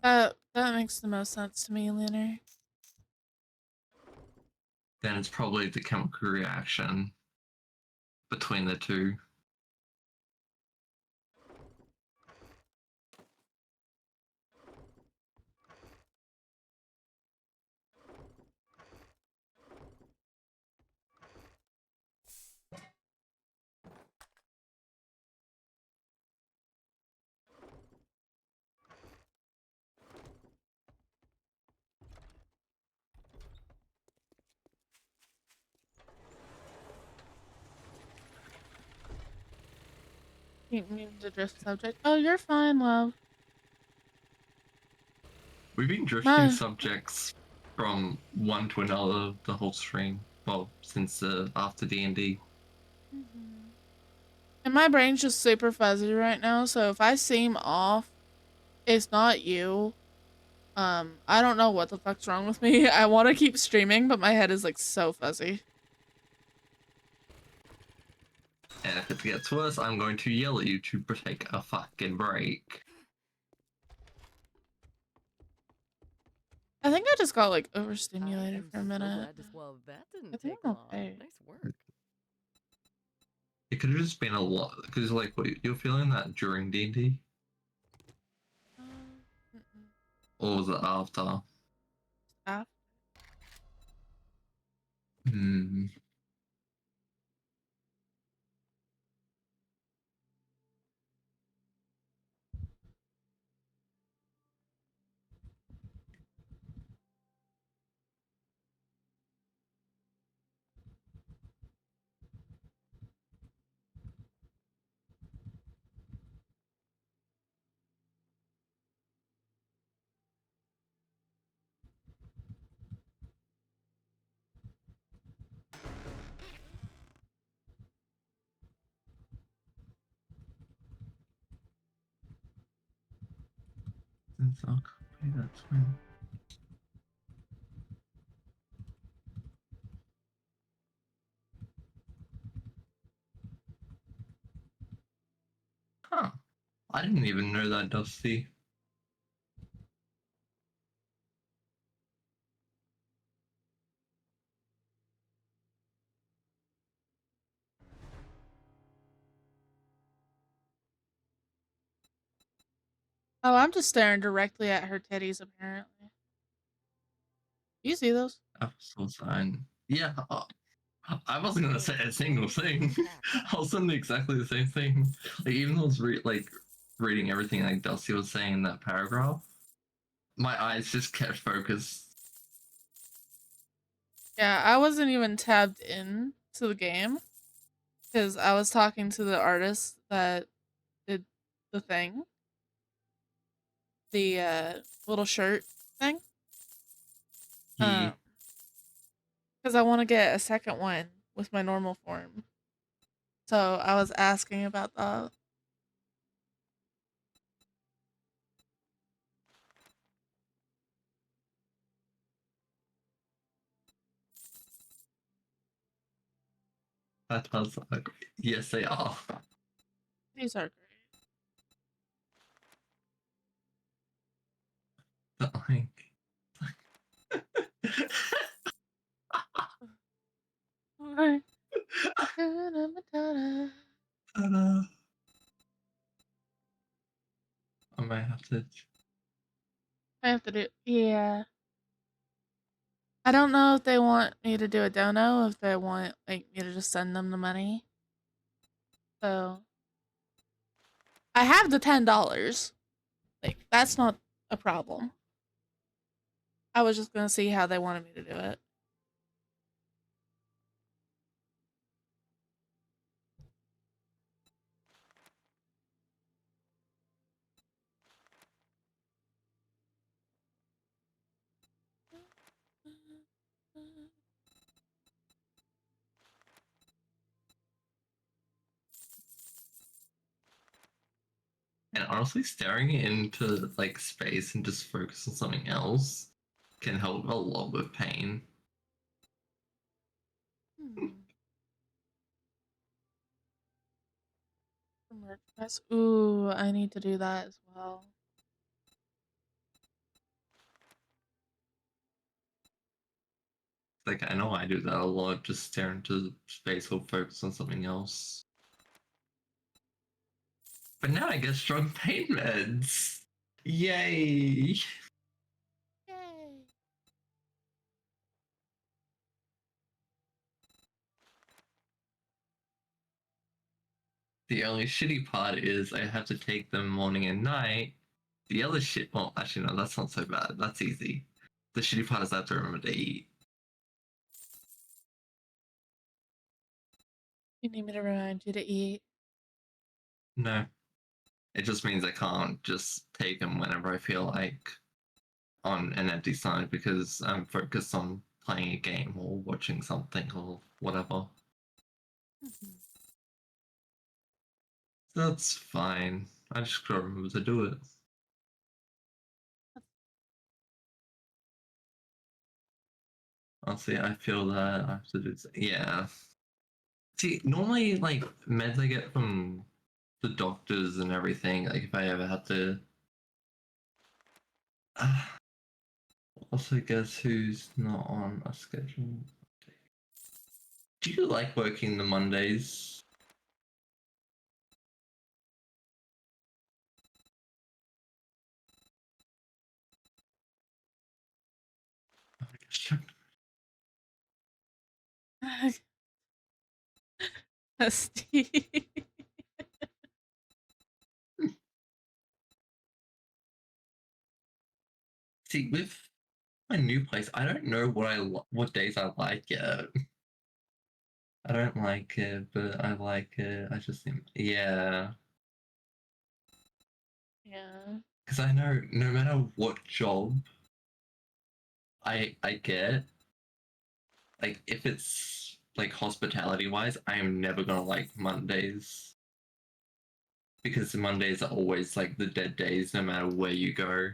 [SPEAKER 1] That makes the most sense to me, Lunar.
[SPEAKER 13] Then it's probably the chemical reaction between the two.
[SPEAKER 1] Keep meaning to drift subject. Oh, you're fine, love.
[SPEAKER 13] We've been drifting subjects from one to another the whole stream. Well, since after D&D.
[SPEAKER 1] And my brain's just super fuzzy right now, so if I seem off, it's not you. I don't know what the fuck's wrong with me. I want to keep streaming, but my head is like so fuzzy.
[SPEAKER 13] And if it gets worse, I'm going to yell at you to take a fucking break.
[SPEAKER 1] I think I just got like overstimulated for a minute.
[SPEAKER 17] Well, that
[SPEAKER 1] I
[SPEAKER 17] didn't
[SPEAKER 1] think
[SPEAKER 17] take
[SPEAKER 1] I'm
[SPEAKER 17] long.
[SPEAKER 1] okay.
[SPEAKER 17] Nice work.
[SPEAKER 13] It could have just been a lot, because like, what, you're feeling that during D&D? Or was it after?
[SPEAKER 1] After.
[SPEAKER 13] Hmm. Since I'll copy that twin. Huh. I didn't even know that, Dusty.
[SPEAKER 1] Oh, I'm just staring directly at her titties, apparently. You see those?
[SPEAKER 13] Episode sign. Yeah, I wasn't gonna say a single thing. I was saying exactly the same thing. Like, even though I was reading everything like Dusty was saying in that paragraph, my eyes just kept focused.
[SPEAKER 1] Yeah, I wasn't even tabbed in to the game because I was talking to the artist that did the thing, the little shirt thing.
[SPEAKER 13] Yeah.
[SPEAKER 1] Because I want to get a second one with my normal form. So I was asking about that.
[SPEAKER 13] That was like, yes, they are.
[SPEAKER 1] These are
[SPEAKER 13] But like,
[SPEAKER 1] great.
[SPEAKER 13] ta-da. I might have to.
[SPEAKER 1] I have to do, yeah. I don't know if they want me to do a dono, if they want like me to just send them the money. So I have the $10. Like that's not a problem. I was just gonna see how they wanted me to do it.
[SPEAKER 13] And honestly, staring into like space and just focus on something else can help a lot with pain.
[SPEAKER 1] Merch press. Ooh, I need to do that as well.
[SPEAKER 13] Like, I know I do that a lot, just stare into space or focus on something else. But now I get strong pain meds! Yay!
[SPEAKER 1] Yay!
[SPEAKER 13] The only shitty part is I have to take them morning and night. The other shit, well, actually, no, that's not so bad. That's easy. The shitty part is I have to remember to eat.
[SPEAKER 1] You need me to remind you to eat.
[SPEAKER 13] No. It just means I can't just take them whenever I feel like on an empty stomach because I'm focused on playing a game or watching something or whatever. That's fine. I just gotta remember to do it. Honestly, I feel that I have to do. Yeah. See, normally, like meds I get from the doctors and everything. Like, if I ever had to. Also, guess who's not on a schedule? Do you like working the Mondays?
[SPEAKER 1] Steve.
[SPEAKER 13] See, with my new place, I don't know what days I like yet. I don't like it, but I like it. I just think, yeah.
[SPEAKER 1] Yeah.
[SPEAKER 13] Because I know no matter what job I get, like if it's like hospitality wise, I am never gonna like Mondays. Because the Mondays are always like the dead days no matter where you go.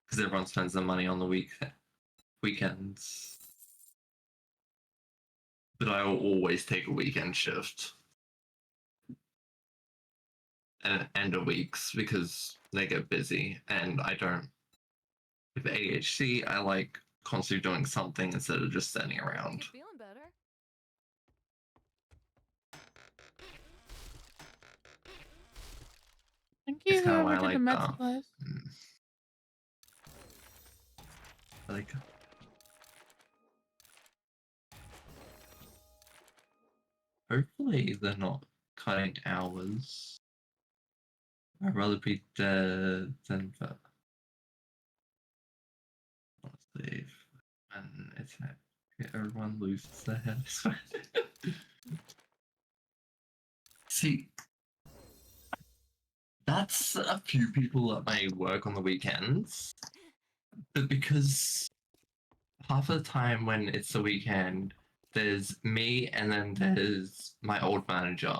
[SPEAKER 13] Because everyone spends their money on the weekends. But I will always take a weekend shift. And end of weeks because they get busy and I don't. With ADHD, I like constantly doing something instead of just standing around.
[SPEAKER 17] Feeling better?
[SPEAKER 1] Thank
[SPEAKER 13] It's
[SPEAKER 1] you,
[SPEAKER 13] kind of why
[SPEAKER 1] whoever
[SPEAKER 13] I
[SPEAKER 1] did the
[SPEAKER 13] like
[SPEAKER 1] med supplies.
[SPEAKER 13] like. Hopefully, they're not cutting hours. I'd rather be dead than that. Honestly, and it's everyone loses their head. See, that's a few people that may work on the weekends, but because half of the time when it's the weekend, there's me and then there's my old manager.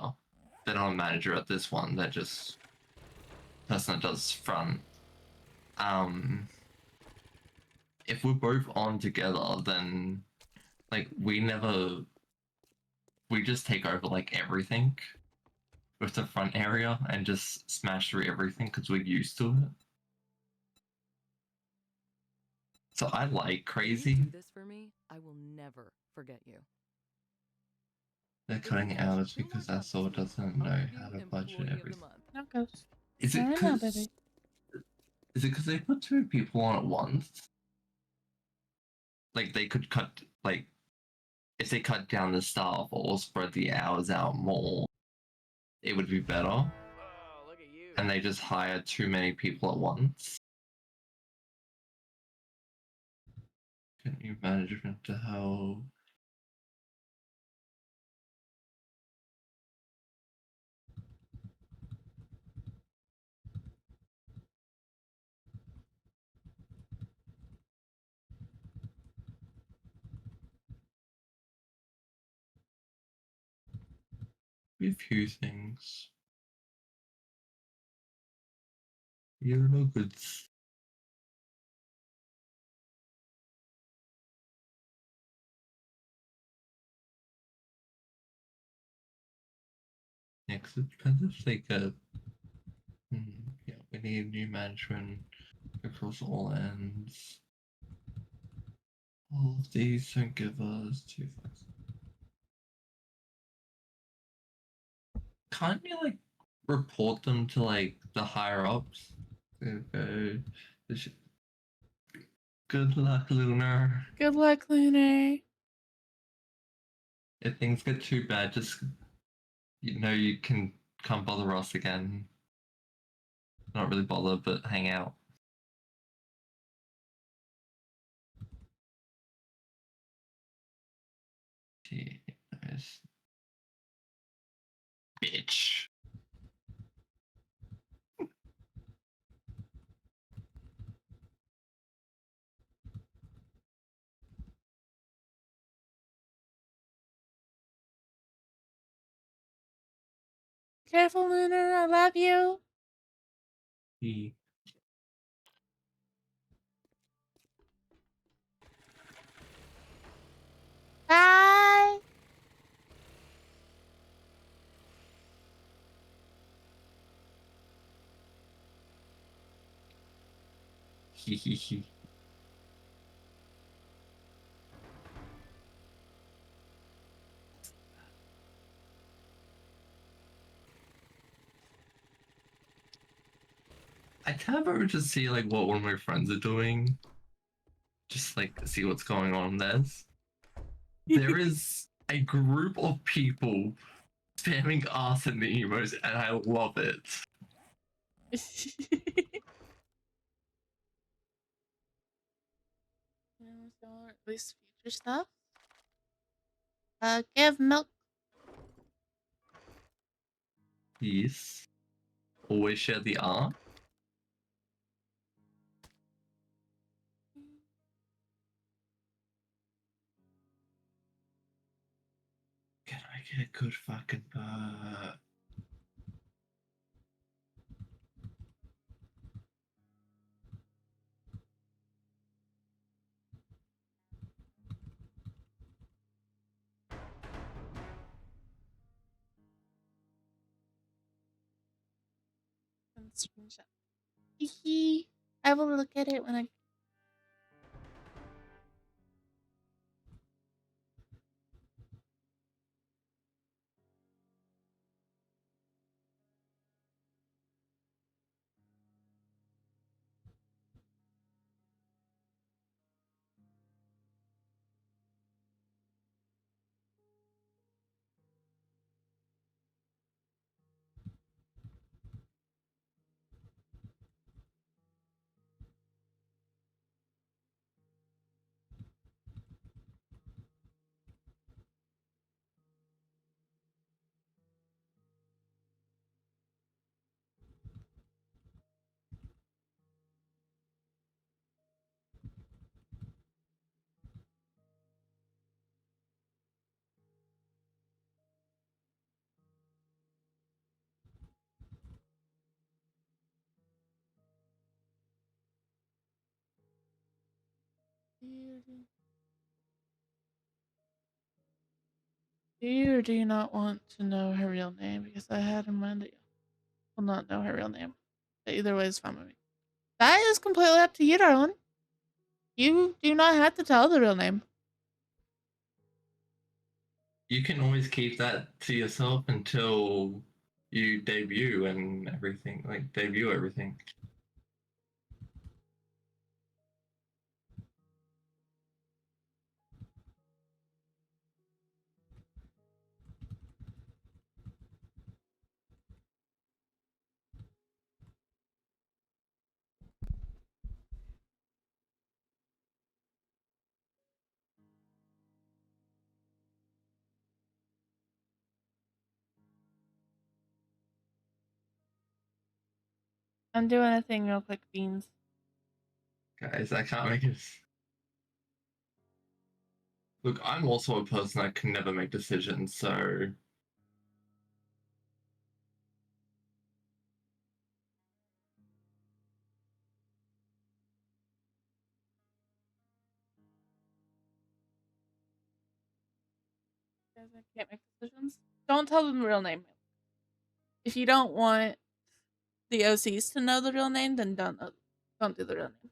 [SPEAKER 13] They're not a manager at this one, they're just person that does front. If we're both on together, then like we just take over like everything with the front area and just smash through everything because we're used to it. So I like crazy.
[SPEAKER 17] You do this for me, I will never forget you.
[SPEAKER 13] They're cutting hours because Assault doesn't know how to budget everything.
[SPEAKER 1] No ghost.
[SPEAKER 13] Is it
[SPEAKER 1] Sorry now,
[SPEAKER 13] because
[SPEAKER 1] baby.
[SPEAKER 13] they put two people on at once? Like they could cut like if they cut down the staff or spread the hours out more, it would be better.
[SPEAKER 16] Oh, look at you.
[SPEAKER 13] And they just hire too many people at once. Can you management to help? A few things. You're no good. Yeah, 'cause it depends if they get. Yeah, we need new management across all ends. All of these don't give us 2,000. Can't you like report them to like the higher ups? Okay. Good luck, Lunar.
[SPEAKER 1] Good luck, Lunar.
[SPEAKER 13] If things get too bad, just you can come bother us again. Not really bother, but hang out. Yes. Bitch.
[SPEAKER 1] Careful, Lunar. I love you.
[SPEAKER 13] He I tab over to see like what one of my friends are doing. Just like see what's going on there. There is a group of people spamming arse in the emos, and I love it.
[SPEAKER 1] At least future stuff. Give milk.
[SPEAKER 13] Yes. Always share the art. Can I get a good fucking bird?
[SPEAKER 1] And screenshot. Hee. I will look at it when I. Do you or do you not want to know her real name? Because I had in mind that you will not know her real name. But either way is fine with me. That is completely up to you, darling. You do not have to tell the real name.
[SPEAKER 13] You can always keep that to yourself until you debut and everything. Like, debut everything.
[SPEAKER 1] I'm doing a thing real quick, Beans.
[SPEAKER 13] Guys, I can't make it. Look, I'm also a person that can never make decisions, so.
[SPEAKER 1] Guys, I can't make decisions. Don't tell them the real name. If you don't want the OCs to know the real name, then don't do the real name.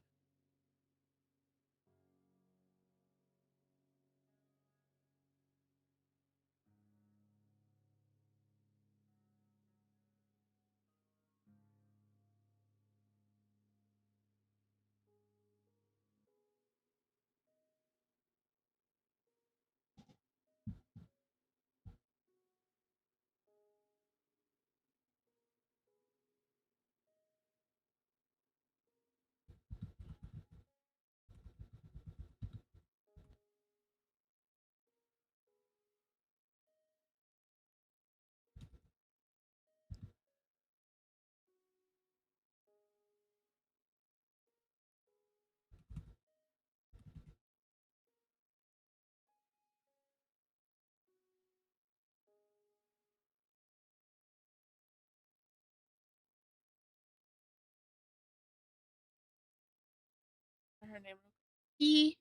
[SPEAKER 1] Her name. E.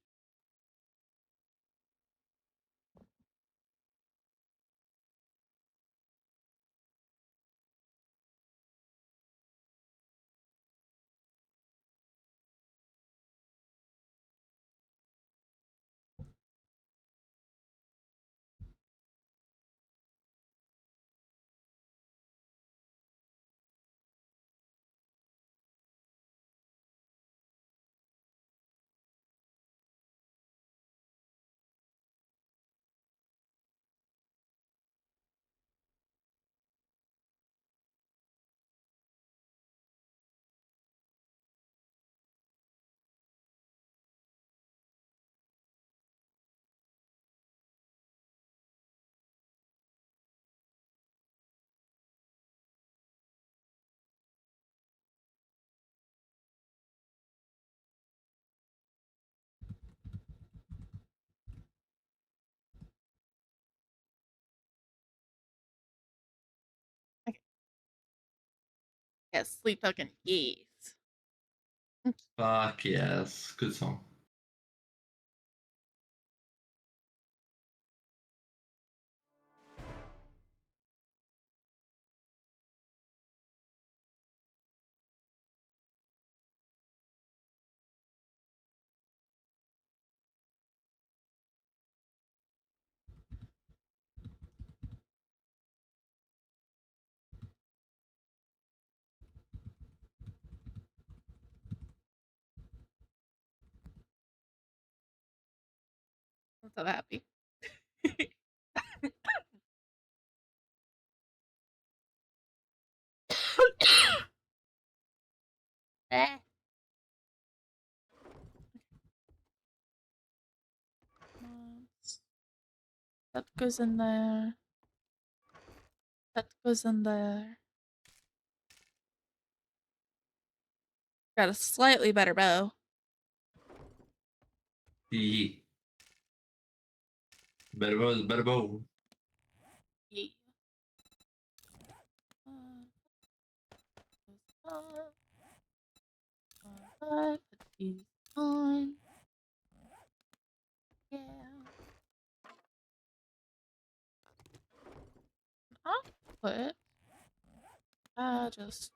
[SPEAKER 1] Yeah, sleep fucking yes.
[SPEAKER 13] Fuck yes. Good song.
[SPEAKER 1] I'm so happy. Eh. That goes in there. That goes in there. Got a slightly better bow.
[SPEAKER 13] Yeah. Better bow is better bow.
[SPEAKER 1] Yeah. Put these on. Yeah. I'll put. Just.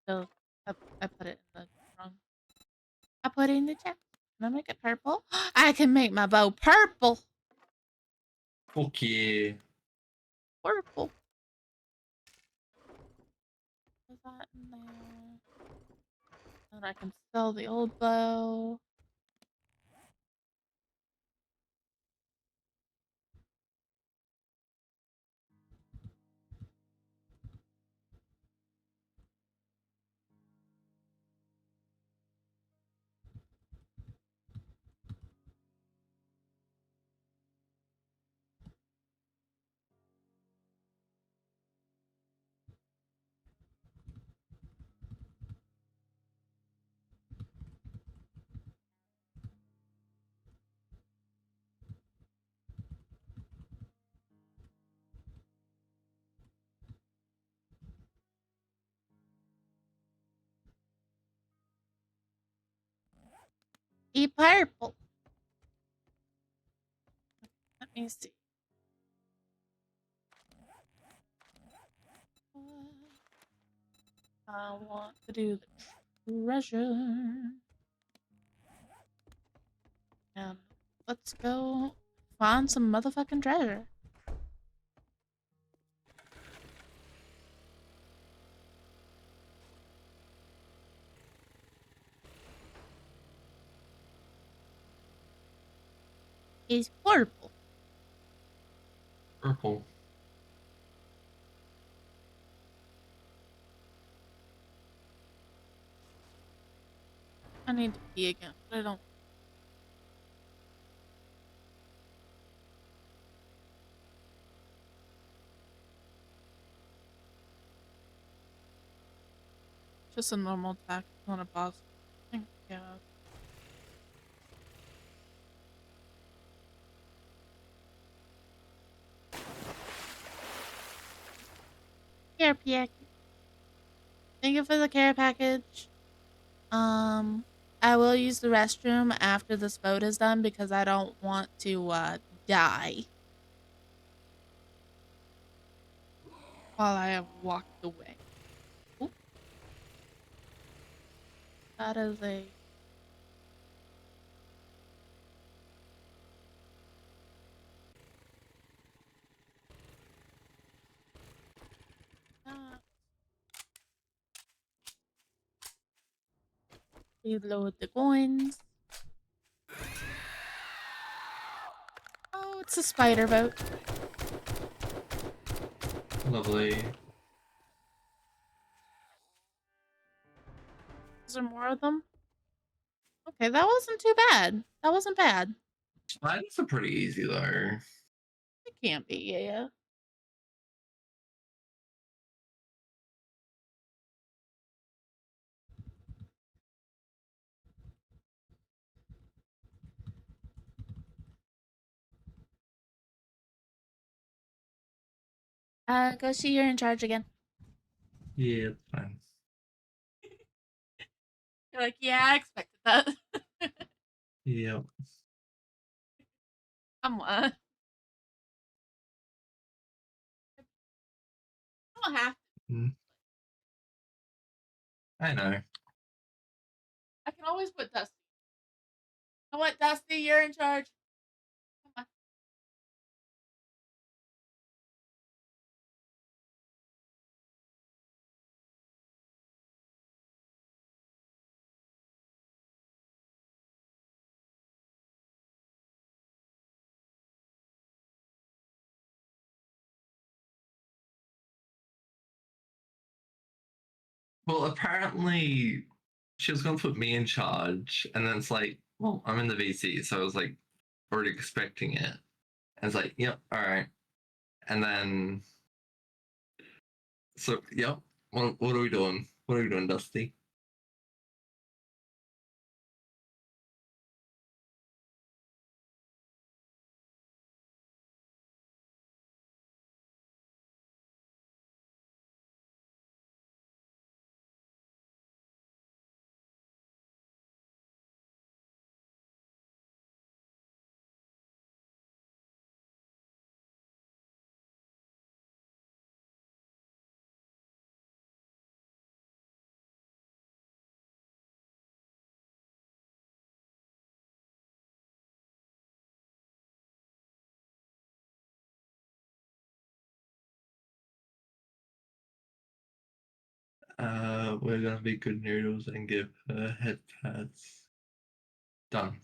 [SPEAKER 1] Oh, I put it in the wrong. I put it in the chat. Can I make it purple? I can make my bow purple.
[SPEAKER 13] Fuck yeah.
[SPEAKER 1] Purple. Put that in there. And I can sell the old bow. Be purple. Let me see. I want to do the treasure. And let's go find some motherfucking treasure. Is purple.
[SPEAKER 13] Purple.
[SPEAKER 1] I need to pee again, but I don't. Just a normal attack on a boss. Thank God. Care package. Thank you for the care package. I will use the restroom after this vote is done because I don't want to die while I have walked away. Oop. That is a reload the coins. Oh, it's a spider vote.
[SPEAKER 13] Lovely.
[SPEAKER 1] Is there more of them? Okay, that wasn't too bad. That wasn't bad.
[SPEAKER 13] Spiders are pretty easy though.
[SPEAKER 1] It can't be, yeah. Go see you're in charge again.
[SPEAKER 13] Yeah, it's fine.
[SPEAKER 1] You're like, yeah, I expected that.
[SPEAKER 13] Yep.
[SPEAKER 1] Come on. I don't have to.
[SPEAKER 13] I know.
[SPEAKER 1] I can always put Dusty. You know what, Dusty? You're in charge. Come on.
[SPEAKER 13] Well, apparently she was going to put me in charge, and then it's like, well, I'm in the VC, so I was like already expecting it. And it's like, yep, all right. And then, so, yep, what are we doing? What are we doing, Dusty? We're gonna be good noodles and give her head pats. Done.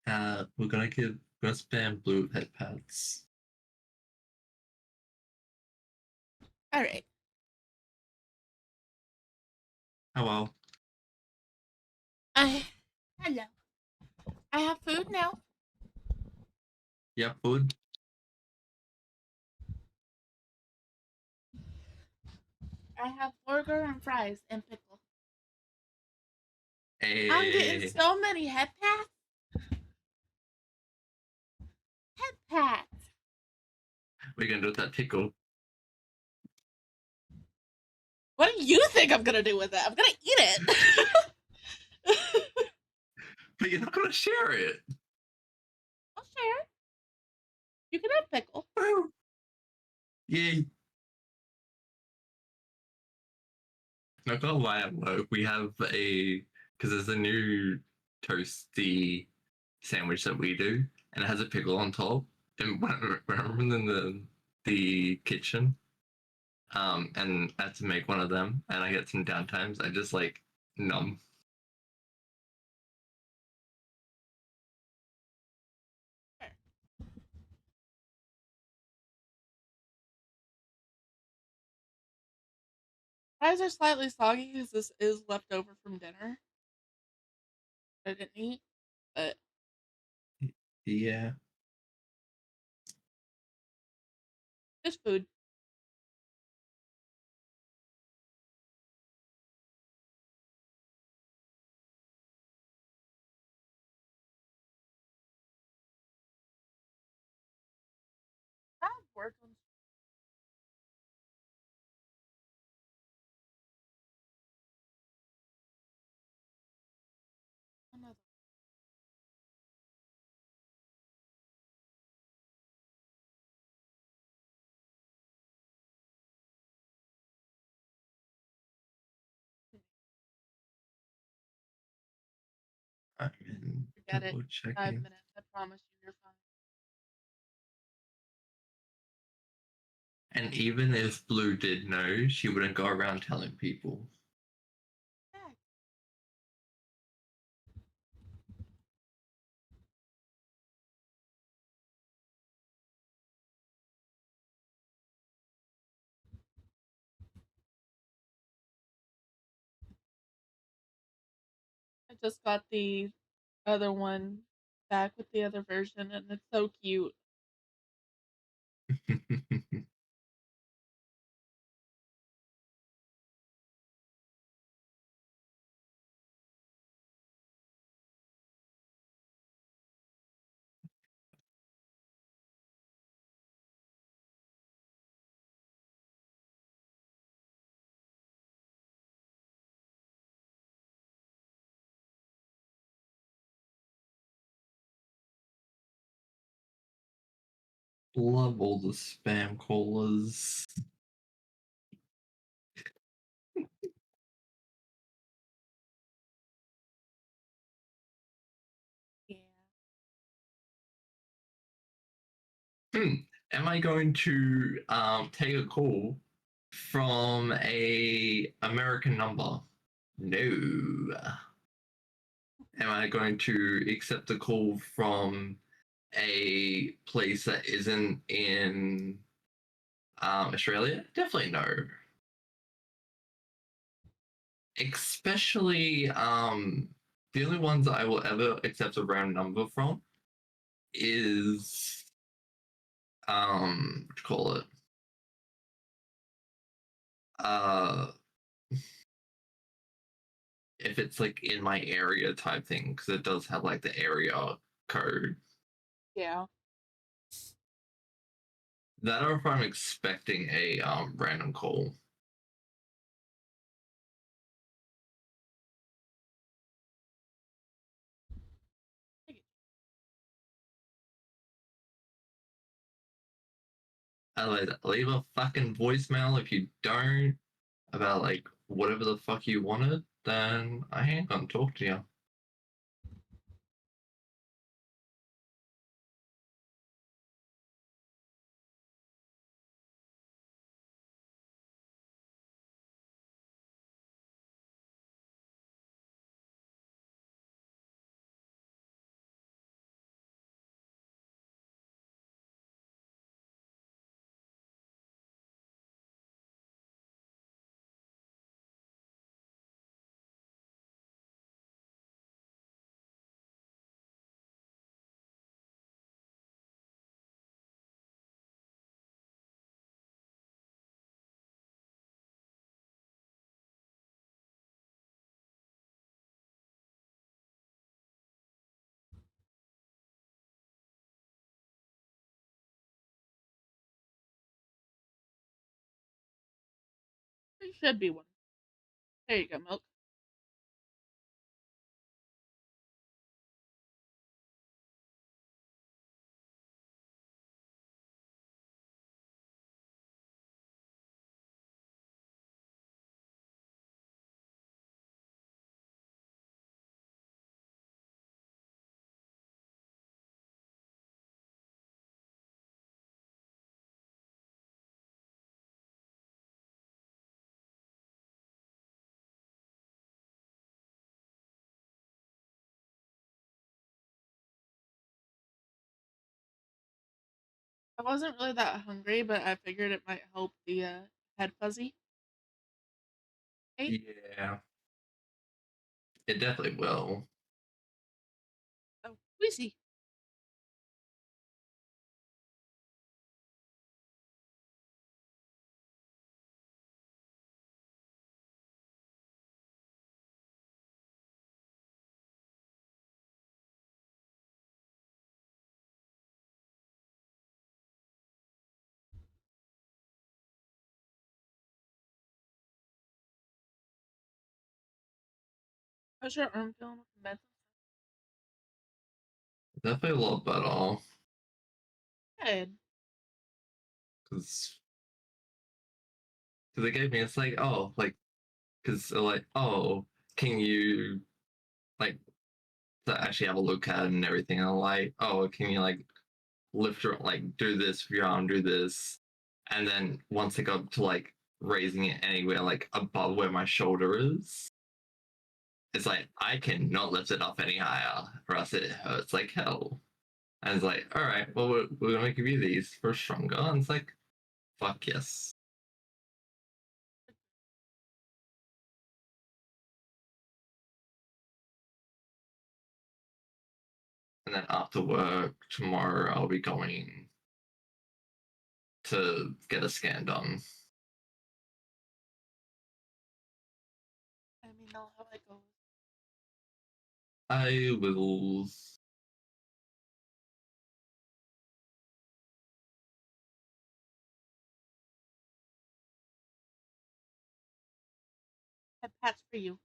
[SPEAKER 13] We're gonna spam blue head pads.
[SPEAKER 1] All right.
[SPEAKER 13] Oh well.
[SPEAKER 1] Hello. I have food now.
[SPEAKER 13] Yeah, food.
[SPEAKER 1] I have burger and fries and pickle.
[SPEAKER 13] Hey.
[SPEAKER 1] I'm getting so many head pats. Head pats.
[SPEAKER 13] What are you gonna do with that pickle?
[SPEAKER 1] What do you think I'm gonna do with it? I'm gonna eat it.
[SPEAKER 13] But you're not gonna share it.
[SPEAKER 1] I'll share. You can have pickle.
[SPEAKER 13] Well, yay. Not gonna lie, at work we have because there's a new toasty sandwich that we do, and it has a pickle on top. And when I'm in the kitchen, and I had to make one of them, and I get some downtimes, I just like numb.
[SPEAKER 1] Fries are slightly soggy because this is left over from dinner. I didn't eat, but
[SPEAKER 13] Yeah.
[SPEAKER 1] it's food. I've worked on another.
[SPEAKER 13] I'm
[SPEAKER 1] Forget it.
[SPEAKER 13] double
[SPEAKER 1] 5
[SPEAKER 13] checking.
[SPEAKER 1] minutes. I promise you, you're fine.
[SPEAKER 13] And even if Blue did know, she wouldn't go around telling people.
[SPEAKER 1] I just got the other one back with the other version, and it's so cute.
[SPEAKER 13] Love all the spam callers.
[SPEAKER 1] Yeah.
[SPEAKER 13] Am I going to take a call from a American number? No. Am I going to accept a call from a place that isn't in Australia? Definitely no. Especially the only ones that I will ever accept a random number from is what do you call it? Uh if it's like in my area type thing, because it does have like the area code.
[SPEAKER 1] Yeah.
[SPEAKER 13] That or if I'm expecting a random call. Otherwise, leave a fucking voicemail if you don't about like whatever the fuck you wanted, then I ain't gonna talk to you.
[SPEAKER 1] There should be one. There you go, Milk. I wasn't really that hungry, but I figured it might help the head fuzzy. Hey?
[SPEAKER 13] Yeah, it definitely will.
[SPEAKER 1] Oh, Wheezy. How's your arm feeling with the meds?
[SPEAKER 13] Definitely a lot better.
[SPEAKER 1] Good.
[SPEAKER 13] Because they gave me, it's like, oh, like, because they're like, oh, can you, like, to actually have a look at it and everything. And I'm like, oh, can you, like, lift your, like, do this with your arm, do this. And then once I got to, like, raising it anywhere, like, above where my shoulder is, it's like, I cannot lift it up any higher, or else it hurts like hell. And it's like, all right, well, we're gonna give you these for stronger. And it's like, fuck yes. And then after work tomorrow, I'll be going to get a scan done.
[SPEAKER 1] I mean, know how it goes.
[SPEAKER 13] I will.
[SPEAKER 1] Head pats for you.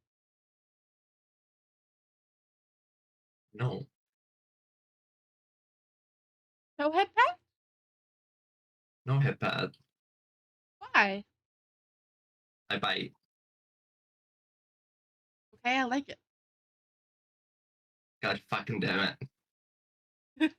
[SPEAKER 13] No,
[SPEAKER 1] No head pat?
[SPEAKER 13] no head pad.
[SPEAKER 1] Why?
[SPEAKER 13] I bite.
[SPEAKER 1] Okay, I like it.
[SPEAKER 13] God fucking damn it.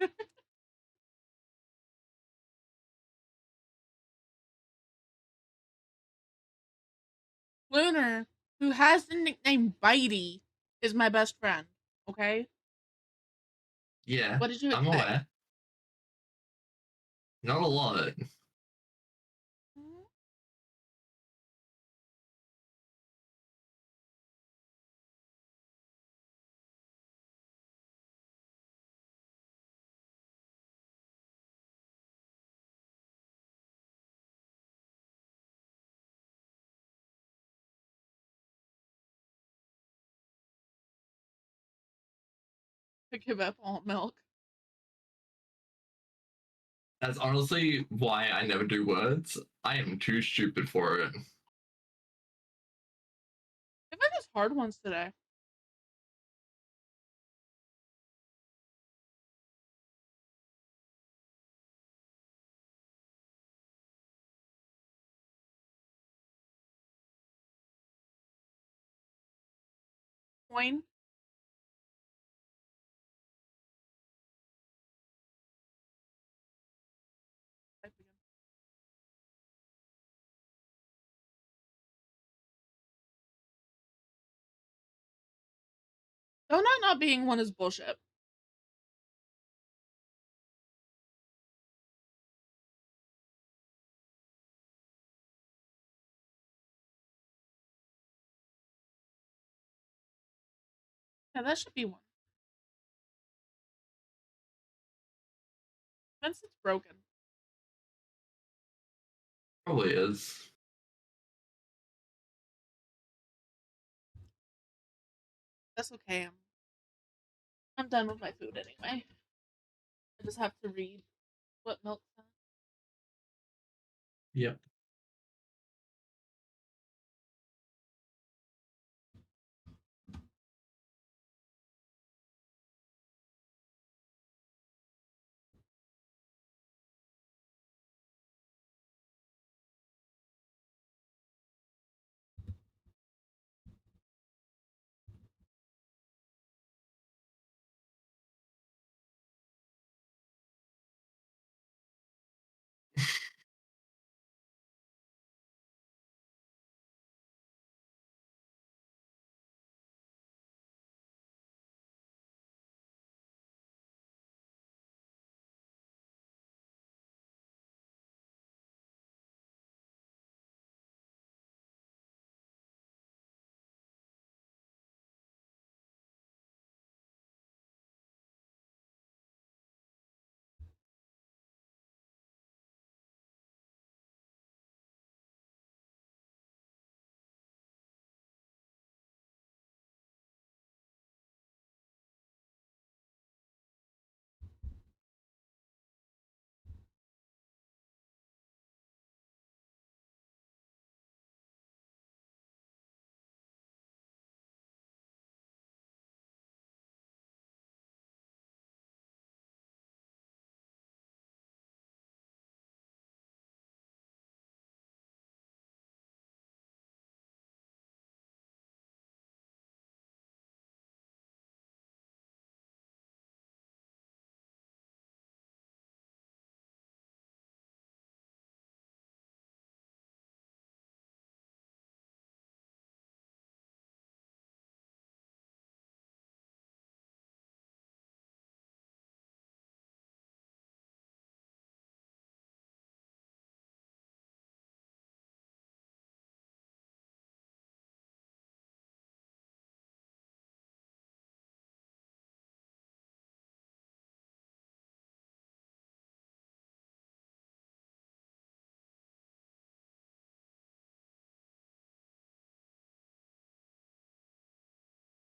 [SPEAKER 1] Lunar, who has the nickname Bitey, is my best friend. Okay?
[SPEAKER 13] Yeah,
[SPEAKER 1] What did you
[SPEAKER 13] I'm
[SPEAKER 1] expect?
[SPEAKER 13] aware. Not a lot.
[SPEAKER 1] To give up all milk.
[SPEAKER 13] That's honestly why I never do words. I am too stupid for it.
[SPEAKER 1] I think it's hard ones today. Coin. Donut not being one is bullshit. Yeah, that should be one. Since it's broken.
[SPEAKER 13] Probably is.
[SPEAKER 1] That's okay. I'm done with my food anyway. I just have to read what milk says.
[SPEAKER 13] Yep.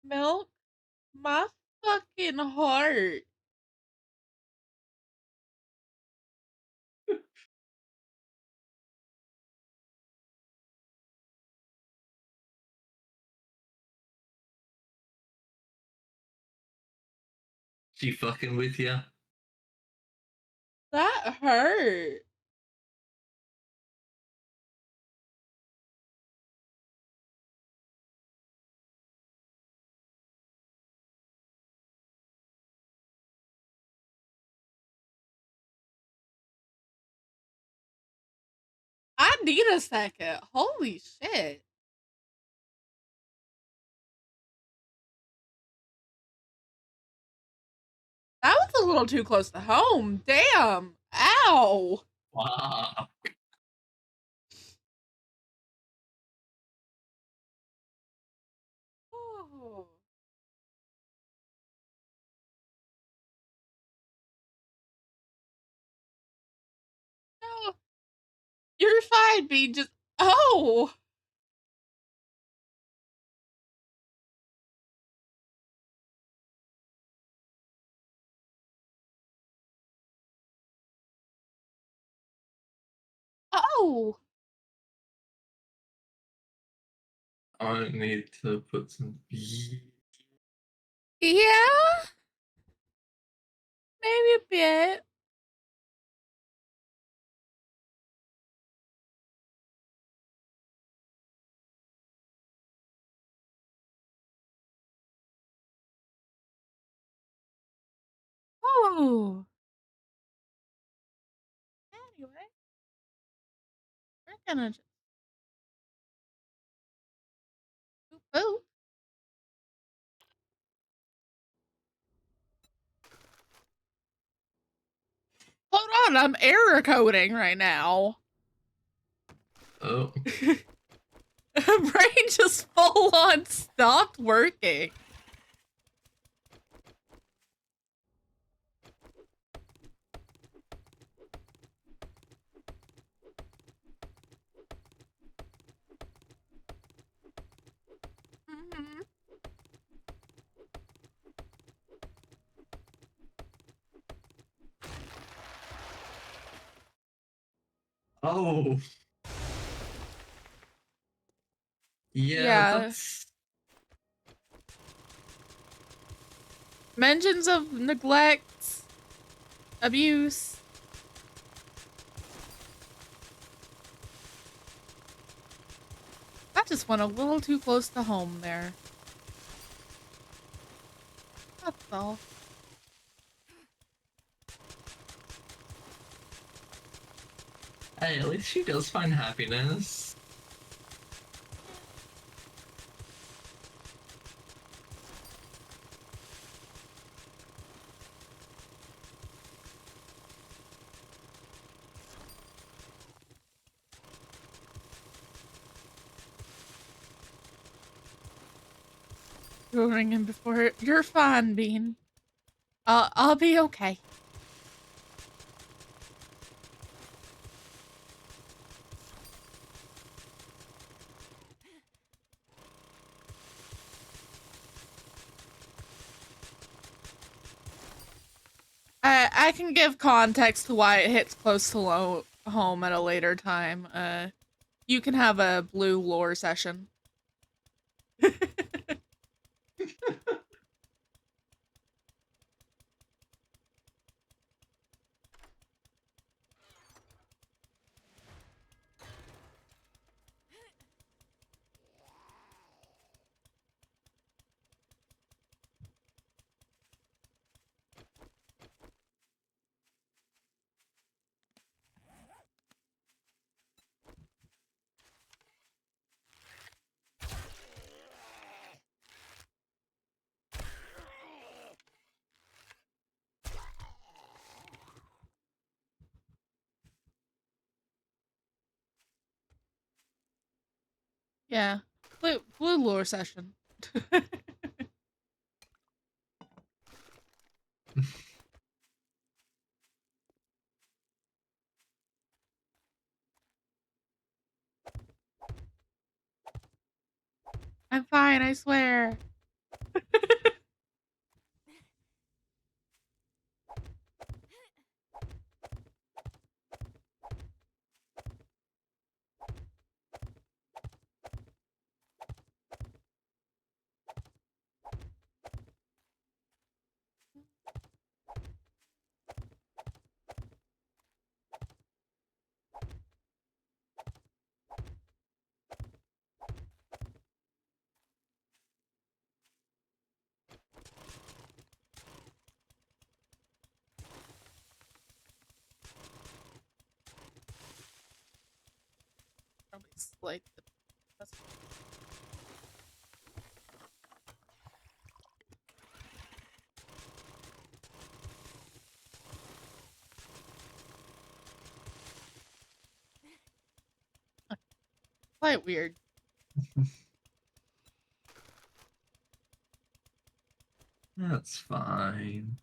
[SPEAKER 1] Milk my fucking heart.
[SPEAKER 13] She fucking with ya?
[SPEAKER 1] That hurt. I need a second. Holy shit. That was a little too close to home. Damn. Ow.
[SPEAKER 13] Wow.
[SPEAKER 1] Oh. No. You're fine, B. Just. Oh. Oh.
[SPEAKER 13] I need to put some.
[SPEAKER 1] Yeah. Maybe a bit. Oh. Anyway. We're gonna just. Oh. Hold on. I'm error coding right now.
[SPEAKER 13] Oh.
[SPEAKER 1] Brain just full on stopped working. Mhm.
[SPEAKER 13] Oh. Yeah,
[SPEAKER 1] Yeah.
[SPEAKER 13] that's.
[SPEAKER 1] Mentions of neglect, abuse. I just went a little too close to home there. That's all.
[SPEAKER 13] Hey, at least she does find happiness.
[SPEAKER 1] You're ringing before. You're fine, Bean. I'll be okay. I can give context to why it hits close to home at a later time. You can have a blue lore session. Yeah, blue lore session. I'm fine, I swear. It's like quite weird.
[SPEAKER 13] That's fine.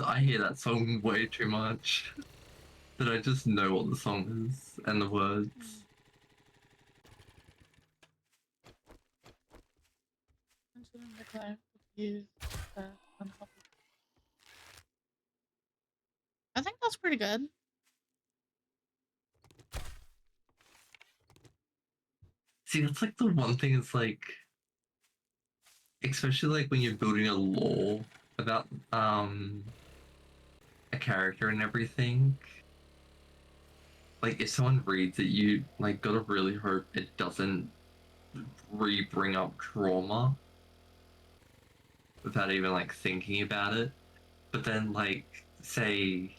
[SPEAKER 13] I hear that song way too much that I just know what the song is and the words.
[SPEAKER 1] I think that's pretty good.
[SPEAKER 13] See, that's like the one thing is like, especially like when you're building a lore about a character and everything. Like if someone reads it, you like gotta really hope it doesn't bring up trauma without even like thinking about it. But then like say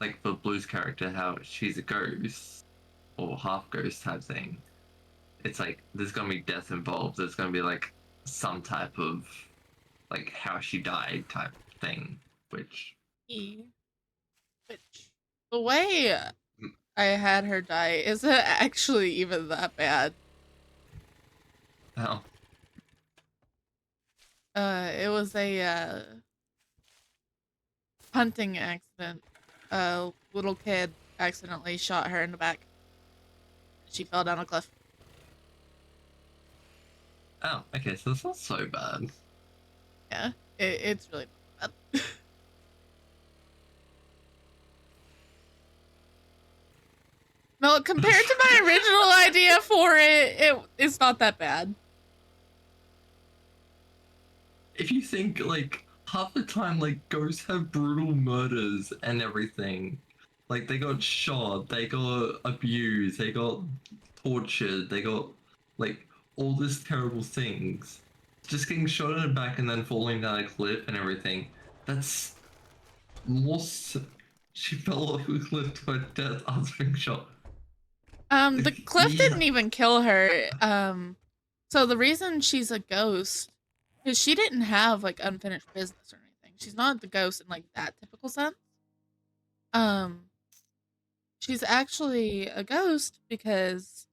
[SPEAKER 13] like the Blue's character, how she's a ghost or half ghost type thing. It's like there's gonna be death involved. There's gonna be like some type of like how she died type thing, which
[SPEAKER 1] The way I had her die isn't actually even that bad.
[SPEAKER 13] oh,
[SPEAKER 1] It was a hunting accident. A little kid accidentally shot her in the back. She fell down a cliff.
[SPEAKER 13] oh, okay, so it's not so bad.
[SPEAKER 1] Yeah, it's really not bad. No, compared to my original idea for it's not that bad.
[SPEAKER 13] If you think like half the time like ghosts have brutal murders and everything. Like they got shot, they got abused, they got tortured, they got like all these terrible things. Just getting shot in the back and then falling down a cliff and everything. That's more. She fell off a cliff to her death after being shot.
[SPEAKER 1] The cliff
[SPEAKER 13] Yeah.
[SPEAKER 1] didn't even kill her. So the reason she's a ghost is she didn't have like unfinished business or anything. She's not the ghost in like that typical sense. She's actually a ghost because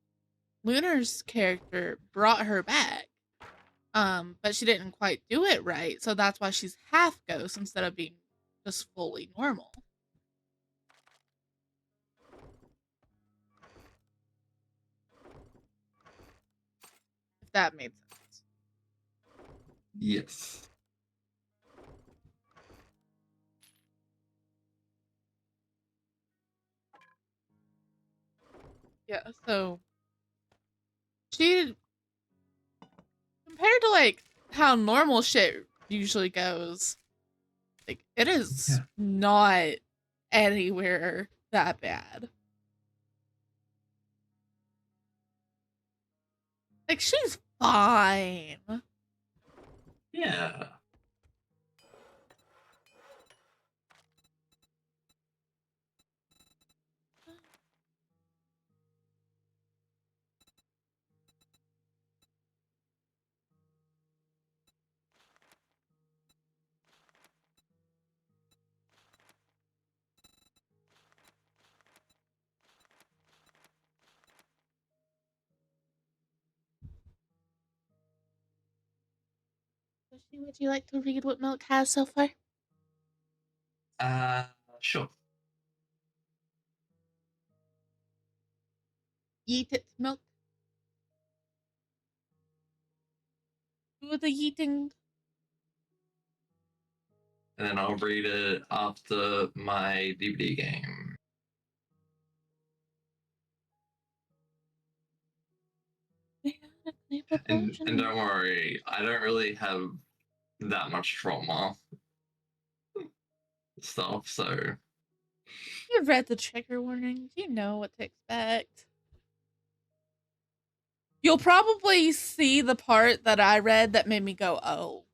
[SPEAKER 1] Lunar's character brought her back. But she didn't quite do it right, so that's why she's half ghost instead of being just fully normal. If that made sense.
[SPEAKER 13] Yes.
[SPEAKER 1] Yeah, so she compared to like how normal shit usually goes, like it is not anywhere that bad. Like she's fine.
[SPEAKER 13] Yeah.
[SPEAKER 1] Would you like to read what Milk has so far?
[SPEAKER 13] Sure.
[SPEAKER 1] Yeet it, Milk. Do the yeeting.
[SPEAKER 13] And then I'll read it after my DVD game. And don't worry, I don't really have that much trauma stuff, so
[SPEAKER 1] You've read the trigger warnings. You know what to expect. You'll probably see the part that I read that made me go, oh,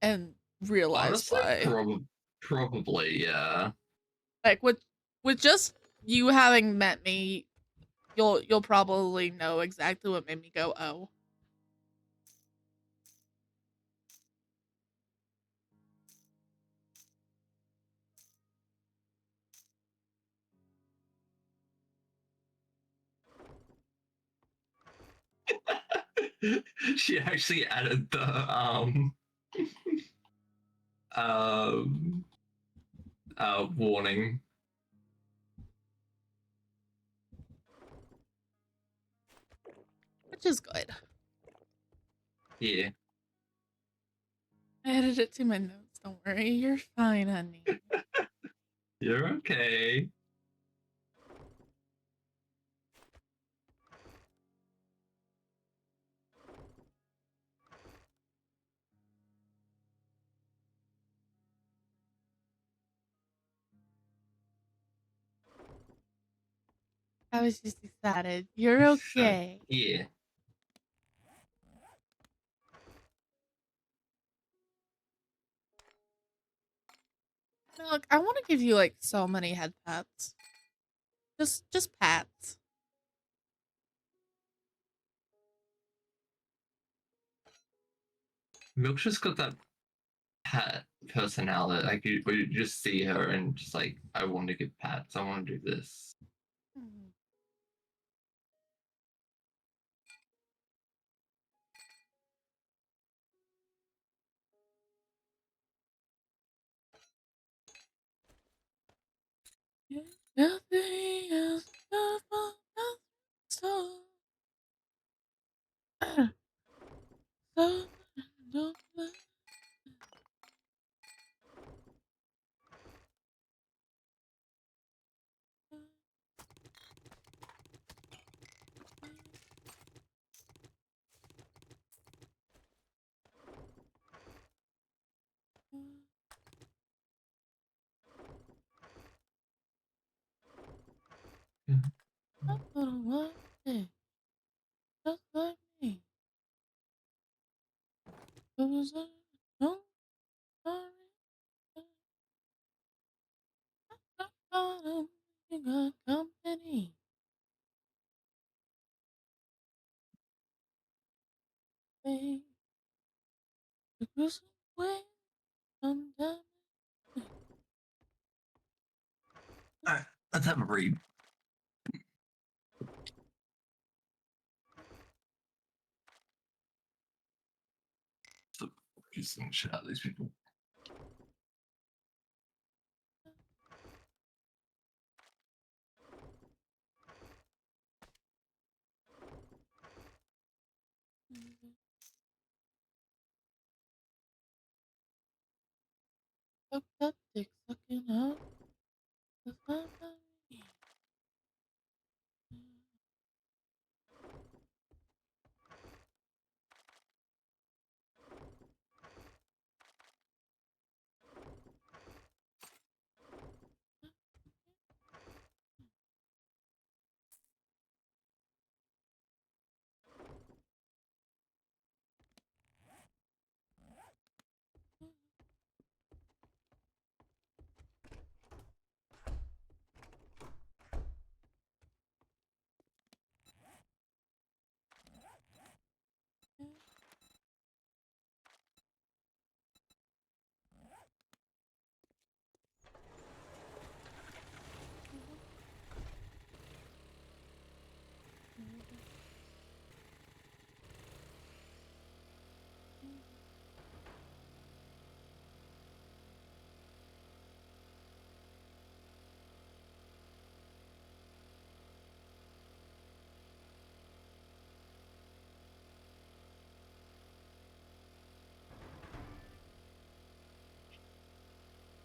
[SPEAKER 1] and realize
[SPEAKER 13] Honestly,
[SPEAKER 1] why.
[SPEAKER 13] probably, yeah.
[SPEAKER 1] Like with just you having met me, you'll probably know exactly what made me go, oh.
[SPEAKER 13] She actually added the um warning.
[SPEAKER 1] Which is good.
[SPEAKER 13] Yeah.
[SPEAKER 1] I added it to my notes. Don't worry, you're fine, honey.
[SPEAKER 13] You're okay.
[SPEAKER 1] I was just excited. You're okay.
[SPEAKER 13] Yeah.
[SPEAKER 1] Look, I want to give you like so many head pats. Just pats.
[SPEAKER 13] Milk's just got that pat personality. Like you just see her and just like, I want to give pats. I want to do this.
[SPEAKER 1] Mm. Nothing else so don't I don't want it. Just like me. Cause I don't worry. I don't think I company. Babe, the gruesome way sometimes.
[SPEAKER 13] Alright, let's have a read. So, confusing shit out of these people.
[SPEAKER 1] Fucked up dick sucking out. That's not me.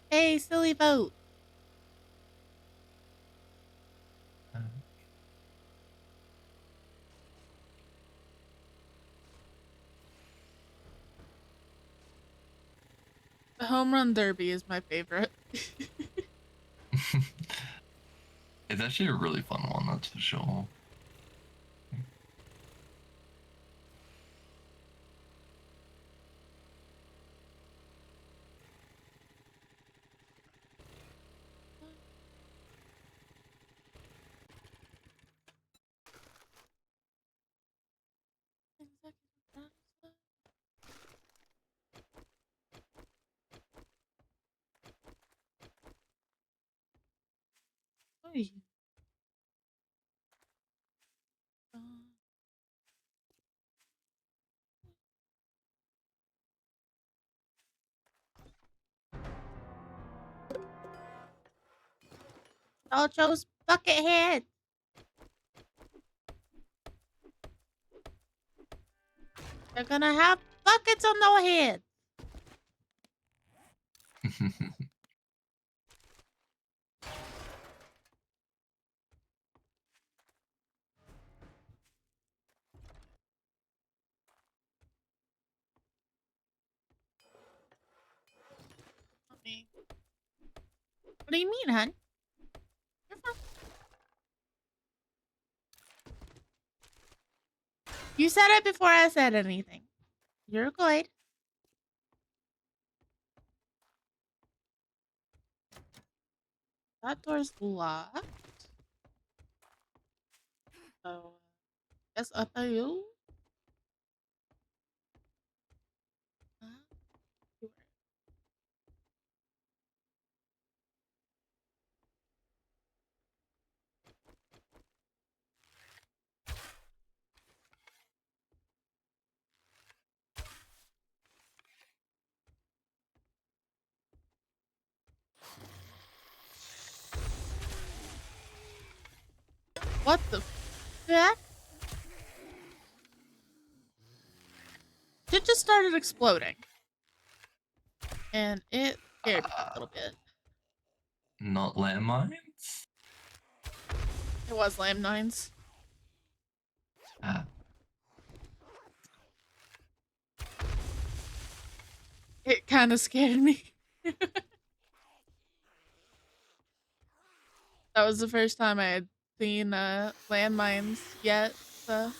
[SPEAKER 1] Hey, silly boat. The home run derby is my favorite.
[SPEAKER 13] It's actually a really fun one, that's for sure.
[SPEAKER 1] Hey. Ocho's bucket head. They're gonna have buckets on their head. What do you mean, hun? You're fine. You said it before I said anything. You're good. That door's locked. So, guess up to you. What the fuck? It just started exploding. And it scared me a little bit.
[SPEAKER 13] Not landmines?
[SPEAKER 1] It was landmines.
[SPEAKER 13] Ah.
[SPEAKER 1] It kind of scared me. That was the first time I had seen landmines yet, so.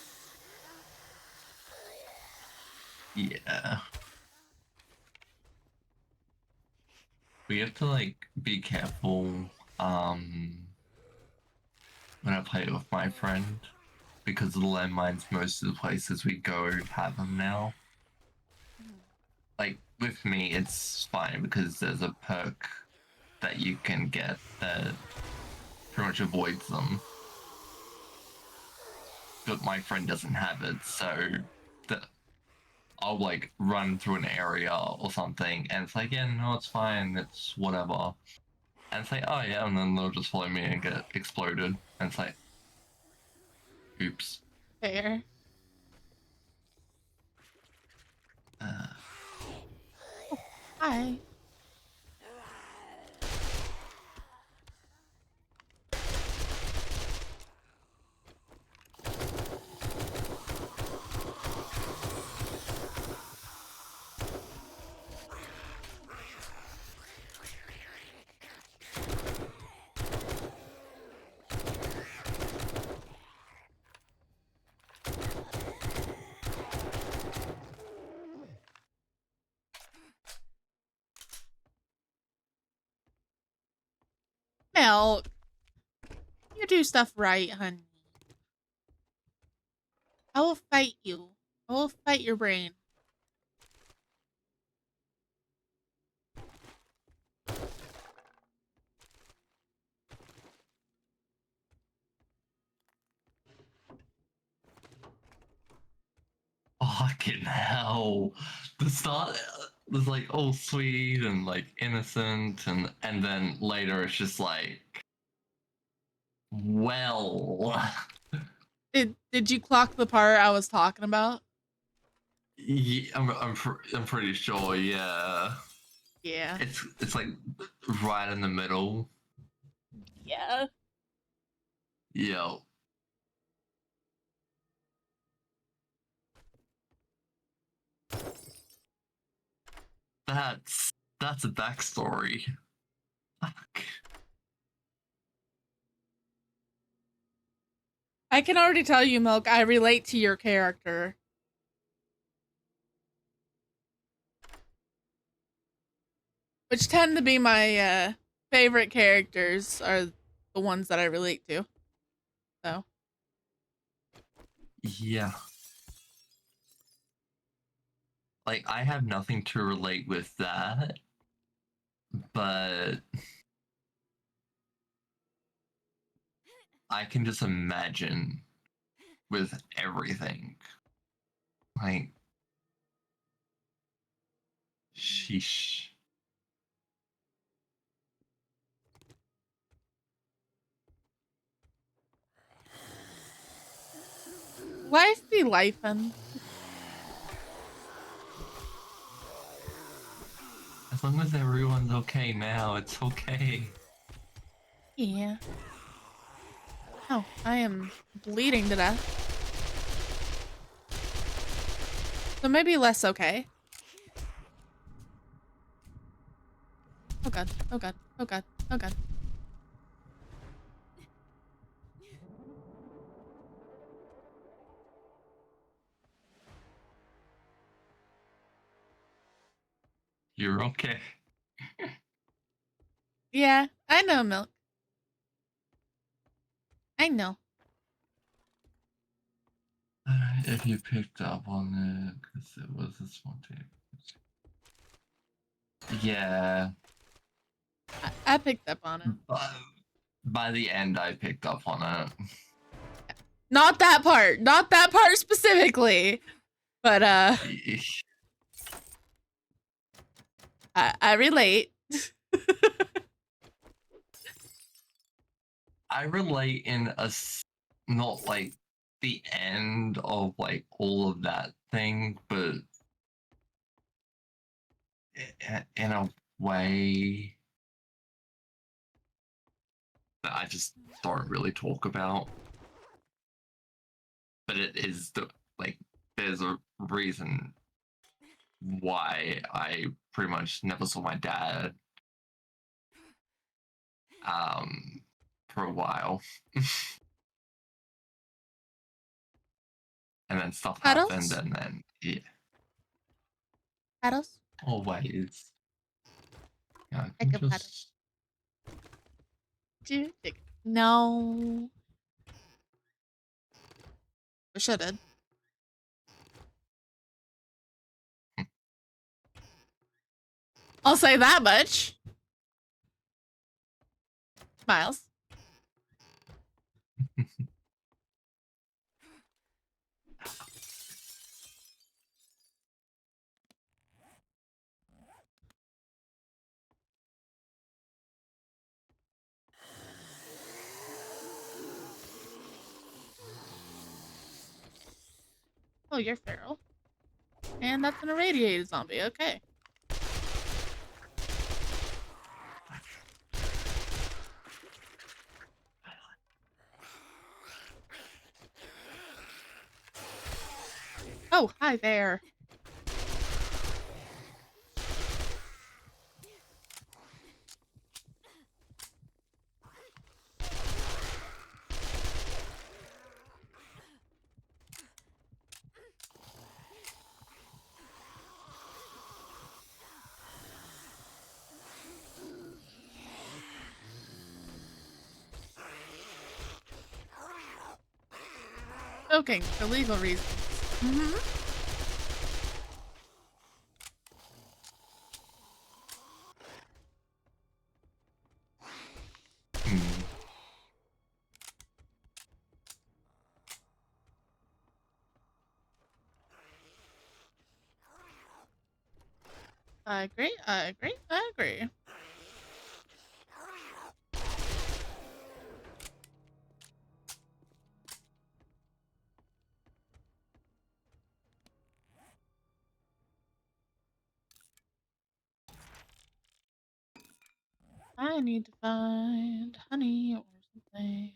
[SPEAKER 13] Yeah. We have to like be careful when I play it with my friend because of the landmines. Most of the places we go have them now. Like with me, it's fine because there's a perk that you can get that pretty much avoids them. But my friend doesn't have it, so that I'll like run through an area or something, and it's like, yeah, no, it's fine, it's whatever. And it's like, oh yeah, and then they'll just follow me and get exploded. And it's like, oops.
[SPEAKER 1] Fair. Hi. Milk. You do stuff right, honey. I will fight you. I will fight your brain.
[SPEAKER 13] Fucking hell. The start was like all sweet and like innocent, and then later it's just like, well.
[SPEAKER 1] Did you clock the part I was talking about?
[SPEAKER 13] Yeah, I'm pretty sure, yeah.
[SPEAKER 1] Yeah.
[SPEAKER 13] It's like right in the middle.
[SPEAKER 1] Yeah.
[SPEAKER 13] Yo. That's a backstory. Fuck.
[SPEAKER 1] I can already tell you, Milk, I relate to your character. Which tend to be my favorite characters are the ones that I relate to. So.
[SPEAKER 13] Yeah. Like I have nothing to relate with that, but I can just imagine with everything. Like, sheesh.
[SPEAKER 1] Life be lifin'.
[SPEAKER 13] As long as everyone's okay now, it's okay.
[SPEAKER 1] Yeah. Oh, I am bleeding to death. So maybe less okay. Oh god, oh god, oh god, oh god.
[SPEAKER 13] You're okay.
[SPEAKER 1] Yeah, I know, Milk. I know.
[SPEAKER 13] If you picked up on it, because it was a spontaneous. Yeah.
[SPEAKER 1] I picked up on it.
[SPEAKER 13] By the end, I picked up on it.
[SPEAKER 1] Not that part. Not that part specifically. But, I relate.
[SPEAKER 13] I relate in not like the end of like all of that thing, but in a way that I just don't really talk about. But it is like there's a reason why I pretty much never saw my dad for a while. And then stuff happened,
[SPEAKER 1] Cuddles?
[SPEAKER 13] and then yeah.
[SPEAKER 1] Cuddles?
[SPEAKER 13] Always. Yeah, I
[SPEAKER 1] I
[SPEAKER 13] can
[SPEAKER 1] can
[SPEAKER 13] just.
[SPEAKER 1] No. I should have. I'll say that much. Miles. Oh, you're feral. And that's an irradiated zombie. Okay. Oh, hi there. Joking for legal reasons. Mm-hmm. I agree, I agree, I agree. I need to find honey or something.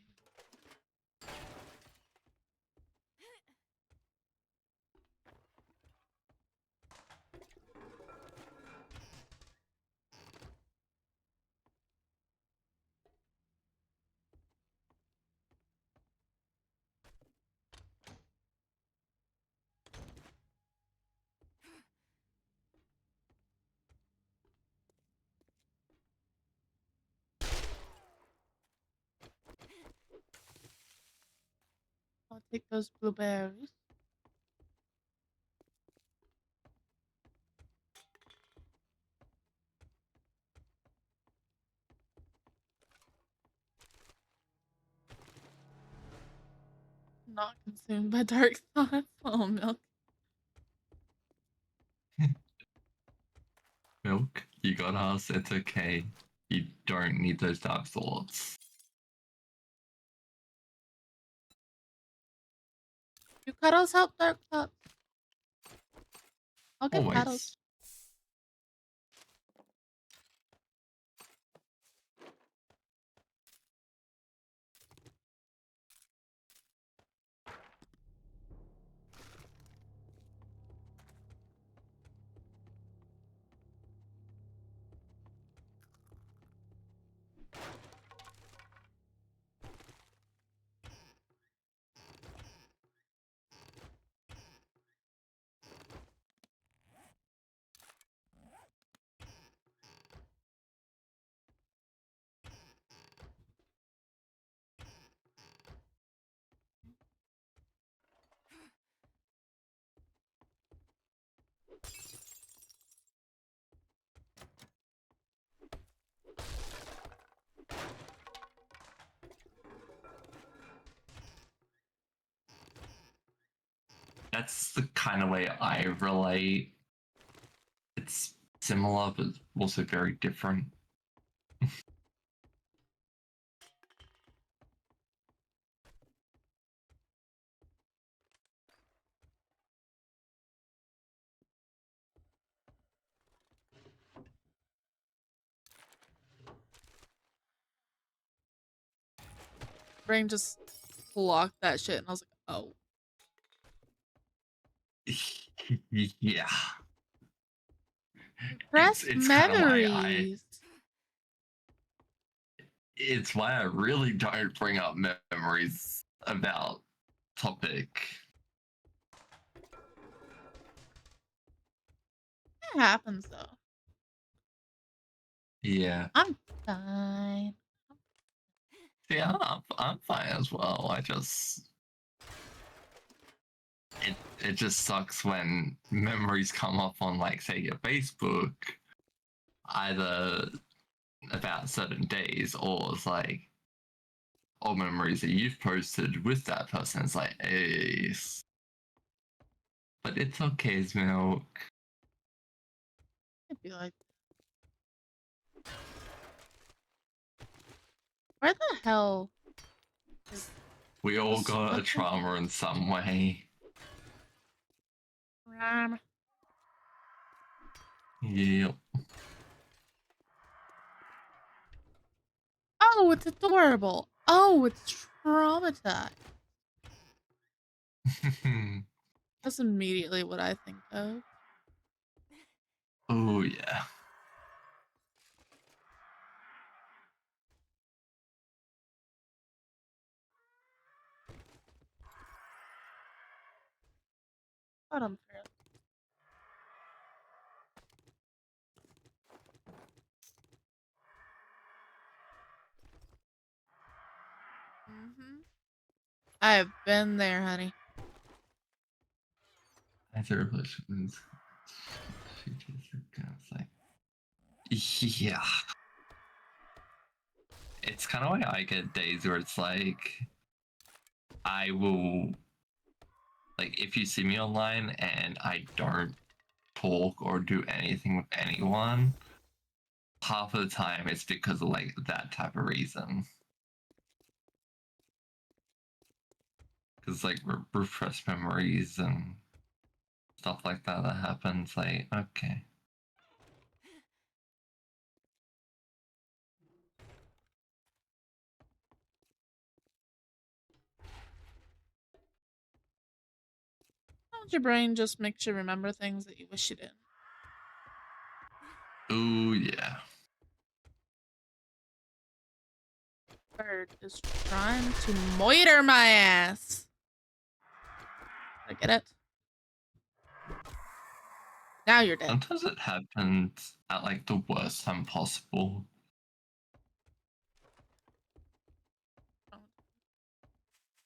[SPEAKER 1] I'll take those blueberries. Not consumed by dark thoughts. Oh, milk.
[SPEAKER 13] Milk, you got us. It's okay. You don't need those dark thoughts.
[SPEAKER 1] Do cuddles help dark thoughts? I'll give cuddles.
[SPEAKER 13] Always. That's the kind of way I relate. It's similar, but also very different.
[SPEAKER 1] Brain just blocked that shit, and I was like, oh.
[SPEAKER 13] Yeah.
[SPEAKER 1] Press
[SPEAKER 13] It's kind of why
[SPEAKER 1] memories.
[SPEAKER 13] it's why I really don't bring up memories about topic.
[SPEAKER 1] It happens though.
[SPEAKER 13] Yeah.
[SPEAKER 1] I'm fine.
[SPEAKER 13] Yeah, I'm fine as well. It just sucks when memories come up on, like, say, your Facebook, either about certain days or it's like old memories that you've posted with that person. It's like, ace. But it's okay, Milk.
[SPEAKER 1] I'd be like, where the hell is
[SPEAKER 13] We all got a trauma in some way.
[SPEAKER 1] Ram?
[SPEAKER 13] Yep.
[SPEAKER 1] Oh, it's adorable. Oh, it's traumatized. That's immediately what I think of.
[SPEAKER 13] Oh, yeah.
[SPEAKER 1] Bottom I've been there, honey.
[SPEAKER 13] Either reflections. Like, yeah. It's kind of why I get days where it's like, I will, like, if you see me online and I don't talk or do anything with anyone, half of the time it's because of, like, that type of reason. Because, like, repressed memories and stuff like that happens. Like, okay.
[SPEAKER 1] Don't your brain just makes you remember things that you wish you didn't?
[SPEAKER 13] Ooh, yeah.
[SPEAKER 1] Bird is trying to moiter my ass. I get it. Now you're dead.
[SPEAKER 13] Sometimes it happens at, like, the worst time possible.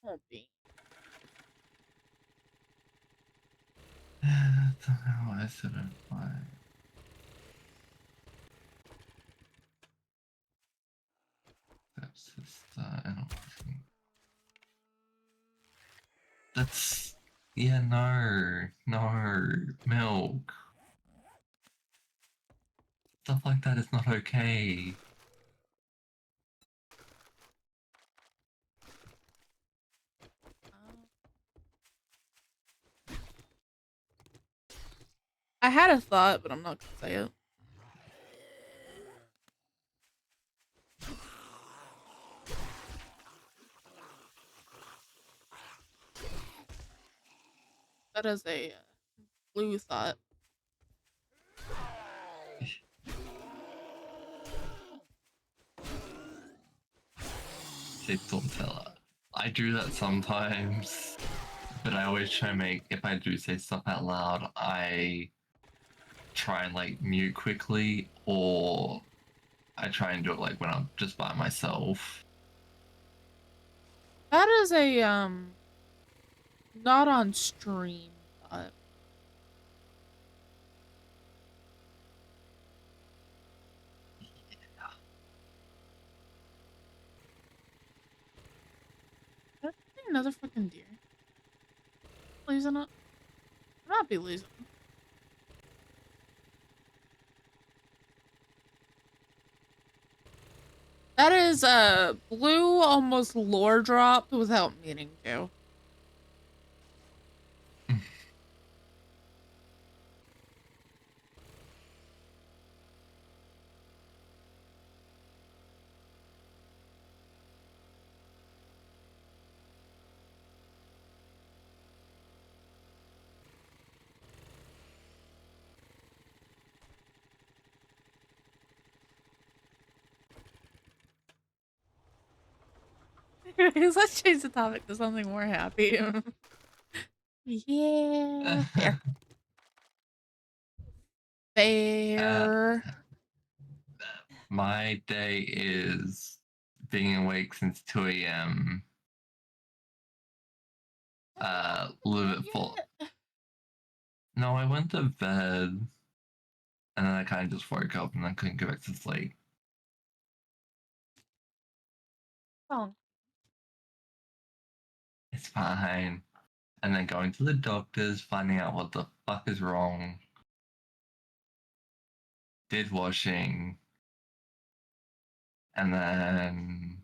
[SPEAKER 1] Won't be.
[SPEAKER 13] I said it. Why? That's just, I don't think. Yeah, no, milk. Stuff like that is not okay.
[SPEAKER 1] I had a thought, but I'm not gonna say it. That is a blue thought.
[SPEAKER 13] Say don't tell her. I do that sometimes, but I always try to make, if I do say stuff out loud, I try and like mute quickly, or I try and do it like when I'm just by myself.
[SPEAKER 1] That is a not on stream thought. Did I see another fucking deer? Losing it? I might be losing it. That is blue almost lore dropped without meaning to. Anyways, let's change the topic to something more happy. Yeah, fair. Fair.
[SPEAKER 13] My day is being awake since 2 a.m. A little bit full. No, I went to bed, and then I kind of just woke up and I couldn't go back to sleep.
[SPEAKER 1] Oh.
[SPEAKER 13] It's fine. And then going to the doctors, finding out what the fuck is wrong. Did washing. And then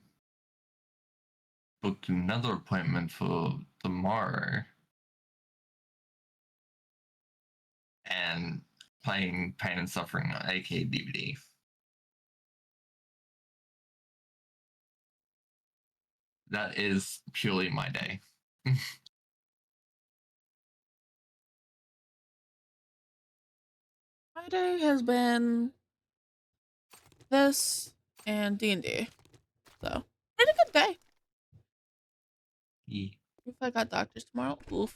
[SPEAKER 13] booked another appointment for tomorrow. And playing Pain and Suffering, aka DVD. That is purely my day.
[SPEAKER 1] My day has been this and D&D. So, pretty good day.
[SPEAKER 13] Yeah.
[SPEAKER 1] If I got doctors tomorrow, oof.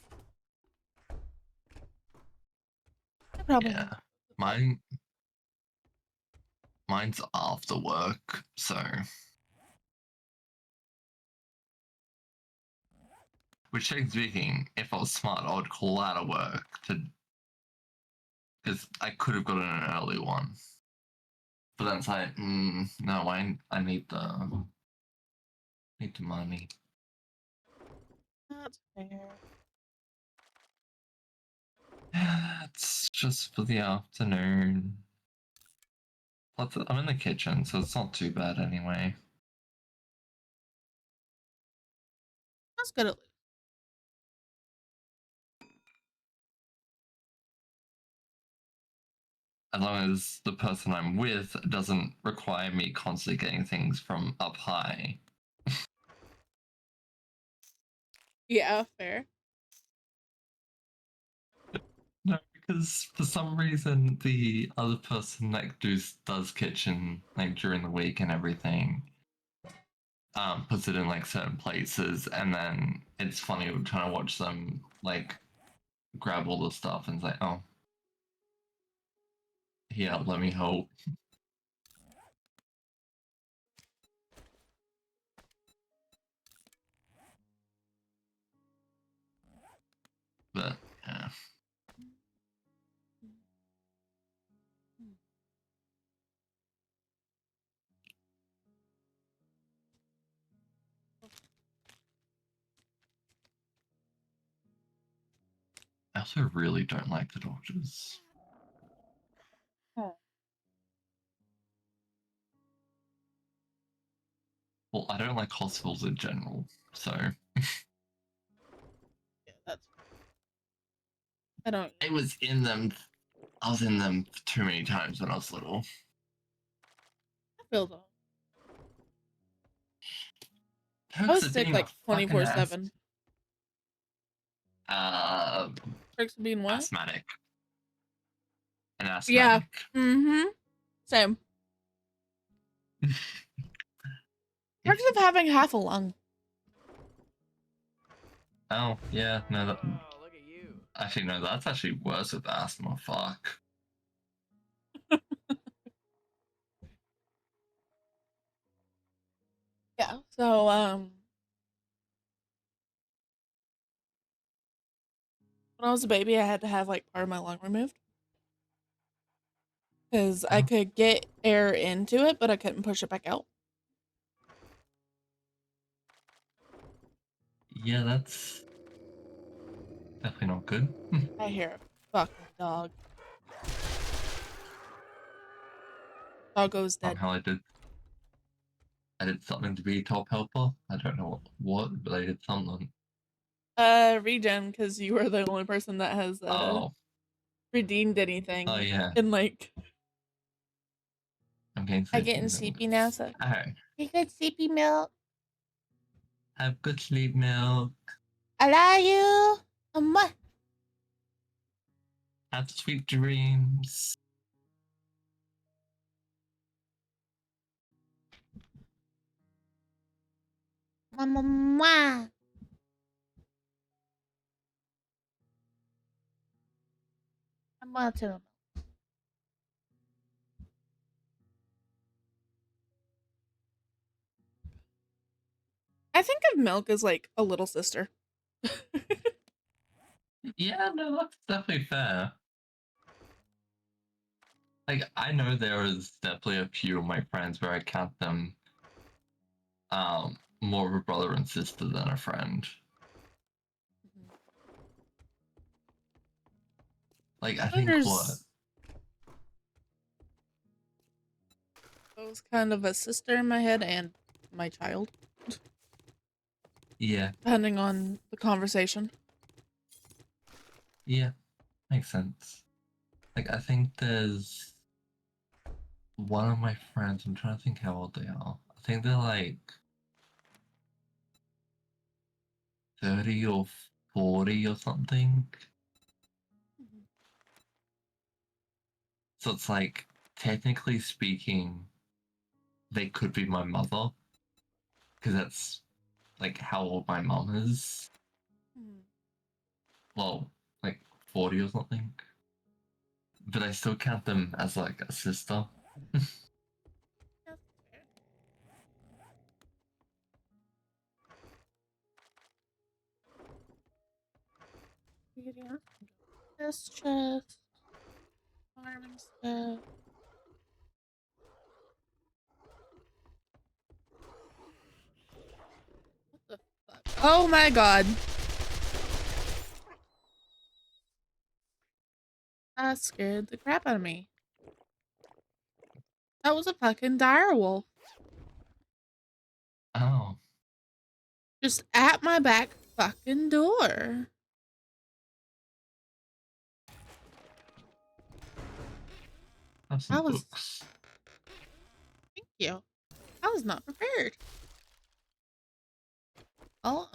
[SPEAKER 1] I probably
[SPEAKER 13] Yeah. Mine's after work, so. Which, technically speaking, if I was smart, I would call out of work to. Because I could have gotten an early one. But then it's like, no, I need the money.
[SPEAKER 1] That's fair.
[SPEAKER 13] It's just for the afternoon. Plus, I'm in the kitchen, so it's not too bad anyway.
[SPEAKER 1] That's good at least.
[SPEAKER 13] As long as the person I'm with doesn't require me constantly getting things from up high.
[SPEAKER 1] Yeah, fair.
[SPEAKER 13] No, because for some reason the other person that does kitchen like during the week and everything puts it in like certain places, and then it's funny trying to watch them like grab all the stuff and say, oh, yeah, let me help. But yeah. I also really don't like the doctors.
[SPEAKER 1] Oh.
[SPEAKER 13] Well, I don't like hospitals in general, so.
[SPEAKER 1] Yeah, that's. I don't.
[SPEAKER 13] I was in them. I was in them too many times when I was little.
[SPEAKER 1] I feel though. I
[SPEAKER 13] Perks
[SPEAKER 1] was
[SPEAKER 13] of
[SPEAKER 1] sick
[SPEAKER 13] being
[SPEAKER 1] like
[SPEAKER 13] a fucking
[SPEAKER 1] 24/7.
[SPEAKER 13] Uh,
[SPEAKER 1] Perks of being what?
[SPEAKER 13] asthmatic. An
[SPEAKER 1] Yeah.
[SPEAKER 13] asthmatic.
[SPEAKER 1] Mm-hmm. Same. Perks of having half a lung.
[SPEAKER 13] Oh, yeah, no, that,
[SPEAKER 16] Oh, look at you.
[SPEAKER 13] actually, no, that's actually worse with asthma, fuck.
[SPEAKER 1] Yeah. So when I was a baby, I had to have like part of my lung removed because I could get air into it, but I couldn't push it back out.
[SPEAKER 13] Yeah, that's definitely not good.
[SPEAKER 1] I hear a fucking dog. Doggo's dead.
[SPEAKER 13] Somehow I did something to be top helper. I don't know what, but I did something.
[SPEAKER 1] Regen, because you were the only person that has redeemed anything.
[SPEAKER 13] Oh, yeah.
[SPEAKER 1] And like,
[SPEAKER 13] I'm getting
[SPEAKER 1] I
[SPEAKER 13] sleepy.
[SPEAKER 1] getting sleepy now, so.
[SPEAKER 13] Alright.
[SPEAKER 1] You good sleepy milk?
[SPEAKER 13] Have good sleep, milk.
[SPEAKER 1] I love you. Mwah.
[SPEAKER 13] Have sweet dreams.
[SPEAKER 1] Mwah. I'm gonna tell him. I think of milk as like a little sister.
[SPEAKER 13] Yeah, no, that's definitely fair. Like, I know there is definitely a few of my friends where I count them more of a brother and sister than a friend. Like, I think what?
[SPEAKER 1] I was kind of a sister in my head and my child.
[SPEAKER 13] Yeah.
[SPEAKER 1] Depending on the conversation.
[SPEAKER 13] Yeah, makes sense. Like, I think there's one of my friends, I'm trying to think how old they are. I think they're like 30 or 40 or something. So it's like, technically speaking, they could be my mother. Because that's like how old my mom is. Well, like 40 or something. But I still count them as like a sister.
[SPEAKER 1] This chest. Farming stuff. What the fuck? Oh my god. That scared the crap out of me. That was a fucking direwolf.
[SPEAKER 13] Oh.
[SPEAKER 1] Just at my back fucking door.
[SPEAKER 13] Have some books.
[SPEAKER 1] Thank you. I was not prepared. Oh,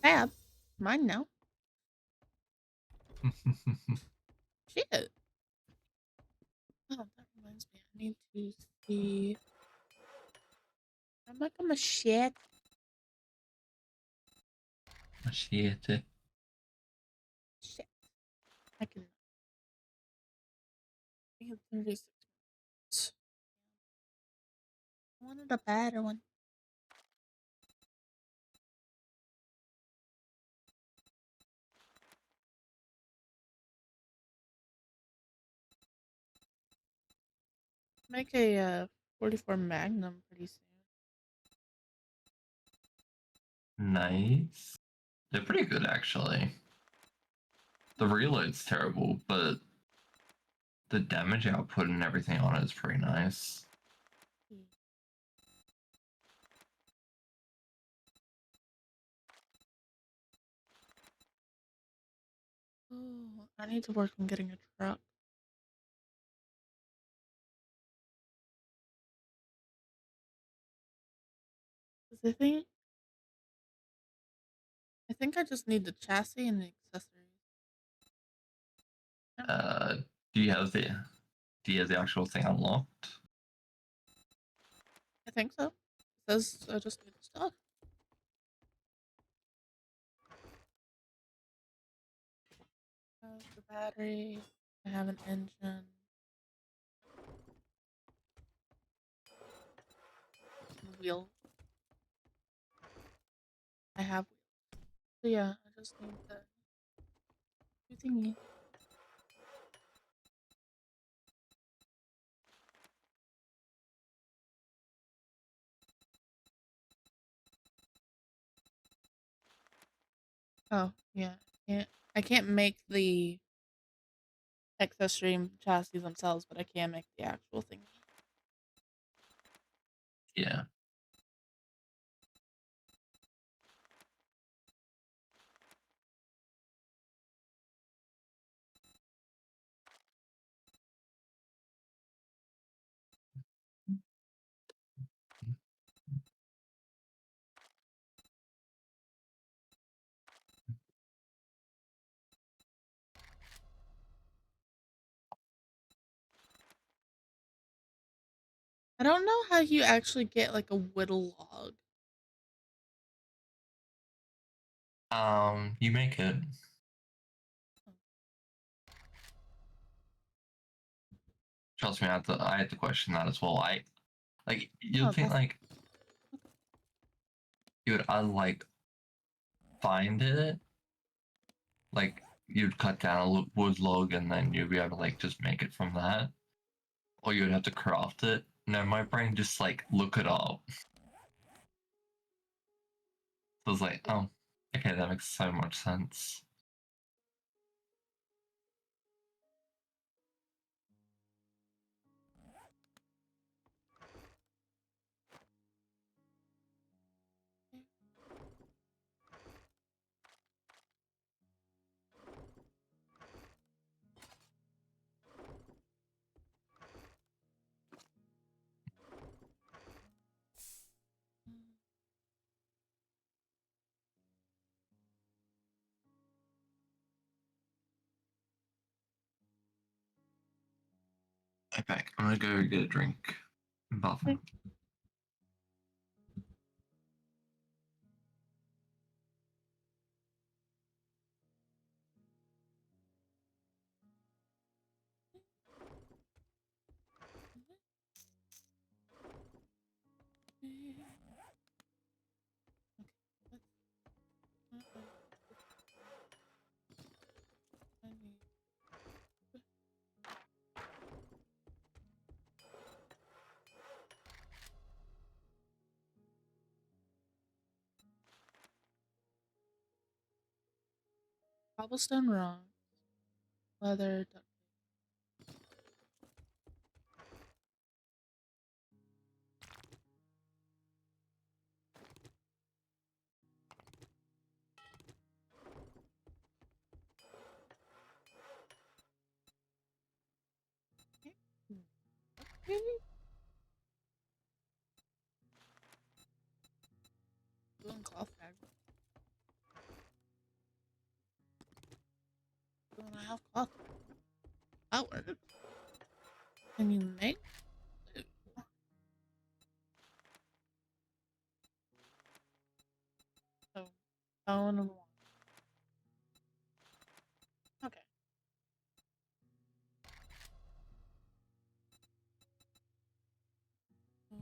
[SPEAKER 1] tab. Mine now. Shit. Oh, that reminds me. I need to see. I'm like a machete.
[SPEAKER 13] Machete.
[SPEAKER 1] Shit. I can. I have 36 minutes. I wanted a better one. Make a 44 Magnum pretty soon.
[SPEAKER 13] Nice. They're pretty good, actually. the reload's terrible, but the damage output and everything on it is pretty nice.
[SPEAKER 1] Oh, I need to work on getting a truck. I think I just need the chassis and the accessories.
[SPEAKER 13] Do you have the actual thing unlocked?
[SPEAKER 1] I think so. It says I just need the stuff. I have the battery. I have an engine. Wheel. I have wheels. So yeah, I just need the two thingy. Oh yeah, I can't make the accessory chassis themselves, but I can make the actual thingy.
[SPEAKER 13] Yeah.
[SPEAKER 1] I don't know how you actually get like a whittle log.
[SPEAKER 13] You make it. Trust me, I had to question that as well. You'd
[SPEAKER 1] Oh,
[SPEAKER 13] think
[SPEAKER 1] that's
[SPEAKER 13] like you would like find it, like you'd cut down a wood log and then you'd be able to like just make it from that, or you'd have to craft it. No, my brain just like look it up. So I was like, oh, okay, that makes so much sense. I'm back. I'm gonna go get a drink. Bathroom.
[SPEAKER 1] Cobblestone rocks, leather, duct tape. Doing cloth bag. Doing I have cloth bag. That works. Can you make it? So, bone and one. Okay. So,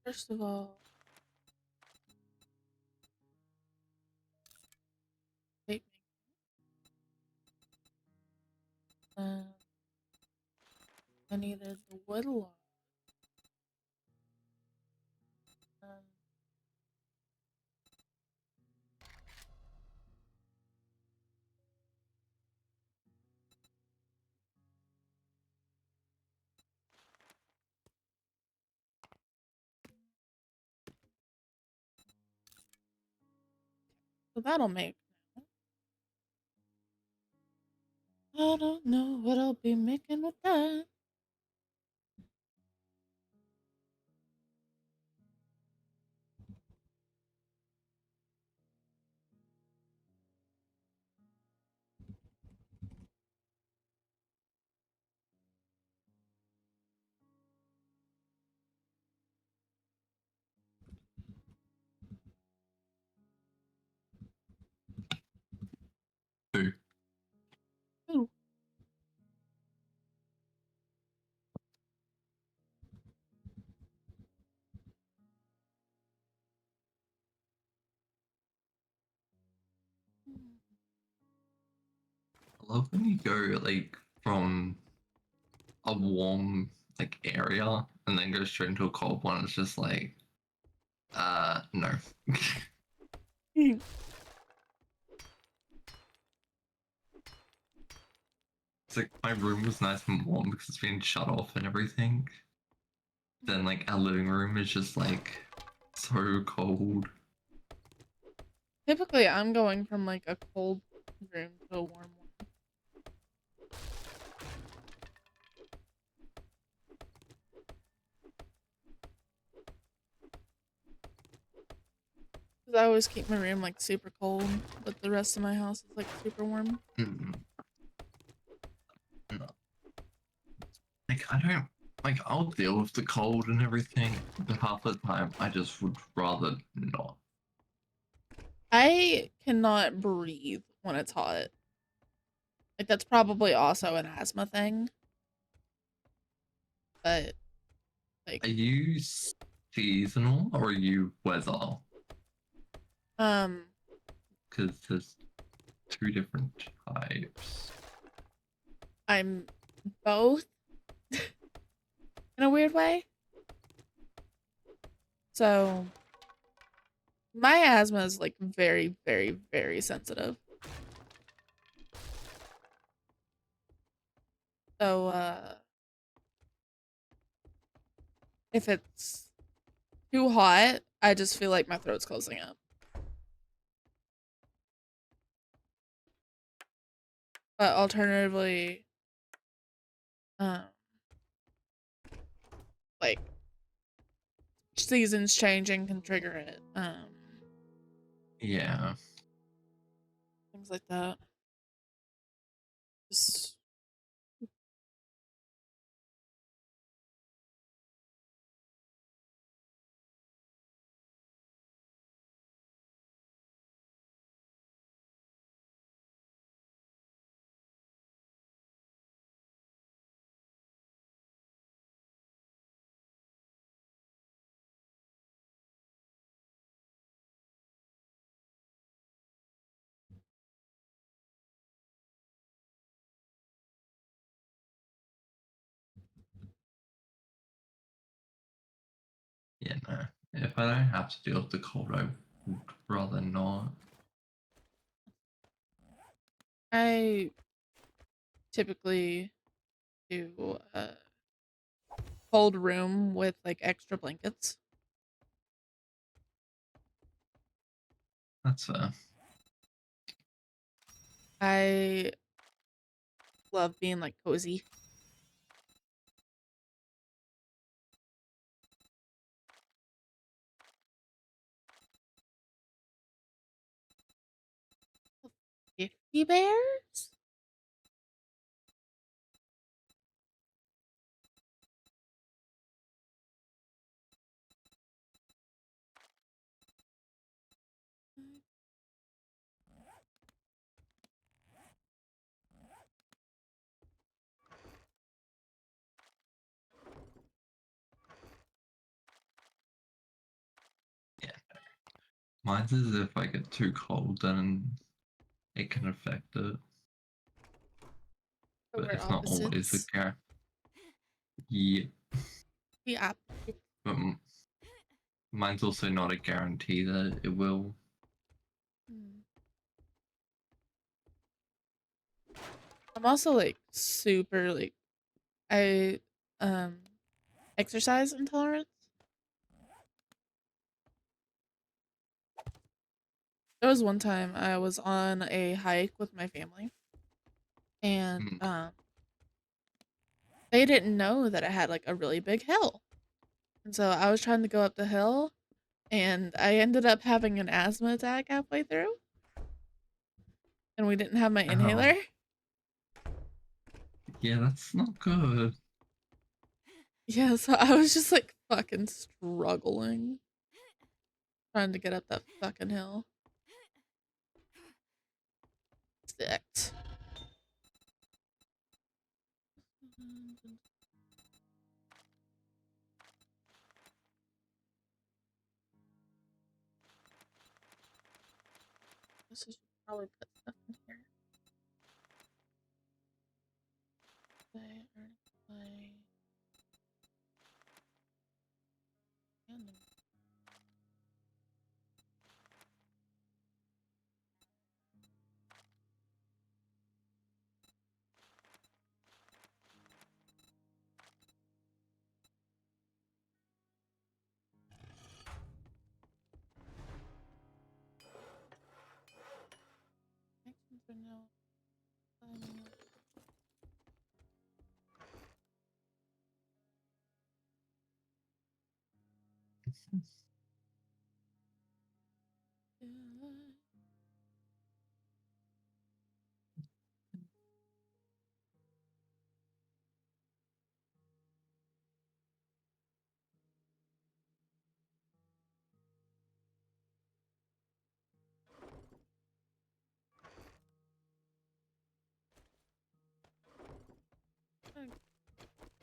[SPEAKER 1] first of all, tape making. I needed the wood log. Um, So that'll make. I don't know what I'll be making with that.
[SPEAKER 13] Two.
[SPEAKER 1] Ooh.
[SPEAKER 13] I love when you go like from a warm like area and then go straight into a cold one. It's just like, no. It's like my room was nice and warm because it's been shut off and everything. Then like our living room is just like so cold.
[SPEAKER 1] Typically, I'm going from like a cold room to a warm one. Because I always keep my room like super cold, but the rest of my house is like super warm.
[SPEAKER 13] Mm. No. Like I don't like I'll deal with the cold and everything, but half the time I just would rather not.
[SPEAKER 1] I cannot breathe when it's hot. Like that's probably also an asthma thing. But like
[SPEAKER 13] Are you seasonal or are you weather? Because there's two different types.
[SPEAKER 1] I'm both in a weird way. So my asthma is like very, very, very sensitive. So if it's too hot, I just feel like my throat's closing up. But alternatively, um, like seasons changing can trigger it.
[SPEAKER 13] Yeah.
[SPEAKER 1] Things like that. Just
[SPEAKER 13] Yeah, no. If I don't have to deal with the cold, I would rather not.
[SPEAKER 1] I typically do a cold room with like extra blankets.
[SPEAKER 13] That's fair.
[SPEAKER 1] I love being like cozy. Iffy bears?
[SPEAKER 13] Yeah. Mine's is if I get too cold, then it can affect it.
[SPEAKER 1] So
[SPEAKER 13] But
[SPEAKER 1] we're
[SPEAKER 13] it's not always the
[SPEAKER 1] opposites.
[SPEAKER 13] case. Yeah.
[SPEAKER 1] Yeah.
[SPEAKER 13] But mine's also not a guarantee that it will.
[SPEAKER 1] I'm also like super like I exercise intolerance. There was one time I was on a hike with my family, and they didn't know that it had like a really big hill. And so I was trying to go up the hill, and I ended up having an asthma attack halfway through. And we didn't have my inhaler.
[SPEAKER 13] Yeah, that's not good.
[SPEAKER 1] Yeah, so I was just like fucking struggling trying to get up that fucking hill. Sick. This is probably put stuff in here. Play.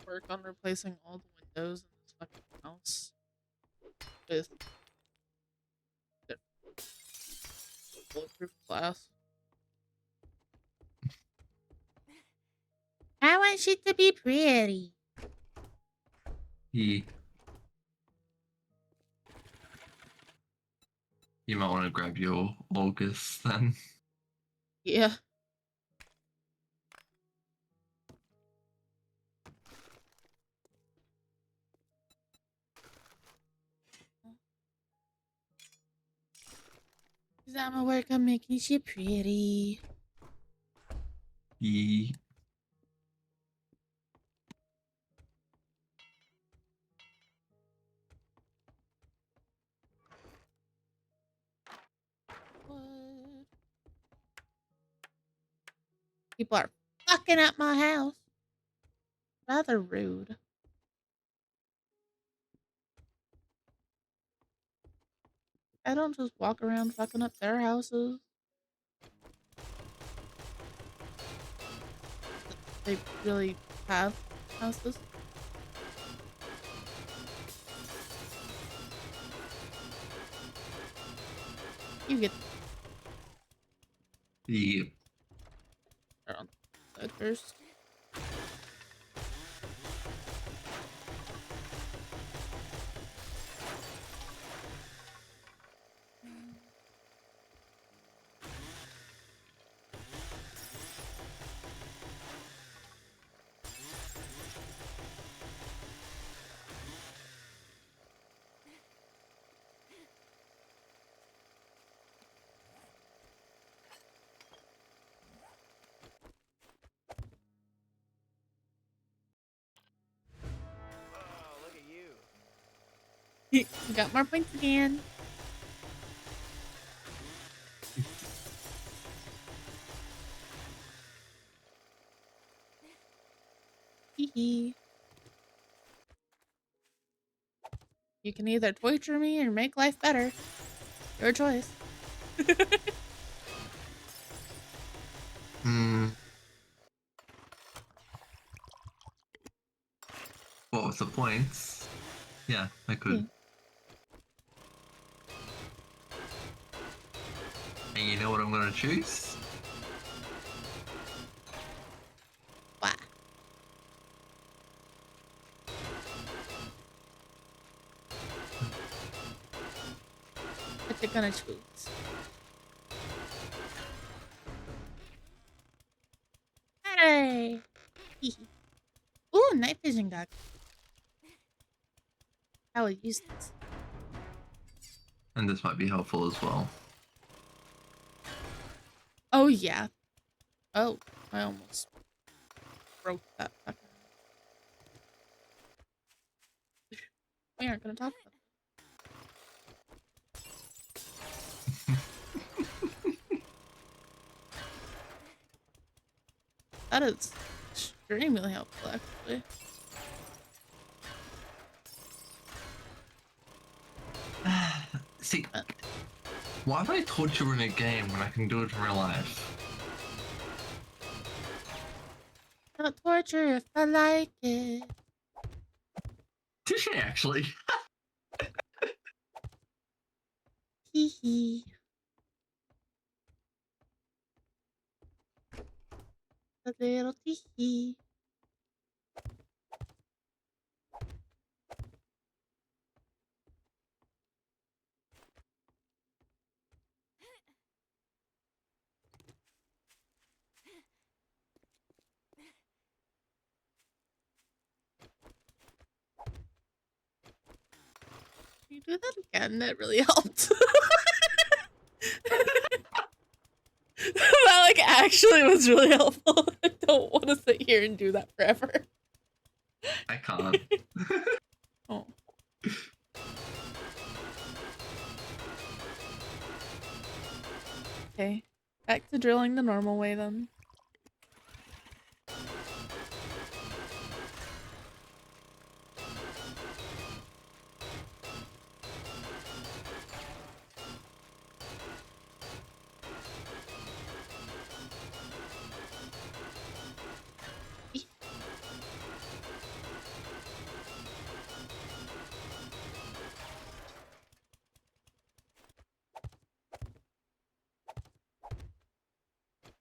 [SPEAKER 1] Work on replacing all the windows in this fucking house with bulletproof glass. I want shit to be pretty.
[SPEAKER 13] Yeah. You might want to grab your August then.
[SPEAKER 1] Yeah. Cause I'ma work on making shit pretty.
[SPEAKER 13] Yeah.
[SPEAKER 1] What? People are fucking up my house. Rather rude. I don't just walk around fucking up their houses. They really have houses. You get
[SPEAKER 13] Yeah.
[SPEAKER 1] on that first.
[SPEAKER 16] Oh, look at you.
[SPEAKER 1] Got more points again. Hee. You can either torture me or make life better. Your choice.
[SPEAKER 13] What was the points? Yeah, I could. And you know what I'm gonna choose?
[SPEAKER 1] What? What you gonna choose? Hey! Ooh, night vision goggles. I will use this.
[SPEAKER 13] And this might be helpful as well.
[SPEAKER 1] Oh yeah. Oh, I almost broke that fucker. We aren't gonna talk about that. That is extremely helpful, actually.
[SPEAKER 13] See, why would I torture in a game when I can do it in real life?
[SPEAKER 1] I'll torture if I like it.
[SPEAKER 13] Touche, actually.
[SPEAKER 1] Hee hee. A little tee hee. You do that again? That really helped. That like actually was really helpful. I don't want to sit here and do that forever.
[SPEAKER 13] I can't.
[SPEAKER 1] Oh. Okay. Back to drilling the normal way then.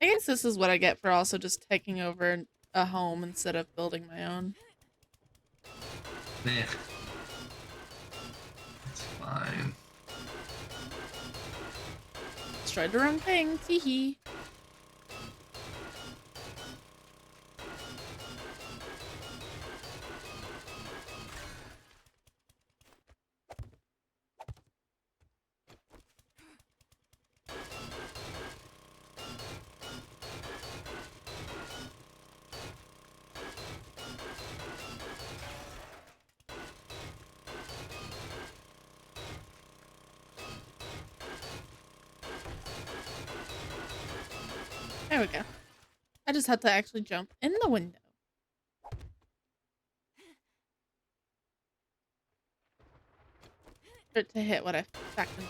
[SPEAKER 1] I guess this is what I get for also just taking over a home instead of building my own.
[SPEAKER 13] Yeah. It's fine.
[SPEAKER 1] Just tried the wrong thing. Teehee. There we go. I just had to actually jump in the window. For it to hit what I backed in.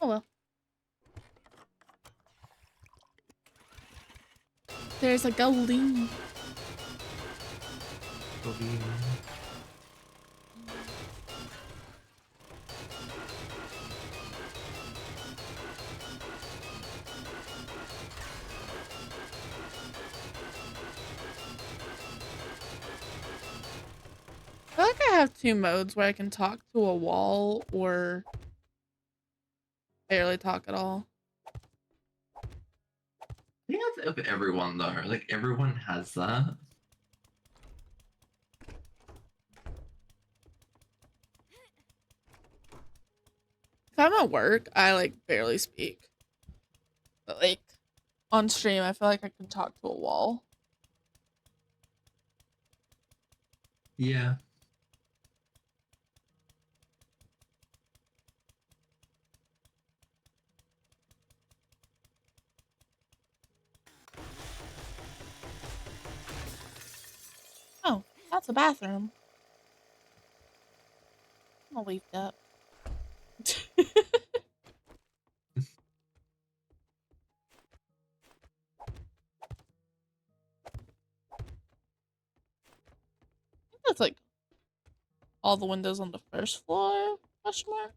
[SPEAKER 1] Oh well. There's a goldie. I feel like I have two modes where I can talk to a wall or barely talk at all.
[SPEAKER 13] I think that's of everyone though. Like everyone has that.
[SPEAKER 1] If I'm at work, I like barely speak. But like on stream, I feel like I can talk to a wall.
[SPEAKER 13] Yeah.
[SPEAKER 1] Oh, that's a bathroom. I'm gonna leave that. I think that's like all the windows on the first floor. Question mark.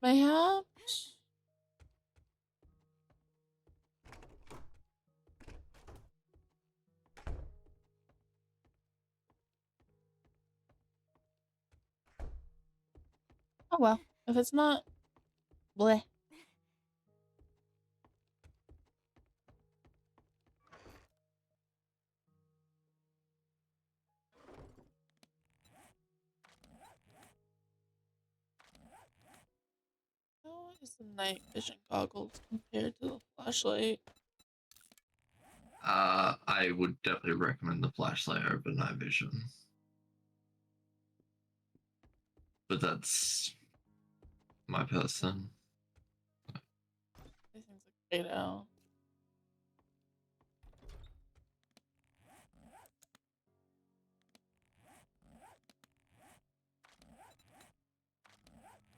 [SPEAKER 1] Mayhaps. Oh well. If it's not, bleh. the night vision goggles compared to the flashlight?
[SPEAKER 13] I would definitely recommend the flashlight over night vision. But that's my person.
[SPEAKER 1] These things look great out.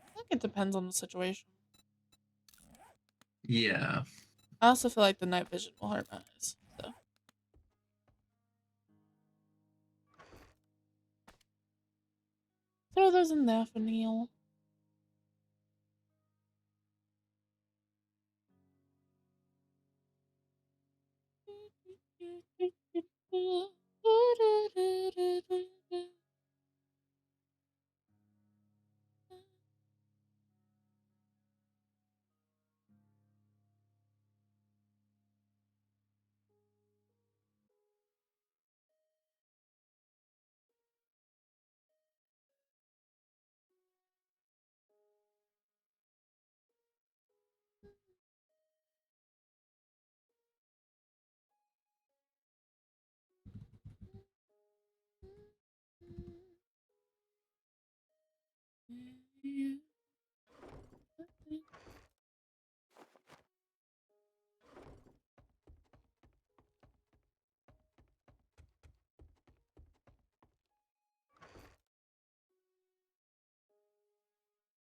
[SPEAKER 1] I think it depends on the situation.
[SPEAKER 13] Yeah.
[SPEAKER 1] I also feel like the night vision will hurt my eyes, so. Throw those in there for Neil.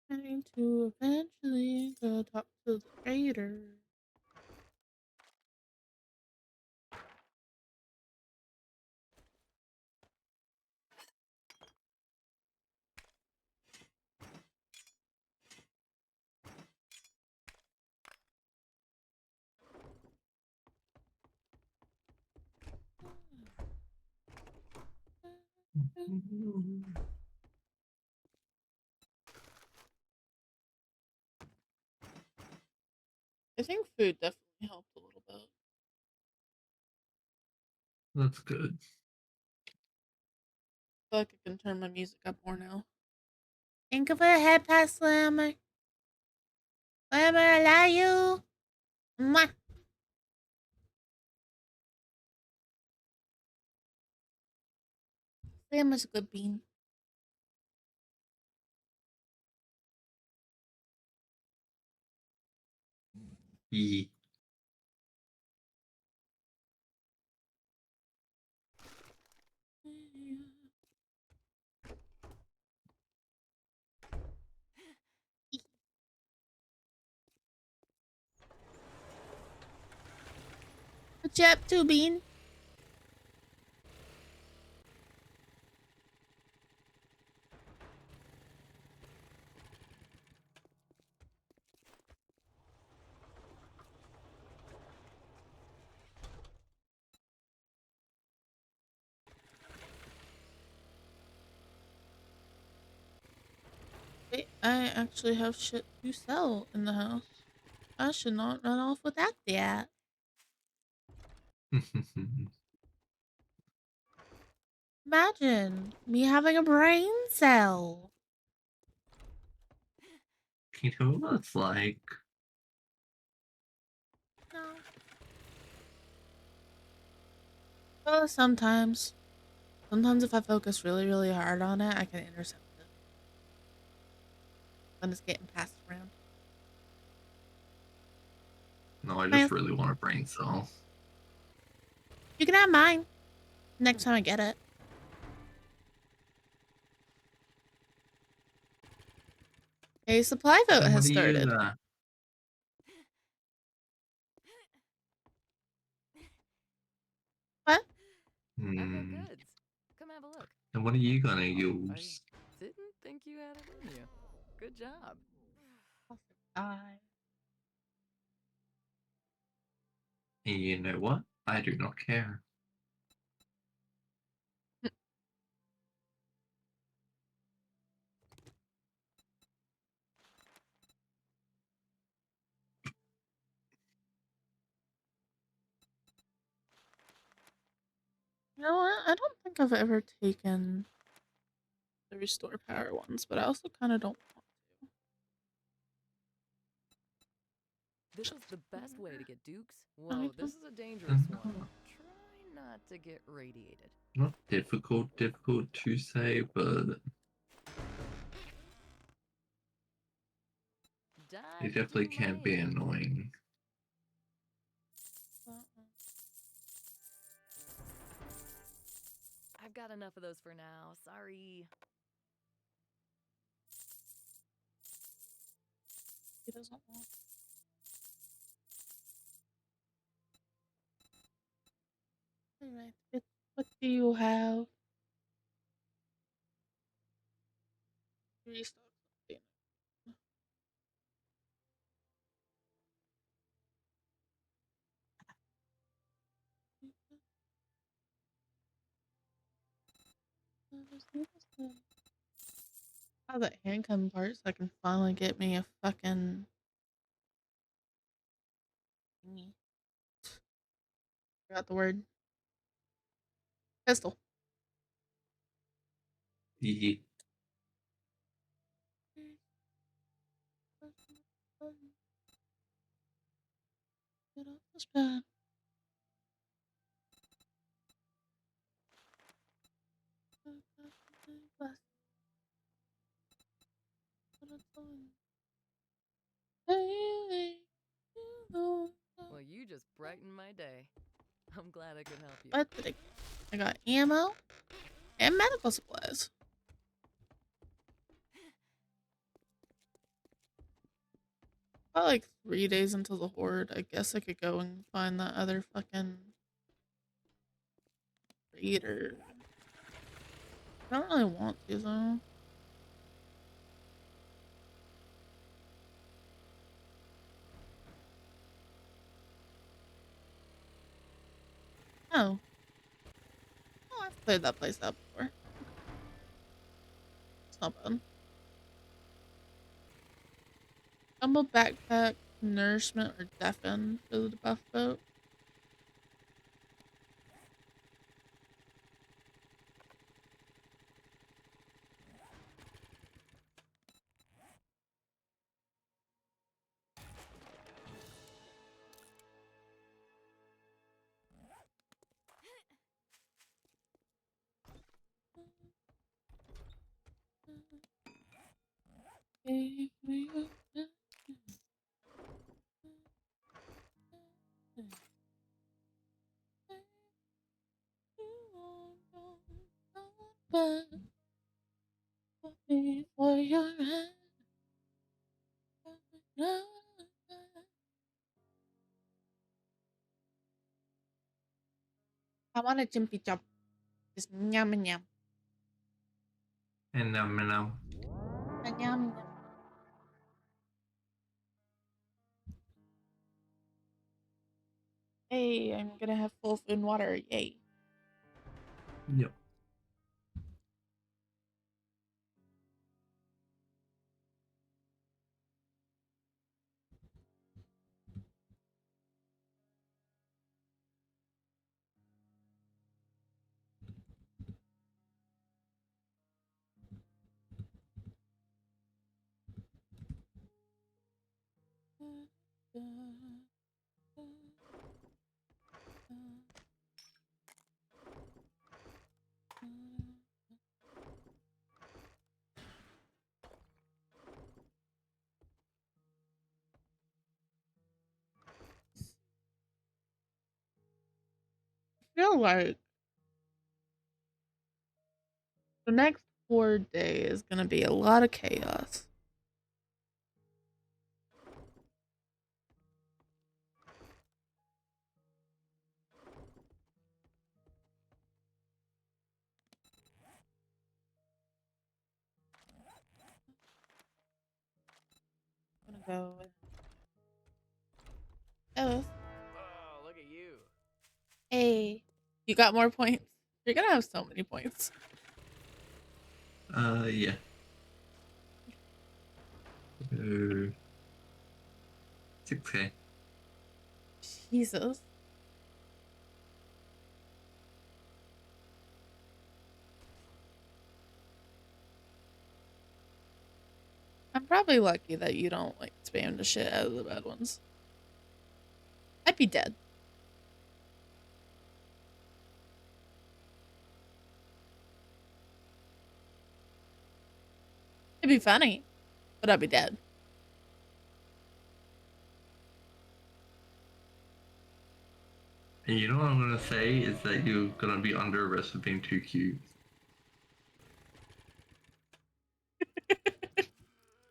[SPEAKER 1] Trying to eventually go talk to the trader. I think food definitely helped a little bit.
[SPEAKER 13] That's good.
[SPEAKER 1] I feel like I can turn my music up more now. Thank you for the head pass, Slammer. Slammer, I love you. Mwah. Slammer's a good bean.
[SPEAKER 13] Yeah.
[SPEAKER 1] What you up to, Bean? Wait, I actually have shit to sell in the house. I should not run off without that. Imagine me having a brain cell.
[SPEAKER 13] You know what it's like?
[SPEAKER 1] No. Well, sometimes. Sometimes if I focus really, really hard on it, I can intercept it. When it's getting passed around.
[SPEAKER 13] No, I just really want a brain cell.
[SPEAKER 1] You can have mine. Next time I get it. A supply vote
[SPEAKER 13] Then
[SPEAKER 1] has
[SPEAKER 13] what do you,
[SPEAKER 1] started. What?
[SPEAKER 17] Echo goods. Come have a look.
[SPEAKER 13] And what are you gonna
[SPEAKER 17] I
[SPEAKER 13] use?
[SPEAKER 17] didn't think you had it in you. Good job.
[SPEAKER 13] And you know what? I do not care.
[SPEAKER 1] You know what? I don't think I've ever taken the restore power ones, but I also kind of don't want to.
[SPEAKER 17] This is the best way to get dukes. Whoa, this is a dangerous one. Try not to get radiated.
[SPEAKER 13] Not difficult to say, but they definitely can be annoying.
[SPEAKER 17] I've got enough of those for now. Sorry.
[SPEAKER 1] He doesn't want. Alright, what do you have? Restock something. Oh, that handgun part so I can finally get me a fucking thingy. Forgot the word. Pistol.
[SPEAKER 13] Yeah.
[SPEAKER 1] Get off this bed.
[SPEAKER 17] Well, you just brightened my day. I'm glad I could help you.
[SPEAKER 1] What did I got ammo and medical supplies. About like 3 days until the horde. I guess I could go and find that other fucking raider. I don't really want to though. Oh. Oh, I've cleared that place out before. It's not bad. Stumble backpack, nourishment, or deafen for the buff boat. For your hand. I want a jumpy jump. Just yum and yum.
[SPEAKER 13] And
[SPEAKER 1] Yum yum. Hey, I'm gonna have full food and water. Yay.
[SPEAKER 13] Yep.
[SPEAKER 1] I feel like the next 4 days is gonna be a lot of chaos. I'm gonna go with Ellis.
[SPEAKER 16] Oh, look at you.
[SPEAKER 1] Hey, you got more points. You're gonna have so many points.
[SPEAKER 13] Yeah. 6K.
[SPEAKER 1] Jesus. I'm probably lucky that you don't like spam the shit out of the bad ones. I'd be dead. It'd be funny, but I'd be dead.
[SPEAKER 13] And you know what I'm gonna say is that you're gonna be under arrest for being too cute.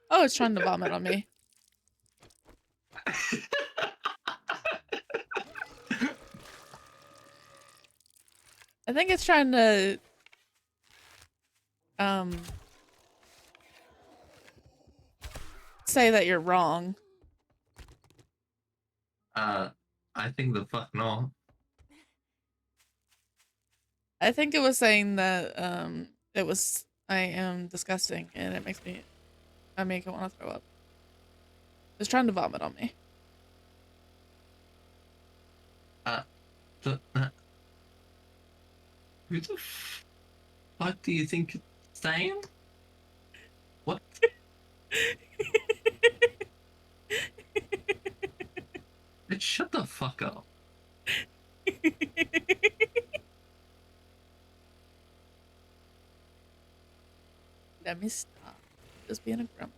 [SPEAKER 1] Oh, it's trying to vomit on me. I think it's trying to say that you're wrong.
[SPEAKER 13] I think the fuck not.
[SPEAKER 1] I think it was saying that I am disgusting and it makes me I make it want to throw up. It's trying to vomit on me.
[SPEAKER 13] Who the fuck do you think it's saying? What? Bitch, shut the fuck up.
[SPEAKER 1] Let me stop. Just being a gremlin.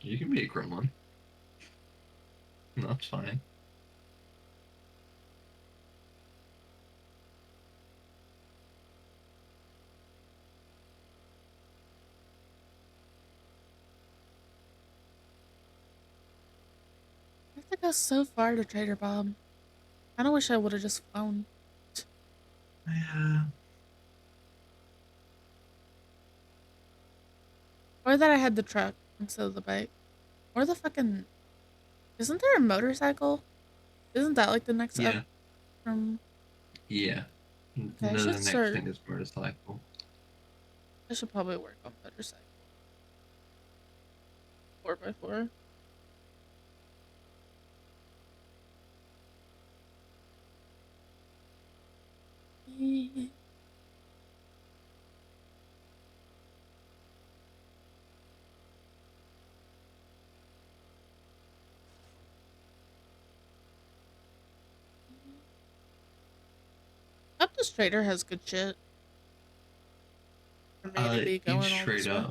[SPEAKER 13] You can be a gremlin. That's fine.
[SPEAKER 1] I have to go so far to Trader Bob. I kinda wish I would have just flown.
[SPEAKER 13] Yeah.
[SPEAKER 1] Or that I had the truck instead of the bike. Or the fucking... Isn't there a motorcycle? Isn't that like the next up
[SPEAKER 13] Yeah.
[SPEAKER 1] from...
[SPEAKER 13] Yeah.
[SPEAKER 1] Okay, I
[SPEAKER 13] No,
[SPEAKER 1] should
[SPEAKER 13] the next
[SPEAKER 1] start...
[SPEAKER 13] thing is motorcycle.
[SPEAKER 1] I should probably work on motorcycle. 4x4. Up this trader has good shit. For me to be
[SPEAKER 13] Each
[SPEAKER 1] going all this way.
[SPEAKER 13] trader.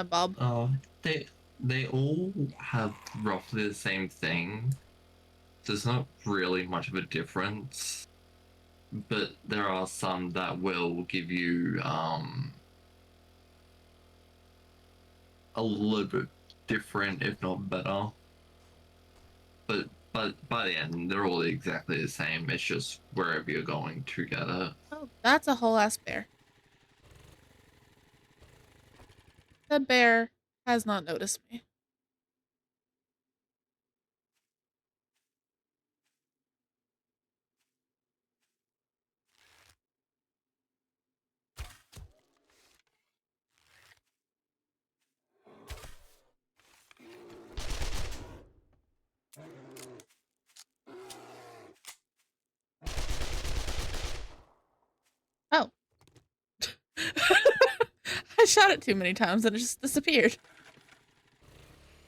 [SPEAKER 1] Bob.
[SPEAKER 13] They all have roughly the same thing. There's not really much of a difference, but there are some that will give you a little bit different, if not better. But by the end, they're all exactly the same. It's just wherever you're going to get it.
[SPEAKER 1] Oh, that's a whole ass bear. The bear has not noticed me. Oh. I shot it too many times and it just disappeared.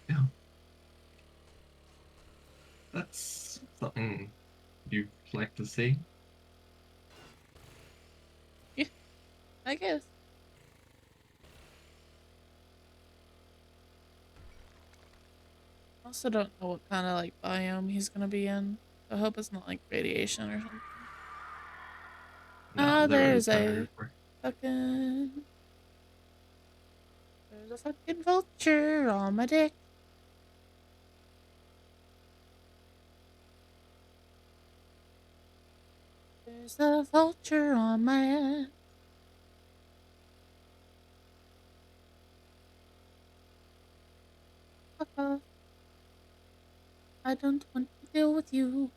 [SPEAKER 13] Yeah. That's something you'd like to see.
[SPEAKER 1] Yeah, I guess. I also don't know what kind of like biome he's gonna be in. I hope it's not like radiation or something.
[SPEAKER 13] No,
[SPEAKER 1] There's
[SPEAKER 13] no
[SPEAKER 1] a fucking... There's a fucking vulture on my dick. There's a vulture on my ass. Fuck off. I don't want to deal with you.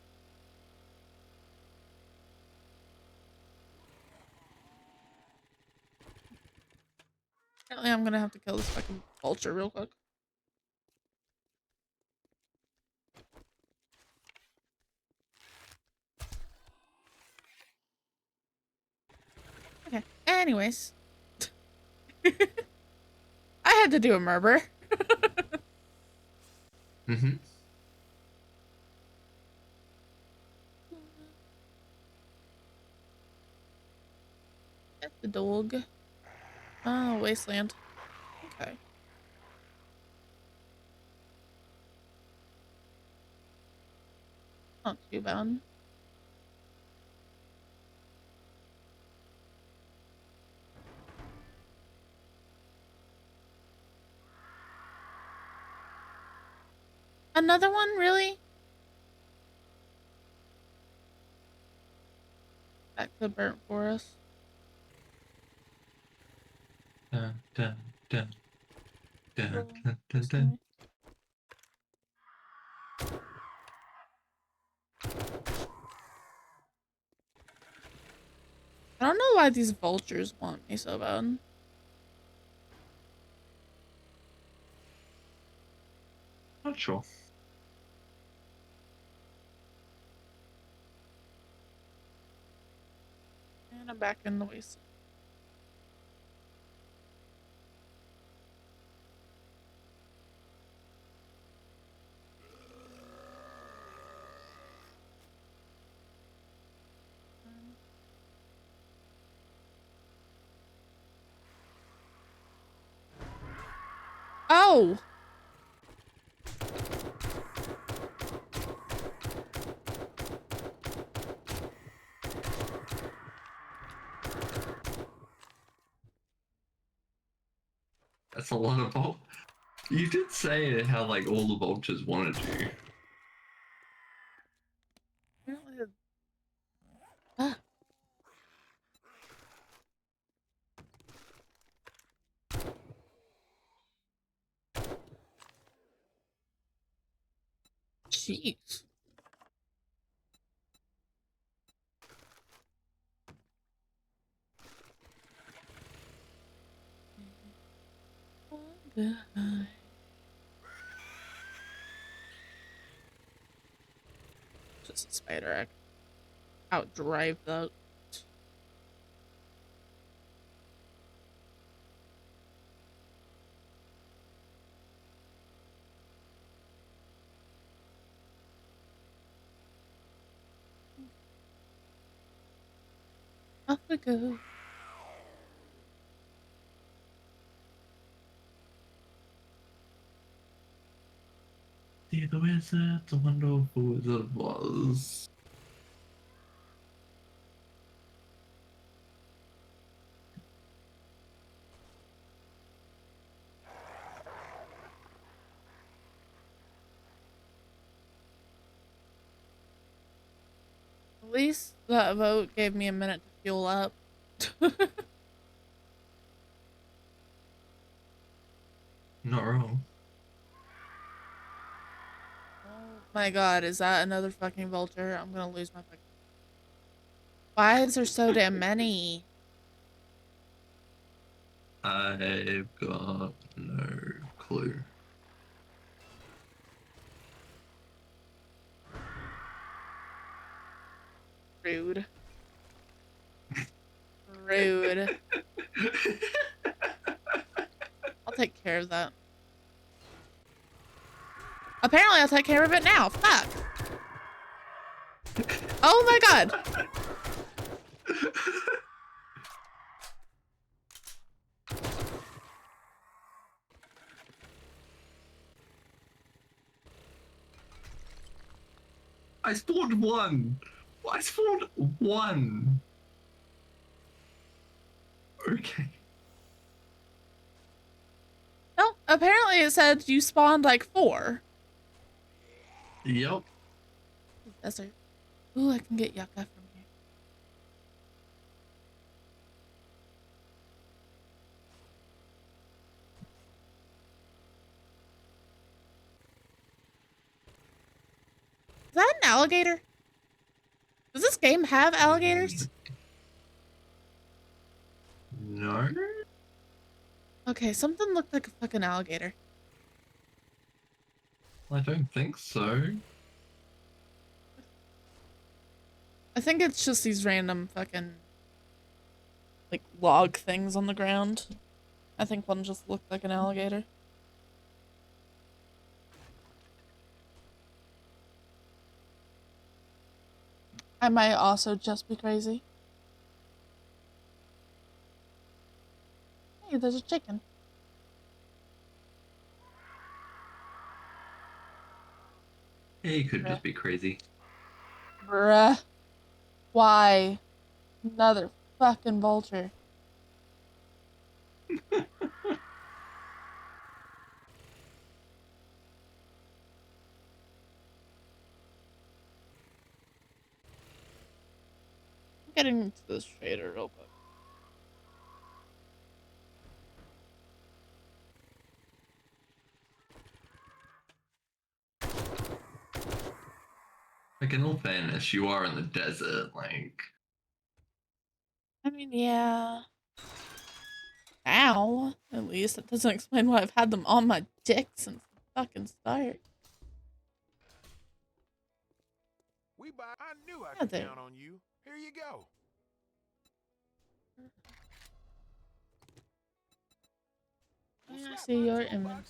[SPEAKER 1] Apparently I'm gonna have to kill this fucking vulture real quick. Okay, anyways. I had to do a murder.
[SPEAKER 13] Mm-hmm.
[SPEAKER 1] Get the dog. Oh, wasteland. Okay. Not too bad. Another one, really? Back to the burnt forest.
[SPEAKER 13] Dun, dun, dun. Dun,
[SPEAKER 1] Roll
[SPEAKER 13] dun, dun, dun.
[SPEAKER 1] personally. I don't know why these vultures want me so bad.
[SPEAKER 13] Not sure.
[SPEAKER 1] And I'm back in the wasteland. Oh!
[SPEAKER 13] That's a lot of vul. You did say how like all the vultures wanted you.
[SPEAKER 1] Apparently Ah. Jeez. Just a spider. I can outdrive that. Off we go.
[SPEAKER 13] See the wizard, the wonderful wizard was.
[SPEAKER 1] At least that vote gave me a minute to fuel up.
[SPEAKER 13] Not wrong.
[SPEAKER 1] Oh my god, is that another fucking vulture? I'm gonna lose my fucking... Why is there so damn many?
[SPEAKER 13] I've got no clue.
[SPEAKER 1] Rude. Rude. I'll take care of that. Apparently I'll take care of it now. Fuck. Oh my god.
[SPEAKER 13] I spawned one. I spawned one. Okay.
[SPEAKER 1] No, apparently it said you spawned like 4.
[SPEAKER 13] Yep.
[SPEAKER 1] Desert. Ooh, I can get yucca from here. Is that an alligator? Does this game have alligators?
[SPEAKER 13] No.
[SPEAKER 1] Okay, something looked like a fucking alligator.
[SPEAKER 13] I don't think so.
[SPEAKER 1] I think it's just these random fucking like log things on the ground. I think one just looked like an alligator. I might also just be crazy. Hey, there's a chicken.
[SPEAKER 13] Yeah, you could just be crazy.
[SPEAKER 1] Bruh. Why? Another fucking vulture. I'm getting into this trader real quick.
[SPEAKER 13] Like, in all fairness, you are in the desert, like...
[SPEAKER 1] I mean, yeah. Ow. At least that doesn't explain why I've had them on my dick since the fucking start.
[SPEAKER 18] I knew I
[SPEAKER 1] Yeah,
[SPEAKER 18] could
[SPEAKER 1] there.
[SPEAKER 18] count on you. Here you go.
[SPEAKER 1] I see your image.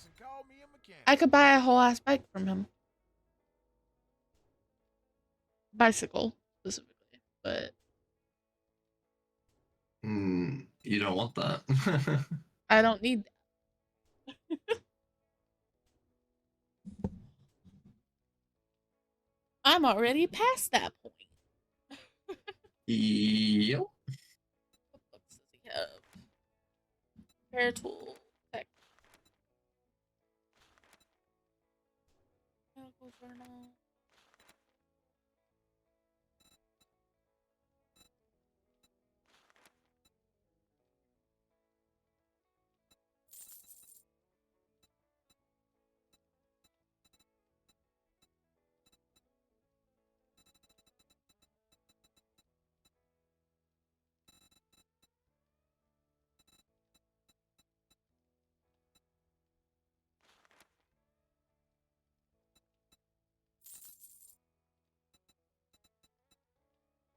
[SPEAKER 1] I could buy a whole ass bike from him. Bicycle, specifically. But
[SPEAKER 13] You don't want that.
[SPEAKER 1] I don't need that. I'm already past that point.
[SPEAKER 13] Yep.
[SPEAKER 1] What books does he have? Repair tool. Tech. Medical journal.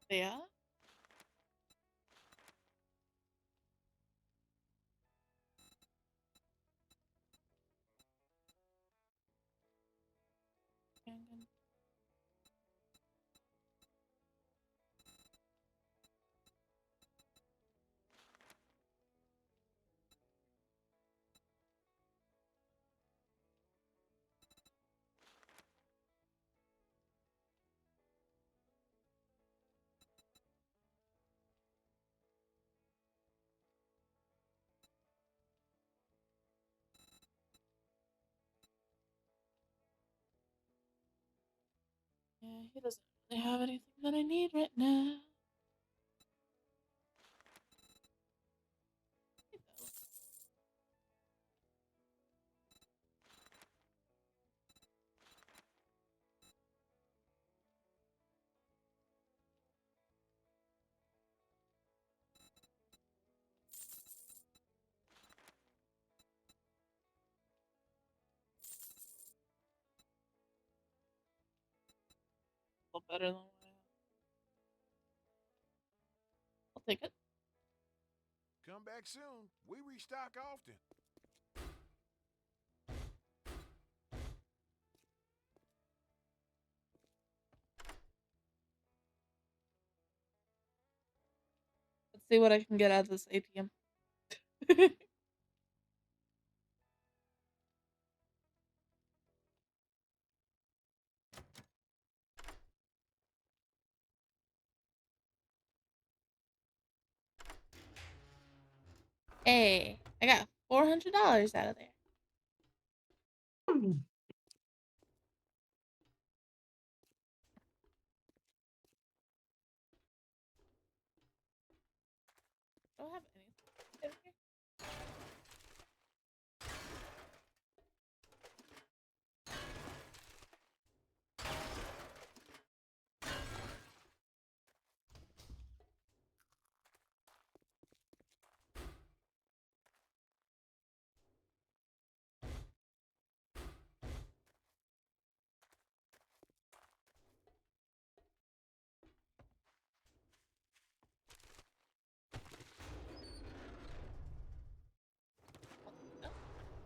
[SPEAKER 1] Yeah. Yeah, he doesn't really have anything that I need right now. A little better than what I have. I'll take it.
[SPEAKER 18] Come back soon. We restock often.
[SPEAKER 1] Let's see what I can get out of this ATM. Hey, I got $400 out of there. I don't have anything.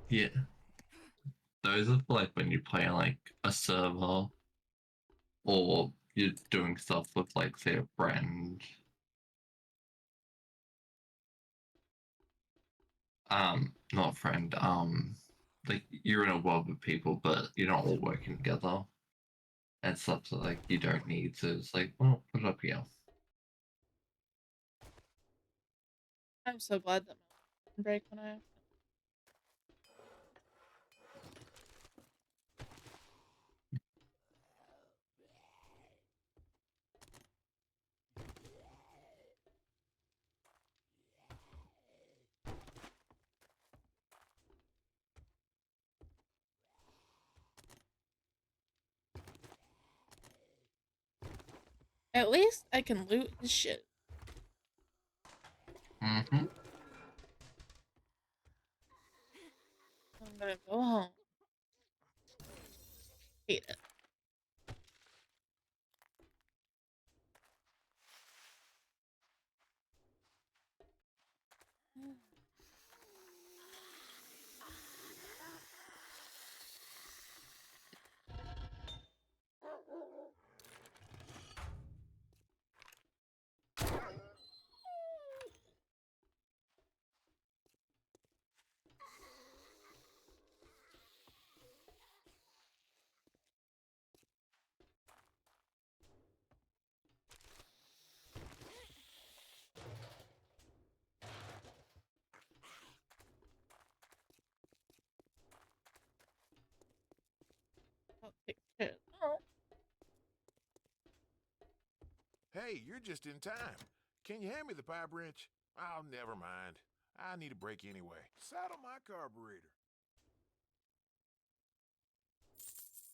[SPEAKER 13] Yeah. Those are for, like, when you play like a server or you're doing stuff with, like, say, a friend. Not a friend, like, you're in a world with people, but you're not all working together. And stuff that, like, you don't need, so it's like, well, put it up here.
[SPEAKER 1] I'm so glad that my break when I. At least I can loot his shit.
[SPEAKER 13] Mm-hmm.
[SPEAKER 1] I'm gonna go home. Hate it. I'll take care of that.
[SPEAKER 18] Hey, you're just in time. Can you hand me the pipe wrench? Oh, never mind. I need a break anyway. Saddle my carburetor.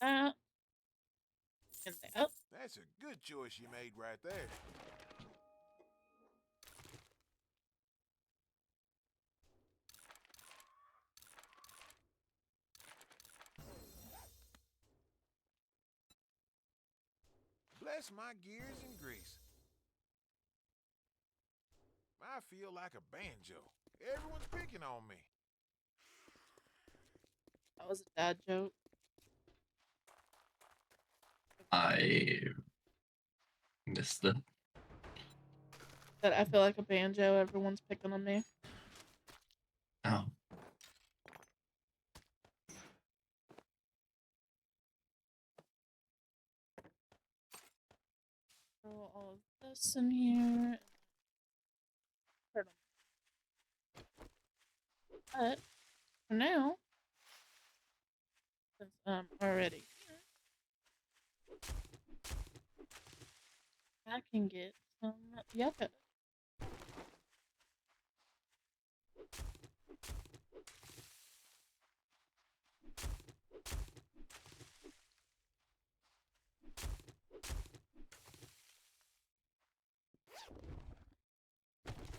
[SPEAKER 1] And that.
[SPEAKER 18] That's a good choice you made right there. Bless my gears and grease. I feel like a banjo. Everyone's picking on me.
[SPEAKER 1] That was a dad joke.
[SPEAKER 13] I missed it.
[SPEAKER 1] That I feel like a banjo. Everyone's picking on me.
[SPEAKER 13] Oh.
[SPEAKER 1] Throw all of this in here. But for now, since I'm already here, I can get some yucca.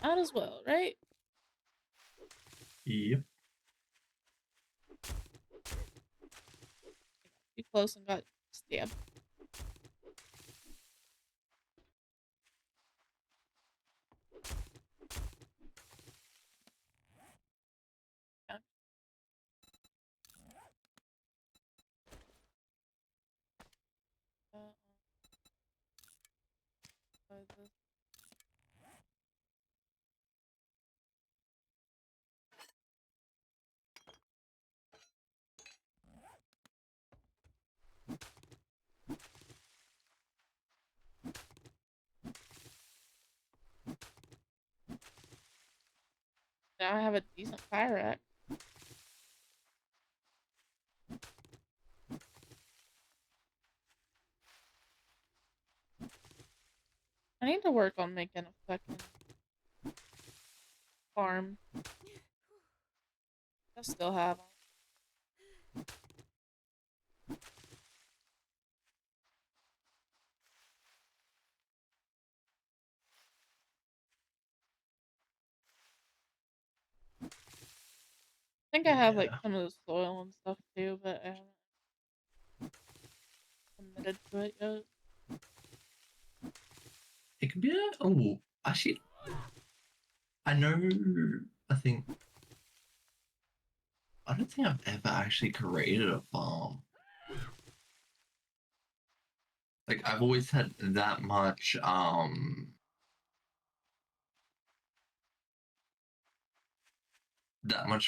[SPEAKER 1] Might as well, right?
[SPEAKER 13] Yep.
[SPEAKER 1] Too close and got stabbed. Yeah. This. Now I have a decent fire axe. I need to work on making a fucking farm. I still have them. I think I have like some of the soil and stuff too, but I haven't committed to it yet.
[SPEAKER 13] It could be a... Oh, actually, I know, I think... I don't think I've ever actually created a farm. like I've always had that much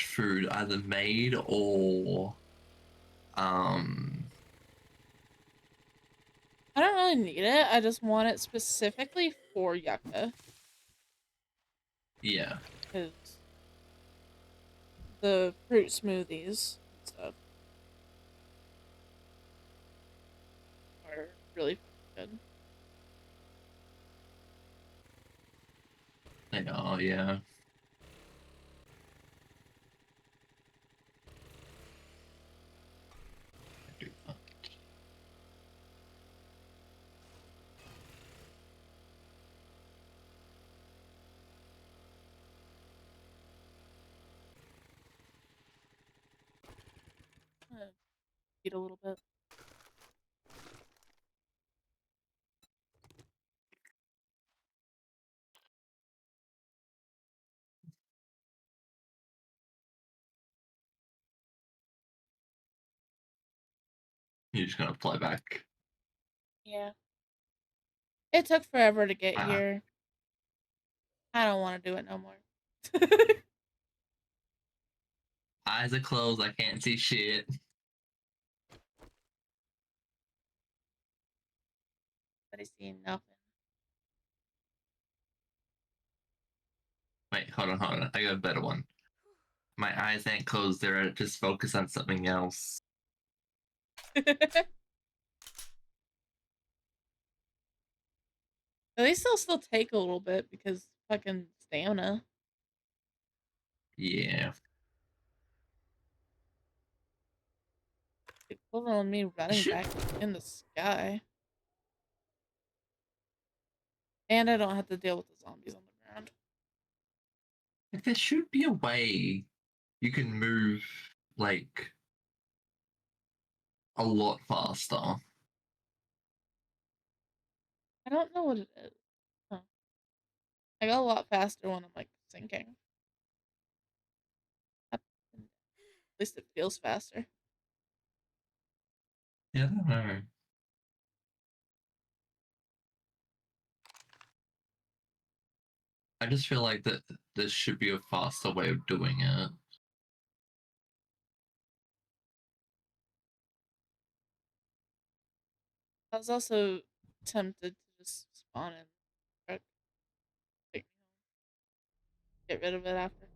[SPEAKER 13] food either made or
[SPEAKER 1] I don't really need it. I just want it specifically for yucca.
[SPEAKER 13] yeah.
[SPEAKER 1] Because the fruit smoothies and stuff are really good.
[SPEAKER 13] They are, yeah.
[SPEAKER 1] Eat a little bit.
[SPEAKER 13] You're just gonna fly back.
[SPEAKER 1] Yeah. It took forever to get
[SPEAKER 13] Ah.
[SPEAKER 1] here. I don't want to do it no more.
[SPEAKER 13] Eyes are closed, I can't see shit.
[SPEAKER 1] But I see nothing.
[SPEAKER 13] Wait, hold on. I got a better one. My eyes ain't closed, they're just focused on something else.
[SPEAKER 1] At least they'll still take a little bit because fucking stamina.
[SPEAKER 13] Yeah.
[SPEAKER 1] The equivalent of me running back in the sky. And I don't have to deal with the zombies on the ground.
[SPEAKER 13] Like, there should be a way you can move, like, a lot faster.
[SPEAKER 1] I don't know what it is. Huh. I go a lot faster when I'm like sinking. At least it feels faster.
[SPEAKER 13] Yeah, I don't know. I just feel like that there should be a faster way of doing it.
[SPEAKER 1] I was also tempted to just spawn in. Truck, take me home. Get rid of it after.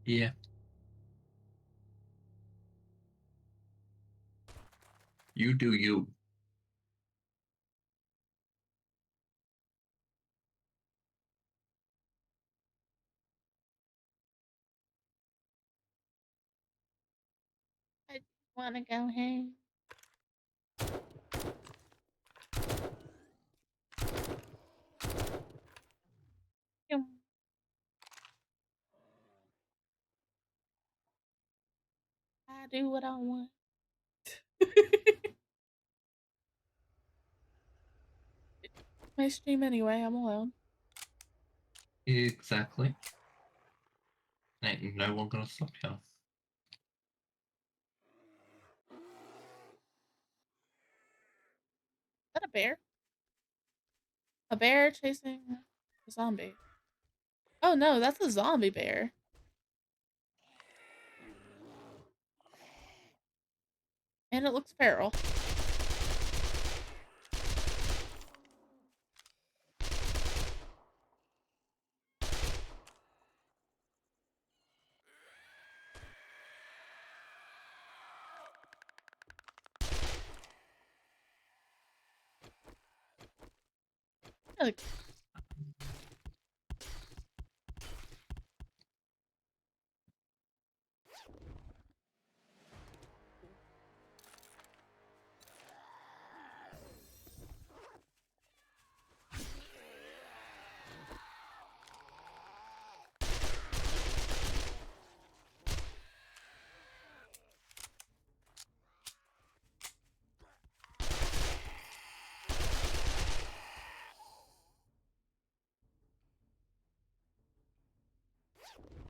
[SPEAKER 13] Yeah. You do you.
[SPEAKER 1] I want to go home. I do what I want. My stream anyway, I'm alone.
[SPEAKER 13] Exactly. Ain't no one gonna stop you.
[SPEAKER 1] Is that a bear? A bear chasing a zombie. Oh no, that's a zombie bear. And it looks feral. Look.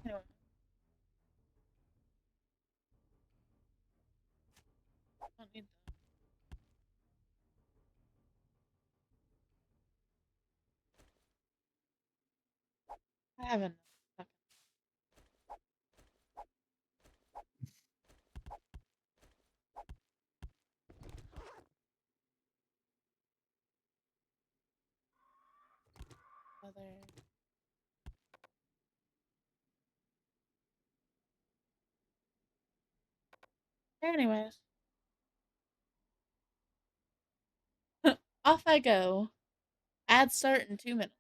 [SPEAKER 1] Anyway. haven't. Other. Anyways. Off I go. Ads start in 2 minutes.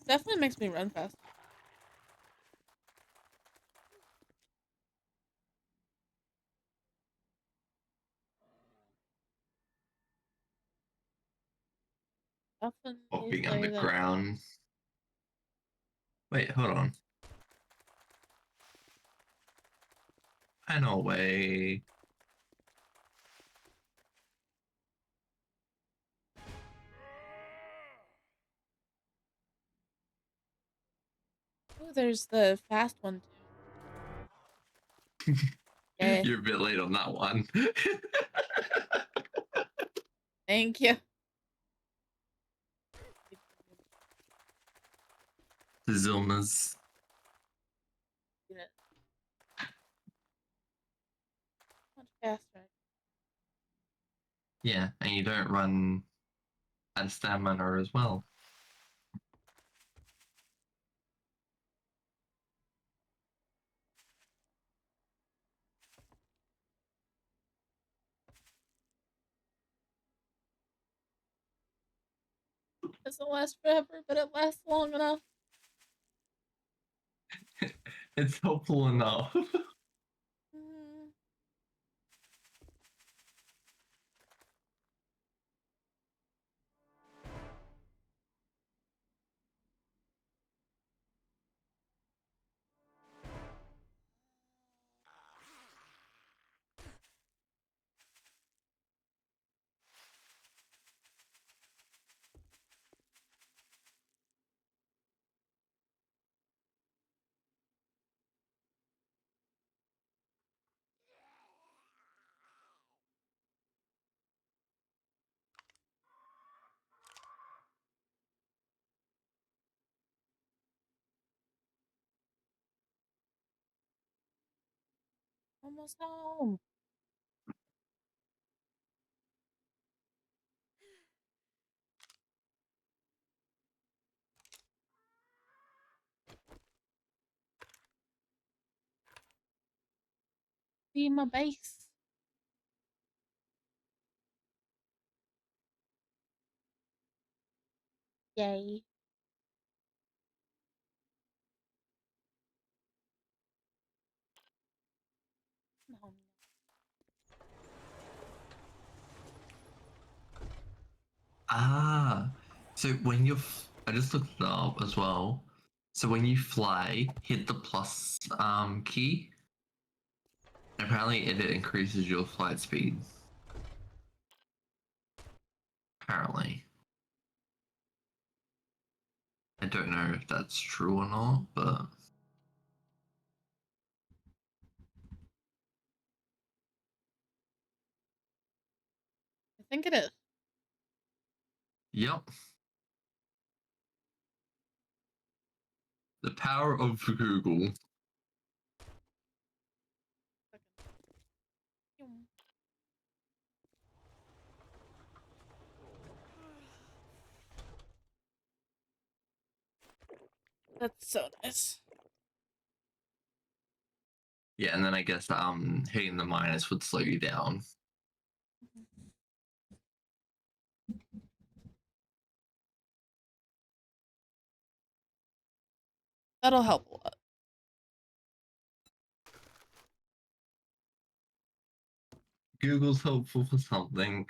[SPEAKER 1] Definitely makes me run fast. Often
[SPEAKER 13] Walking
[SPEAKER 1] say that.
[SPEAKER 13] underground. Wait, hold on. I know a way.
[SPEAKER 1] Oh, there's the fast one too. Yeah.
[SPEAKER 13] You're a bit late on that one.
[SPEAKER 1] Thank you.
[SPEAKER 13] Zilmas.
[SPEAKER 1] Much faster.
[SPEAKER 13] Yeah, and you don't run at stamina as well.
[SPEAKER 1] It doesn't last forever, but it lasts long enough.
[SPEAKER 13] It's helpful enough.
[SPEAKER 1] Almost home. See my base. Yay. I'm home.
[SPEAKER 13] Ah, so when you're, I just looked it up as well. So when you fly, hit the plus key. Apparently, it increases your flight speed. Apparently, I don't know if that's true or not, but
[SPEAKER 1] I think it is.
[SPEAKER 13] yep. The power of Google.
[SPEAKER 1] That's so nice.
[SPEAKER 13] Yeah, and then I guess hitting the minus would slow you down.
[SPEAKER 1] That'll help a lot.
[SPEAKER 13] Google's helpful for something.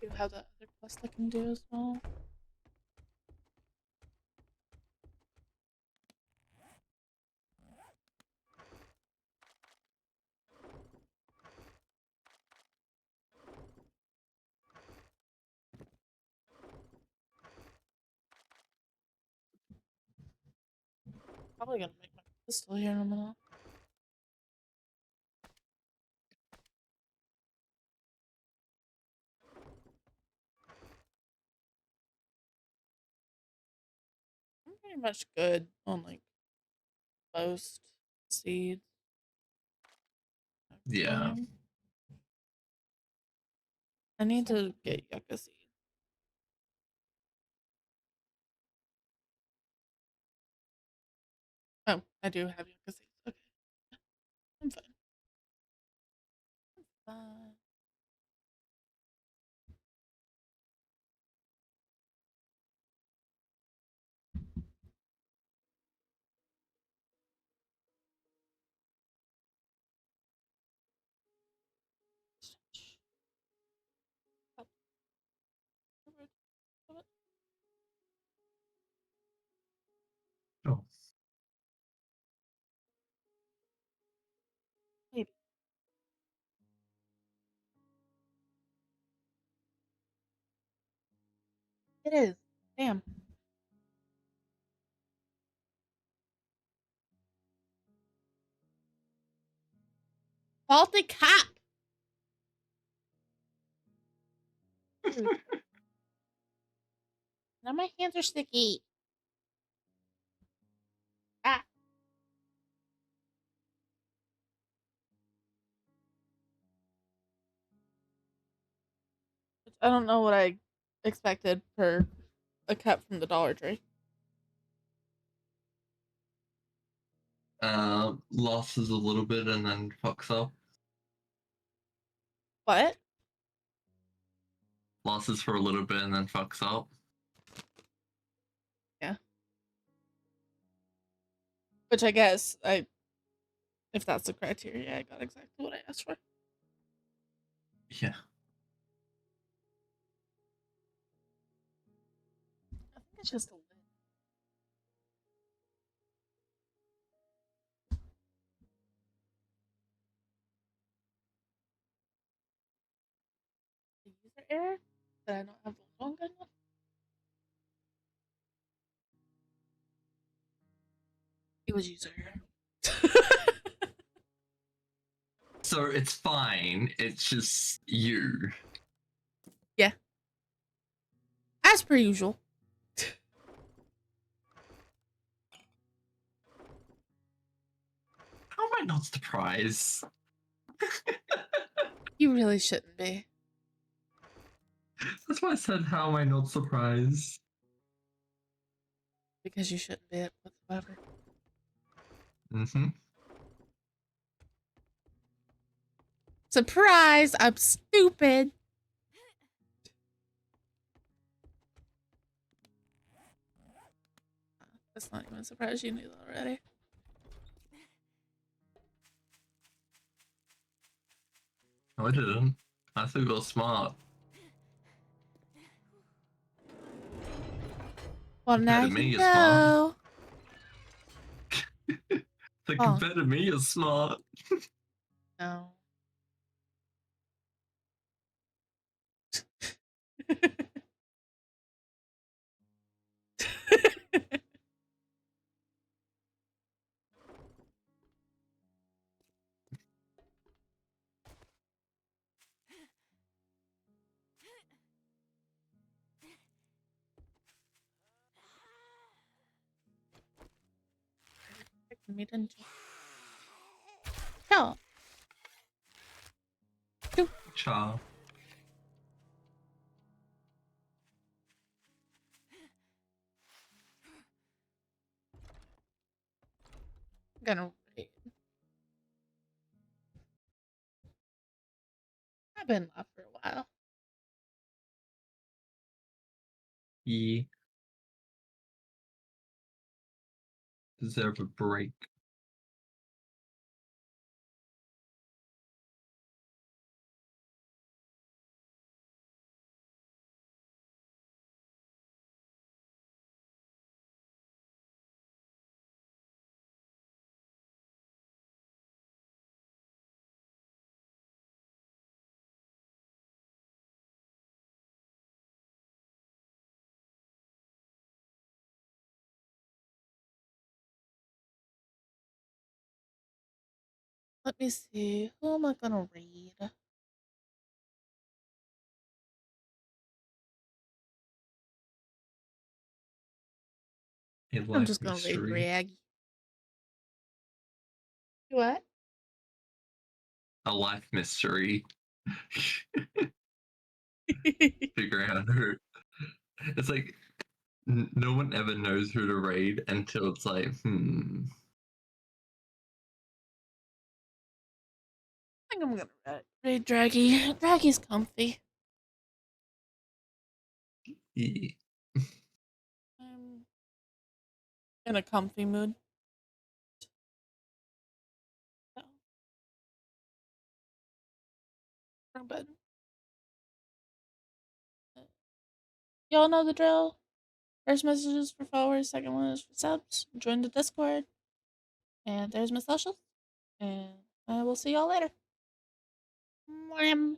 [SPEAKER 1] You have that other quest I can do as well. Probably gonna make my pistol here in a minute. I'm pretty much good on like most seeds.
[SPEAKER 13] Yeah.
[SPEAKER 1] actually. I need to get yucca seeds. Oh, I do have yucca seeds. Okay. I'm fine. I'm fine.
[SPEAKER 13] Oh.
[SPEAKER 1] Maybe. It is. Damn. Faulty cap. Dude. Now my hands are sticky. Ah. I don't know what I expected for a cup from the Dollar Tree.
[SPEAKER 13] Losses a little bit and then fucks up.
[SPEAKER 1] What?
[SPEAKER 13] Losses for a little bit and then fucks up.
[SPEAKER 1] Yeah. Which I guess if that's the criteria, I got exactly what I asked for.
[SPEAKER 13] Yeah.
[SPEAKER 1] I think it's just a lid. The user error that I don't have the phone good enough. It was user error.
[SPEAKER 13] So it's fine. It's just you.
[SPEAKER 1] Yeah. As per usual.
[SPEAKER 13] How am I not surprised?
[SPEAKER 1] You really shouldn't be.
[SPEAKER 13] That's why I said, how am I not surprised?
[SPEAKER 1] Because you shouldn't be whatsoever.
[SPEAKER 13] Mm-hmm.
[SPEAKER 1] Surprise! I'm stupid. That's not even a surprise. You knew that already.
[SPEAKER 13] No, I didn't. I thought you were smart.
[SPEAKER 1] Well, now
[SPEAKER 13] Compared to me,
[SPEAKER 1] you
[SPEAKER 13] you're smart.
[SPEAKER 1] know.
[SPEAKER 13] So
[SPEAKER 1] Oh.
[SPEAKER 13] compared to me, you're smart.
[SPEAKER 1] No. Me, didn't you? No.
[SPEAKER 13] Cha.
[SPEAKER 1] I'm gonna raid. been off for a while.
[SPEAKER 13] Yeah. Deserve a break.
[SPEAKER 1] Let me see. Who am I gonna read?
[SPEAKER 13] A
[SPEAKER 1] I'm
[SPEAKER 13] life
[SPEAKER 1] just gonna read
[SPEAKER 13] mystery.
[SPEAKER 1] Braggy. What?
[SPEAKER 13] A life mystery. Figuring out who. It's like no one ever knows who to raid until it's like,
[SPEAKER 1] I think I'm gonna read Draggy. Draggy's comfy.
[SPEAKER 13] Yeah.
[SPEAKER 1] I'm in a comfy mood. So, for bed. Y'all know the drill. First message is for followers, second one is for subs. Join the Discord. And there's my socials. And I will see y'all later. Mwah.